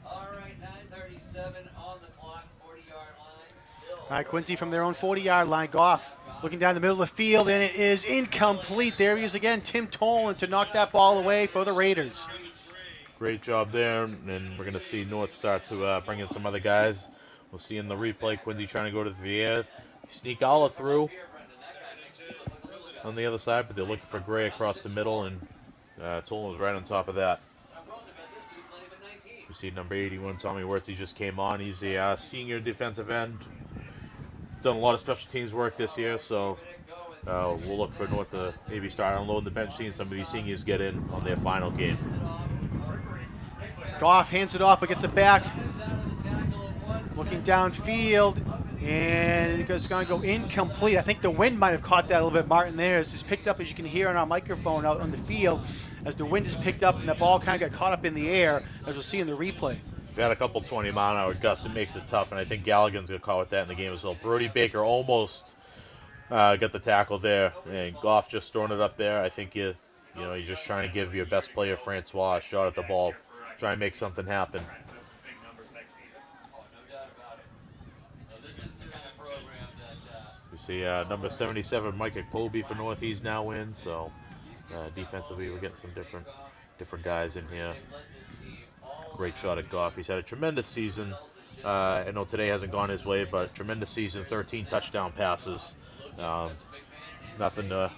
All right, 9:37 on the clock, 40-yard line. All right, Quincy from their own 40-yard line. Goff looking down the middle of the field, and it is incomplete. There he is again, Tim Tolan, to knock that ball away for the Raiders. Great job there, and we're going to see North start to bring in some other guys. We'll see in the replay Quincy trying to go to the air. Sneak Alla through on the other side, but they're looking for Gray across the middle, and Tolan was right on top of that. We see number 81, Tommy Wirtz, he just came on. He's a senior defensive end. He's done a lot of special teams work this year, so we'll look for North to maybe start unloading the bench, seeing some of these seniors get in on their final game. Goff hands it off, but gets it back. Looking downfield, and it's going to go incomplete. I think the wind might have caught that a little bit, Martin, there. It's picked up, as you can hear on our microphone out on the field, as the wind is picked up and the ball kind of got caught up in the air, as we'll see in the replay. had a couple 20-mile-an-hour gusts. It makes it tough, and I think Gallagher's going to call it that in the game as well. Brody Baker almost got the tackle there, and Goff just throwing it up there. I think you're just trying to give your best player, Francois, a shot at the ball, try and make something happen. You see number 77, Mike Ekpobi for North. He's now in, so defensively we're getting some different guys in here. Great shot at Goff. He's had a tremendous season. I know today hasn't gone his way, but tremendous season, 13 touchdown passes. Nothing to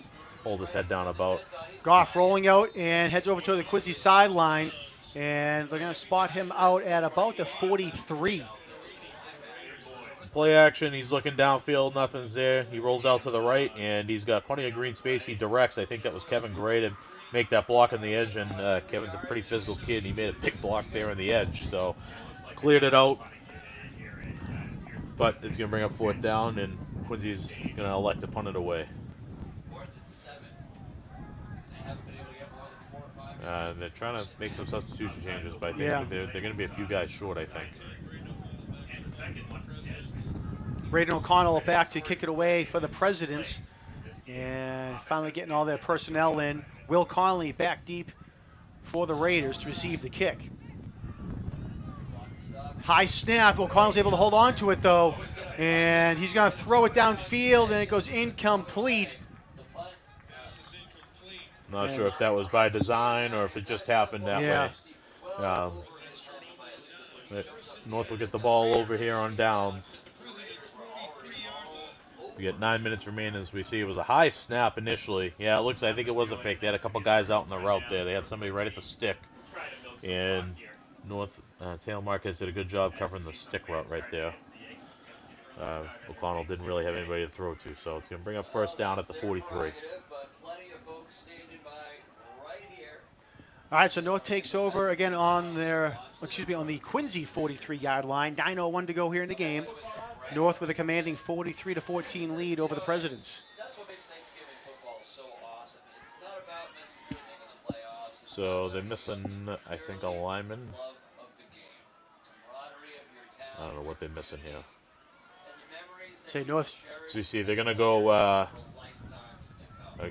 hold his head down about. Goff rolling out and heads over to the Quincy sideline, and they're going to spot him out at about the 43. Play action, he's looking downfield, nothing's there. He rolls out to the right, and he's got plenty of green space. He directs, I think that was Kevin Gray to make that block on the edge, and Kevin's a pretty physical kid, and he made a big block there on the edge, so cleared it out. But it's going to bring up 4th down, and Quincy's going to elect to punt it away. They're trying to make some substitution changes, but I think they're going to be a few guys short, I think. Braden O'Connell back to kick it away for the Presidents, and finally getting all their personnel in. Will Connolly back deep for the Raiders to receive the kick. High snap. O'Connell's able to hold on to it, though, and he's going to throw it downfield, and it goes incomplete. Not sure if that was by design or if it just happened that way. North will get the ball over here on downs. We get 9 minutes remaining. As we see, it was a high snap initially. Yeah, I think it was a fake. They had a couple guys out in the route there. They had somebody right at the stick. And North, Taylor Marquez did a good job covering the stick route right there. O'Connell didn't really have anybody to throw to, so it's going to bring up 1st down at the 43. All right, so North takes over again on the Quincy 43-yard line. 9:01 to go here in the game. North with a commanding 43-14 lead over the Presidents. So they're missing, I think, a lineman. I don't know what they're missing here. Say North. So you see, they're going to go.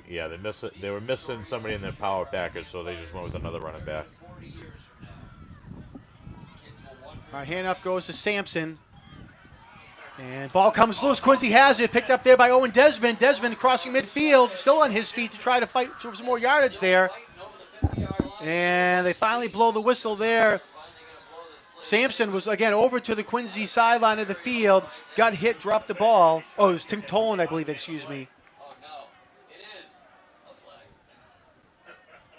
Yeah, they were missing somebody in their power package, so they just went with another running back. All right, handoff goes to Sampson. And ball comes loose. Quincy has it. Picked up there by Owen Desmond. Desmond crossing midfield, still on his feet to try to fight for some more yardage there. And they finally blow the whistle there. Sampson was, again, over to the Quincy sideline of the field. Got hit, dropped the ball. Oh, it was Tim Tolan, I believe, excuse me.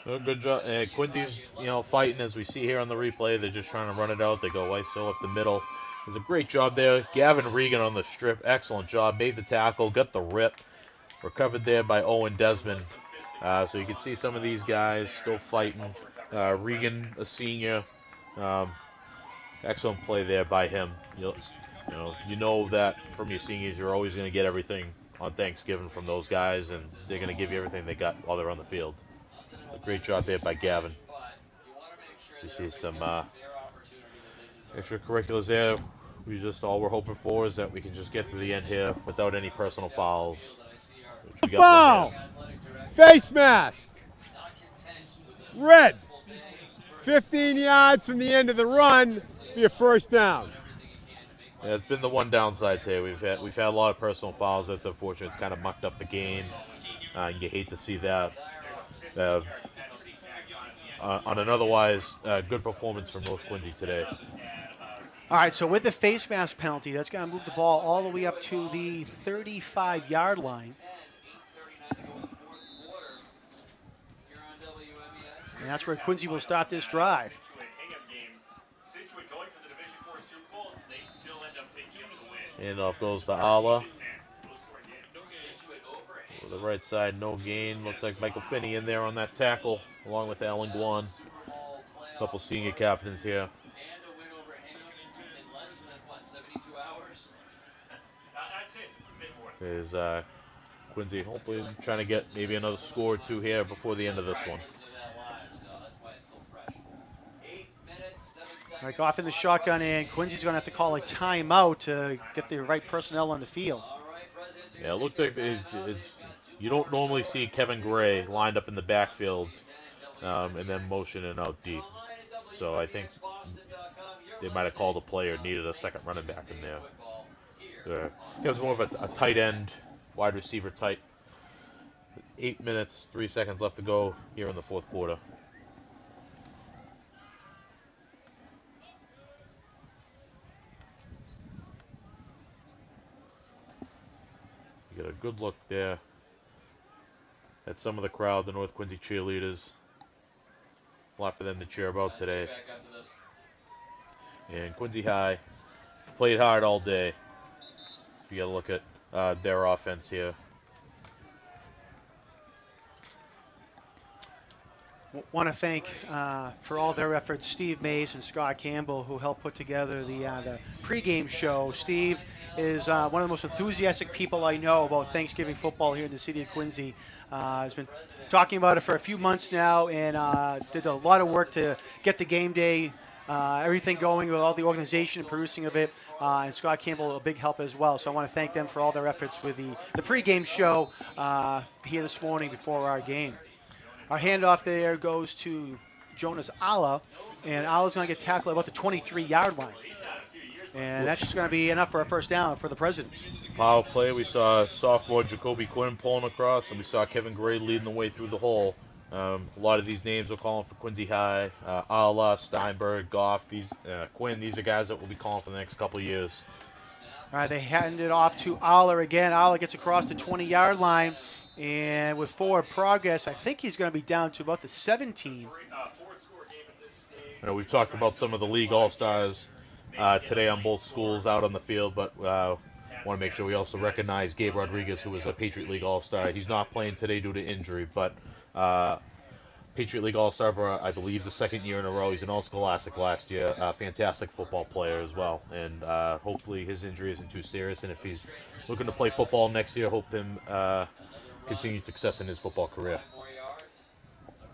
Good job. Quincy's, fighting as we see here on the replay. They're just trying to run it out. They go Weisto up the middle. There's a great job there. Gavin Regan on the strip. Excellent job. Made the tackle. Got the rip. Recovered there by Owen Desmond. So you can see some of these guys still fighting. Regan, a senior. Excellent play there by him. You know that from your seniors, you're always going to get everything on Thanksgiving from those guys, and they're going to give you everything they got while they're on the field. A great job there by Gavin. You see some extracurriculars there. All we're hoping for is that we can just get through the end here without any personal fouls. Foul! Face mask! Red! 15 yards from the end of the run, be a 1st down. Yeah, it's been the one downside today. We've had a lot of personal fouls. That's unfortunate. It's kind of mucked up the game. You hate to see that. On an otherwise good performance from North Quincy today. All right, so with the face mask penalty, that's going to move the ball all the way up to the 35-yard line. And that's where Quincy will start this drive. Handoff goes to Ala. The right side, no gain. Looked like Michael Finney in there on that tackle, along with Alan Guan. A couple senior captains here. Is Quincy hopefully trying to get maybe another score or two here before the end of this one. All right, Goff in the shotgun, and Quincy's going to have to call a timeout to get the right personnel on the field. Yeah, it looked like you don't normally see Kevin Gray lined up in the backfield and then motioning out deep. So I think they might have called a play or needed a second running back in there. It was more of a tight end, wide receiver type. 8 minutes, 3 seconds left to go here in the fourth quarter. You get a good look there at some of the crowd, the North Quincy cheerleaders. A lot for them to cheer about today. And Quincy High played hard all day. You got to look at their offense here. Want to thank, for all their efforts, Steve Mays and Scott Campbell, who helped put together the pregame show. Steve is one of the most enthusiastic people I know about Thanksgiving football here in the city of Quincy. Has been talking about it for a few months now, and did a lot of work to get the game day, everything going with all the organization and producing of it. And Scott Campbell, a big help as well. So I want to thank them for all their efforts with the pregame show here this morning before our game. Our handoff there goes to Jonas Alla, and Alla's going to get tackled about the 23-yard line. And that's just going to be enough for a first down for the Presidents. Power play, we saw sophomore Jacoby Quinn pulling across, and we saw Kevin Gray leading the way through the hole. A lot of these names we're calling for Quincy High. Alla, Steinberg, Goff, Quinn, these are guys that we'll be calling for the next couple of years. All right, they hand it off to Alla again. Alla gets across the 20-yard line. And with forward progress, I think he's going to be down to about the 17. We've talked about some of the league all-stars today on both schools out on the field, but want to make sure we also recognize Gabe Rodriguez, who was a Patriot League all-star. He's not playing today due to injury, but Patriot League all-star for, I believe, the second year in a row. He's an all-scholastic last year. Fantastic football player as well, and hopefully his injury isn't too serious, and if he's looking to play football next year, hope him continued success in his football career.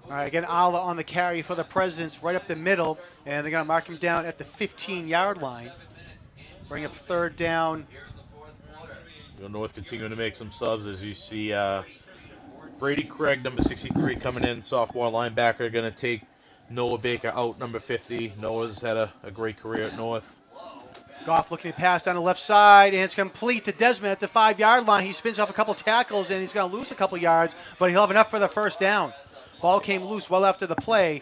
All right, again, Alla on the carry for the Presidents right up the middle, and they're going to mark him down at the 15-yard line. Bring up third down. North continuing to make some subs as you see Brady Craig, number 63, coming in, sophomore linebacker, going to take Noah Baker out, number 50. Noah's had a great career at North. Goff looking to pass down the left side, and it's complete to Desmond at the 5-yard line. He spins off a couple tackles, and he's going to lose a couple yards, but he'll have enough for the first down. Ball came loose well after the play.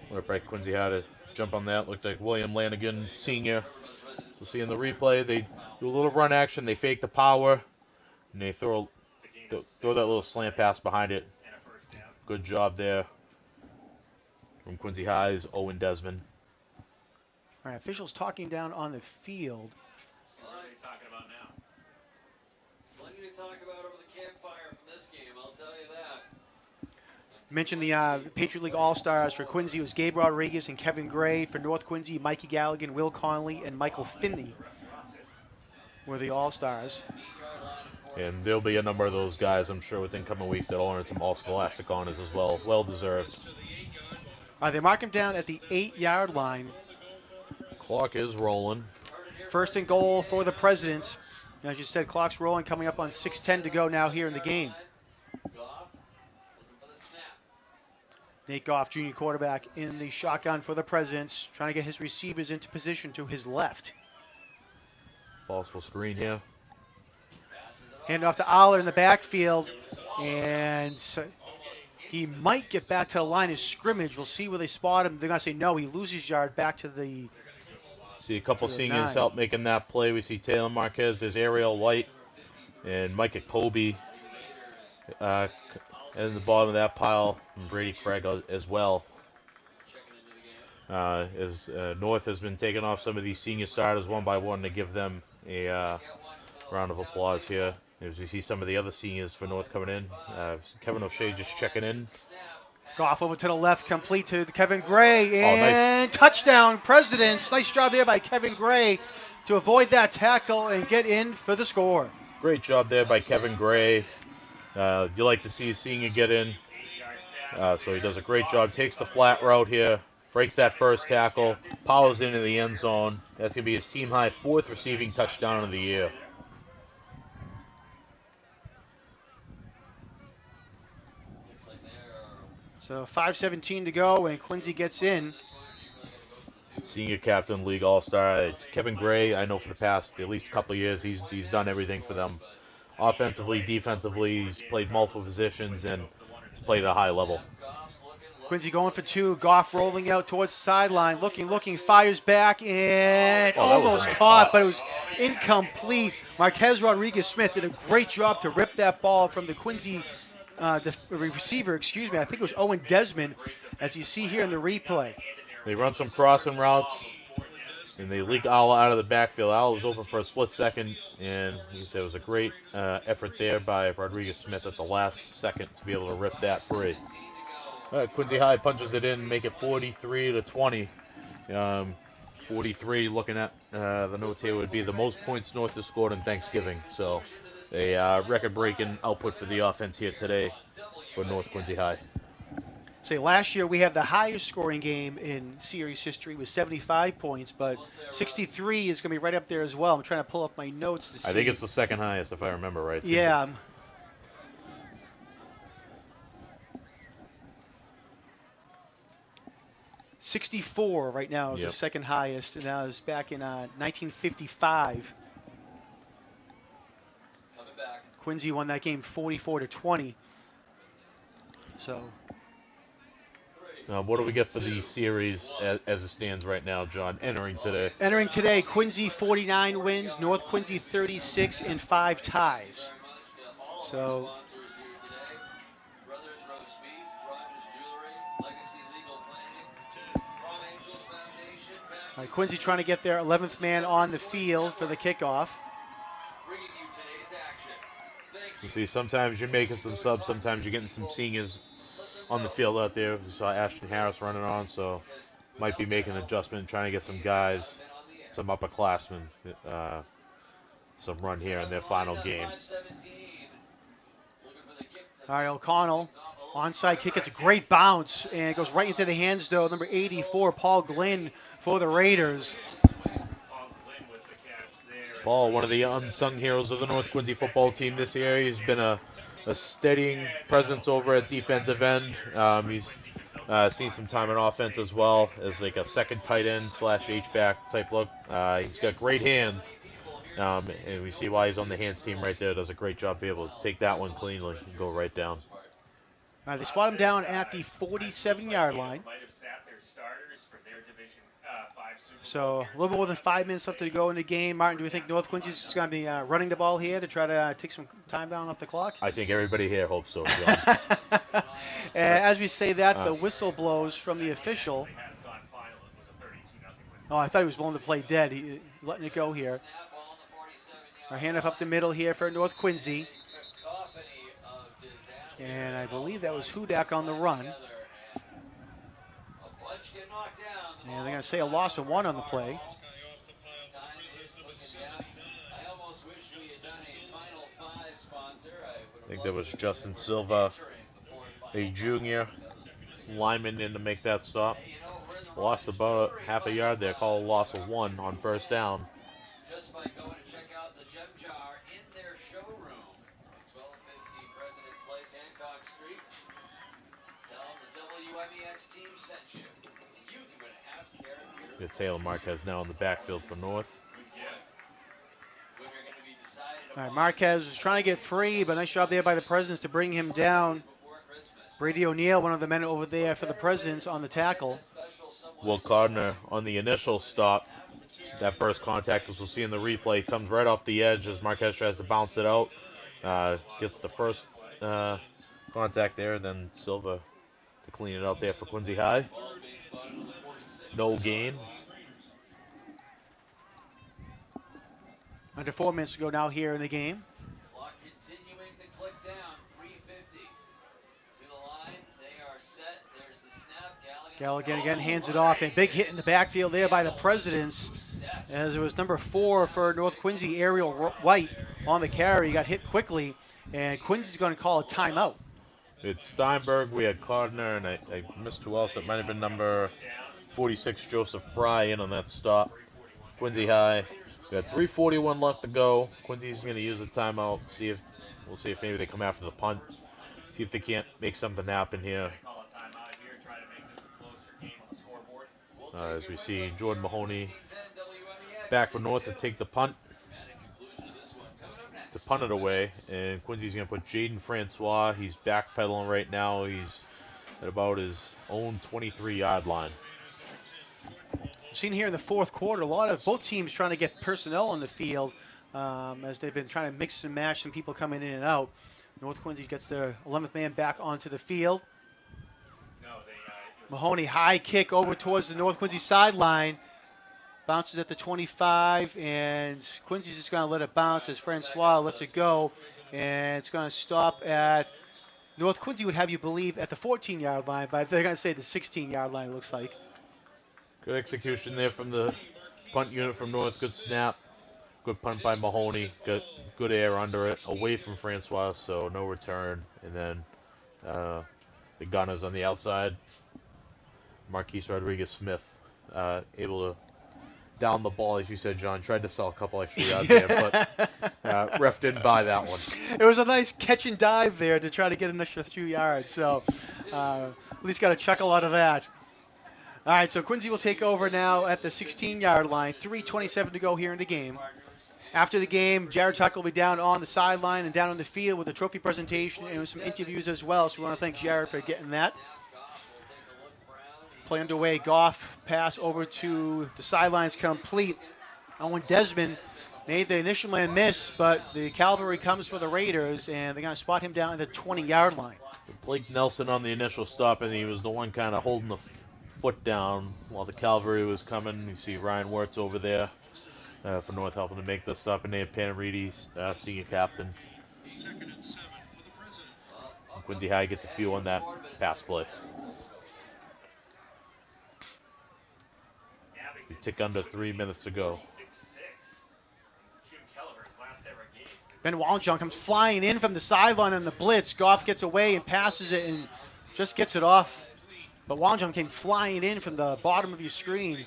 Right, Quincy had to jump on that. Looked like William Lanigan, senior. We'll see in the replay, they do a little run action. They fake the power, and they throw that little slant pass behind it. Good job there from Quincy High's Owen Desmond. All right, officials talking down on the field. What are you talking about now? Plenty to talk about over the campfire from this game, I'll tell you that. Mentioned the Patriot League All-Stars for Quincy was Gabe Rodriguez and Kevin Gray. For North Quincy, Mikey Galligan, Will Conley, and Michael Finney were the All-Stars. And there'll be a number of those guys, I'm sure, within coming weeks that'll earn some all-scholastic honors as well. Well-deserved. They mark him down at the 8-yard line. Clock is rolling. First and goal for the Presidents. As you said, clock's rolling, coming up on 6:10 to go now here in the game. Nate Goff, junior quarterback, in the shotgun for the Presidents, trying to get his receivers into position to his left. Possible screen here. Hand off to Aller in the backfield, and he might get back to the line of scrimmage. We'll see where they spot him. They're going to say no. He loses yard back to the See a couple seniors help making that play. We see Taylor Marquez, there's Ariel White, and Micah Kobe in the bottom of that pile, and Brady Craig as well. As North has been taking off some of these senior starters one by one to give them a round of applause here. As we see some of the other seniors for North coming in. Kevin O'Shea just checking in. Goff over to the left, complete to Kevin Gray, and nice. Touchdown, Presidents. Nice job there by Kevin Gray to avoid that tackle and get in for the score. Great job there by Kevin Gray. You like to see a senior get in. So he does a great job. Takes the flat route here, breaks that first tackle, powers into the end zone. That's going to be his team high 4th receiving touchdown of the year. So 5:17 to go, and Quincy gets in. Senior captain, league all-star. Kevin Gray, I know for the past at least a couple of years, he's done everything for them. Offensively, defensively, he's played multiple positions and he's played at a high level. Quincy going for 2. Goff rolling out towards the sideline, looking, fires back, and almost caught, but it was incomplete. Marquez Rodriguez-Smith did a great job to rip that ball from the Quincy receiver, excuse me. I think it was Owen Desmond, as you see here in the replay. They run some crossing routes, and they leak Al out of the backfield. Al was open for a split second, and he said it was a great effort there by Rodriguez-Smith at the last second to be able to rip that free. Quincy High punches it in, make it 43-20. 43, looking at the notes here, would be the most points North has scored in Thanksgiving. So a record-breaking output for the offense here today for North Quincy High. Say last year we had the highest scoring game in series history with 75 points, but 63 is going to be right up there as well. I'm trying to pull up my notes to see. I think it's the second highest, if I remember right. Yeah. 64 right now is the second highest, and that was back in 1955. Quincy won that game 44-20. So. What do we get for the series as it stands right now, John, entering today? Entering today, Quincy 49 wins, North Quincy 36, and 5 ties. So. All right, Quincy trying to get their 11th man on the field for the kickoff. You see, sometimes you're making some subs, sometimes you're getting some seniors on the field out there. We saw Ashton Harris running on, so might be making an adjustment, trying to get some guys, some upperclassmen, some run here in their final game. All right, O'Connell, onside kick. It's a great bounce, and it goes right into the hands, though, number 84, Paul Glynn for the Raiders. Paul, one of the unsung heroes of the North Quincy football team this year. He's been a steadying presence over at defensive end. He's seen some time in offense as well as like a second tight end / H-back type look. He's got great hands, and we see why he's on the hands team right there. Does a great job being able to take that one cleanly and go right down. All right, they spot him down at the 47-yard line. So a little more than 5 minutes left to go in the game. Martin, do we think North Quincy is going to be running the ball here to try to take some time down off the clock? I think everybody here hopes so, John. As we say that, the whistle blows from the official. Oh, I thought he was willing to play dead. He letting it go here. Our handoff up the middle here for North Quincy. And I believe that was Hudak on the run. And they're going to say a loss of 1 on the play. I think that was Justin Silva, a junior lineman in to make that stop. Lost about half a yard there. Call a loss of 1 on first down. Just by going to check out the Gem Jar in their showroom at 1250 President's Place, Hancock Street. Tell them the WMEX team sent you. You can have care here. Taylor Marquez now in the backfield for North. All right, Marquez was trying to get free, but nice job there by the Presidents to bring him down. Brady O'Neill, one of the men over there for the Presidents on the tackle. Will Gardner on the initial stop. That first contact, as we'll see in the replay, comes right off the edge as Marquez tries to bounce it out. Gets the first contact there, then Silva to clean it out there for Quincy High. No gain. Under 4 minutes to go now here in the game. Clock continuing to click down. 3:50 to the line. They are set. There's the snap. Galligan again hands it off. A big hit in the backfield there by the Presidents, as it was number 4 for North Quincy, Ariel White, on the carry. He got hit quickly, and Quincy's going to call a timeout. We had Steinberg, we had Cardner, and I missed who else. It might have been number 46, Joseph Fry, in on that stop. Quincy High. We had 3:41 left to go. Quincy's going to use a timeout. We'll see if maybe they come after the punt. See if they can't make something happen here. As we see Jordan Mahoney back for North to take the punt. To punt it away, and Quincy's going to put Jaden Francois. He's backpedaling right now. He's at about his own 23-yard line. Seen here in the fourth quarter, a lot of both teams trying to get personnel on the field as they've been trying to mix and match some people coming in and out. North Quincy gets their 11th man back onto the field. Mahoney high kick over towards the North Quincy sideline. Bounces at the 25, and Quincy's just going to let it bounce as Francois lets it go. And it's going to stop at, North Quincy would have you believe, at the 14-yard line, but they're going to say the 16-yard line, it looks like. Good execution there from the punt unit from North. Good snap. Good punt by Mahoney. Good air under it. Away from Francois, so no return. And then the Gunners on the outside. Marquise Rodriguez-Smith able to down the ball, as you said, John. Tried to sell a couple extra yards there, but ref didn't buy that one. It was a nice catch and dive there to try to get an extra 2 yards. So at least got a chuckle out of that. All right, so Quincy will take over now at the 16-yard line. 3:27 to go here in the game. After the game, Jared Tuck will be down on the sideline and down on the field with a trophy presentation and with some interviews as well. So we want to thank Jared for getting that. Play underway. Goff pass over to the sidelines complete. Owen Desmond made the initial man miss, but the cavalry comes for the Raiders, and they're going to spot him down at the 20-yard line. Blake Nelson on the initial stop, and he was the one kind of holding the foot down while the cavalry was coming. You see Ryan Wirtz over there for North helping to make the stop, and they have Panarides, senior captain. Quincy High gets a few on that pass play. We tick under 3 minutes to go. Ben Wallenjohn comes flying in from the sideline on the blitz. Goff gets away and passes it and just gets it off. But Wallenjohn came flying in from the bottom of your screen.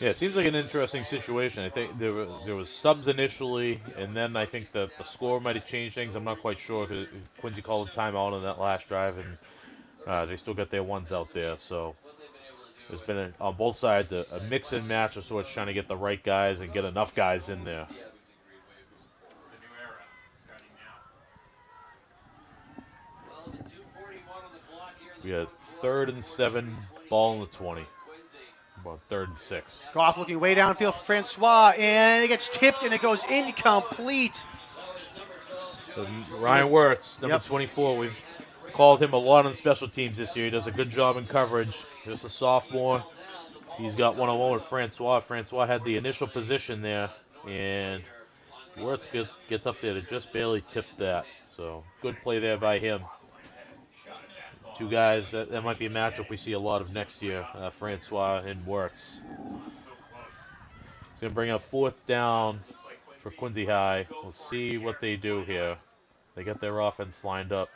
Yeah, it seems like an interesting situation. I think there was subs initially, and then I think the score might have changed things. I'm not quite sure because Quincy called a timeout on that last drive, and they still got their ones out there. So there's been, on both sides, a mix and match of sorts, trying to get the right guys and get enough guys in there. We had 3rd and 7, ball in the 20. About 3rd and 6. Goff looking way downfield for Francois, and it gets tipped and it goes incomplete. So Ryan Wirtz, number 24, we've called him a lot on special teams this year. He does a good job in coverage. Just a sophomore. He's got one-on-one with Francois. Francois had the initial position there, and Wirtz gets up there to just barely tip that. So good play there by him. Two guys, that might be a matchup we see a lot of next year, Francois and Wirtz. It's going to bring up 4th down for Quincy High. We'll see what they do here. They got their offense lined up.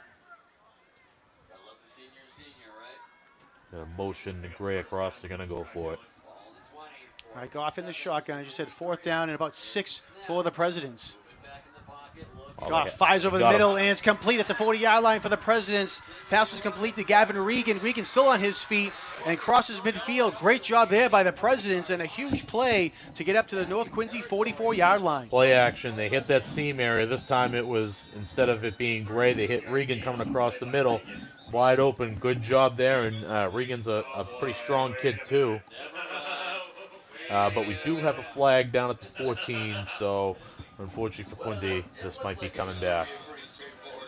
Motion and Gray across, they're going to go for it. All right, Goff in the shotgun. As you said, 4th down and about 6 for the Presidents. Goff fires over the middle, and it's complete at the 40-yard line for the Presidents. Pass was complete to Gavin Regan. Regan still on his feet and crosses midfield. Great job there by the Presidents, and a huge play to get up to the North Quincy 44-yard line. Play action. They hit that seam area. This time it was, instead of it being Gray, they hit Regan coming across the middle. Wide open. Good job there, and Regan's a pretty strong kid too. But we do have a flag down at the 14, so unfortunately for Quincy, this might be coming back.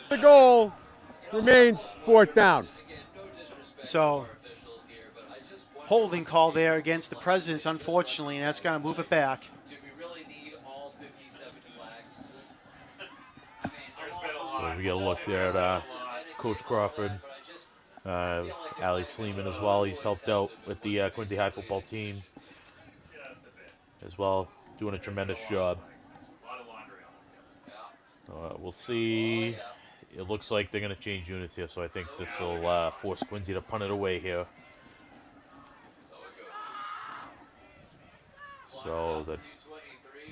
The goal remains 4th down. So, holding call there against the Presidents, unfortunately, and that's going to move it back. So we get a look there at Coach Crawford, Ali Sleeman as well. He's helped out with the Quincy High football team as well, doing a tremendous job. We'll see it looks like they're going to change units here, so I think this will force Quincy to punt it away here. So the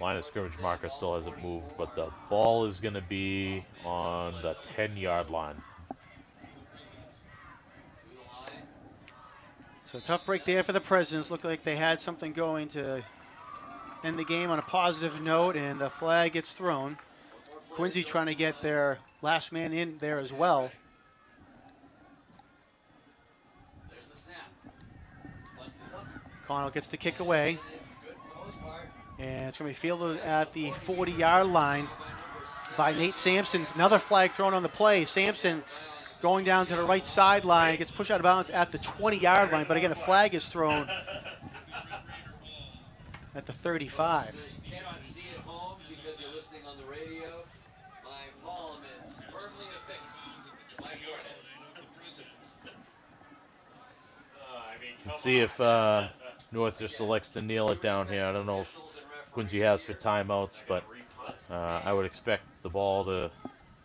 line of scrimmage marker still hasn't moved, but the ball is going to be on the 10-yard line. So tough break there for the Presidents. Looked like they had something going to end the game on a positive note, and the flag gets thrown. Quincy trying to get their last man in there as well. Connell gets the kick away. And it's going to be fielded at the 40-yard line by Nate Sampson. Another flag thrown on the play. Sampson going down to the right sideline, gets pushed out of bounds at the 20-yard line. But again, a flag is thrown at the 35. You cannot see at home because you're listening on the radio. My palm is firmly affixed to my forehead. Let's see if North just selects to kneel it down here. I don't know if Quincy has for timeouts, but I would expect the ball to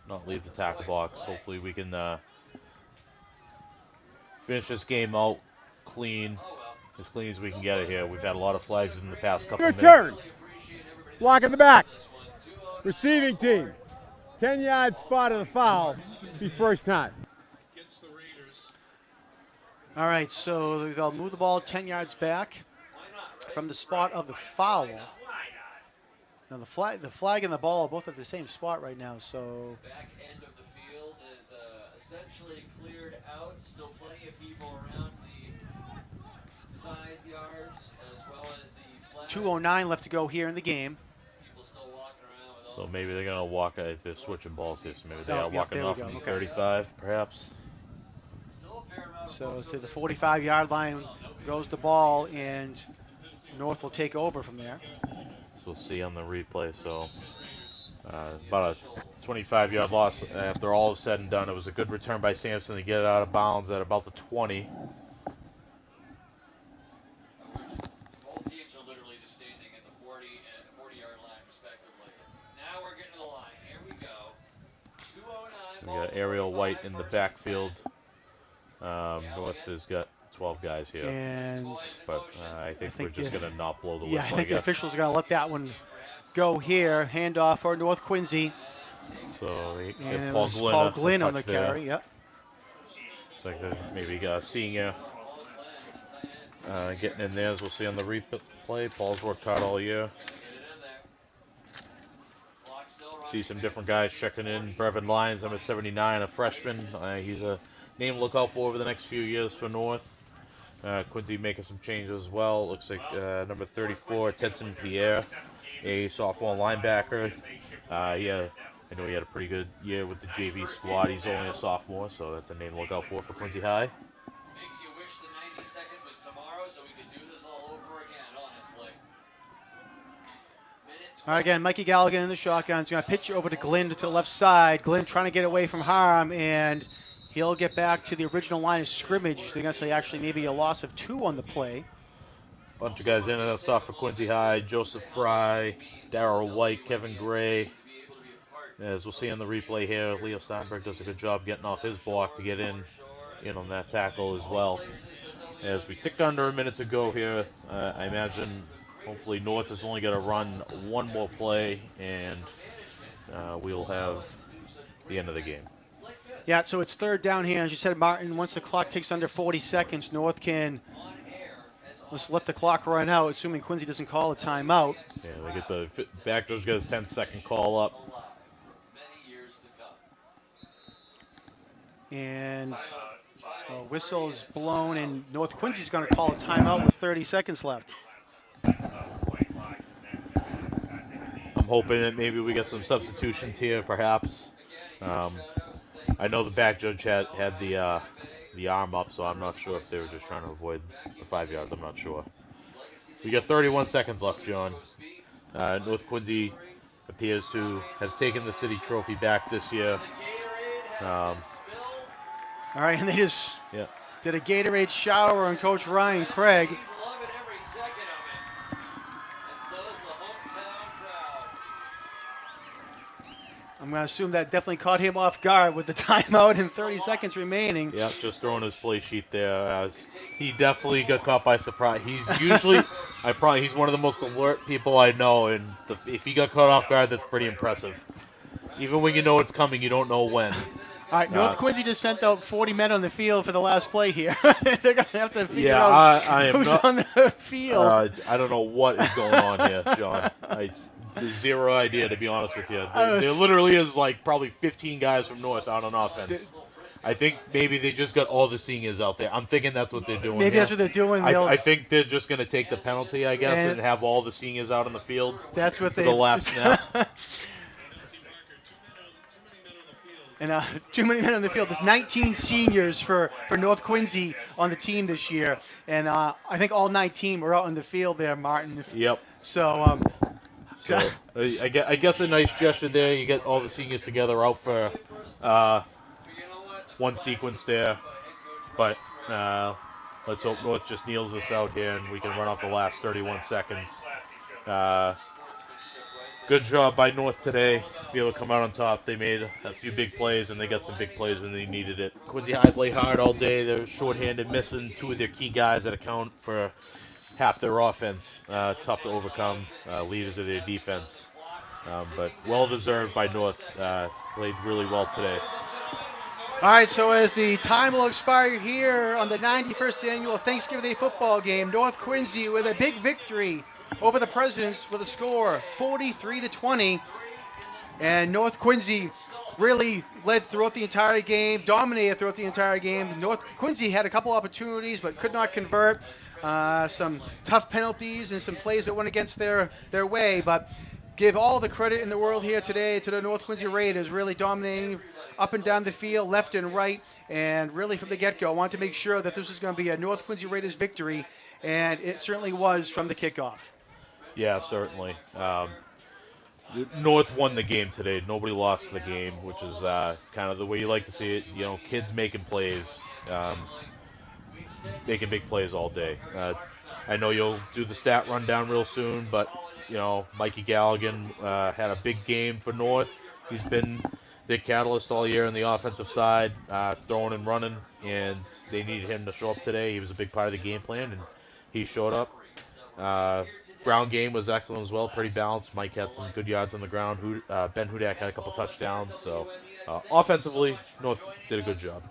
not leave the tackle box. Hopefully we can finish this game out clean as we can get it here. We've had a lot of flags in the past couple Good minutes. turn. Block in the back. Receiving team. 10-yard spot of the foul. Be first time. All right, so they'll move the ball 10 yards back from the spot of the foul. Now the flag and the ball are both at the same spot right now, so. Back end of the field is essentially cleared out. Still plenty of people around the side yards as well as the flag. 2:09 left to go here in the game. So maybe they're going to walk, if they're switching balls here, so maybe they are yep, walking there we off go, from the okay. 35, perhaps. So to the 45-yard line goes the ball, and North will take over from there. So we'll see on the replay. So about a 25-yard loss after all is said and done. It was a good return by Sampson to get it out of bounds at about the 20. Both teams are literally just standing at the 40 and 40-yard line respectively. Now we're getting to the line. Here we go. 2:09. We got Ariel White in the backfield. North has got 12 guys here. And but I think we're just going to not blow the whistle. Yeah, I think the officials are going to let that one go here. Handoff for North Quincy. So they And get it Paul was Glynn, Paul a Glynn on the touch there. carry, yep. It's like maybe senior getting in there, as we'll see on the replay. Paul's worked hard all year. See some different guys checking in. Brevin Lyons, number 79, a freshman. He's a name to look out for over the next few years for North. Quincy making some changes as well. Looks like number 34, Tedson Pierre, a sophomore linebacker. I know he had a pretty good year with the JV squad. He's only a sophomore, so that's a name to look out for Quincy High. Makes you wish the 92nd was tomorrow so we could do this all over again, honestly. All right, again, Mikey Galligan in the shotgun. He's going to pitch over to Glenn to the left side. Glenn trying to get away from harm, and he'll get back to the original line of scrimmage. They're going to say actually maybe a loss of 2 on the play. Bunch of guys in and out stuff for Quincy High. Joseph Fry, Darrell White, Kevin Gray. As we'll see on the replay here, Leo Steinberg does a good job getting off his block to get in on that tackle as well. As we tick under a minute to go here, I imagine hopefully North is only going to run one more play, and we'll have the end of the game. Yeah, so it's third down here. As you said, Martin, once the clock takes under 40 seconds, North can just let the clock run out, assuming Quincy doesn't call a timeout. Yeah, they get the back doors, get his 10-second call up. And a whistle is blown, and North Quincy's going to call a timeout with 30 seconds left. I'm hoping that maybe we get some substitutions here, perhaps. I know the back judge had the arm up, so I'm not sure if they were just trying to avoid the 5 yards. I'm not sure. We got 31 seconds left, John. North Quincy appears to have taken the city trophy back this year. All right, and they just Yeah. did a Gatorade shower on Coach Ryan Craig. I'm going to assume that definitely caught him off guard with the timeout and 30 seconds remaining. Yeah, just throwing his play sheet there. He definitely got caught by surprise. He's usually, he's one of the most alert people I know, and if he got caught off guard, that's pretty impressive. Even when you know it's coming, you don't know when. All right, North Quincy just sent out 40 men on the field for the last play here. They're going to have to figure out I am who's not, on the field. I don't know what is going on here, John. There's zero idea, to be honest with you. There literally is like probably 15 guys from North out on offense. I think maybe they just got all the seniors out there. I'm thinking that's what they're doing. Maybe that's what they're doing. I think they're just going to take the penalty, I guess, and have all the seniors out on the field. That's what for the last snap. And too many men on the field. There's 19 seniors for North Quincy on the team this year. And I think all 19 were out on the field there, Martin. Yep. So, I guess a nice gesture there. You get all the seniors together out for one sequence there. But let's hope North just kneels us out here and we can run off the last 31 seconds. Good job by North today. Be able to come out on top. They made a few big plays, and they got some big plays when they needed it. Quincy High played hard all day. They're shorthanded, missing two of their key guys that account for half their offense. Tough to overcome, leaders of their defense. But well-deserved by North. Played really well today. All right, so as the time will expire here on the 91st annual Thanksgiving Day football game, North Quincy with a big victory over the Presidents with a score 43-20. And North Quincy really led throughout the entire game, dominated throughout the entire game. North Quincy had a couple opportunities but could not convert. Some tough penalties and some plays that went against their way. But give all the credit in the world here today to the North Quincy Raiders, really dominating up and down the field, left and right. And really from the get-go, I wanted to make sure that this was going to be a North Quincy Raiders victory. And it certainly was from the kickoff. Yeah, certainly. North won the game today. Nobody lost the game, which is kind of the way you like to see it. You know, kids making plays, making big plays all day. I know you'll do the stat rundown real soon, but, you know, Mikey Galligan had a big game for North. He's been the catalyst all year on the offensive side, throwing and running, and they needed him to show up today. He was a big part of the game plan, and he showed up. Ground game was excellent as well, pretty balanced. Mike had some good yards on the ground. Ben Hudak had a couple touchdowns. So offensively, North did a good job.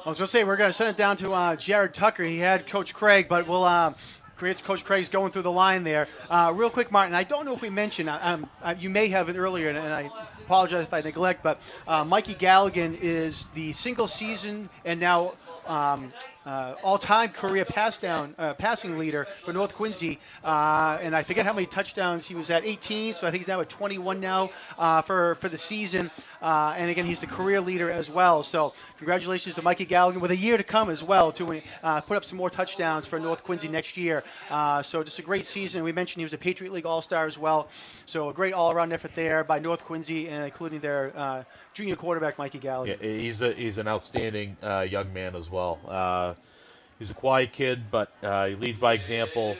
I was going to say, we're going to send it down to Jared Tucker. He had Coach Craig, but we'll Coach Craig's going through the line there. Real quick, Martin, I don't know if we mentioned, you may have it earlier, and I apologize if I neglect, but Mikey Galligan is the single season and now all-time career passing leader for North Quincy, and I forget how many touchdowns he was at. 18, so I think he's now at 21 now for the season. And again, he's the career leader as well. So congratulations to Mikey Galligan with a year to come as well to put up some more touchdowns for North Quincy next year. So just a great season. We mentioned he was a Patriot League All-Star as well. So a great all-around effort there by North Quincy, and including their junior quarterback Mikey Galligan. Yeah, he's an outstanding young man as well. He's a quiet kid, but he leads by example.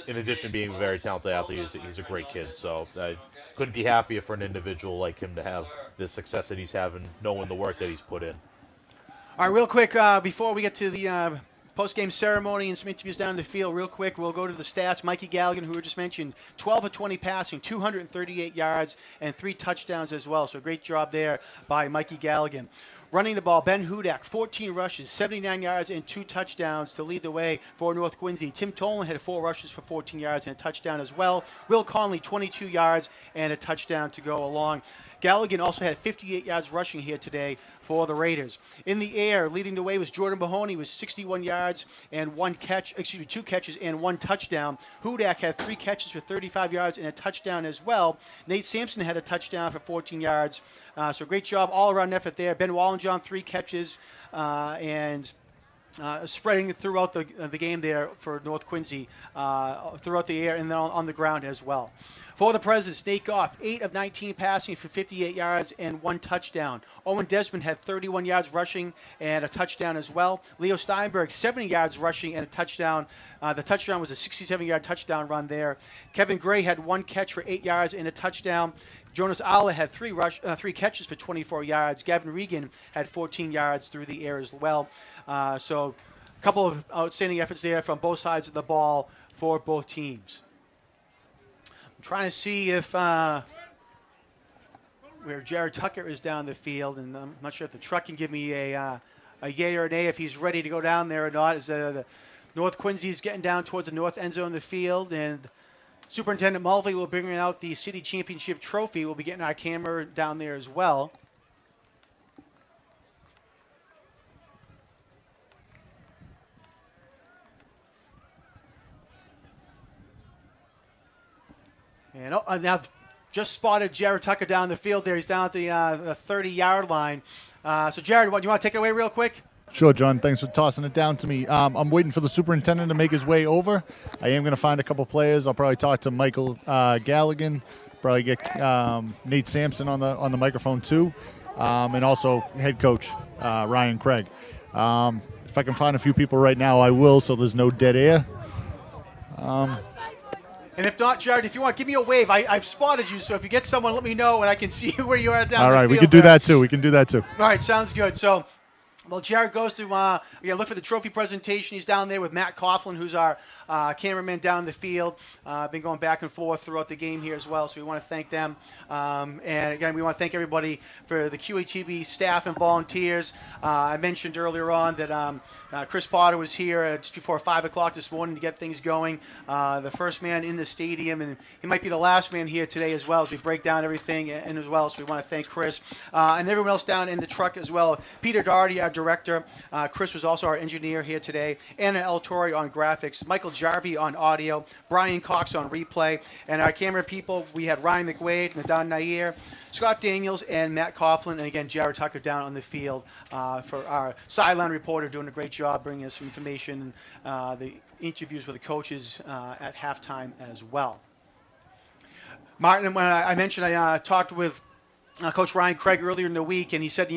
In addition to being a very talented athlete, he's a great kid. So I couldn't be happier for an individual like him to have the success that he's having, knowing the work that he's put in. All right, real quick, before we get to the post-game ceremony and some interviews down the field, real quick, we'll go to the stats. Mikey Galligan, who we just mentioned, 12 of 20 passing, 238 yards, and 3 touchdowns as well. So great job there by Mikey Galligan. Running the ball, Ben Hudak, 14 rushes, 79 yards, and 2 touchdowns to lead the way for North Quincy. Tim Tolan had 4 rushes for 14 yards and a touchdown as well. Will Conley, 22 yards and a touchdown to go along. Galligan also had 58 yards rushing here today for the Raiders. In the air, leading the way was Jordan Mahoney with 61 yards and 2 catches and 1 touchdown. Hudak had 3 catches for 35 yards and a touchdown as well. Nate Sampson had a touchdown for 14 yards. So great job, all-around effort there. Ben Wallenjohn, 3 catches and spreading throughout the game there for North Quincy, throughout the air and then on the ground as well. For the Presidents, Nate Goff, 8 of 19 passing for 58 yards and 1 touchdown. Owen Desmond had 31 yards rushing and a touchdown as well. Leo Steinberg, 70 yards rushing and a touchdown. The touchdown was a 67-yard touchdown run there. Kevin Gray had 1 catch for 8 yards and a touchdown. Jonas Alla had three catches for 24 yards. Gavin Regan had 14 yards through the air as well. So a couple of outstanding efforts there from both sides of the ball for both teams. I'm trying to see if where Jared Tucker is down the field, and I'm not sure if the truck can give me a yay or a nay if he's ready to go down there or not. As the North Quincy is getting down towards the north end zone of the field, and Superintendent Mulvey will bring out the city championship trophy. We'll be getting our camera down there as well. And now just spotted Jared Tucker down the field there. He's down at the 30-yard line. So, Jared, do you want to take it away real quick? Sure, John. Thanks for tossing it down to me. I'm waiting for the superintendent to make his way over. I am going to find a couple players. I'll probably talk to Michael Galligan, probably get Nate Sampson on the microphone too, and also head coach Ryan Craig. If I can find a few people right now, I will, so there's no dead air. And if not, Jared, if you want, give me a wave. I've spotted you, so if you get someone, let me know, and I can see where you are down All the right, field we can do there. that too. We can do that too. All right, sounds good. So, well, Jared goes to again, look for the trophy presentation. He's down there with Matt Coughlin, who's our cameraman down the field. Been going back and forth throughout the game here as well, so we want to thank them. And again, we want to thank everybody for the QATV staff and volunteers. I mentioned earlier on that Chris Potter was here just before 5 o'clock this morning to get things going. The first man in the stadium, and he might be the last man here today as well as we break down everything and as well. So we want to thank Chris and everyone else down in the truck as well. Peter Doherty, our director. Chris was also our engineer here today. Anna El Torre on graphics. Michael Jarvie on audio. Brian Cox on replay. And our camera people, we had Ryan McWade, Nadan Nair, Scott Daniels, and Matt Coughlin, and again, Jared Tucker down on the field for our sideline reporter doing a great job bringing us some information and the interviews with the coaches at halftime as well. Martin, when I mentioned I talked with Coach Ryan Craig earlier in the week, and he said,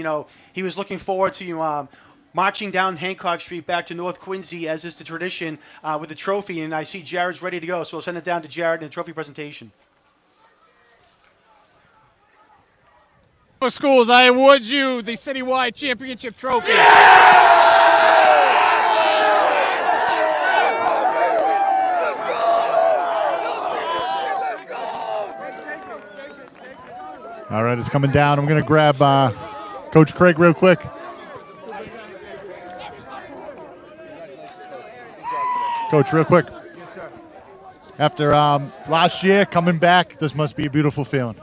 he was looking forward to marching down Hancock Street back to North Quincy, as is the tradition, with the trophy, and I see Jared's ready to go, so we'll send it down to Jared in the trophy presentation. Schools, I award you the citywide championship trophy. All right, it's coming down. I'm going to grab Coach Craig real quick. Coach, real quick. Yes, sir. After last year, coming back, this must be a beautiful feeling.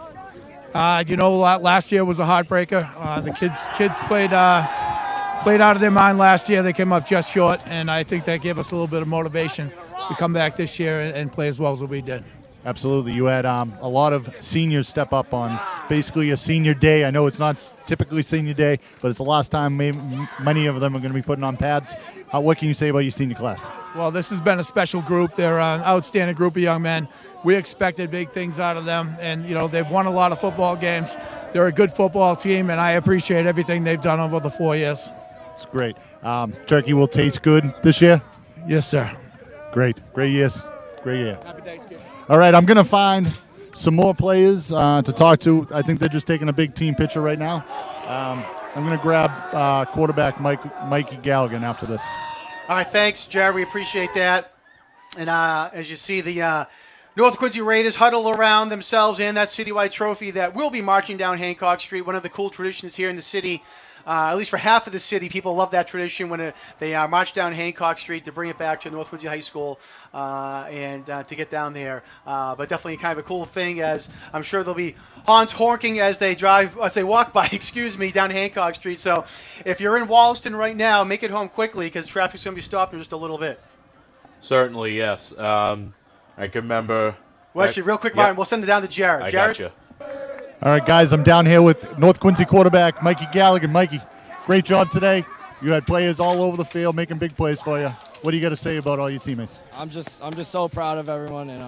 Last year was a heartbreaker. The kids played out of their mind last year. They came up just short, and I think that gave us a little bit of motivation to come back this year and play as well as we did. Absolutely. You had a lot of seniors step up on basically a senior day. I know it's not typically senior day, but it's the last time many of them are going to be putting on pads. What can you say about your senior class? Well, this has been a special group. They're an outstanding group of young men. We expected big things out of them, and they've won a lot of football games. They're a good football team, and I appreciate everything they've done over the 4 years. It's great. Turkey will taste good this year? Yes, sir. Great. Great years. Great year. Happy Thanksgiving. All right, I'm going to find some more players to talk to. I think they're just taking a big team picture right now. I'm going to grab quarterback Mikey Galligan after this. All right, thanks, Jared. We appreciate that. And as you see, the North Quincy Raiders huddle around themselves and that citywide trophy that will be marching down Hancock Street, one of the cool traditions here in the city. At least for half of the city, people love that tradition when they march down Hancock Street to bring it back to North Quincy High School and to get down there. But definitely kind of a cool thing, as I'm sure there'll be horns honking as they walk by, down Hancock Street. So if you're in Wollaston right now, make it home quickly because traffic's going to be stopped in just a little bit. Certainly, yes. I can remember. Well, actually, real quick, Martin, we'll send it down to Jared. Jared? Gotcha. All right, guys, I'm down here with North Quincy quarterback Mikey Galligan. Mikey, great job today. You had players all over the field making big plays for you. What do you got to say about all your teammates? I'm just so proud of everyone, and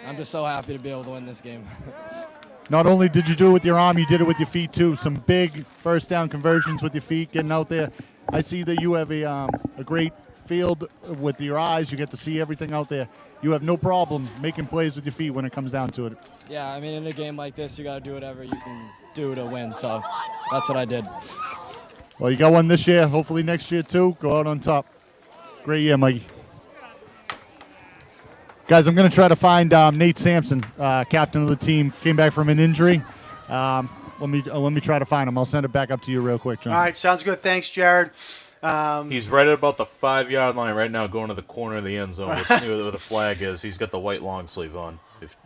I'm just so happy to be able to win this game. Not only did you do it with your arm, you did it with your feet too. Some big first down conversions with your feet, getting out there. I see that you have a great field with your eyes. You get to see everything out there. You have no problem making plays with your feet when it comes down to it. Yeah, I mean, in a game like this, you got to do whatever you can do to win. So that's what I did. Well, you got one this year. Hopefully next year, too. Go out on top. Great year, Mikey. Guys, I'm going to try to find Nate Sampson, captain of the team. Came back from an injury. Let me try to find him. I'll send it back up to you real quick, John. All right, sounds good. Thanks, Jared. He's right at about the 5-yard line right now, going to the corner of the end zone where the flag is. He's got the white long sleeve on. If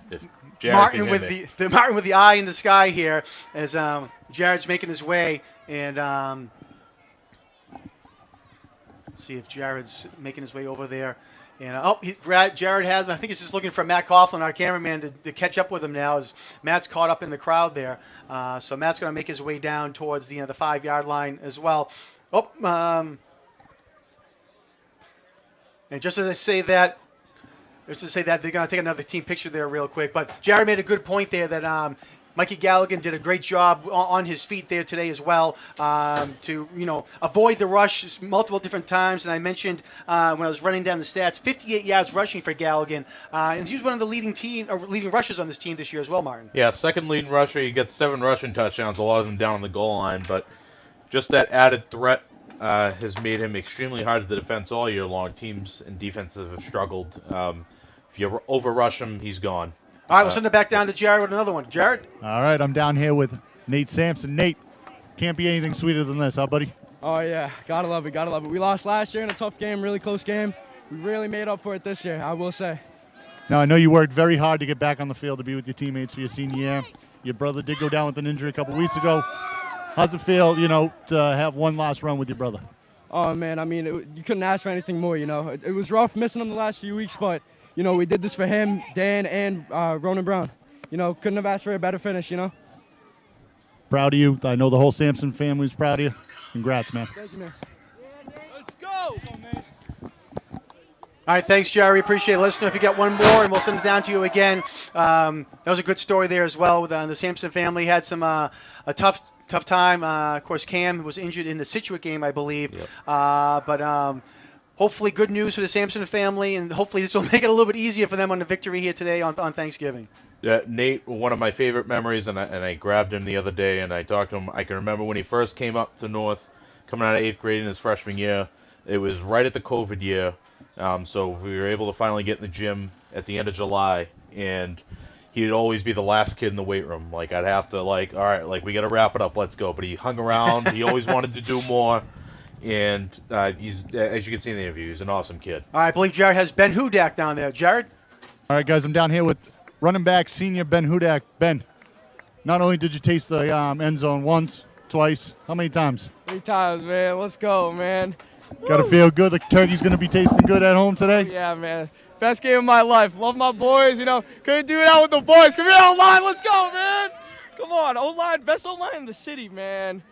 Jared Martin can with hit the Martin with the eye in the sky here as Jared's making his way, and let's see if Jared's making his way over there. And Jared has. I think he's just looking for Matt Coughlin, our cameraman, to catch up with him now, as Matt's caught up in the crowd there. So Matt's going to make his way down towards the 5-yard line as well. And just as I say that, they're going to take another team picture there real quick. But Jared made a good point there that Mikey Galligan did a great job on his feet there today as well to avoid the rush multiple different times. And I mentioned when I was running down the stats, 58 yards rushing for Galligan, and he was one of the leading rushers on this team this year as well, Martin. Yeah, second leading rusher. He gets 7 rushing touchdowns, a lot of them down on the goal line. But just that added threat has made him extremely hard to defense all year long. Teams and defenses have struggled. If you overrush him, he's gone. All right, we'll send it back down to Jared with another one. Jared? All right, I'm down here with Nate Sampson. Nate, can't be anything sweeter than this, huh, buddy? Oh, yeah. Gotta love it. Gotta love it. We lost last year in a tough game, really close game. We really made up for it this year, I will say. Now, I know you worked very hard to get back on the field to be with your teammates for your senior year. Your brother did go down with an injury a couple weeks ago. How's it feel, to have one last run with your brother? Oh, man, I mean, you couldn't ask for anything more, It was rough missing him the last few weeks, but, we did this for him, Dan, and Ronan Brown. Couldn't have asked for a better finish, Proud of you. I know the whole Sampson family's proud of you. Congrats, man. Thank you, man. Let's go! All right, thanks, Jerry. Appreciate it. Listener, if you got one more, and we'll send it down to you again. That was a good story there as well. With the Sampson family had some a tough time. Of course, Cam was injured in the Scituate game, I believe. Yep. But hopefully good news for the Sampson family, and hopefully this will make it a little bit easier for them on the victory here today on Thanksgiving. Yeah, Nate, one of my favorite memories, and I grabbed him the other day, and I talked to him. I can remember when he first came up to North, coming out of 8th grade in his freshman year. It was right at the COVID year, so we were able to finally get in the gym at the end of July, and he'd always be the last kid in the weight room. Like, I'd have to, all right, we got to wrap it up, let's go. But he hung around. He always wanted to do more. And he's, as you can see in the interview, he's an awesome kid. All right, I believe Jared has Ben Hudak down there. Jared? All right, guys, I'm down here with running back senior Ben Hudak. Ben, not only did you taste the end zone once, twice, how many times? 3 times, man. Let's go, man. Got to feel good. The turkey's going to be tasting good at home today? Yeah, man. Best game of my life. Love my boys. Couldn't do it out with the boys. Come here, O-line. Let's go, man. Come on, O-line. Best O-line in the city, man.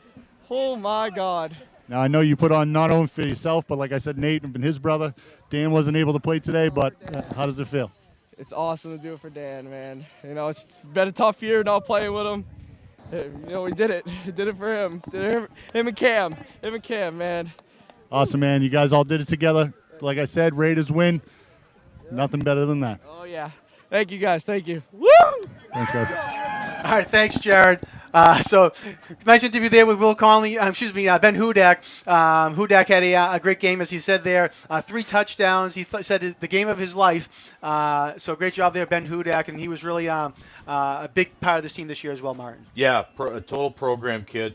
Oh, my God. Now, I know you put on not only for yourself, but like I said, Nate and his brother. Dan wasn't able to play today, but how does it feel? It's awesome to do it for Dan, man. It's been a tough year not playing with him. We did it. We did it for him. Him and Cam. Him and Cam, man. Awesome, man. You guys all did it together. Like I said, Raiders win. Nothing better than that. Oh, yeah. Thank you, guys. Thank you. Woo! Thanks, guys. All right, thanks, Jared. So nice interview there with Will Conley. Ben Hudak. Hudak had a great game, as he said there. 3 touchdowns. He said the game of his life. So great job there, Ben Hudak, and he was really a big part of this team this year as well, Martin. Yeah, a total program kid.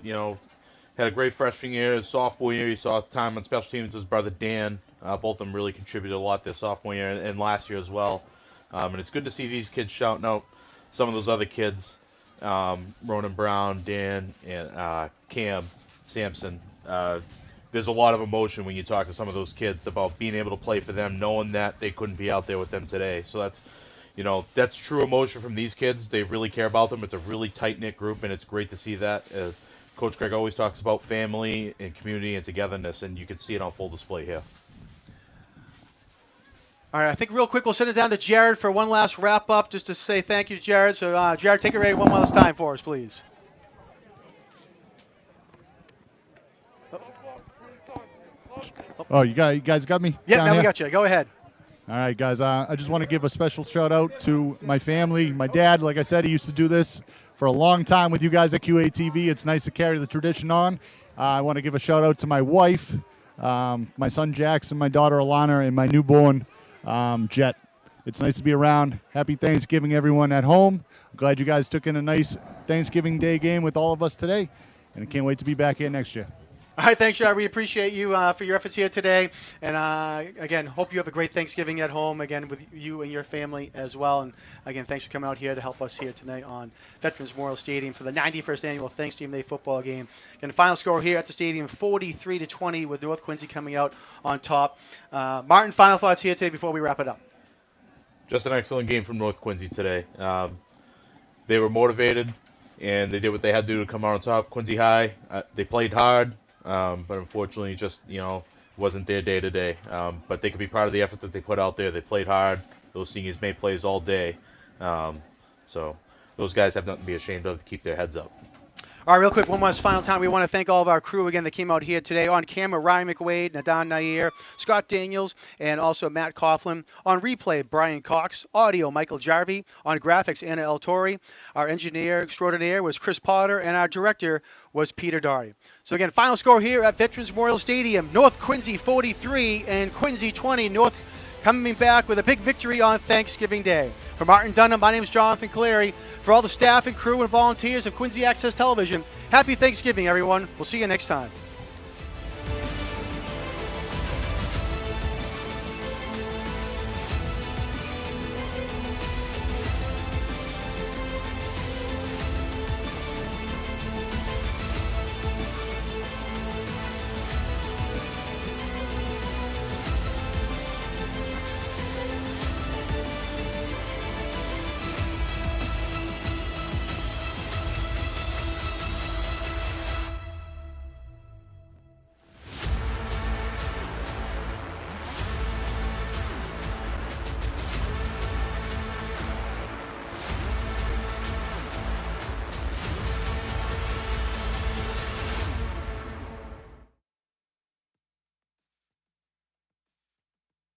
Had a great freshman year. His sophomore year, he saw time on special teams with his brother Dan. Both of them really contributed a lot this sophomore year and last year as well. And it's good to see these kids shouting out some of those other kids. Ronan Brown, Dan, and Cam Sampson. There's a lot of emotion when you talk to some of those kids about being able to play for them, knowing that they couldn't be out there with them today. So that's true emotion from these kids. They really care about them. It's a really tight-knit group, and it's great to see that. Coach Greg always talks about family and community and togetherness, and you can see it on full display here. All right, I think real quick we'll send it down to Jared for one last wrap-up, just to say thank you to Jared. So, Jared, take it away one last time for us, please. Oh, you guys got me? Yeah, down now we here? got you. Go ahead. All right, guys. I just want to give a special shout out to my family. My dad, like I said, he used to do this for a long time with you guys at QATV. It's nice to carry the tradition on. I want to give a shout out to my wife, my son Jackson, my daughter Alana, and my newborn Jet. It's nice to be around. Happy Thanksgiving, everyone at home. I'm glad you guys took in a nice Thanksgiving Day game with all of us today, and I can't wait to be back here next year. All right, thanks, Jared. We appreciate you for your efforts here today. And again, hope you have a great Thanksgiving at home, again, with you and your family as well. And again, thanks for coming out here to help us here tonight on Veterans Memorial Stadium for the 91st Annual Thanksgiving Day football game. Again, the final score here at the stadium, 43-20, with North Quincy coming out on top. Martin, final thoughts here today before we wrap it up. Just an excellent game from North Quincy today. They were motivated, and they did what they had to do to come out on top. Quincy High, they played hard. But unfortunately, just wasn't their day today. But they could be proud of the effort that they put out there. They played hard. Those seniors made plays all day. So those guys have nothing to be ashamed of to keep their heads up. All right, real quick, one last final time. We want to thank all of our crew again that came out here today. On camera, Ryan McWade, Nadan Nair, Scott Daniels, and also Matt Coughlin. On replay, Brian Cox. Audio, Michael Jarvie. On graphics, Anna El Tori. Our engineer extraordinaire was Chris Potter, and our director was Peter Doherty. So again, final score here at Veterans Memorial Stadium. North Quincy 43 and Quincy 20. North coming back with a big victory on Thanksgiving Day. For Martin Dunham, my name is Jonathan Clary. For all the staff and crew and volunteers of Quincy Access Television, happy Thanksgiving, everyone. We'll see you next time.